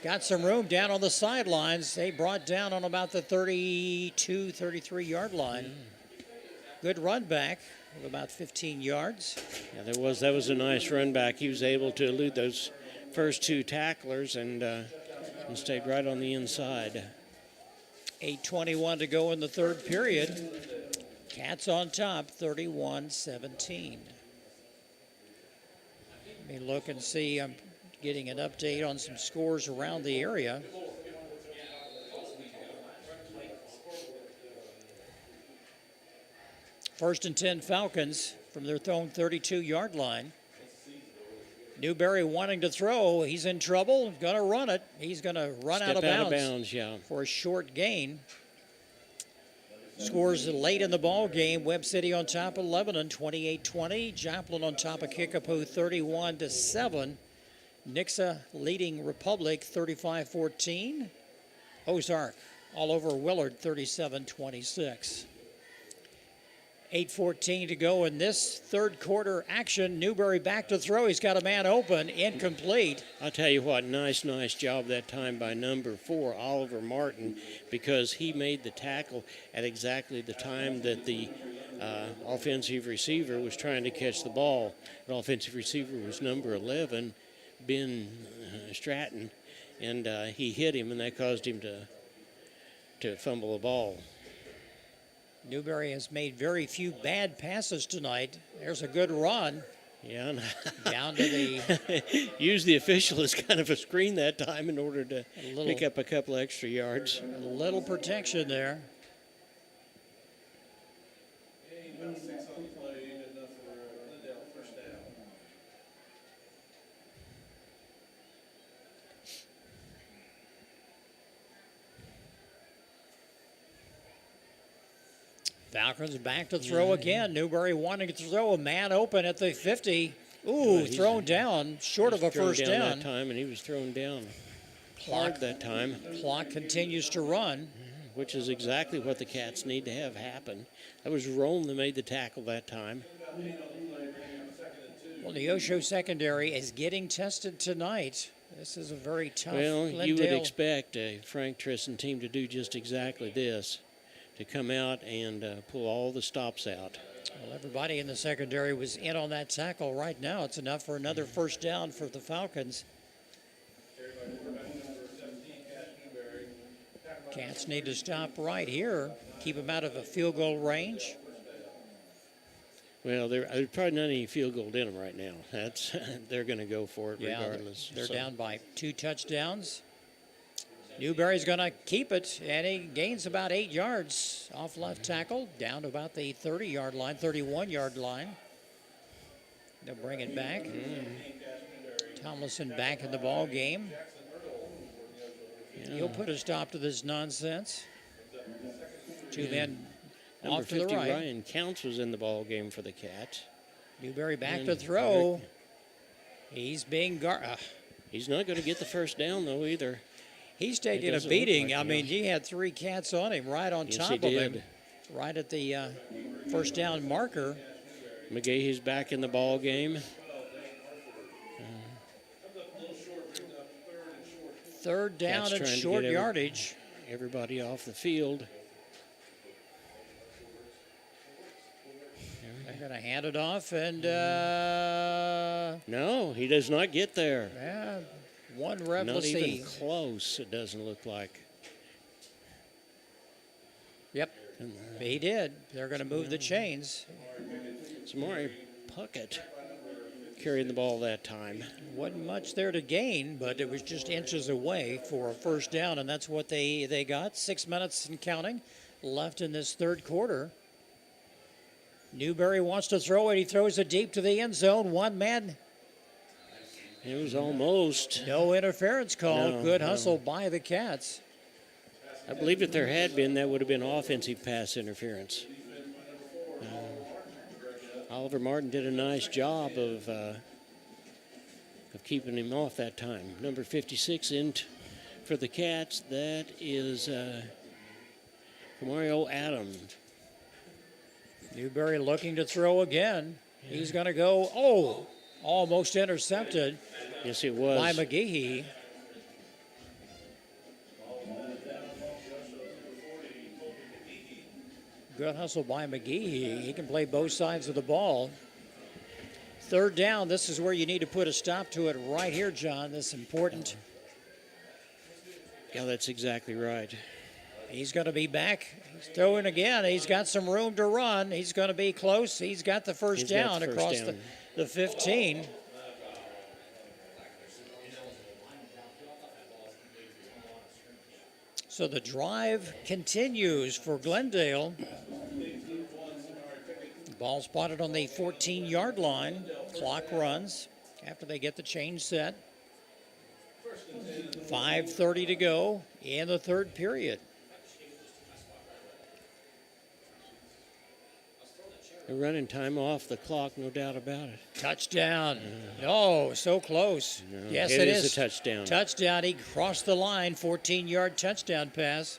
Speaker 3: Got some room down on the sidelines. They brought down on about the 32, 33-yard line. Good run back of about 15 yards.
Speaker 2: Yeah, that was a nice run back. He was able to elude those first 2 tacklers and stayed right on the inside.
Speaker 3: 8:21 to go in the third period. Cats on top, 31-17. Let me look and see. I'm getting an update on some scores around the area. First and 10 Falcons from their own 32-yard line. Newberry wanting to throw. He's in trouble. Going to run it. He's going to run out of bounds for a short gain. Scores late in the ball game. Webb City on top of Lebanon, 28-20. Joplin on top of Kickapoo, 31-7. Nixa leading Republic, 35-14. Ozark all over Willard, 37-26. 8:14 to go in this third quarter action. Newberry back to throw. He's got a man open, incomplete.
Speaker 2: I'll tell you what, nice job that time by number 4, Oliver Martin, because he made the tackle at exactly the time that the offensive receiver was trying to catch the ball. The offensive receiver was number 11, Ben Stratton, and he hit him, and that caused him to fumble the ball.
Speaker 3: Newberry has made very few bad passes tonight. There's a good run.
Speaker 2: Yeah,
Speaker 3: down to the...
Speaker 2: Use the official as kind of a screen that time in order to pick up a couple extra yards.
Speaker 3: A little protection there. Falcons back to throw again. Newberry wanting to throw, a man open at the 50. Ooh, thrown down, short of a first down.
Speaker 2: That time, and he was thrown down hard that time.
Speaker 3: Clock continues to run.
Speaker 2: Which is exactly what the Cats need to have happen. That was Rome that made the tackle that time.
Speaker 3: Well, the Neosho secondary is getting tested tonight. This is a very tough Glendale.
Speaker 2: You would expect a Frank Tristan team to do just exactly this, to come out and pull all the stops out.
Speaker 3: Well, everybody in the secondary was in on that tackle. Right now, it's enough for another first down for the Falcons. Cats need to stop right here, keep them out of a field goal range.
Speaker 2: Well, there's probably not any field goal in them right now. They're going to go for it regardless.
Speaker 3: They're down by 2 touchdowns. Newberry's going to keep it, and he gains about 8 yards off left tackle, down to about the 30-yard line, 31-yard line. They'll bring it back. Tomlinson back in the ball game. He'll put a stop to this nonsense. 2 men
Speaker 2: Number
Speaker 3: off to the
Speaker 2: 50,
Speaker 3: right.
Speaker 2: Ryan Counts was in the ball game for the Cats.
Speaker 3: Newberry back to throw. He's being
Speaker 2: He's not going to get the first down, though, either.
Speaker 3: He's taking a beating. I mean, he had 3 Cats on him, right on top of him, right at the first down marker.
Speaker 2: McGahee's back in the ball game.
Speaker 3: Third down and short yardage.
Speaker 2: Everybody off the field.
Speaker 3: They're going to hand it off, and
Speaker 2: no, he does not get there.
Speaker 3: Yeah, one rep.
Speaker 2: Not
Speaker 3: Let's
Speaker 2: even
Speaker 3: see.
Speaker 2: close. It doesn't look like.
Speaker 3: Yep, he did. They're going to move the chains.
Speaker 2: Samari Puckett carrying the ball that time.
Speaker 3: Wasn't much there to gain, but it was just inches away for a first down, and that's what they got. 6 minutes and counting left in this third quarter. Newberry wants to throw it. He throws it deep to the end zone. One man.
Speaker 2: It was almost.
Speaker 3: No interference call. Good hustle by the Cats.
Speaker 2: I believe if there had been, that would have been offensive pass interference. Oliver Martin did a nice job of keeping him off that time. Number 56 in for the Cats. That is Kamario Adams.
Speaker 3: Newberry looking to throw again. He's going to go, almost intercepted.
Speaker 2: Yes, it was.
Speaker 3: By McGehee. Good hustle by McGehee. He can play both sides of the ball. Third down, this is where you need to put a stop to it right here, John. This is important.
Speaker 2: Yeah, that's exactly right.
Speaker 3: He's going to be back. He's throwing again. He's got some room to run. He's going to be close. He's got the first down across the 15. So the drive continues for Glendale. Ball spotted on the 14-yard line. Clock runs after they get the change set. 5:30 to go in the third period.
Speaker 2: They're running time off the clock, no doubt about it.
Speaker 3: Touchdown. Oh, so close.
Speaker 2: No,
Speaker 3: Yes,
Speaker 2: it
Speaker 3: is
Speaker 2: a touchdown.
Speaker 3: Touchdown. He crossed the line. 14-yard touchdown pass.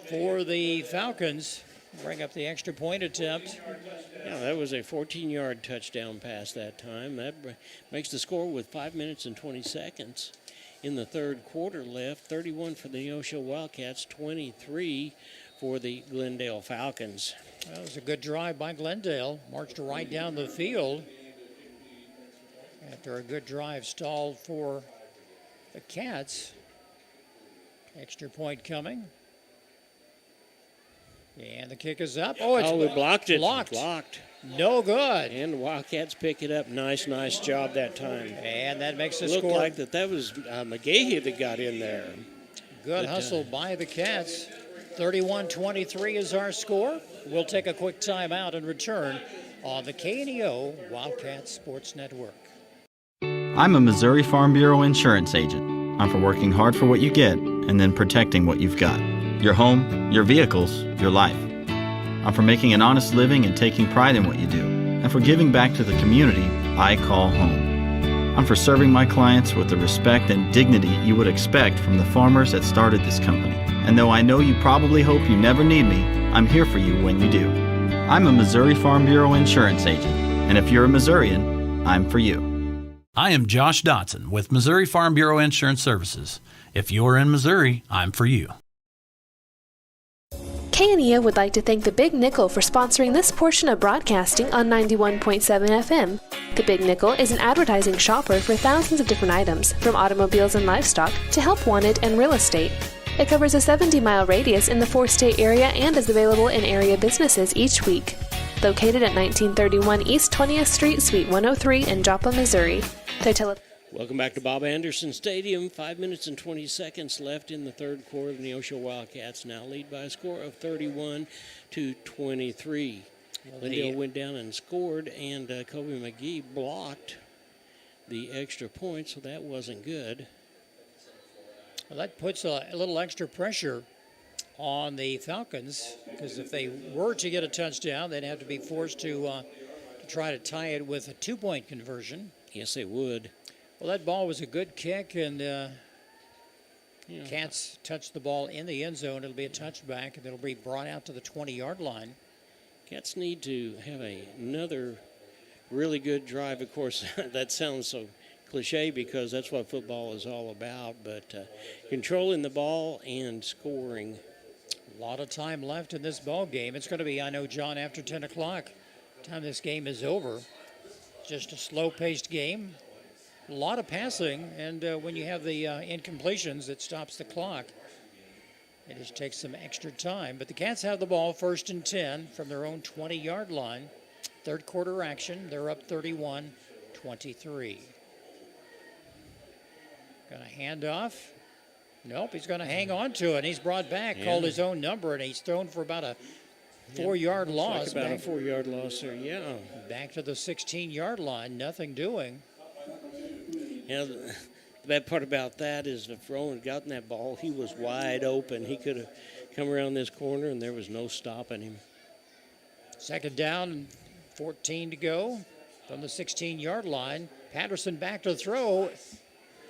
Speaker 3: For the Falcons, bring up the extra point attempt.
Speaker 2: Yeah, that was a 14-yard touchdown pass that time. That makes the score with 5 minutes and 20 seconds in the third quarter left. 31 for the Neosho Wildcats, 23 for the Glendale Falcons.
Speaker 3: That was a good drive by Glendale. Marched right down the field. After a good drive stalled for the Cats. Extra point coming. And the kick is up. Oh, it's
Speaker 2: we blocked it.
Speaker 3: Blocked. No good.
Speaker 2: And the Wildcats pick it up. Nice job that time.
Speaker 3: And that makes the
Speaker 2: Looked
Speaker 3: score.
Speaker 2: like that was McGahee that got in there.
Speaker 3: Good hustle by the Cats. 31-23 is our score. We'll take a quick timeout and return on the KNEO Wildcat Sports Network.
Speaker 9: I'm a Missouri Farm Bureau insurance agent. I'm for working hard for what you get and then protecting what you've got. Your home, your vehicles, your life. I'm for making an honest living and taking pride in what you do, and for giving back to the community I call home. I'm for serving my clients with the respect and dignity you would expect from the farmers that started this company. And though I know you probably hope you never need me, I'm here for you when you do. I'm a Missouri Farm Bureau insurance agent, and if you're a Missourian, I'm for you.
Speaker 10: I am Josh Dotson with Missouri Farm Bureau Insurance Services. If you're in Missouri, I'm for you.
Speaker 7: KNEO would like to thank the Big Nickel for sponsoring this portion of broadcasting on 91.7 FM. The Big Nickel is an advertising shopper for thousands of different items, from automobiles and livestock to help wanted and real estate. It covers a 70-mile radius in the four-state area and is available in area businesses each week. Located at 1931 East 20th Street, Suite 103 in Joplin, Missouri.
Speaker 2: Welcome back to Bob Anderson Stadium. 5 minutes and 20 seconds left in the third quarter. The Neosho Wildcats now lead by a score of 31-23. Glendale went down and scored, and Kobe McGee blocked the extra point, so that wasn't good.
Speaker 3: Well, that puts a little extra pressure on the Falcons, because if they were to get a touchdown, they'd have to be forced to try to tie it with a two-point conversion.
Speaker 2: Yes, they would.
Speaker 3: Well, that ball was a good kick, and Cats touched the ball in the end zone. It'll be a touchback, and it'll be brought out to the 20-yard line.
Speaker 2: Cats need to have another really good drive. Of course, that sounds so cliche because that's what football is all about, but controlling the ball and scoring.
Speaker 3: A lot of time left in this ball game. It's going to be, I know, John, after 10 o'clock, time this game is over. Just a slow-paced game. A lot of passing, and when you have the incompletions, it stops the clock. It just takes some extra time. But the Cats have the ball 1st and 10 from their own 20-yard line. Third quarter action. They're up 31-23. Going to hand off. Nope, he's going to hang on to it. He's brought back, called his own number, and he's thrown for about a 4-yard loss.
Speaker 2: Like about a 4-yard loss there, yeah.
Speaker 3: Back to the 16-yard line, nothing doing.
Speaker 2: The bad part about that is if Rowan had gotten that ball, he was wide open. He could have come around this corner, and there was no stopping him.
Speaker 3: Second down, 14 to go from the 16-yard line. Patterson back to throw.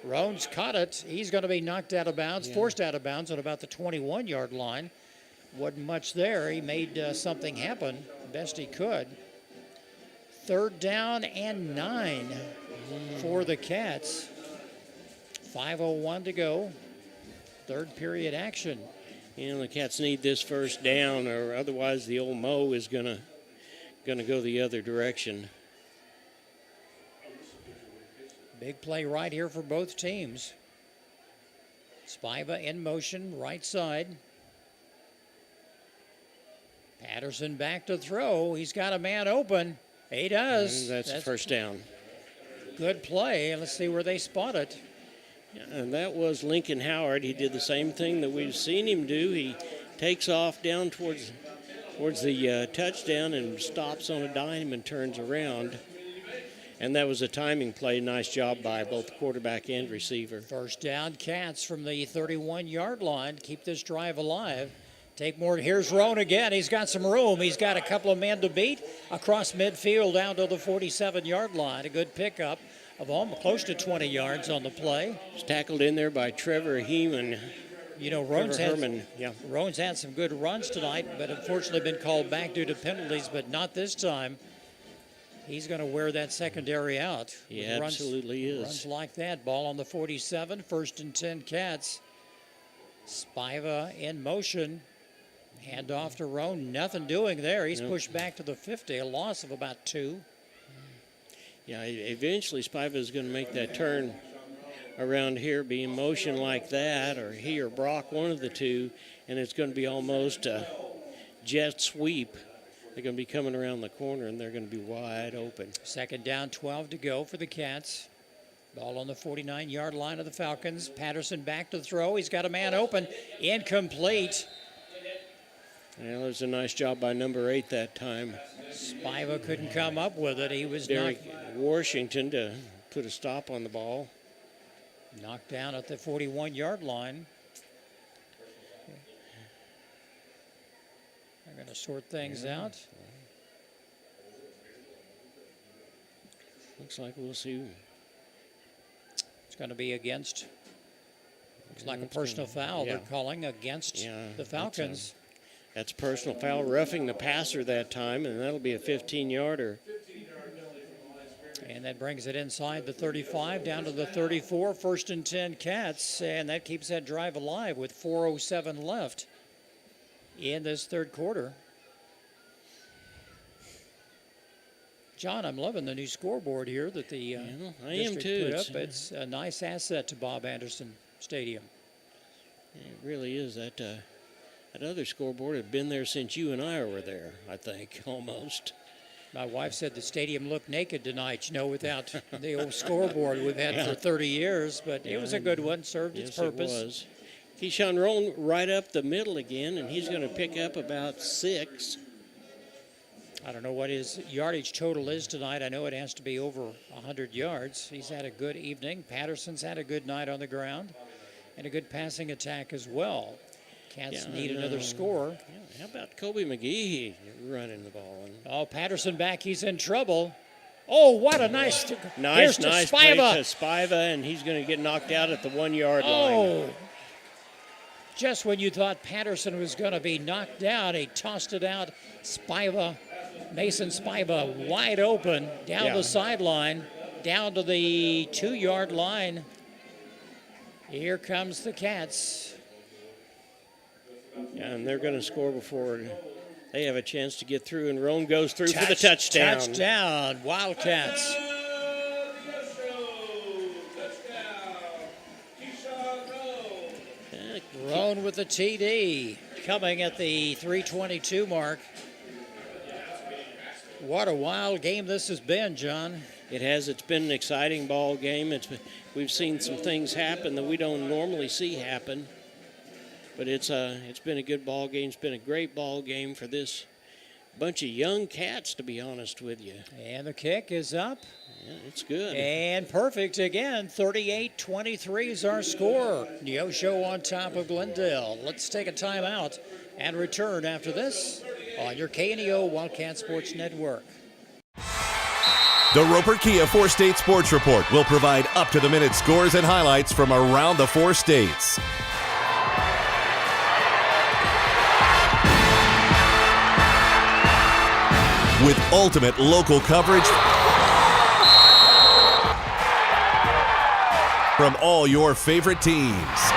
Speaker 3: Rowan's caught it. He's going to be knocked out of bounds, forced out of bounds at about the 21-yard line. Wasn't much there. He made something happen best he could. Third down and 9 for the Cats. 5:01 to go. Third period action.
Speaker 2: The Cats need this first down, or otherwise the old Mo is gonna go the other direction.
Speaker 3: Big play right here for both teams. Spiva in motion, right side. Patterson back to throw. He's got a man open. He does.
Speaker 2: That's first down.
Speaker 3: Good play. Let's see where they spot it.
Speaker 2: And that was Lincoln Howard. He did the same thing that we've seen him do. He takes off down towards the touchdown and stops on a dime and turns around. And that was a timing play. Nice job by both the quarterback and receiver.
Speaker 3: First down, Cats from the 31-yard line. Keep this drive alive. Take more. Here's Roan again. He's got some room. He's got a couple of men to beat across midfield down to the 47-yard line. A good pickup of almost close to 20 yards on the play.
Speaker 2: It's tackled in there by Trevor Heeman.
Speaker 3: Roan's had some good runs tonight, but unfortunately been called back due to penalties, but not this time. He's going to wear that secondary out.
Speaker 2: Yeah, absolutely is.
Speaker 3: Runs like that. Ball on the 47, 1st and 10 Cats. Spiva in motion. Hand off to Roan. Nothing doing there. He's pushed back to the 50, a loss of about 2.
Speaker 2: Yeah, eventually Spiva is going to make that turn around here, be in motion like that, or he or Brock, one of the two, and it's going to be almost jet sweep. They're going to be coming around the corner, and they're going to be wide open.
Speaker 3: Second down, 12 to go for the Cats. Ball on the 49-yard line of the Falcons. Patterson back to throw. He's got a man open. Incomplete.
Speaker 2: Well, it was a nice job by number 8 that time.
Speaker 3: Spiva couldn't come up with it. He was
Speaker 2: Derek Washington to put a stop on the ball.
Speaker 3: Knocked down at the 41-yard line. They're going to sort things out.
Speaker 2: Looks like we'll see.
Speaker 3: It's going to be against. Looks like a personal foul they're calling against the Falcons.
Speaker 2: That's personal foul, roughing the passer that time, and that'll be a 15-yarder.
Speaker 3: And that brings it inside the 35, down to the 34, 1st and 10 Cats, and that keeps that drive alive with 4:07 left in this third quarter. John, I'm loving the new scoreboard here that the
Speaker 2: I am
Speaker 3: district
Speaker 2: too.
Speaker 3: put up. It's a nice asset to Bob Anderson Stadium.
Speaker 2: It really is. That other scoreboard had been there since you and I were there, I think, almost.
Speaker 3: My wife said the stadium looked naked tonight, without the old scoreboard we've had for 30 years, but it was a good one, served its purpose.
Speaker 2: It was. Keyshawn Roan right up the middle again, and he's going to pick up about 6.
Speaker 3: I don't know what his yardage total is tonight. I know it has to be over 100 yards. He's had a good evening. Patterson's had a good night on the ground and a good passing attack as well. Cats need another score.
Speaker 2: How about Kobe McGee running the ball?
Speaker 3: Oh, Patterson back. He's in trouble. Oh, what a nice
Speaker 2: nice
Speaker 3: play
Speaker 2: to Spiva, and he's going to get knocked out at the 1-yard line.
Speaker 3: Oh, just when you thought Patterson was going to be knocked out, he tossed it out. Mason Spiva wide open down the sideline, down to the 2-yard line. Here comes the Cats.
Speaker 2: And they're going to score before they have a chance to get through, and Roan goes through for the touchdown.
Speaker 3: Touchdown, Wildcats. Roan with the TD, coming at the 3:22 mark. What a wild game this has been, John.
Speaker 2: It has. It's been an exciting ball game. We've seen some things happen that we don't normally see happen. But it's been a good ball game. It's been a great ball game for this bunch of young Cats, to be honest with you.
Speaker 3: And the kick is up.
Speaker 2: Yeah, it's good.
Speaker 3: And perfect again. 38-23 is our score. Neosho on top of Glendale. Let's take a timeout and return after this on your KNEO Wildcat Sports Network.
Speaker 5: The Roper Kia 4-State Sports Report will provide up-to-the-minute scores and highlights from around the 4 states. With ultimate local coverage from all your favorite teams.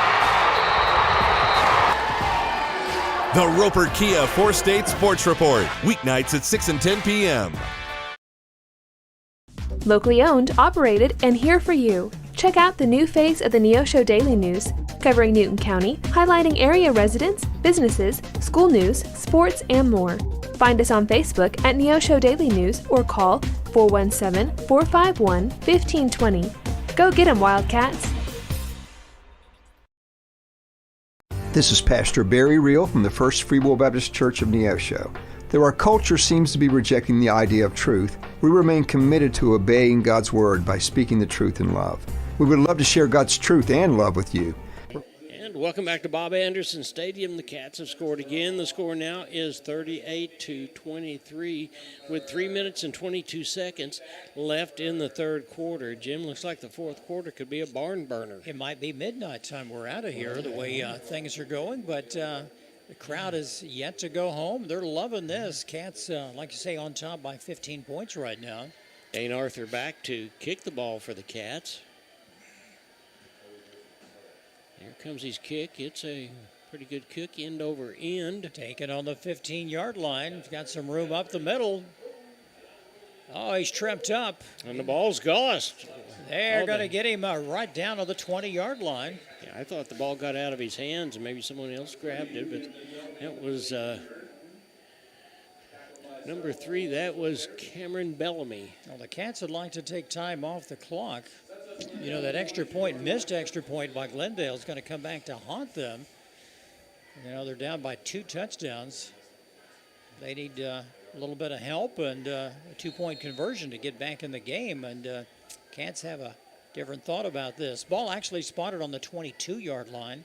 Speaker 5: The Roper Kia 4-State Sports Report, weeknights at 6 and 10 p.m.
Speaker 7: Locally owned, operated, and here for you. Check out the new face of the Neosho Daily News, covering Newton County, highlighting area residents, businesses, school news, sports, and more. Find us on Facebook at Neosho Daily News or call 417-451-1520. Go get 'em, Wildcats!
Speaker 16: This is Pastor Barry Reel from the First Free Will Baptist Church of Neosho. Though our culture seems to be rejecting the idea of truth, we remain committed to obeying God's Word by speaking the truth in love. We would love to share God's truth and love with you.
Speaker 2: And welcome back to Bob Anderson Stadium. The Cats have scored again. The score now is 38-23 with 3 minutes and 22 seconds left in the third quarter. Jim, looks like the fourth quarter could be a barn burner.
Speaker 3: It might be midnight time we're out of here, the way things are going, but the crowd is yet to go home. They're loving this. Cats, like you say, on top by 15 points right now.
Speaker 2: Dane Arthur back to kick the ball for the Cats. Here comes his kick. It's a pretty good kick, end over end.
Speaker 3: Taken on the 15-yard line. He's got some room up the middle. Oh, he's tripped up.
Speaker 2: And the ball's lost.
Speaker 3: They're going to get him right down to the 20-yard line.
Speaker 2: Yeah, I thought the ball got out of his hands and maybe someone else grabbed it, but that was Number 3, that was Cameron Bellamy.
Speaker 3: Well, the Cats would like to take time off the clock. You know, that extra point, missed extra point by Glendale is going to come back to haunt them. You know, they're down by 2 touchdowns. They need a little bit of help and a 2-point conversion to get back in the game. And Cats have a different thought about this. Ball actually spotted on the 22-yard line.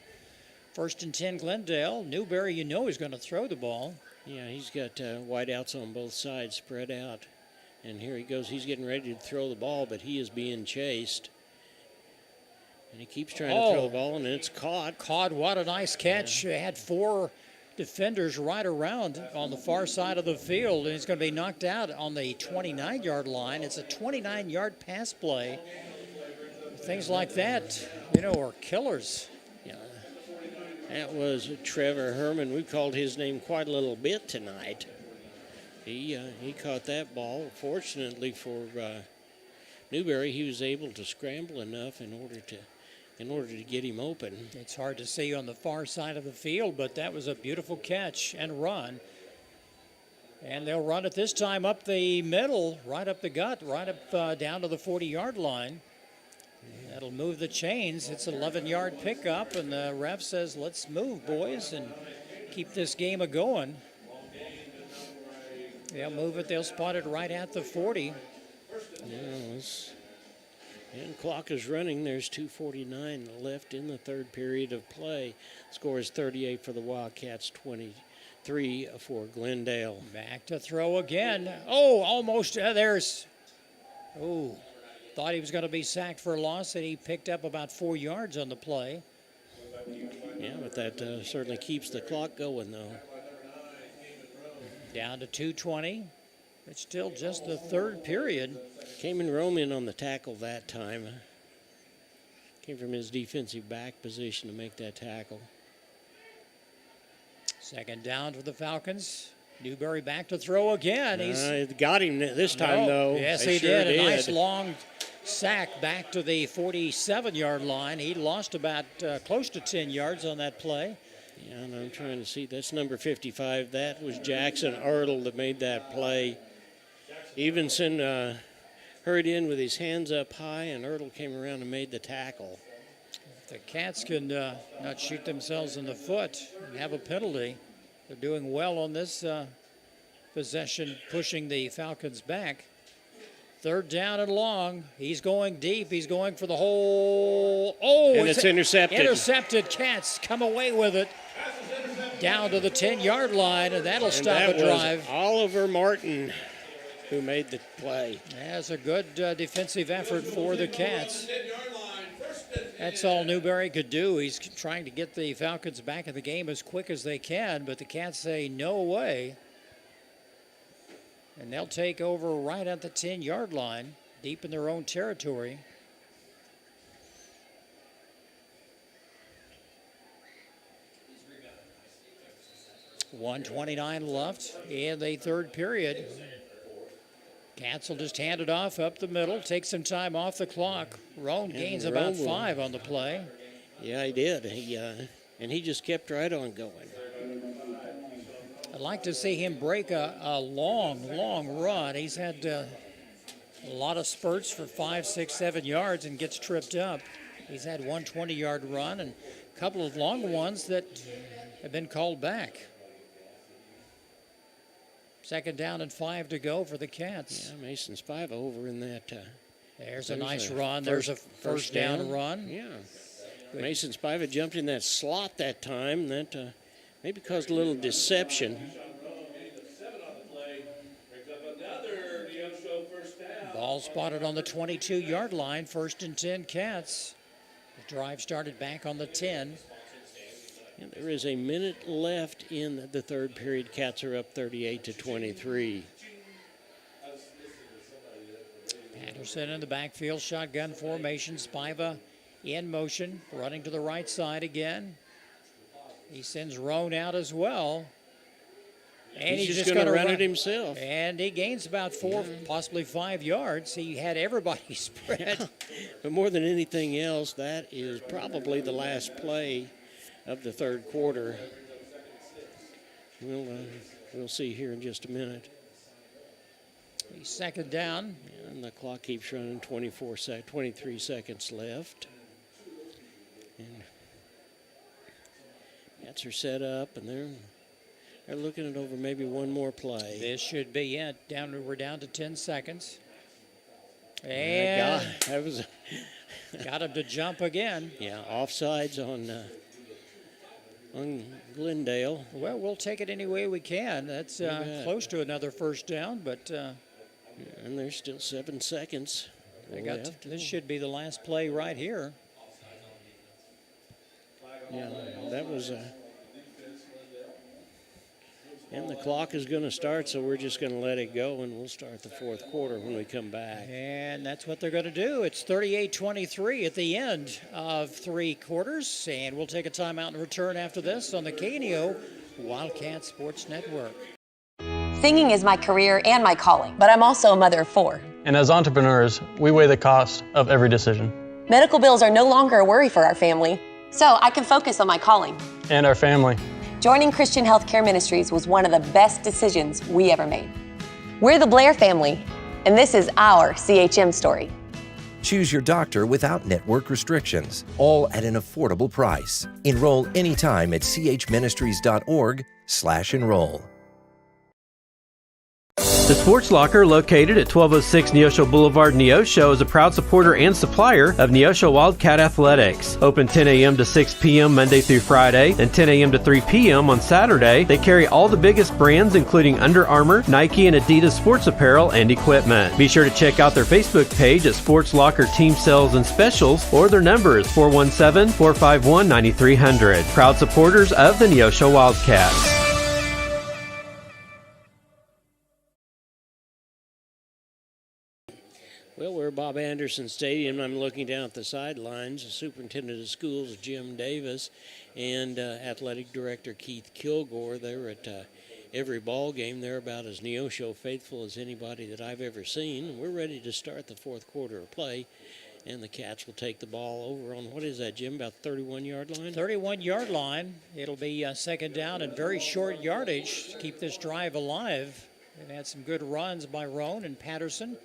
Speaker 3: 1st and 10 Glendale. Newberry, you know, is going to throw the ball.
Speaker 2: Yeah, he's got wideouts on both sides spread out. And here he goes. He's getting ready to throw the ball, but he is being chased. And he keeps trying to throw the ball, and it's caught.
Speaker 3: Caught. What a nice catch. Yeah. Had 4 defenders right around on the far side of the field, and he's going to be knocked out on the 29-yard line. It's a 29-yard pass play. Things like that, you know, are killers.
Speaker 2: Yeah. That was Trevor Herman. We called his name quite a little bit tonight. He caught that ball. Fortunately for Newberry, he was able to scramble enough in order to get him open.
Speaker 3: It's hard to see on the far side of the field, but that was a beautiful catch and run. And they'll run it this time up the middle, right up the gut, right up down to the 40-yard line. That'll move the chains. It's an 11-yard pickup, and the ref says, let's move, boys, and keep this game a-going. They'll move it. They'll spot it right at the 40.
Speaker 2: And clock is running. There's 2:49 left in the third period of play. Score is 38 for the Wildcats, 23 for Glendale.
Speaker 3: Back to throw again. Oh, almost. There's. Oh. Thought he was going to be sacked for a loss, and he picked up about 4 yards on the play.
Speaker 2: Yeah, but that certainly keeps the clock going, though.
Speaker 3: Down to 2:20. It's still just the third period.
Speaker 2: Came in Rome in on the tackle that time. Came from his defensive back position to make that tackle.
Speaker 3: Second down for the Falcons. Newberry back to throw again.
Speaker 2: He's got him this time, though.
Speaker 3: Yes, he did. A nice long sack back to the 47-yard line. He lost about close to 10 yards on that play.
Speaker 2: Yeah, and I'm trying to see. That's number 55. That was Jackson Ertl that made that play. Evenson hurried in with his hands up high, and Ertl came around and made the tackle.
Speaker 3: If the Cats can not shoot themselves in the foot and have a penalty, they're doing well on this possession, pushing the Falcons back. Third down and long. He's going deep. He's going for the whole. Oh,
Speaker 2: and it's intercepted.
Speaker 3: Intercepted. Cats come away with it down to the 10-yard line, and that'll stop a drive.
Speaker 2: Was Oliver Martin who made the play.
Speaker 3: That's a good defensive effort for the Cats. That's all Newberry could do. He's trying to get the Falcons back in the game as quick as they can, but the Cats say no way. And they'll take over right at the 10-yard line, deep in their own territory. .129 left in the third period. Cats will just hand it off up the middle, take some time off the clock. Roan gains about 5 on the play.
Speaker 2: Yeah, he did. He just kept right on going.
Speaker 3: I'd like to see him break a long run. He's had a lot of spurts for 5, 6, 7 yards and gets tripped up. He's had one 20-yard run and a couple of long ones that have been called back. Second down and 5 to go for the Cats.
Speaker 2: Yeah, Mason Spiva over in that.
Speaker 3: There's a nice run. There's a first down run.
Speaker 2: Yeah. Good. Mason Spiva jumped in that slot that time. That maybe caused a little deception.
Speaker 3: Ball spotted on the 22-yard line. 1st and 10 Cats. The drive started back on the 10.
Speaker 2: And there is a minute left in the third period. Cats are up 38-23.
Speaker 3: Anderson in the backfield, shotgun formation. Spiva in motion, running to the right side again. He sends Roan out as well.
Speaker 2: And he's just going to run it himself.
Speaker 3: And he gains about 4, possibly 5 yards. He had everybody spread.
Speaker 2: Yeah. But more than anything else, that is probably the last play of the third quarter. We'll see here in just a minute.
Speaker 3: Second down.
Speaker 2: And the clock keeps running, 23 seconds left. And Cats are set up, and they're looking at over maybe one more play.
Speaker 3: This should be it. We're down to 10 seconds. And
Speaker 2: that was
Speaker 3: got him to jump again.
Speaker 2: Yeah, offsides on Glendale.
Speaker 3: Well, we'll take it any way we can. That's close to another first down, but
Speaker 2: and there's still 7 seconds left.
Speaker 3: This should be the last play right here.
Speaker 2: Yeah, that was and the clock is going to start, so we're just going to let it go, and we'll start the fourth quarter when we come back.
Speaker 3: And that's what they're going to do. It's 38-23 at the end of 3 quarters, and we'll take a timeout and return after this on the KNEO Wildcat Sports Network.
Speaker 18: Singing is my career and my calling, but I'm also a mother of 4.
Speaker 19: And as entrepreneurs, we weigh the cost of every decision.
Speaker 18: Medical bills are no longer a worry for our family, so I can focus on my calling.
Speaker 19: And our family.
Speaker 18: Joining Christian Healthcare Ministries was one of the best decisions we ever made. We're the Blair family, and this is our CHM story.
Speaker 20: Choose your doctor without network restrictions, all at an affordable price. Enroll anytime at chministries.org/enroll.
Speaker 21: The Sports Locker, located at 1206 Neosho Boulevard, Neosho, is a proud supporter and supplier of Neosho Wildcat Athletics. Open 10 a.m. to 6 p.m. Monday through Friday and 10 a.m. to 3 p.m. on Saturday. They carry all the biggest brands, including Under Armour, Nike, and Adidas sports apparel and equipment. Be sure to check out their Facebook page at Sports Locker Team Sales and Specials, or their number is 417-451-9300. Proud supporters of the Neosho Wildcats.
Speaker 2: Well, we're at Bob Anderson Stadium. I'm looking down at the sidelines. The superintendent of schools, Jim Davis, and athletic director Keith Kilgore. They're at every ball game. They're about as Neosho faithful as anybody that I've ever seen. We're ready to start the fourth quarter of play, and the Cats will take the ball over on, what is that, Jim, about 31-yard line?
Speaker 3: 31-yard line. It'll be second down and very short yardage to keep this drive alive. They've had some good runs by Roan and Patterson.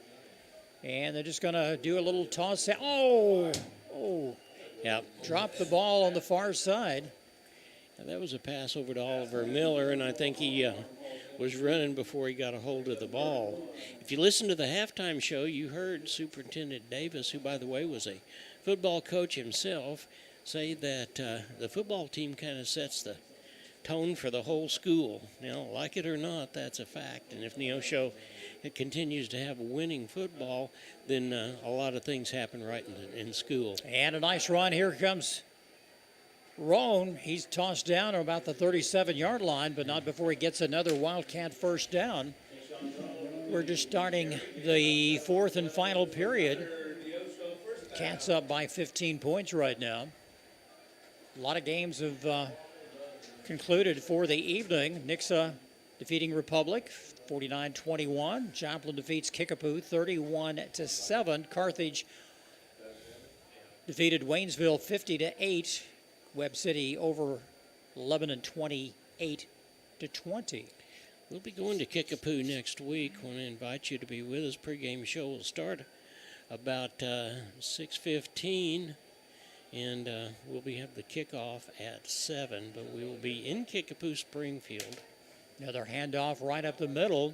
Speaker 3: And they're just going to do a little toss. Oh!
Speaker 2: Yep.
Speaker 3: Dropped the ball on the far side.
Speaker 2: Now, that was a pass over to Oliver Miller, and I think he was running before he got a hold of the ball. If you listen to the halftime show, you heard Superintendent Davis, who, by the way, was a football coach himself, say that the football team kind of sets the tone for the whole school. Now, like it or not, that's a fact. And if Neosho continues to have winning football, then a lot of things happen right in school.
Speaker 3: And a nice run. Here comes Roan. He's tossed down about the 37-yard line, but not before he gets another Wildcat first down. We're just starting the fourth and final period. Cats up by 15 points right now. A lot of games have concluded for the evening. Nixa defeating Republic 49-21. Joplin defeats Kickapoo 31-7. Carthage defeated Waynesville 50-8. Webb City over Lebanon 28-20.
Speaker 2: We'll be going to Kickapoo next week. I want to invite you to be with us. Pregame show will start about 6:15. And we'll have the kickoff at 7, but we will be in Kickapoo, Springfield.
Speaker 3: Another handoff right up the middle.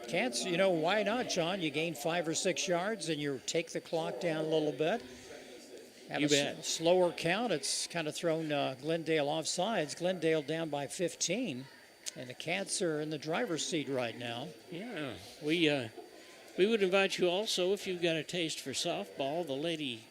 Speaker 3: Cats, why not, John? You gain 5 or 6 yards and you take the clock down a little bit.
Speaker 2: You bet.
Speaker 3: Slower count. It's kind of thrown Glendale off sides. Glendale down by 15. And the Cats are in the driver's seat right now.
Speaker 2: Yeah. We would invite you also, if you've got a taste for softball, the Lady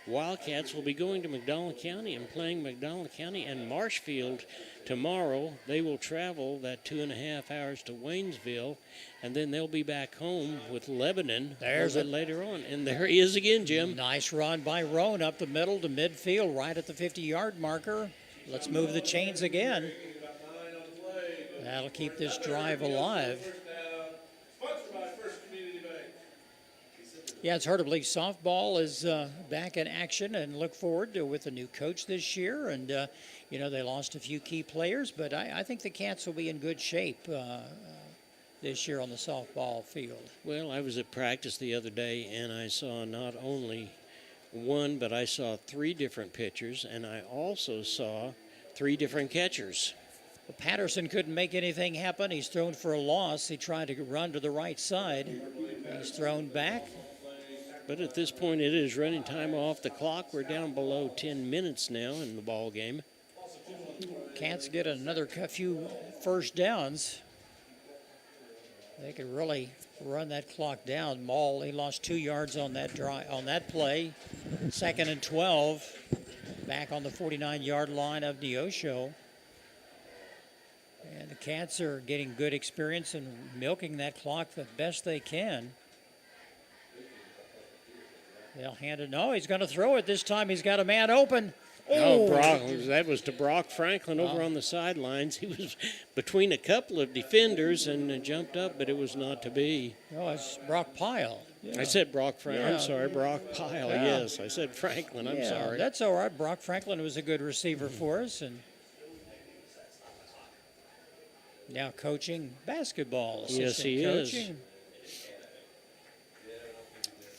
Speaker 2: Wildcats will be going to McDonald County and playing McDonald County and Marshfield tomorrow. They will travel that 2.5 hours to Waynesville, and then they'll be back home with Lebanon later on. And there he is again, Jim.
Speaker 3: Nice run by Roan up the middle to midfield, right at the 50-yard marker. Let's move the chains again. That'll keep this drive alive. Yeah, it's hard to believe softball is back in action, and look forward to with a new coach this year. And, they lost a few key players, but I think the Cats will be in good shape. this year on the softball field.
Speaker 2: Well, I was at practice the other day, and I saw not only one, but I saw 3 different pitchers, and I also saw 3 different catchers.
Speaker 3: Well, Patterson couldn't make anything happen. He's thrown for a loss. He tried to run to the right side. He's thrown back.
Speaker 2: But at this point, it is running time off the clock. We're down below 10 minutes now in the ball game.
Speaker 3: Cats get another few first downs. They could really run that clock down. Maul, he lost 2 yards on that play. 2nd and 12, back on the 49-yard line of Neosho. And the Cats are getting good experience in milking that clock the best they can. They'll hand it. No, he's going to throw it this time. He's got a man open.
Speaker 2: Oh, that was to Brock Franklin over on the sidelines. He was between a couple of defenders and jumped up, but it was not to be.
Speaker 3: No, it's Brock Pyle. Yeah.
Speaker 2: I said Brock Franklin.
Speaker 3: Yeah.
Speaker 2: I'm sorry, Brock Pyle.
Speaker 3: Yeah.
Speaker 2: Yes, I said Franklin. I'm sorry.
Speaker 3: That's all right. Brock Franklin was a good receiver for us. And now coaching basketball.
Speaker 2: Yes, he is.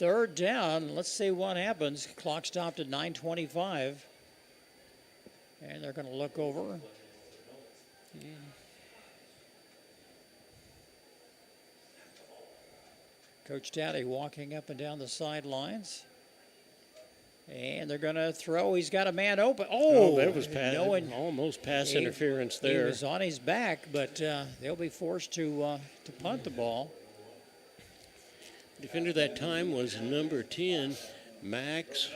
Speaker 3: 3rd down. Let's see what happens. Clock stopped at 9:25. And they're going to look over. Coach Touty walking up and down the sidelines. And they're going to throw. He's got a man open. Oh,
Speaker 2: that was almost pass interference there.
Speaker 3: He was on his back, but they'll be forced to punt the ball.
Speaker 2: Defender that time was number 10, Max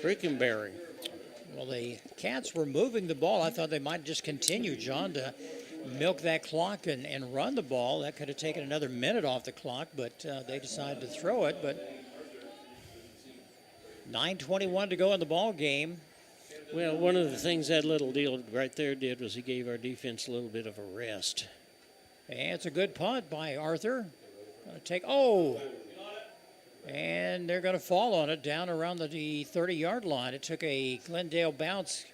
Speaker 2: Frickenberry.
Speaker 3: Well, the Cats were moving the ball. I thought they might just continue, John, to milk that clock and run the ball. That could have taken another minute off the clock, but they decided to throw it. But 9:21 to go in the ball game.
Speaker 2: Well, one of the things that little deal right there did was he gave our defense a little bit of a rest.
Speaker 3: And it's a good punt by Arthur. Going to take, and they're going to fall on it down around the 30-yard line. It took a Glendale bounce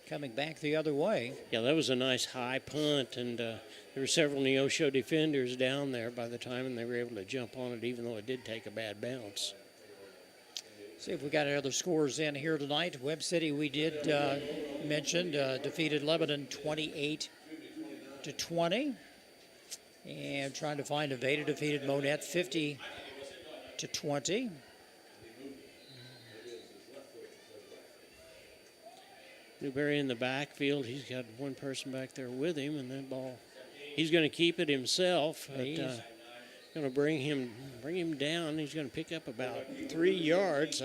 Speaker 3: coming back the other way.
Speaker 2: Yeah, that was a nice high punt, and there were several Neosho defenders down there by the time, and they were able to jump on it, even though it did take a bad bounce.
Speaker 3: See if we got any other scores in here tonight. Webb City, we did mention, defeated Lebanon 28-20. And trying to find Nevada defeated Monette 50-20.
Speaker 2: Newberry in the backfield. He's got one person back there with him, and that ball, he's going to keep it himself. But, going to bring him down. He's going to pick up about 3 yards.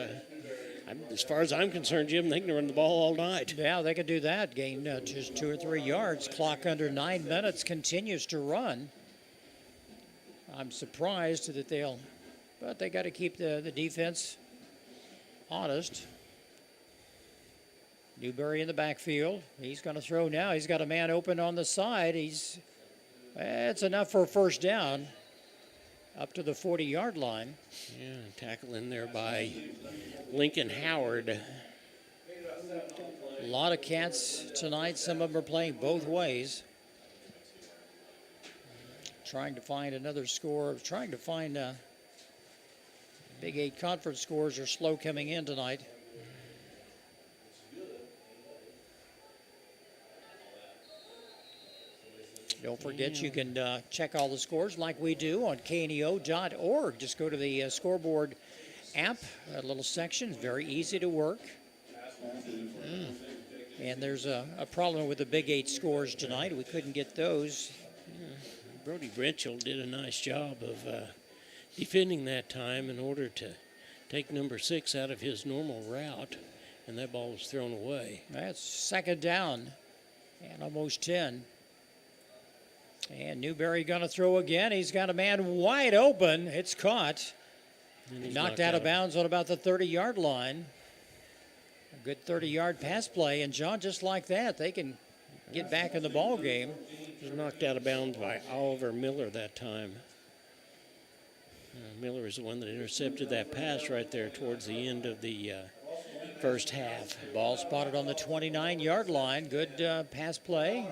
Speaker 2: As far as I'm concerned, Jim, they can run the ball all night.
Speaker 3: Yeah, they could do that. Gain just 2 or 3 yards. Clock under 9 minutes continues to run. I'm surprised that but they got to keep the defense honest. Newberry in the backfield. He's going to throw now. He's got a man open on the side. It's enough for a first down up to the 40-yard line.
Speaker 2: Yeah, tackle in there by Lincoln Howard.
Speaker 3: A lot of Cats tonight. Some of them are playing both ways. Trying to find another score. Trying to find Big 8 conference scores are slow coming in tonight. Don't forget you can check all the scores like we do on kneo.org. Just go to the scoreboard app, a little section, very easy to work. And there's a problem with the Big 8 scores tonight. We couldn't get those.
Speaker 2: Brody Brenchel did a nice job of defending that time in order to take number 6 out of his normal route, and that ball was thrown away.
Speaker 3: That's 2nd down and almost 10. And Newberry going to throw again. He's got a man wide open. It's caught. Knocked out of bounds on about the 30-yard line. A good 30-yard pass play. And, John, just like that, they can get back in the ball game.
Speaker 2: He was knocked out of bounds by Oliver Miller that time. Miller is the one that intercepted that pass right there towards the end of the first half.
Speaker 3: Ball spotted on the 29-yard line. Good pass play.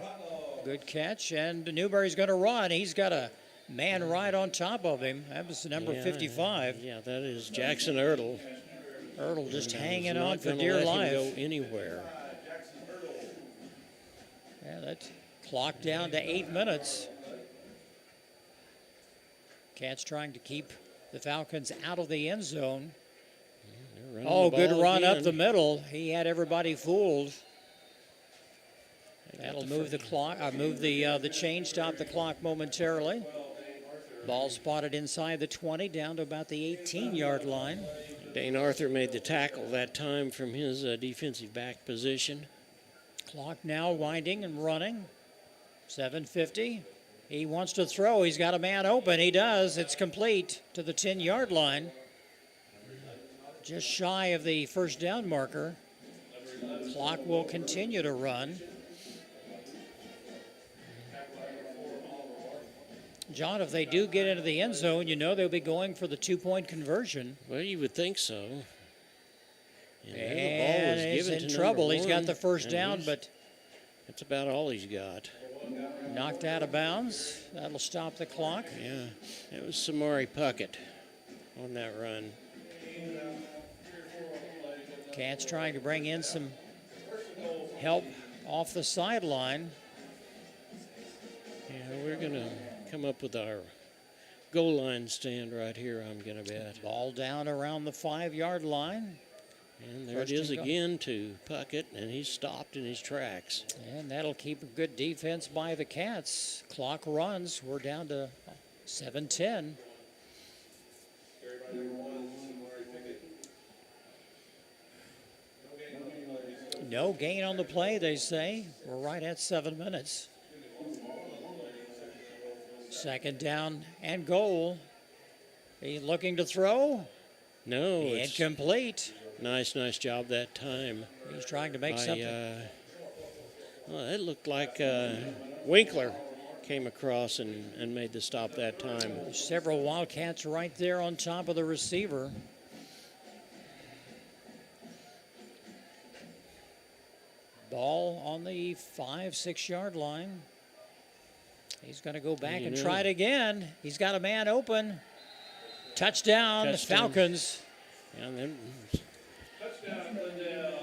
Speaker 3: Good catch. And Newberry's going to run. He's got a man right on top of him. That was number 55.
Speaker 2: Yeah, that is Jackson Ertl.
Speaker 3: Ertl just
Speaker 2: And
Speaker 3: hanging
Speaker 2: was
Speaker 3: on
Speaker 2: not
Speaker 3: for
Speaker 2: gonna
Speaker 3: dear
Speaker 2: let
Speaker 3: life.
Speaker 2: him go anywhere.
Speaker 3: Yeah, that clock down to 8 minutes. Cats trying to keep the Falcons out of the end zone. Oh, good run up the middle. He had everybody fooled. That'll move the clock, move the chain, stop the clock momentarily. Ball spotted inside the 20, down to about the 18-yard line.
Speaker 2: Dane Arthur made the tackle that time from his defensive back position.
Speaker 3: Clock now winding and running. 7:50. He wants to throw. He's got a man open. He does. It's complete to the 10-yard line. Just shy of the first down marker. Clock will continue to run. John, if they do get into the end zone, you know they'll be going for the 2-point conversion.
Speaker 2: Well, you would think so.
Speaker 3: And he's in trouble. He's got the first down, but
Speaker 2: that's about all he's got.
Speaker 3: Knocked out of bounds. That'll stop the clock.
Speaker 2: Yeah, it was Samari Puckett on that run.
Speaker 3: Cats trying to bring in some help off the sideline.
Speaker 2: Yeah, we're going to come up with our goal line stand right here, I'm going to bet.
Speaker 3: Ball down around the 5-yard line.
Speaker 2: And there it is again to Puckett, and he's stopped in his tracks.
Speaker 3: And that'll keep a good defense by the Cats. Clock runs. We're down to 7:10. No gain on the play, they say. We're right at 7 minutes. Second down and goal. He's looking to throw.
Speaker 2: No,
Speaker 3: incomplete.
Speaker 2: Nice job that time.
Speaker 3: He's trying to make something.
Speaker 2: Well, it looked like Winkler came across and made the stop that time.
Speaker 3: Several Wildcats right there on top of the receiver. Ball on the 5-6 yard line. He's going to go back and try it again. He's got a man open. Touchdown. Falcons.
Speaker 2: And then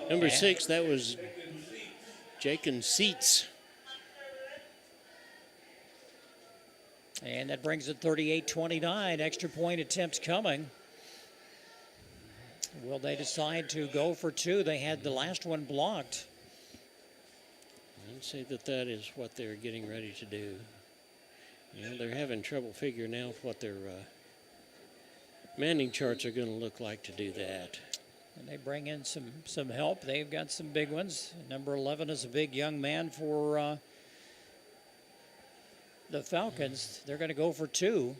Speaker 2: number 6, that was Jakin Seats.
Speaker 3: And that brings it 38-29. Extra point attempts coming. Will they decide to go for 2? They had the last one blocked.
Speaker 2: I'd say that is what they're getting ready to do. You know, they're having trouble figuring out what their manning charts are going to look like to do that.
Speaker 3: And they bring in some help. They've got some big ones. Number 11 is a big young man for the Falcons. They're going to go for 2.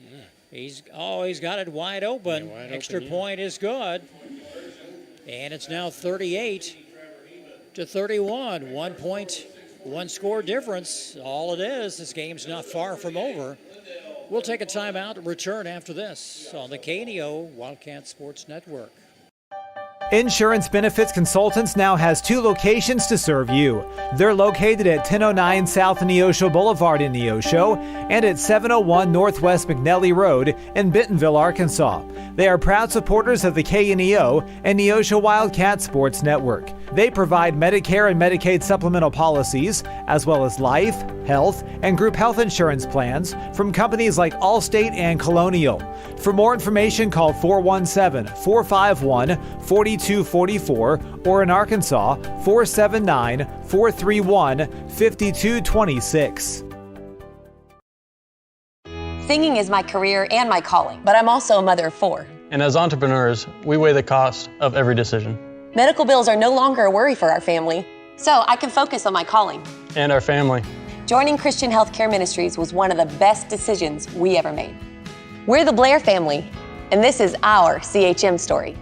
Speaker 2: Yeah.
Speaker 3: He's got it wide open.
Speaker 2: Yeah, wide
Speaker 3: Extra
Speaker 2: open,
Speaker 3: point is good. And it's now 38-31. 1 point, 1 score difference. All it is. This game's not far from over. We'll take a timeout and return after this on the KNEO Wildcat Sports Network.
Speaker 4: Insurance Benefits Consultants now has 2 locations to serve you. They're located at 1009 South Neosho Boulevard in Neosho and at 701 Northwest McNelly Road in Bentonville, Arkansas. They are proud supporters of the KNEO and Neosho Wildcat Sports Network. They provide Medicare and Medicaid supplemental policies, as well as life, health, and group health insurance plans from companies like Allstate and Colonial. For more information, call 417-451-4244 or in Arkansas, 479-431-5226.
Speaker 18: Singing is my career and my calling, but I'm also a mother of 4.
Speaker 19: And as entrepreneurs, we weigh the cost of every decision.
Speaker 18: Medical bills are no longer a worry for our family, so I can focus on my calling.
Speaker 19: And our family.
Speaker 18: Joining Christian Healthcare Ministries was one of the best decisions we ever made. We're the Blair family, and this is our CHM story.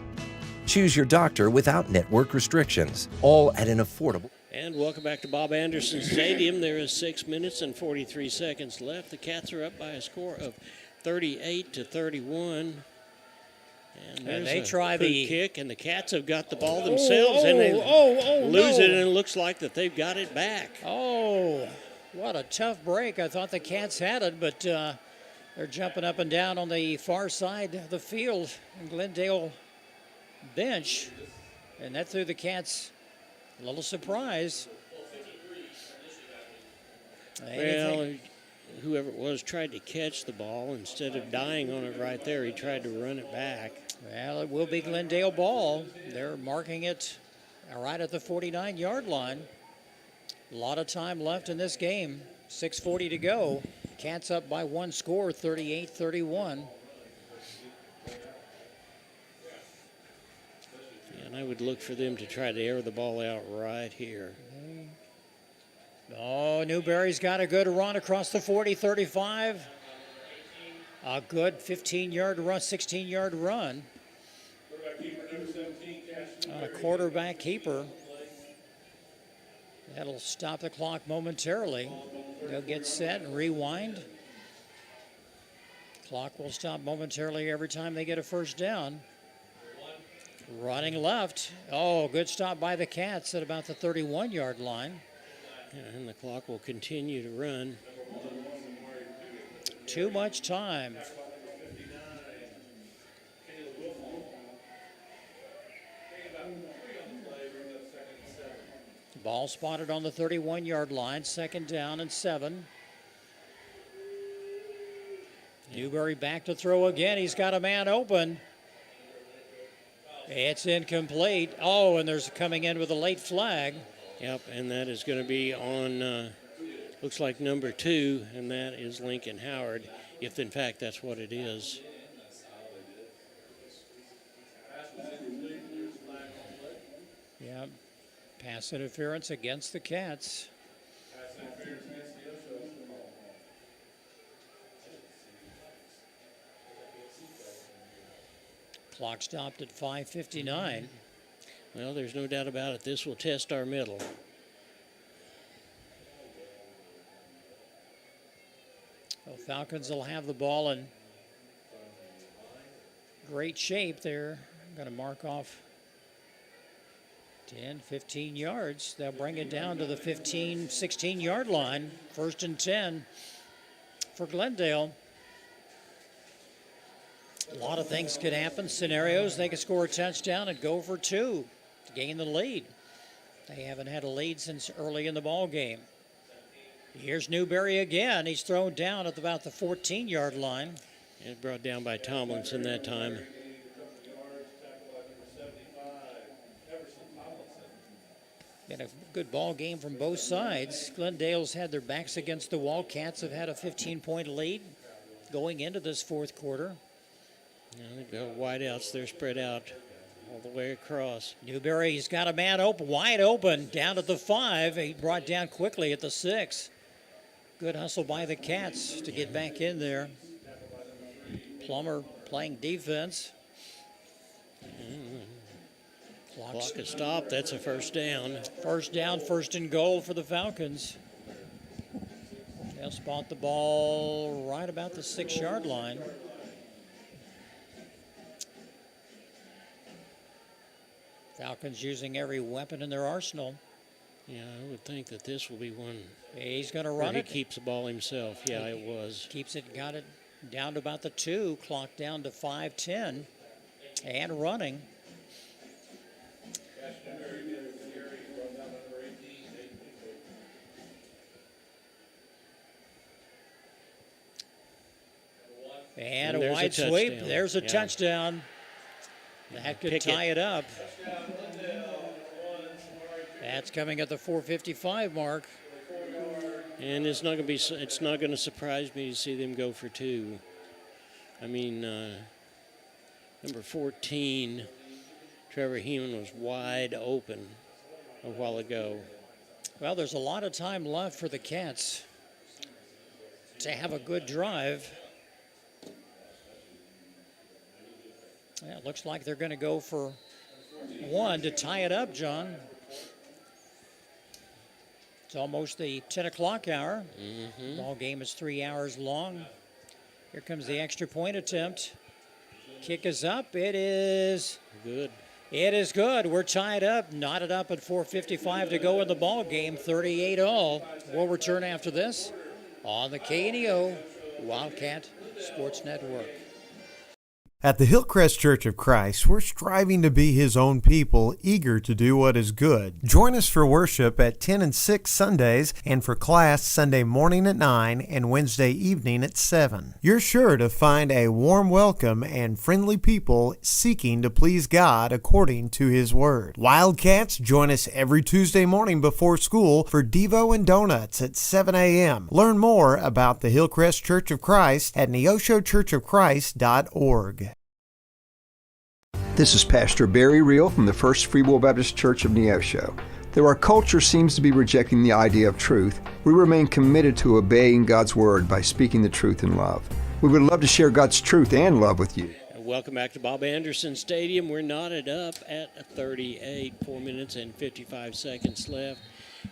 Speaker 20: Choose your doctor without network restrictions, all at an affordable.
Speaker 2: And welcome back to Bob Anderson Stadium. There is 6 minutes and 43 seconds left. The Cats are up by a score of 38-31. And
Speaker 3: they try the
Speaker 2: kick, and the Cats have got the ball themselves, and they lose it, and it looks like that they've got it back.
Speaker 3: What a tough break. I thought the Cats had it, but they're jumping up and down on the far side of the field in Glendale bench. And that threw the Cats a little surprise.
Speaker 2: Well, whoever it was tried to catch the ball. Instead of dying on it right there, he tried to run it back.
Speaker 3: Well, it will be Glendale ball. They're marking it right at the 49-yard line. A lot of time left in this game. 6:40 to go. Cats up by one score, 38-31.
Speaker 2: And I would look for them to try to air the ball out right here.
Speaker 3: Oh, Newberry's got a good run across the 40-35. A good 15-yard run, 16-yard run. On a quarterback keeper. That'll stop the clock momentarily. They'll get set and rewind. Clock will stop momentarily every time they get a first down. Running left. Oh, good stop by the Cats at about the 31-yard line.
Speaker 2: And the clock will continue to run.
Speaker 3: Too much time. Ball spotted on the 31-yard line, 2nd down and 7. Newberry back to throw again. He's got a man open. It's incomplete. Oh, and there's coming in with a late flag.
Speaker 2: Yep, and that is going to be on, looks like number 2, and that is Lincoln Howard, if in fact that's what it is.
Speaker 3: Yeah, pass interference against the Cats. Clock stopped at 5:59.
Speaker 2: Well, there's no doubt about it. This will test our middle.
Speaker 3: Well, Falcons will have the ball in great shape. They're going to mark off 10, 15 yards. They'll bring it down to the 15, 16-yard line. 1st and 10 for Glendale. A lot of things could happen. Scenarios, they could score a touchdown and go for 2 to gain the lead. They haven't had a lead since early in the ball game. Here's Newberry again. He's thrown down at about the 14-yard line.
Speaker 2: And brought down by Tomlinson that time.
Speaker 3: Been a good ball game from both sides. Glendale's had their backs against the wall. Cats have had a 15-point lead going into this 4th quarter.
Speaker 2: Now they've got wideouts. They're spread out all the way across.
Speaker 3: Newberry's got a man open, wide open, down at the 5. He brought down quickly at the 6. Good hustle by the Cats to get back in there. Plummer playing defense.
Speaker 2: Clock is stopped. That's a first down.
Speaker 3: First down, 1st and goal for the Falcons. They'll spot the ball right about the 6-yard line. Falcons using every weapon in their arsenal.
Speaker 2: Yeah, I would think that this will be one.
Speaker 3: He's going to run it.
Speaker 2: He keeps the ball himself. Yeah, it was.
Speaker 3: Keeps it, got it down to about the 2, clock down to 5:10, and running. And a wide sweep. There's a touchdown. That could tie it up. That's coming at the 4:55 mark.
Speaker 2: And it's not going to surprise me to see them go for 2. I mean, number 14, Trevor Heeman, was wide open a while ago.
Speaker 3: Well, there's a lot of time left for the Cats to have a good drive. Yeah, it looks like they're going to go for 1 to tie it up, John. It's almost the 10 o'clock hour.
Speaker 2: Mm-hmm.
Speaker 3: Ball game is 3 hours long. Here comes the extra point attempt. Kick is up. It is
Speaker 2: good.
Speaker 3: It is good. We're tied up, knotted up at 4:55 to go in the ball game, 38-all. We'll return after this on the KNEO Wildcat Sports Network.
Speaker 6: At the Hillcrest Church of Christ, we're striving to be His own people, eager to do what is good. Join us for worship at 10 and 6 Sundays and for class Sunday morning at 9 and Wednesday evening at 7. You're sure to find a warm welcome and friendly people seeking to please God according to His Word. Wildcats, join us every Tuesday morning before school for Devo and Donuts at 7 a.m. Learn more about the Hillcrest Church of Christ at neoshochurchofchrist.org.
Speaker 16: This is Pastor Barry Reel from the First Free Will Baptist Church of Neosho. Though our culture seems to be rejecting the idea of truth, we remain committed to obeying God's Word by speaking the truth in love. We would love to share God's truth and love with you.
Speaker 2: Welcome back to Bob Anderson Stadium. We're knotted up at 38, 4 minutes and 55 seconds left.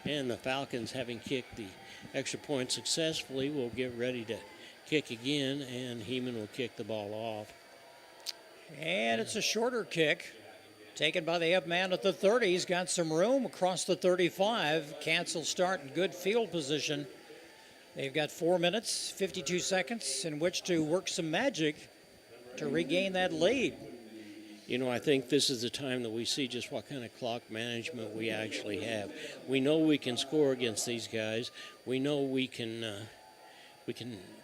Speaker 2: And the Falcons, having kicked the extra point successfully, will get ready to kick again, and Heeman will kick the ball off.
Speaker 3: And it's a shorter kick, taken by the up man at the 30. He's got some room across the 35. Cancel start in good field position. They've got 4 minutes, 52 seconds in which to work some magic to regain that lead.
Speaker 2: You know, I think this is the time that we see just what kind of clock management we actually have. We know we can score against these guys. We know we can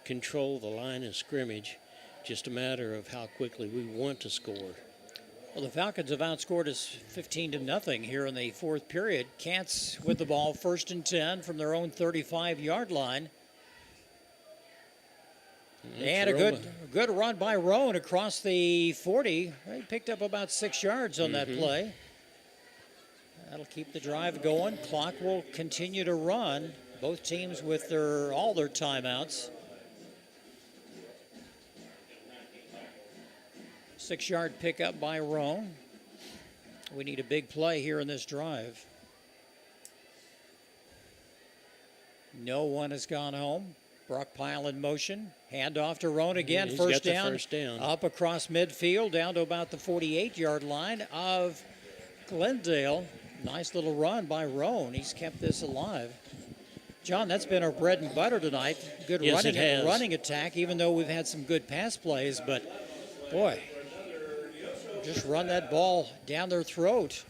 Speaker 2: control the line of scrimmage. Just a matter of how quickly we want to score.
Speaker 3: Well, the Falcons have outscored us 15-0 here in the fourth period. Cants with the ball, 1st and 10 from their own 35-yard line. And a good run by Roan across the 40. He picked up about 6 yards on that play. That'll keep the drive going. Clock will continue to run. Both teams with all their timeouts. 6-yard pickup by Roan. We need a big play here in this drive. No one has gone home. Brock Pyle in motion. Hand off to Roan again.
Speaker 2: He's
Speaker 3: first
Speaker 2: got the
Speaker 3: down.
Speaker 2: first down.
Speaker 3: Up across midfield down to about the 48-yard line of Glendale. Nice little run by Roan. He's kept this alive. John, that's been our bread and butter tonight. Good running attack, even though we've had some good pass plays. But, boy, just run that ball down their throat.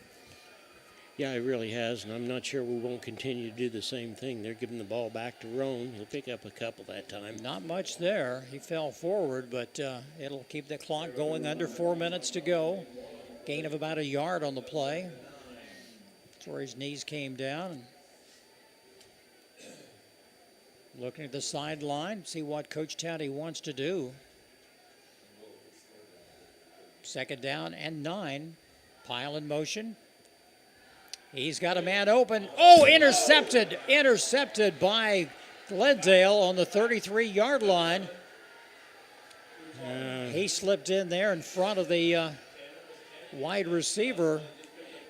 Speaker 2: Yeah, it really has, and I'm not sure we won't continue to do the same thing. They're giving the ball back to Roan. He'll pick up a couple that time.
Speaker 3: Not much there. He fell forward, but it'll keep the clock going. Under 4 minutes to go. Gain of about a yard on the play. That's where his knees came down. Looking at the sideline, see what Coach Touty wants to do. 2nd down and 9. Pyle in motion. He's got a man open. Oh, intercepted. Intercepted by Glendale on the 33-yard line. He slipped in there in front of the wide receiver.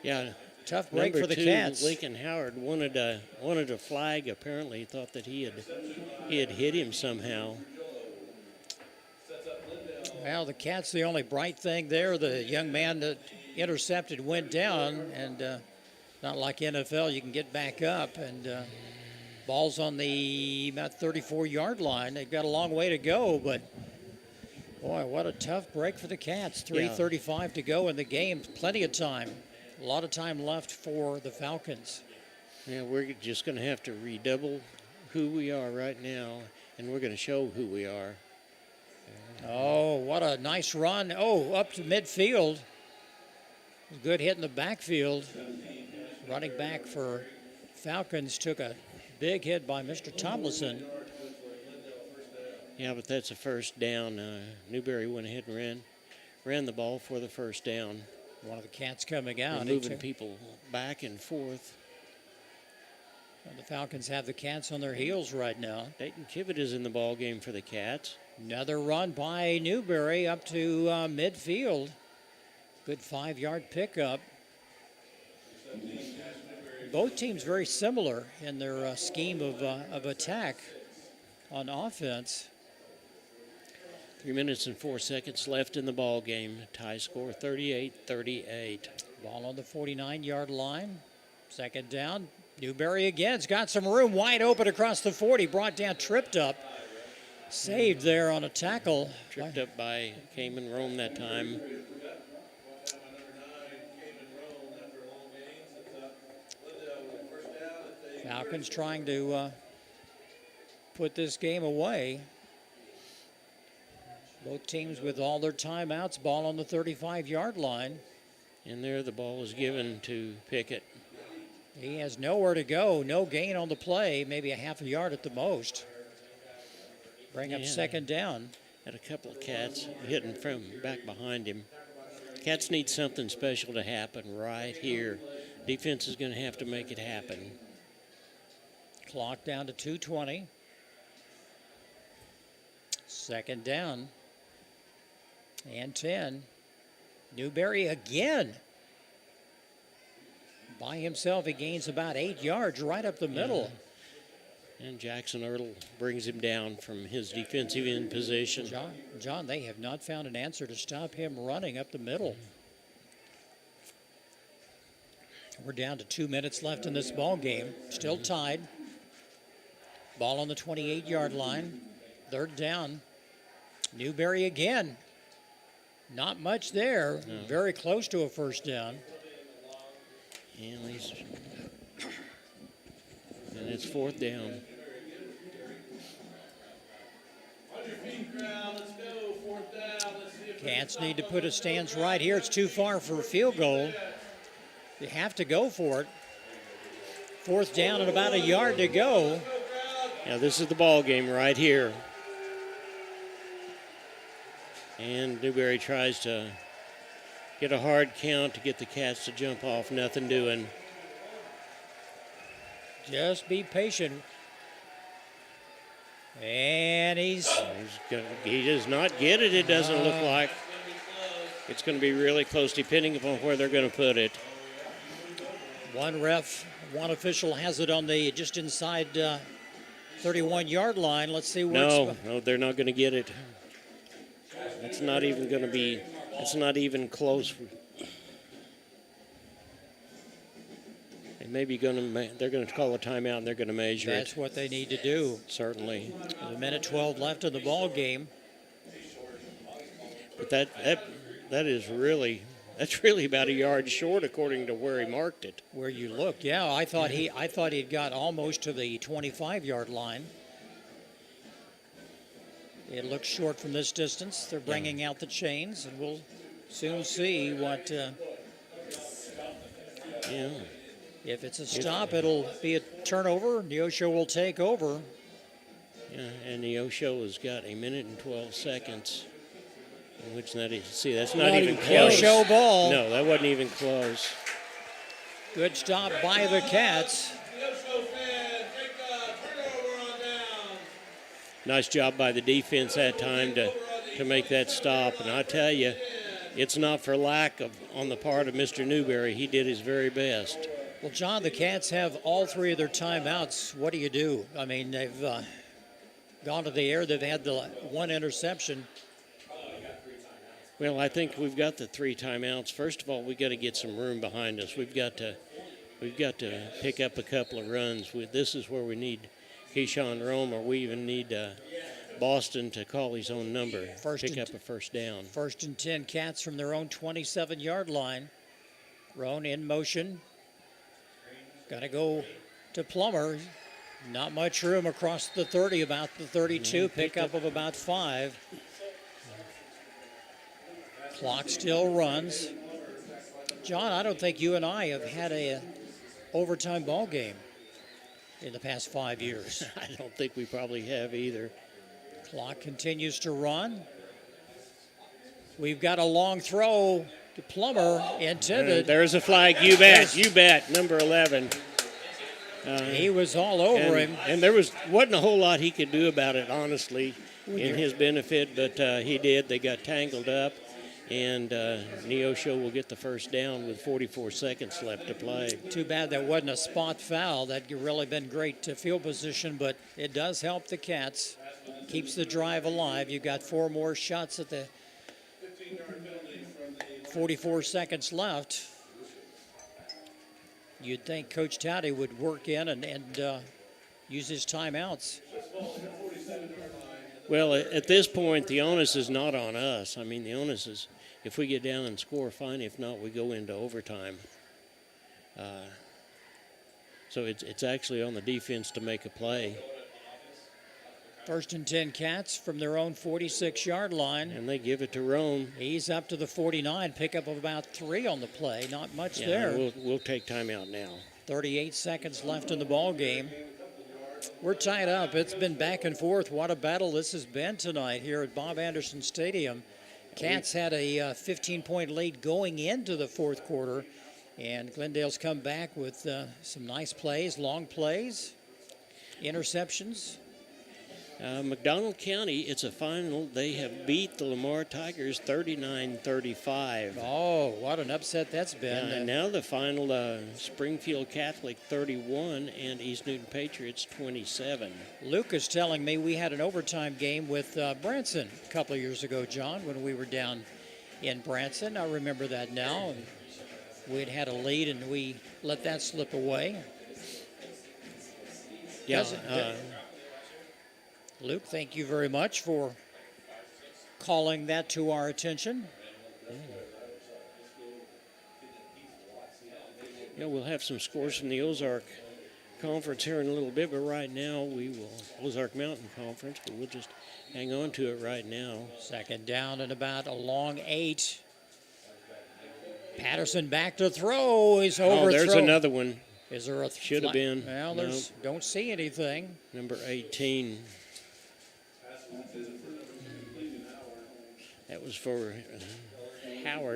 Speaker 2: Yeah.
Speaker 3: Tough break for the
Speaker 2: Number 2,
Speaker 3: Cats.
Speaker 2: Lincoln Howard wanted a flag. Apparently, he thought that he had hit him somehow.
Speaker 3: Well, the Cats, the only bright thing there, the young man that intercepted went down, and not like NFL, you can get back up, and ball's on the about 34-yard line. They've got a long way to go, but boy, what a tough break for the Cats. 3:35 to go in the game. Plenty of time. A lot of time left for the Falcons.
Speaker 2: Yeah, we're just going to have to redouble who we are right now, and we're going to show who we are.
Speaker 3: Oh, what a nice run. Oh, up to midfield. Good hit in the backfield. Running back for Falcons took a big hit by Mr. Tomlinson.
Speaker 2: Yeah, but that's a first down. Newberry went ahead and ran the ball for the first down.
Speaker 3: One of the Cats coming out.
Speaker 2: Moving people back and forth.
Speaker 3: Well, the Falcons have the Cats on their heels right now.
Speaker 2: Dayton Kivett is in the ball game for the Cats.
Speaker 3: Another run by Newberry up to midfield. Good 5-yard pickup. Both teams very similar in their scheme of attack on offense.
Speaker 2: 3 minutes and 4 seconds left in the ball game. Tie score 38-38.
Speaker 3: Ball on the 49-yard line. Second down. Newberry again's got some room, wide open across the 40. Brought down, tripped up. Saved there on a tackle.
Speaker 2: Tripped up by Cayman Rome that time.
Speaker 3: Falcons trying to put this game away. Both teams with all their timeouts. Ball on the 35-yard line.
Speaker 2: And there the ball is given to Pickett.
Speaker 3: He has nowhere to go. No gain on the play. Maybe a half a yard at the most. Bring up second down.
Speaker 2: Had a couple of Cats hitting from back behind him. Cats need something special to happen right here. Defense is going to have to make it happen.
Speaker 3: Clock down to 2:20. Second down. And 10. Newberry again. By himself, he gains about 8 yards right up the middle.
Speaker 2: And Jackson Ertl brings him down from his defensive end position.
Speaker 3: John, they have not found an answer to stop him running up the middle. We're down to 2 minutes left in this ball game. Still tied. Ball on the 28-yard line. Third down. Newberry again. Not much there.
Speaker 2: No.
Speaker 3: Very close to a first down.
Speaker 2: And it's fourth down.
Speaker 3: Cats need to put a stance right here. It's too far for a field goal. You have to go for it. Fourth down and about a yard to go.
Speaker 2: Now this is the ball game right here. And Newberry tries to get a hard count to get the Cats to jump off. Nothing doing.
Speaker 3: Just be patient. And he
Speaker 2: does not get it, it doesn't look like. It's going to be really close depending upon where they're going to put it.
Speaker 3: One official has it on the just inside 31-yard line. Let's see where
Speaker 2: No, they're not going to get it. It's not even going to be, it's not even close. They may be they're going to call a timeout and they're going to measure it.
Speaker 3: That's what they need to do.
Speaker 2: Certainly.
Speaker 3: There's a minute 12 left in the ball game.
Speaker 2: But that's really about a yard short according to where he marked it.
Speaker 3: Where you look, yeah, I thought he'd got almost to the 25-yard line. It looks short from this distance. They're bringing out the chains, and we'll soon see what. If it's a stop, it'll be a turnover. Neosho will take over.
Speaker 2: Yeah, and Neosho has got a minute and 12 seconds. In which that is, see, that's not even close.
Speaker 3: Neosho ball.
Speaker 2: No, that wasn't even close.
Speaker 3: Good stop by the Cats.
Speaker 2: Nice job by the defense that time to make that stop. And I tell you, it's not for lack of on the part of Mr. Newberry. He did his very best.
Speaker 3: Well, John, the Cats have all three of their timeouts. What do you do? I mean, they've gone to the air. They've had the one interception.
Speaker 2: Well, I think we've got the three timeouts. First of all, we've got to get some room behind us. We've got to pick up a couple of runs. This is where we need Keyshawn Rome, or we even need Boston to call his own number, pick up a first down.
Speaker 3: 1st and 10, Cats from their own 27-yard line. Roan in motion. Got to go to Plummer. Not much room across the 30, about the 32, pickup of about 5. Clock still runs. John, I don't think you and I have had a overtime ball game in the past 5 years.
Speaker 2: I don't think we probably have either.
Speaker 3: Clock continues to run. We've got a long throw to Plummer, intended.
Speaker 2: There's a flag, you bet, number 11.
Speaker 3: He was all over him.
Speaker 2: And there wasn't a whole lot he could do about it, honestly, in his benefit, but he did. They got tangled up, and Neosho will get the first down with 44 seconds left to play.
Speaker 3: Too bad that wasn't a spot foul. That'd really been great to field position, but it does help the Cats. keeps the drive alive. You've got 4 more shots at the 44 seconds left. You'd think Coach Touty would work in and use his timeouts.
Speaker 2: Well, at this point, the onus is not on us. I mean, the onus is if we get down and score, fine. If not, we go into overtime. So it's actually on the defense to make a play.
Speaker 3: 1st and 10 Cats from their own 46-yard line.
Speaker 2: And they give it to Rome.
Speaker 3: He's up to the 49, pickup of about 3 on the play. Not much there.
Speaker 2: We'll take timeout now.
Speaker 3: 38 seconds left in the ball game. We're tied up. It's been back and forth. What a battle this has been tonight here at Bob Anderson Stadium. Cats had a 15-point lead going into the 4th quarter, and Glendale's come back with some nice plays, long plays, interceptions.
Speaker 2: McDonald County, it's a final. They have beat the Lamar Tigers 39-35.
Speaker 3: Oh, what an upset that's been.
Speaker 2: And now the final, Springfield Catholic 31 and East Newton Patriots 27.
Speaker 3: Luke is telling me we had an overtime game with Branson a couple of years ago, John, when we were down in Branson. I remember that now. We'd had a lead and we let that slip away.
Speaker 2: Yeah.
Speaker 3: Luke, thank you very much for calling that to our attention.
Speaker 2: Yeah, we'll have some scores from the Ozark Conference here in a little bit, but right now Ozark Mountain Conference, but we'll just hang on to it right now.
Speaker 3: 2nd down and about a long 8. Patterson back to throw. He's overthrown.
Speaker 2: Oh, there's another one.
Speaker 3: Is there a
Speaker 2: should have been?
Speaker 3: Well, don't see anything.
Speaker 2: Number 18. That was for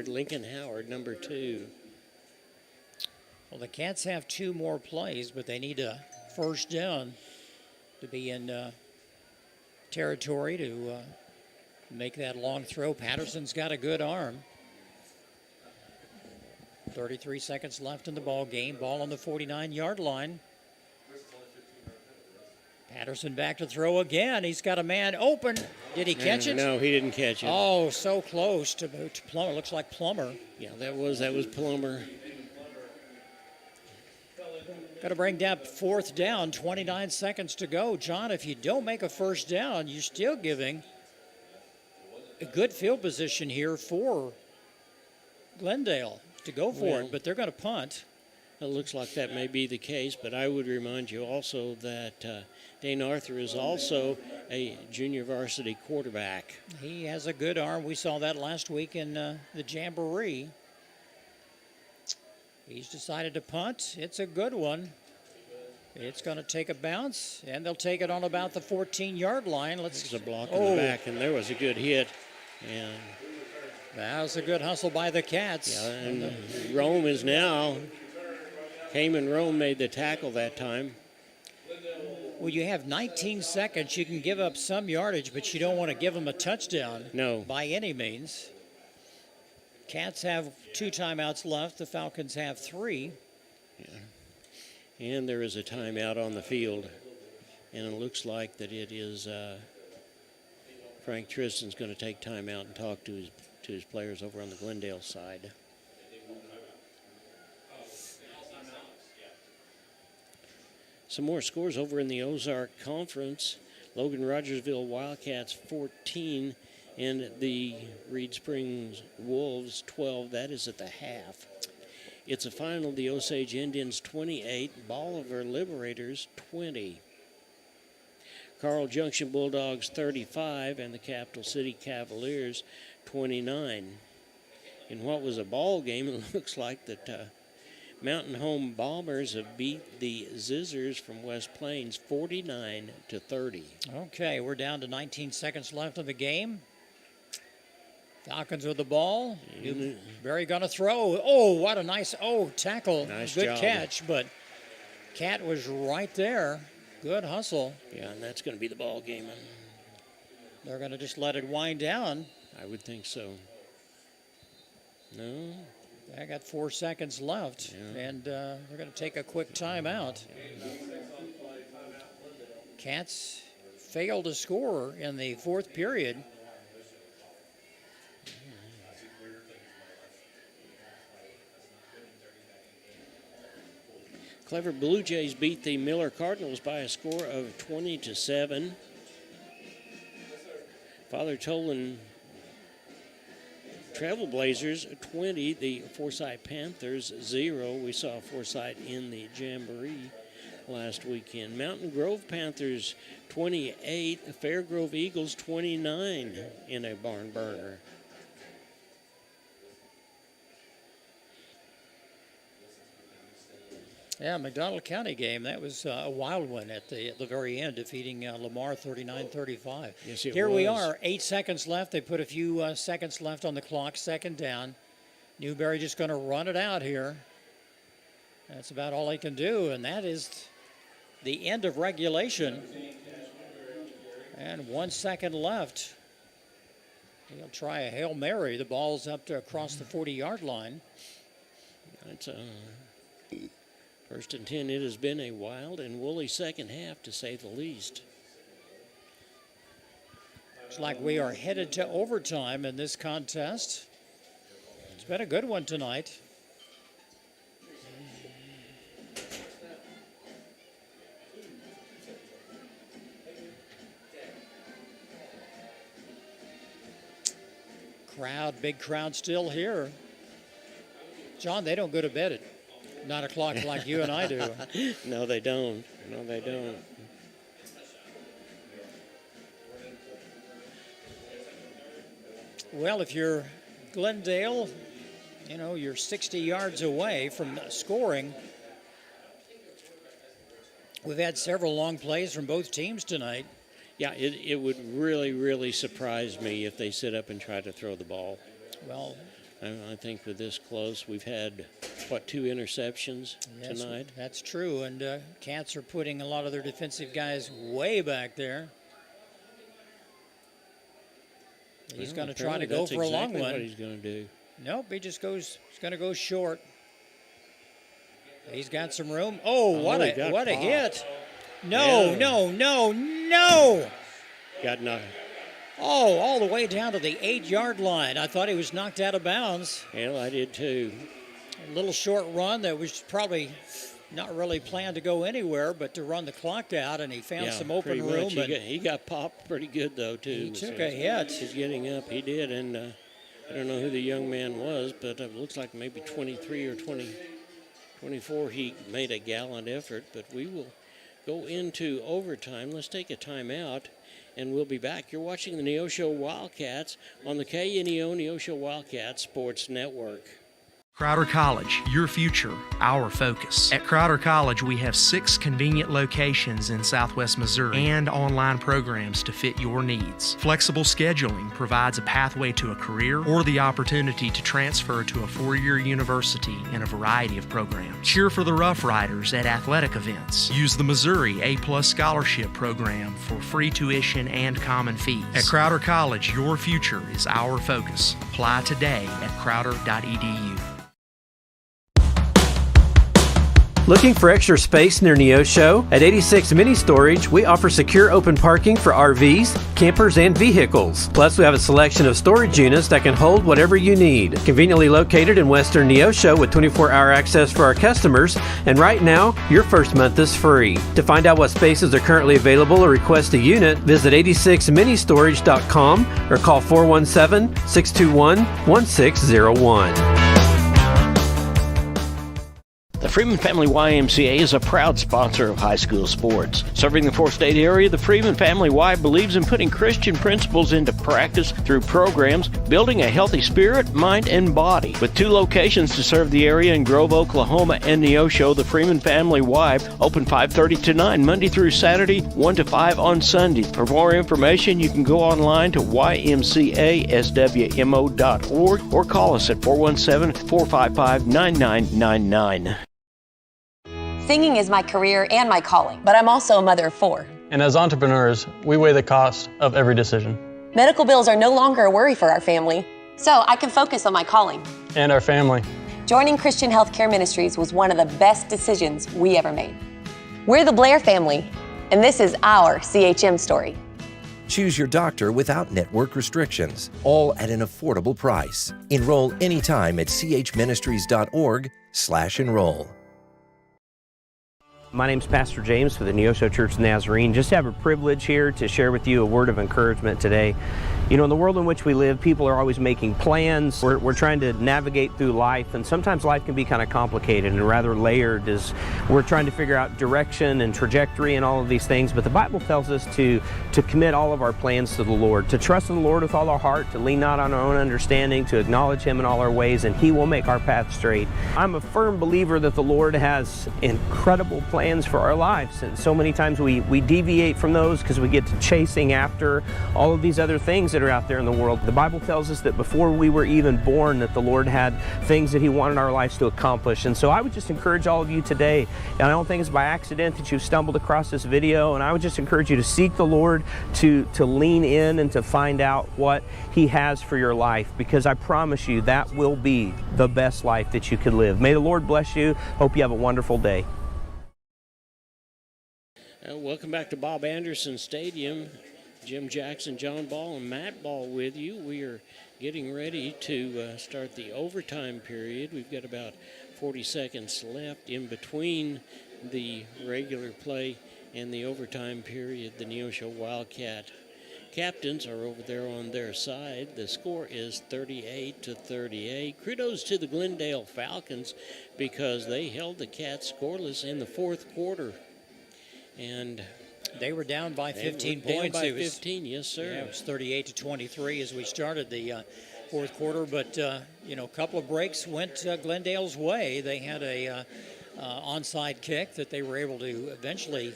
Speaker 2: Lincoln Howard, number 2.
Speaker 3: Well, the Cats have 2 more plays, but they need a 1st down to be in territory to make that long throw. Patterson's got a good arm. 33 seconds left in the ball game. Ball on the 49-yard line. Patterson back to throw again. He's got a man open. Did he catch it?
Speaker 2: No, he didn't catch it.
Speaker 3: Oh, so close to Plummer. Looks like Plummer.
Speaker 2: Yeah, that was Plummer.
Speaker 3: Got to bring down 4th down. 29 seconds to go. John, if you don't make a 1st down, you're still giving a good field position here for Glendale to go for it, but they're going to punt.
Speaker 2: It looks like that may be the case, but I would remind you also that Dane Arthur is also a junior varsity quarterback.
Speaker 3: He has a good arm. We saw that last week in the Jamboree. He's decided to punt. It's a good one. It's going to take a bounce, and they'll take it on about the 14-yard line.
Speaker 2: There's a block in the back, and there was a good hit. And
Speaker 3: that was a good hustle by the Cats.
Speaker 2: Yeah, and Rome is now. Cayman Rome made the tackle that time.
Speaker 3: Well, you have 19 seconds. You can give up some yardage, but you don't want to give them a touchdown.
Speaker 2: No.
Speaker 3: By any means. Cats have 2 timeouts left. The Falcons have 3.
Speaker 2: Yeah. And there is a timeout on the field. And it looks like that it is Frank Tristan's going to take timeout and talk to his players over on the Glendale side. Some more scores over in the Ozark Conference. Logan Rogersville Wildcats 14 and the Reed Springs Wolves 12. That is at the half. It's a final. The Osage Indians 28, Bolivar Liberators 20. Carl Junction Bulldogs 35 and the Capital City Cavaliers 29. In what was a ball game, it looks like that Mountain Home Bombers have beat the Zizzers from West Plains 49-30.
Speaker 3: Okay, we're down to 19 seconds left in the game. Falcons with the ball. Berry going to throw. Oh, what a nice tackle.
Speaker 2: Nice
Speaker 3: Good
Speaker 2: job.
Speaker 3: catch, but Cat was right there. Good hustle.
Speaker 2: Yeah, and that's going to be the ball game.
Speaker 3: They're going to just let it wind down.
Speaker 2: I would think so. No.
Speaker 3: I got 4 seconds left, and they're going to take a quick timeout. Cats failed to score in the fourth period.
Speaker 2: Clever Blue Jays beat the Miller Cardinals by a score of 20-7. Father Tolan Trailblazers 20, the Forsyth Panthers 0. We saw Forsyth in the Jamboree last weekend. Mountain Grove Panthers 28, Fairgrove Eagles 29 in a barn burner.
Speaker 3: Yeah, McDonald County game, that was a wild one at the very end, defeating Lamar 39-35.
Speaker 2: Yes, it
Speaker 3: Here
Speaker 2: was.
Speaker 3: we are, 8 seconds left. They put a few seconds left on the clock, second down. Newberry just going to run it out here. That's about all they can do, and that is the end of regulation. And 1 second left. He'll try a Hail Mary. The ball's up to across the 40-yard line.
Speaker 2: That's first and 10. It has been a wild and woolly second half, to say the least.
Speaker 3: Looks like we are headed to overtime in this contest. It's been a good one tonight. Big crowd still here. John, they don't go to bed at 9 o'clock like you and I do.
Speaker 2: No, they don't. No, they don't.
Speaker 3: Well, if you're Glendale, you're 60 yards away from scoring. We've had several long plays from both teams tonight.
Speaker 2: Yeah, it would really, really surprise me if they sit up and try to throw the ball.
Speaker 3: Well,
Speaker 2: I think with this close, we've had, 2 interceptions tonight?
Speaker 3: That's true, and Cats are putting a lot of their defensive guys way back there. He's going to try to go for a long one.
Speaker 2: That's what he's going to do.
Speaker 3: Nope, he's going to go short. He's got some room. Oh, what a hit. No.
Speaker 2: Got knocked.
Speaker 3: Oh, all the way down to the 8-yard line. I thought he was knocked out of bounds.
Speaker 2: Well, I did too.
Speaker 3: A little short run that was probably not really planned to go anywhere, but to run the clock out, and he found some open room.
Speaker 2: He got popped pretty good, though, too.
Speaker 3: He took a hit.
Speaker 2: He's getting up. He did, and I don't know who the young man was, but it looks like maybe 23 or 24. He made a gallant effort, but we will go into overtime. Let's take a timeout, and we'll be back. You're watching the Neosho Wildcats on the KNEO Neosho Wildcats Sports Network.
Speaker 12: Crowder College, your future, our focus. At Crowder College, we have 6 convenient locations in Southwest Missouri and online programs to fit your needs. Flexible scheduling provides a pathway to a career or the opportunity to transfer to a 4-year university in a variety of programs. Cheer for the Rough Riders at athletic events. Use the Missouri A+ Scholarship Program for free tuition and common fees. At Crowder College, your future is our focus. Apply today at crowder.edu.
Speaker 21: Looking for extra space near Neosho? At 86 Mini Storage, we offer secure open parking for RVs, campers, and vehicles. Plus, we have a selection of storage units that can hold whatever you need. Conveniently located in Western Neosho with 24-hour access for our customers, and right now, your first month is free. To find out what spaces are currently available or request a unit, visit 86ministorage.com or call 417-621-1601.
Speaker 2: The Freeman Family YMCA is a proud sponsor of high school sports. Serving the 4-state area, the Freeman Family Y believes in putting Christian principles into practice through programs, building a healthy spirit, mind, and body. With 2 locations to serve the area in Grove, Oklahoma, and Neosho, the Freeman Family Y open 5:30 to 9 Monday through Saturday, 1 to 5 on Sunday. For more information, you can go online to ymcaswmo.org or call us at 417-455-9999.
Speaker 18: Singing is my career and my calling, but I'm also a mother of 4.
Speaker 19: And as entrepreneurs, we weigh the cost of every decision.
Speaker 18: Medical bills are no longer a worry for our family, so I can focus on my calling.
Speaker 19: And our family.
Speaker 18: Joining Christian Healthcare Ministries was one of the best decisions we ever made. We're the Blair family, And this is our CHM story.
Speaker 20: Choose your doctor without network restrictions, all at an affordable price. Enroll anytime at chministries.org/enroll.
Speaker 21: My name's Pastor James for the Neosho Church Nazarene. Just have a privilege here to share with you a word of encouragement today. You know, in the world in which we live, people are always making plans. We're trying to navigate through life, and sometimes life can be kind of complicated and rather layered as we're trying to figure out direction and trajectory and all of these things. But the Bible tells us to commit all of our plans to the Lord, to trust in the Lord with all our heart, to lean not on our own understanding, to acknowledge Him in all our ways, and He will make our path straight. I'm a firm believer that the Lord has incredible plans for our lives, and so many times we deviate from those because we get to chasing after all of these other things that are out there in the world. The Bible tells us that before we were even born, that the Lord had things that He wanted our lives to accomplish. And so I would just encourage all of you today, and I don't think it's by accident that you've stumbled across this video, and I would just encourage you to seek the Lord, to lean in and to find out what He has for your life, because I promise you that will be the best life that you could live. May the Lord bless you. Hope you have a wonderful day.
Speaker 2: Welcome back to Bob Anderson Stadium. Jim Jackson, John Ball, and Matt Ball with you. We are getting ready to start the overtime period. We've got about 40 seconds left in between the regular play and the overtime period. The Neosho Wildcat captains are over there on their side. The score is 38-38. Kudos to the Glendale Falcons because they held the Cats scoreless in the fourth quarter. And
Speaker 3: they were down by 15
Speaker 2: down
Speaker 3: points.
Speaker 2: By
Speaker 3: it was
Speaker 2: 15, yes, sir.
Speaker 3: Yeah, it was 38-23 as we started the fourth quarter. But you know, a couple of breaks went Glendale's way. They had a onside kick that they were able to eventually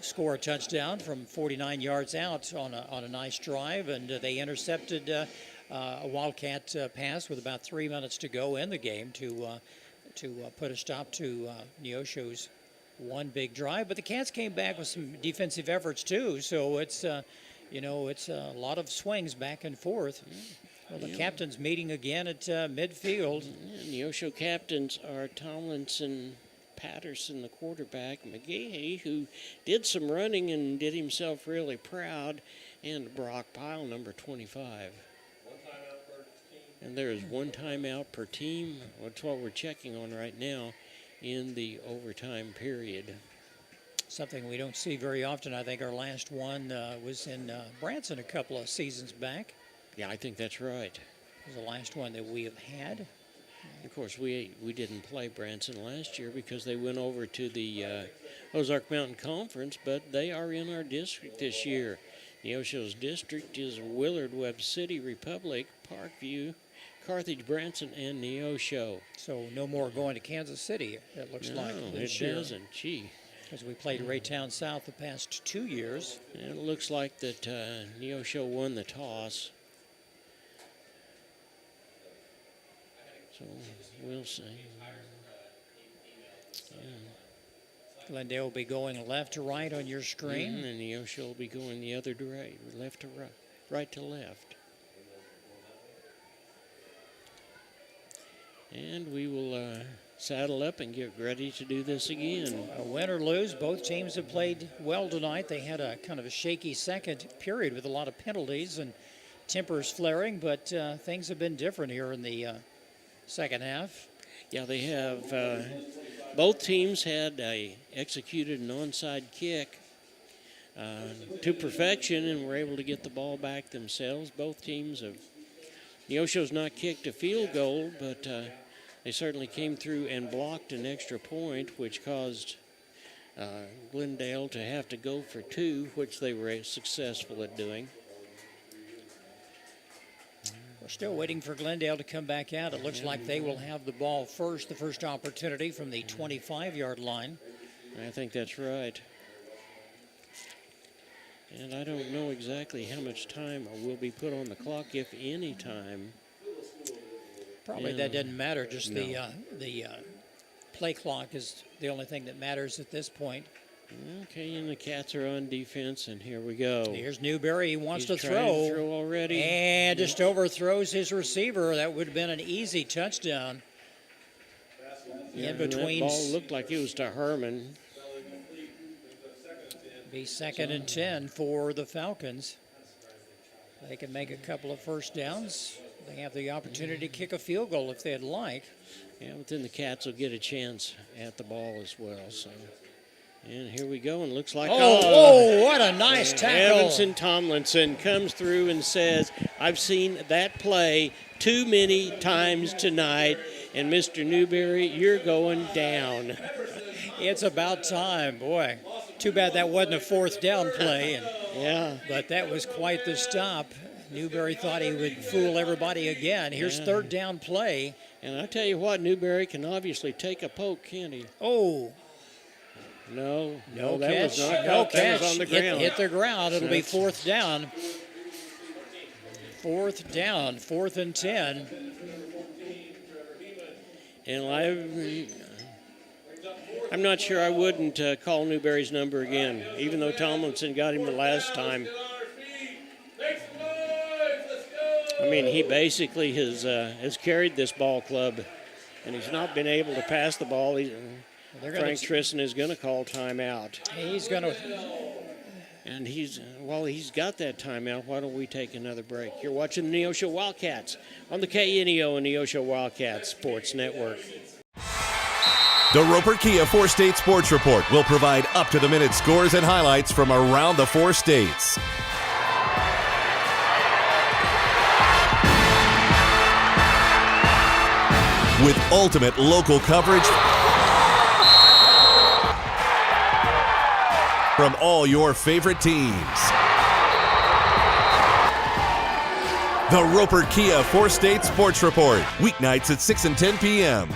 Speaker 3: score a touchdown from 49 yards out on a nice drive, and they intercepted a Wildcat pass with about 3 minutes to go in the game to put a stop to Neosho's one big drive. But the Cats came back with some defensive efforts too, so it's you know, it's a lot of swings back and forth. Well, the captains meeting again at midfield.
Speaker 2: Neosho captains are Tomlinson, Patterson, the quarterback, McGahee, who did some running and did himself really proud, and Brock Pyle, number 25. And there is one timeout per team. That's what we're checking on right now in the overtime period.
Speaker 3: Something we don't see very often. I think our last one was in Branson a couple of seasons back.
Speaker 2: Yeah, I think that's right.
Speaker 3: It was the last one that we have had.
Speaker 2: Of course, we didn't play Branson last year because they went over to the Ozark Mountain Conference, but they are in our district this year. Neosho's district is Willard, Webb City, Republic, Parkview, Carthage, Branson, and Neosho.
Speaker 3: So no more going to Kansas City, it looks like this year.
Speaker 2: No, it doesn't. Gee.
Speaker 3: Because we played Raytown South the past 2 years.
Speaker 2: And it looks like that Neosho won the toss. So we'll see.
Speaker 3: Glendale will be going left to right on your screen.
Speaker 2: And Neosho will be going the other direction, left to right, right to left. And we will saddle up and get ready to do this again.
Speaker 3: Win or lose, both teams have played well tonight. They had a kind of a shaky second period with a lot of penalties and tempers flaring, but things have been different here in the second half.
Speaker 2: Yeah, they have. Both teams had executed an onside kick to perfection and were able to get the ball back themselves. Both teams have. Neosho's not kicked a field goal, but they certainly came through and blocked an extra point, which caused Glendale to have to go for two, which they were successful at doing.
Speaker 3: We're still waiting for Glendale to come back out. It looks like they will have the ball first, the first opportunity from the 25-yard line.
Speaker 2: I think that's right. And I don't know exactly how much time will be put on the clock, if any time.
Speaker 3: Probably that doesn't matter. Just the play clock is the only thing that matters at this point.
Speaker 2: Okay, and the Cats are on defense, and here we go.
Speaker 3: Here's Newberry. He wants to
Speaker 2: throw.
Speaker 3: throw.
Speaker 2: Throw already.
Speaker 3: And just overthrows his receiver. That would have been an easy touchdown.
Speaker 2: Yeah,
Speaker 3: In between.
Speaker 2: That ball looked like it was to Herman.
Speaker 3: Be 2nd and 10 for the Falcons. They can make a couple of first downs. They have the opportunity to kick a field goal if they'd like.
Speaker 2: Yeah, but then the Cats will get a chance at the ball as well. So, and here we go, and looks like
Speaker 3: what a nice tackle!
Speaker 2: Evanson Tomlinson comes through and says, "I've seen that play too many times tonight, and Mr. Newberry, you're going down."
Speaker 3: It's about time, boy. Too bad that wasn't a 4th down play.
Speaker 2: Yeah.
Speaker 3: But that was quite the stop. Newberry thought he would fool everybody again. Here's 3rd down play.
Speaker 2: And I tell you what, Newberry can obviously take a poke, can't he?
Speaker 3: Oh.
Speaker 2: No,
Speaker 3: No
Speaker 2: that
Speaker 3: catch.
Speaker 2: was not
Speaker 3: No
Speaker 2: that
Speaker 3: catch.
Speaker 2: was on the ground.
Speaker 3: Hit the ground. It'll be 4th down. 4th down, 4th and 10.
Speaker 2: And I'm not sure I wouldn't call Newberry's number again, even though Tomlinson got him the last time. I mean, he basically has carried this ball club, and he's not been able to pass the ball. Frank Tristan is going to call timeout.
Speaker 3: He's going to.
Speaker 2: And while he's got that timeout, why don't we take another break? You're watching the Neosho Wildcats on the KNEO and Neosho Wildcats Sports Network.
Speaker 5: The Roper Kia 4-State Sports Report will provide up-to-the-minute scores and highlights from around the 4 states. With ultimate local coverage from all your favorite teams. The Roper Kia 4-State Sports Report, weeknights at 6 and 10 p.m.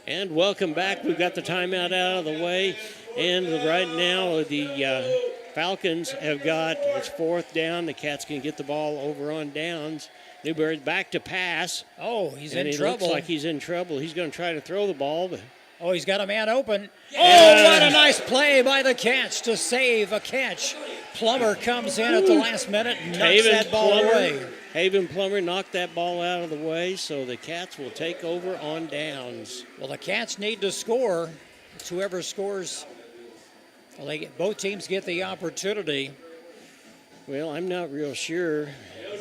Speaker 2: And welcome back. We've got the timeout out of the way. And right now, the Falcons have got, it's 4th down. The Cats can get the ball over on downs. Newberry's back to pass.
Speaker 3: Oh, he's in
Speaker 2: trouble.
Speaker 3: trouble.
Speaker 2: Looks like he's in trouble. He's going to try to throw the ball. But
Speaker 3: oh, he's got a man open. Oh, what a nice play by the Cats to save a catch. Plummer comes in at the last minute and knocks that ball away.
Speaker 2: Haven Plummer knocked that ball out of the way, so the Cats will take over on downs.
Speaker 3: Well, the Cats need to score. It's whoever scores, both teams get the opportunity.
Speaker 2: Well, I'm not real sure,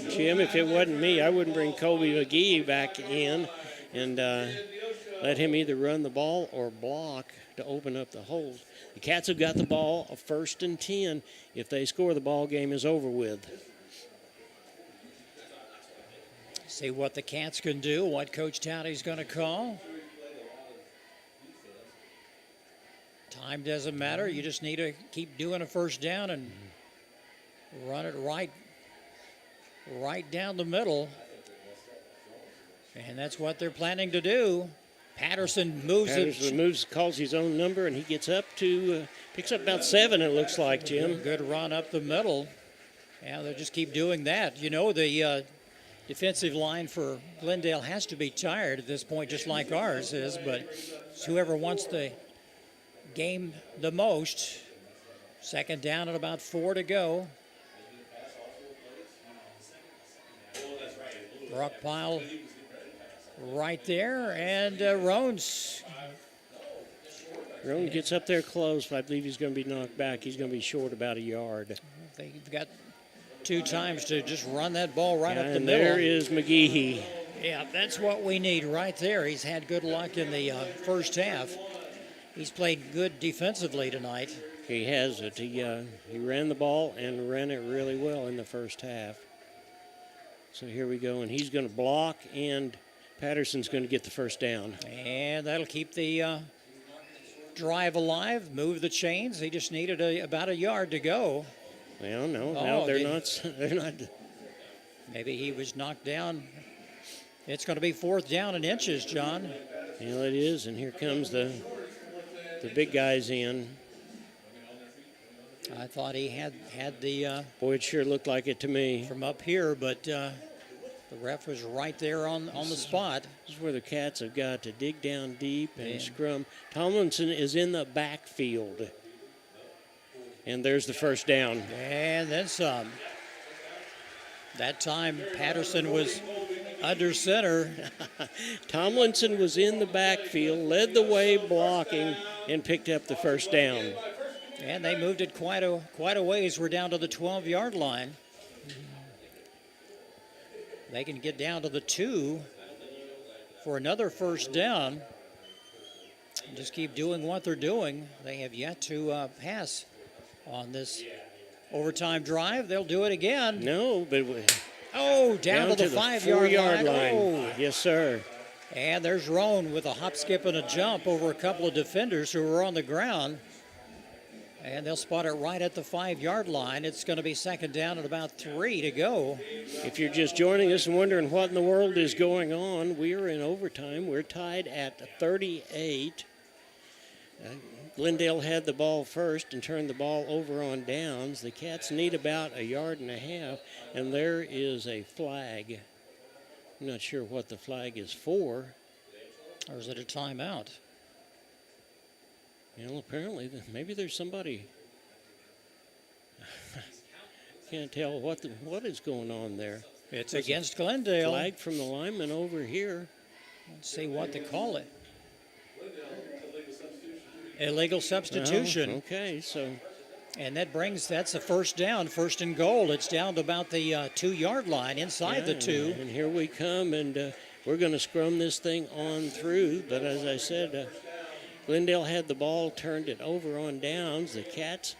Speaker 2: Jim. If it wasn't me, I wouldn't bring Kobe McGee back in and let him either run the ball or block to open up the holes. The Cats have got the ball, a 1st and 10. If they score, the ball game is over with.
Speaker 3: See what the Cats can do, what Coach Touty's going to call. Time doesn't matter. You just need to keep doing a 1st down and run it right down the middle. And that's what they're planning to do. Patterson moves,
Speaker 2: calls his own number, and he gets up to, picks up about 7, it looks like, Jim.
Speaker 3: Good run up the middle. Yeah, they'll just keep doing that. You know, the defensive line for Glendale has to be tired at this point, just like ours is, but it's whoever wants the game the most. 2nd down at about 4 to go. Rockpile right there, and Roan
Speaker 2: gets up there close, but I believe he's going to be knocked back. He's going to be short about a yard.
Speaker 3: They've got 2 times to just run that ball right up the
Speaker 2: and
Speaker 3: middle.
Speaker 2: There is McGehee.
Speaker 3: Yeah, that's what we need right there. He's had good luck in the first half. He's played good defensively tonight.
Speaker 2: He has it. He ran the ball and ran it really well in the first half. So here we go, and he's going to block, and Patterson's going to get the 1st down.
Speaker 3: And that'll keep the drive alive, move the chains. He just needed about a yard to go.
Speaker 2: Well, no, they're not.
Speaker 3: Maybe he was knocked down. It's going to be 4th down and inches, John.
Speaker 2: Well, it is, and here comes the big guys in.
Speaker 3: I thought he had the...
Speaker 2: Boy, it sure looked like it to me.
Speaker 3: From up here, but the ref was right there on the spot.
Speaker 2: This is where the Cats have got to dig down deep and scrum. Tomlinson is in the backfield. And there's the 1st down.
Speaker 3: And then some. That time, Patterson was under center.
Speaker 2: Tomlinson was in the backfield, led the way blocking, and picked up the 1st down.
Speaker 3: And they moved it quite a ways. We're down to the 12-yard line. They can get down to the 2 for another first down. And just keep doing what they're doing. They have yet to pass on this overtime drive. They'll do it again.
Speaker 2: No, but
Speaker 3: down to the 5-yard line. Oh.
Speaker 2: Yes, sir.
Speaker 3: And there's Roan with a hop, skip, and a jump over a couple of defenders who were on the ground. And they'll spot it right at the 5-yard line. It's going to be second down and about 3 to go.
Speaker 2: If you're just joining us and wondering what in the world is going on, we are in overtime. We're tied at 38. Glendale had the ball first and turned the ball over on downs. The Cats need about 1.5 yards, and there is a flag. I'm not sure what the flag is for.
Speaker 3: Or is it a timeout?
Speaker 2: Well, apparently, maybe there's somebody. Can't tell what is going on there.
Speaker 3: It's against Glendale.
Speaker 2: Flag from the lineman over here.
Speaker 3: Let's see what they call it. Illegal substitution.
Speaker 2: Oh, okay, so.
Speaker 3: And that's a first down, first and goal. It's down to about the 2-yard line, inside the 2.
Speaker 2: And here we come, and we're going to scrum this thing on through. But as I said, Glendale had the ball, turned it over on downs. The Cats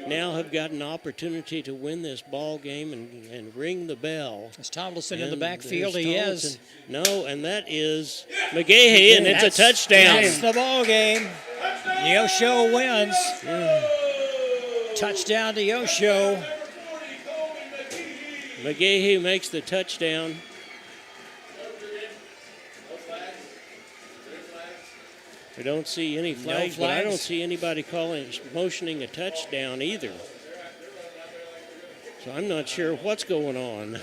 Speaker 2: now have got an opportunity to win this ball game and ring the bell.
Speaker 3: Is Tomlinson in the backfield? He is.
Speaker 2: No, and that is McGahee, and it's a touchdown.
Speaker 3: That's the ball game. Neosho wins. Touchdown to Neosho.
Speaker 2: McGahee makes the touchdown. We don't see any flags, but I don't see anybody motioning a touchdown either. So I'm not sure what's going on.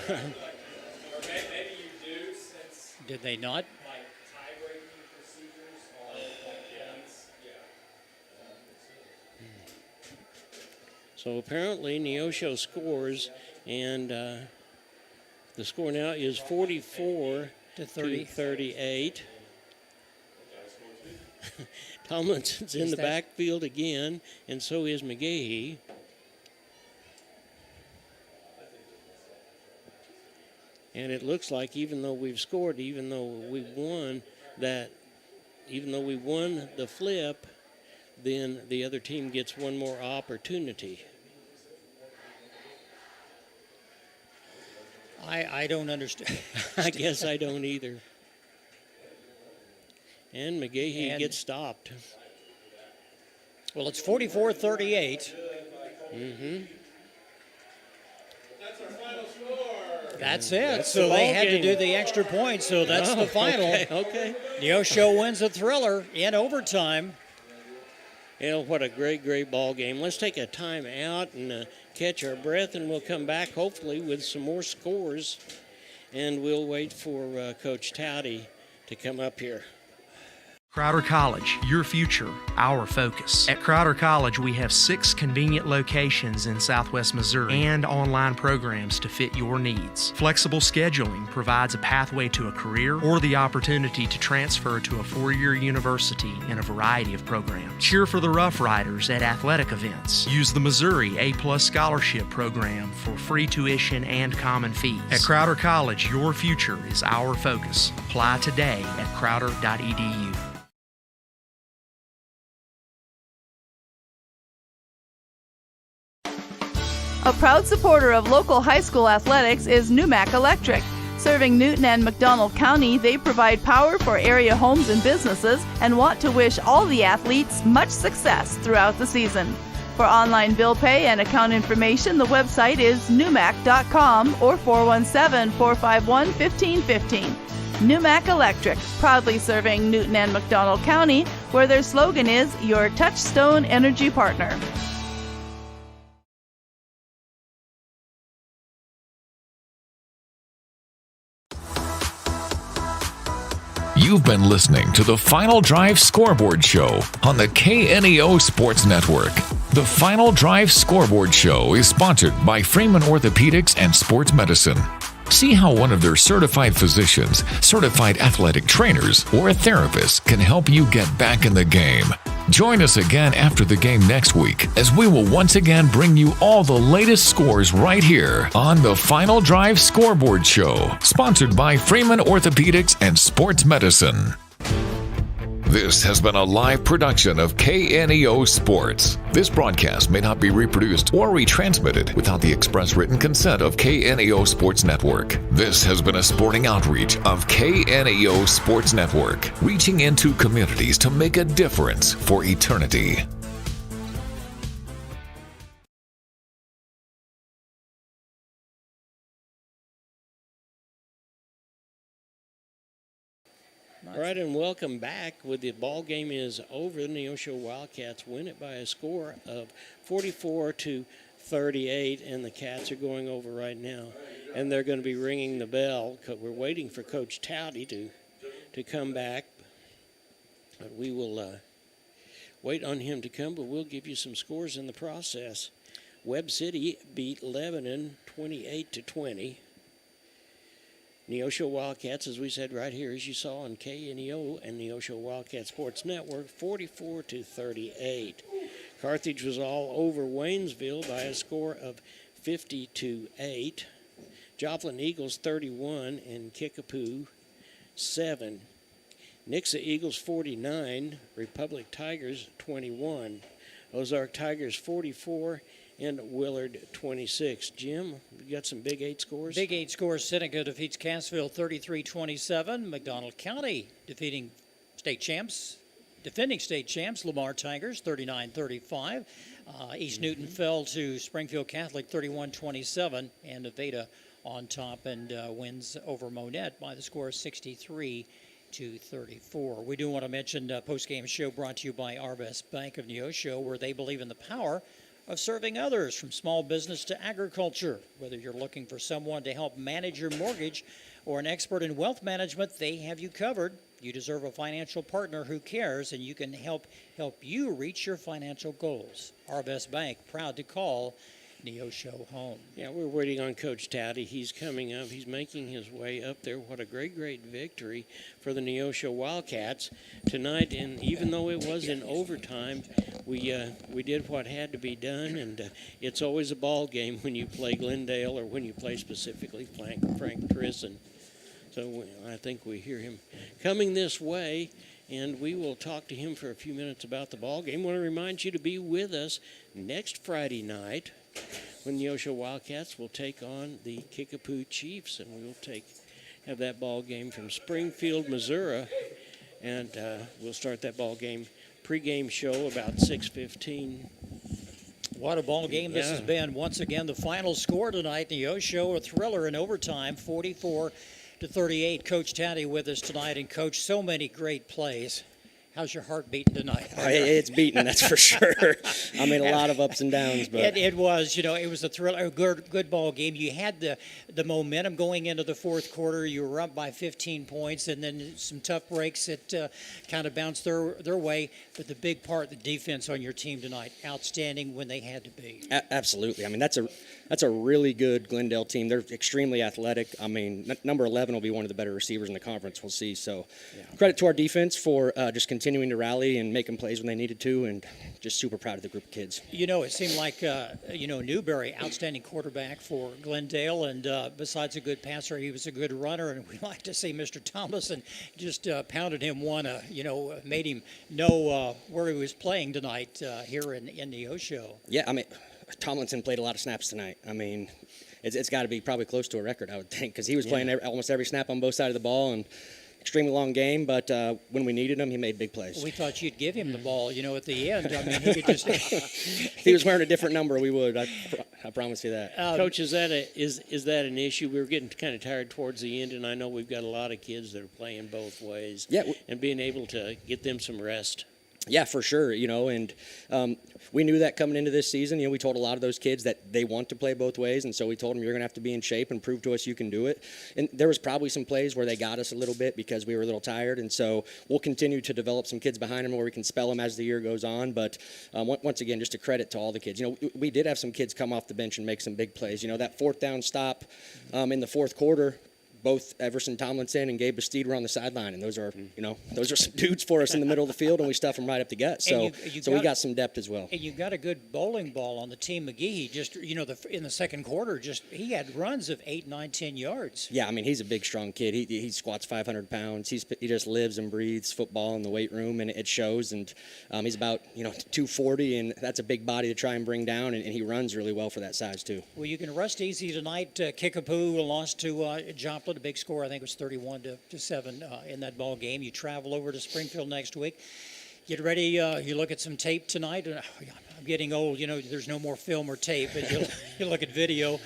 Speaker 3: Did they not?
Speaker 2: So apparently Neosho scores, and the score now is 44 to 38. Tomlinson's in the backfield again, and so is McGahee. And it looks like even though we've scored, even though we won the flip, then the other team gets one more opportunity.
Speaker 3: I don't understand.
Speaker 2: I guess I don't either. And McGahee gets stopped.
Speaker 3: Well, it's 44-38.
Speaker 2: Mm-hmm.
Speaker 3: That's our final score. That's it. So they had to do the extra point, so that's the final.
Speaker 2: Okay.
Speaker 3: Neosho wins a thriller in overtime.
Speaker 2: What a great ball game. Let's take a time out and catch our breath, and we'll come back hopefully with some more scores. And we'll wait for Coach Touty to come up here.
Speaker 12: Crowder College, your future, our focus. At Crowder College, we have 6 convenient locations in Southwest Missouri and online programs to fit your needs. Flexible scheduling provides a pathway to a career or the opportunity to transfer to a 4-year university in a variety of programs. Cheer for the Rough Riders at athletic events. Use the Missouri A+ Scholarship Program for free tuition and common fees. At Crowder College, your future is our focus. Apply today at crowder.edu.
Speaker 13: A proud supporter of local high school athletics is Numac Electric. Serving Newton and McDonald County, they provide power for area homes and businesses and want to wish all the athletes much success throughout the season. For online bill pay and account information, the website is numac.com or 417-451-1515. Numac Electric, proudly serving Newton and McDonald County, where their slogan is your touchstone energy partner.
Speaker 24: You've been listening to the Final Drive Scoreboard Show on the KNEO Sports Network. The Final Drive Scoreboard Show is sponsored by Freeman Orthopedics and Sports Medicine. See how one of their certified physicians, certified athletic trainers, or a therapist can help you get back in the game. Join us again after the game next week as we will once again bring you all the latest scores right here on the Final Drive Scoreboard Show, sponsored by Freeman Orthopedics and Sports Medicine. This has been a live production of KNEO Sports. This broadcast may not be reproduced or retransmitted without the express written consent of KNEO Sports Network. This has been a sporting outreach of KNEO Sports Network, reaching into communities to make a difference for eternity.
Speaker 2: All right, and welcome back. With the ball game is over, the Neosho Wildcats win it by a score of 44-38, and the Cats are going over right now. And they're going to be ringing the bell. We're waiting for Coach Touty to come back. But we will wait on him to come, but we'll give you some scores in the process. Webb City beat Lebanon 28-20. Neosho Wildcats, as we said right here, as you saw on KNEO and Neosho Wildcat Sports Network, 44-38. Carthage was all over Waynesville by a score of 50-8. Joplin Eagles 31 and Kickapoo 7. Nixa Eagles 49, Republic Tigers 21. Ozark Tigers 44 and Willard 26. Jim, you got some Big 8 scores?
Speaker 3: Big 8 scores. Seneca defeats Cassville 33-27. McDonald County defending state champs Lamar Tigers 39-35. East Newton fell to Springfield Catholic 31-27. And Nevada on top and wins over Monette by the score of 63-34. We do want to mention Postgame show brought to you by Arvest Bank of Neosho, where they believe in the power of serving others, from small business to agriculture. Whether you're looking for someone to help manage your mortgage or an expert in wealth management, they have you covered. You deserve a financial partner who cares, and you can help you reach your financial goals. Arvest Bank, proud to call Neosho home.
Speaker 2: Yeah, we're waiting on Coach Touty. He's coming up. He's making his way up there. What a great victory for the Neosho Wildcats tonight. And even though it was in overtime, we did what had to be done. And it's always a ball game when you play Glendale or when you play specifically Frank Prison. So I think we hear him coming this way, and we will talk to him for a few minutes about the ball game. I want to remind you to be with us next Friday night when the Neosho Wildcats will take on the Kickapoo Chiefs, and we will have that ball game from Springfield, Missouri, and we'll start that ball game pregame show about 6:15.
Speaker 3: What a ball game this has been. Once again, the final score tonight, Neosho, a thriller in overtime, 44-38. Coach Touty with us tonight, and Coach, so many great plays. How's your heart beating tonight?
Speaker 1: It's beating, that's for sure. I mean, a lot of ups and downs, but
Speaker 3: it was, it was a thriller, a good ball game. You had the momentum going into the fourth quarter. You were up by 15 points, and then some tough breaks that kind of bounced their way. But the big part, the defense on your team tonight, outstanding when they had to be.
Speaker 1: Absolutely. I mean, that's a really good Glendale team. They're extremely athletic. I mean, number 11 will be one of the better receivers in the conference. We'll see. So, credit to our defense for just continuing to rally and making plays when they needed to, and just super proud of the group of kids.
Speaker 3: It seemed like Newberry, outstanding quarterback for Glendale, and besides a good passer, he was a good runner, and we like to see Mr. Thomason just pounded him one, made him know where he was playing tonight here in Neosho.
Speaker 1: Yeah, I mean, Tomlinson played a lot of snaps tonight. I mean, it's got to be probably close to a record, I would think, because he was playing almost every snap on both sides of the ball, and extremely long game, but when we needed him, he made big plays.
Speaker 3: We thought you'd give him the ball, at the end. I mean, he could just...
Speaker 1: If he was wearing a different number, we would. I promise you that.
Speaker 2: Coach, is that an issue? We were getting kind of tired towards the end, and I know we've got a lot of kids that are playing both ways.
Speaker 1: Yeah.
Speaker 2: And being able to get them some rest.
Speaker 1: Yeah, for sure, and we knew that coming into this season. We told a lot of those kids that they want to play both ways, and so we told them, you're going to have to be in shape and prove to us you can do it. And there was probably some plays where they got us a little bit because we were a little tired, and so we'll continue to develop some kids behind them where we can spell them as the year goes on. But once again, just a credit to all the kids. We did have some kids come off the bench and make some big plays. That fourth down stop in the fourth quarter, both Everson Tomlinson and Gabe Bastide were on the sideline, and those are some dudes for us in the middle of the field, and we stuff them right up the gut. So we got some depth as well.
Speaker 3: And you've got a good bowling ball on the team. McGee, he just in the second quarter, he had runs of 8, 9, 10 yards.
Speaker 1: Yeah, I mean, he's a big, strong kid. He squats 500 pounds. He just lives and breathes football in the weight room, and it shows. And he's about 240, and that's a big body to try and bring down, and he runs really well for that size too.
Speaker 3: Well, you can rest easy tonight. Kickapoo lost to Joplin, a big score. I think it was 31-7 in that ball game. You travel over to Springfield next week. Get ready. You look at some tape tonight. I'm getting old. There's no more film or tape, but you look at video.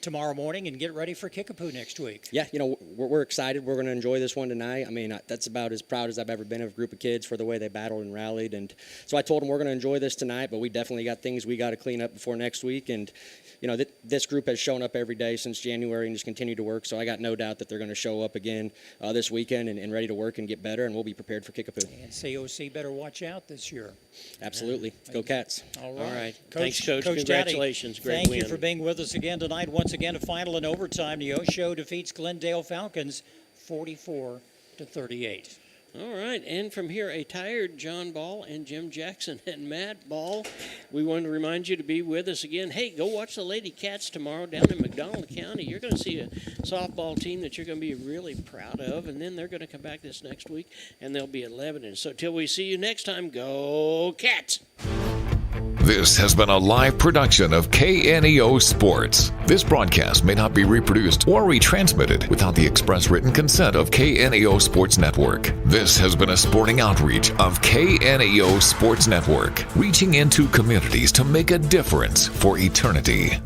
Speaker 3: Tomorrow morning, and get ready for Kickapoo next week.
Speaker 1: Yeah, we're excited. We're going to enjoy this one tonight. I mean, that's about as proud as I've ever been of a group of kids for the way they battled and rallied. And so I told them we're going to enjoy this tonight, but we definitely got things we got to clean up before next week. And this group has shown up every day since January and just continued to work. So I got no doubt that they're going to show up again this weekend and ready to work and get better. And we'll be prepared for Kickapoo.
Speaker 3: And COC better watch out this year.
Speaker 1: Absolutely. Go Cats.
Speaker 3: All right.
Speaker 2: Thanks, Coach. Congratulations.
Speaker 3: Daddy,
Speaker 2: Great
Speaker 3: thank
Speaker 2: win.
Speaker 3: you for being with us again tonight. Once again, a final in overtime. Neosho defeats Glendale Falcons 44-38.
Speaker 2: All right, and from here, a tired John Ball and Jim Jackson and Matt Ball. We want to remind you to be with us again. Hey, go watch the Lady Cats tomorrow down in McDonald County. You're going to see a softball team that you're going to be really proud of, and then they're going to come back this next week, and they'll be 11. So till we see you next time, go Cats!
Speaker 24: This has been a live production of KNEO Sports. This broadcast may not be reproduced or retransmitted without the express written consent of KNEO Sports Network. This has been a sporting outreach of KNEO Sports Network, reaching into communities to make a difference for eternity.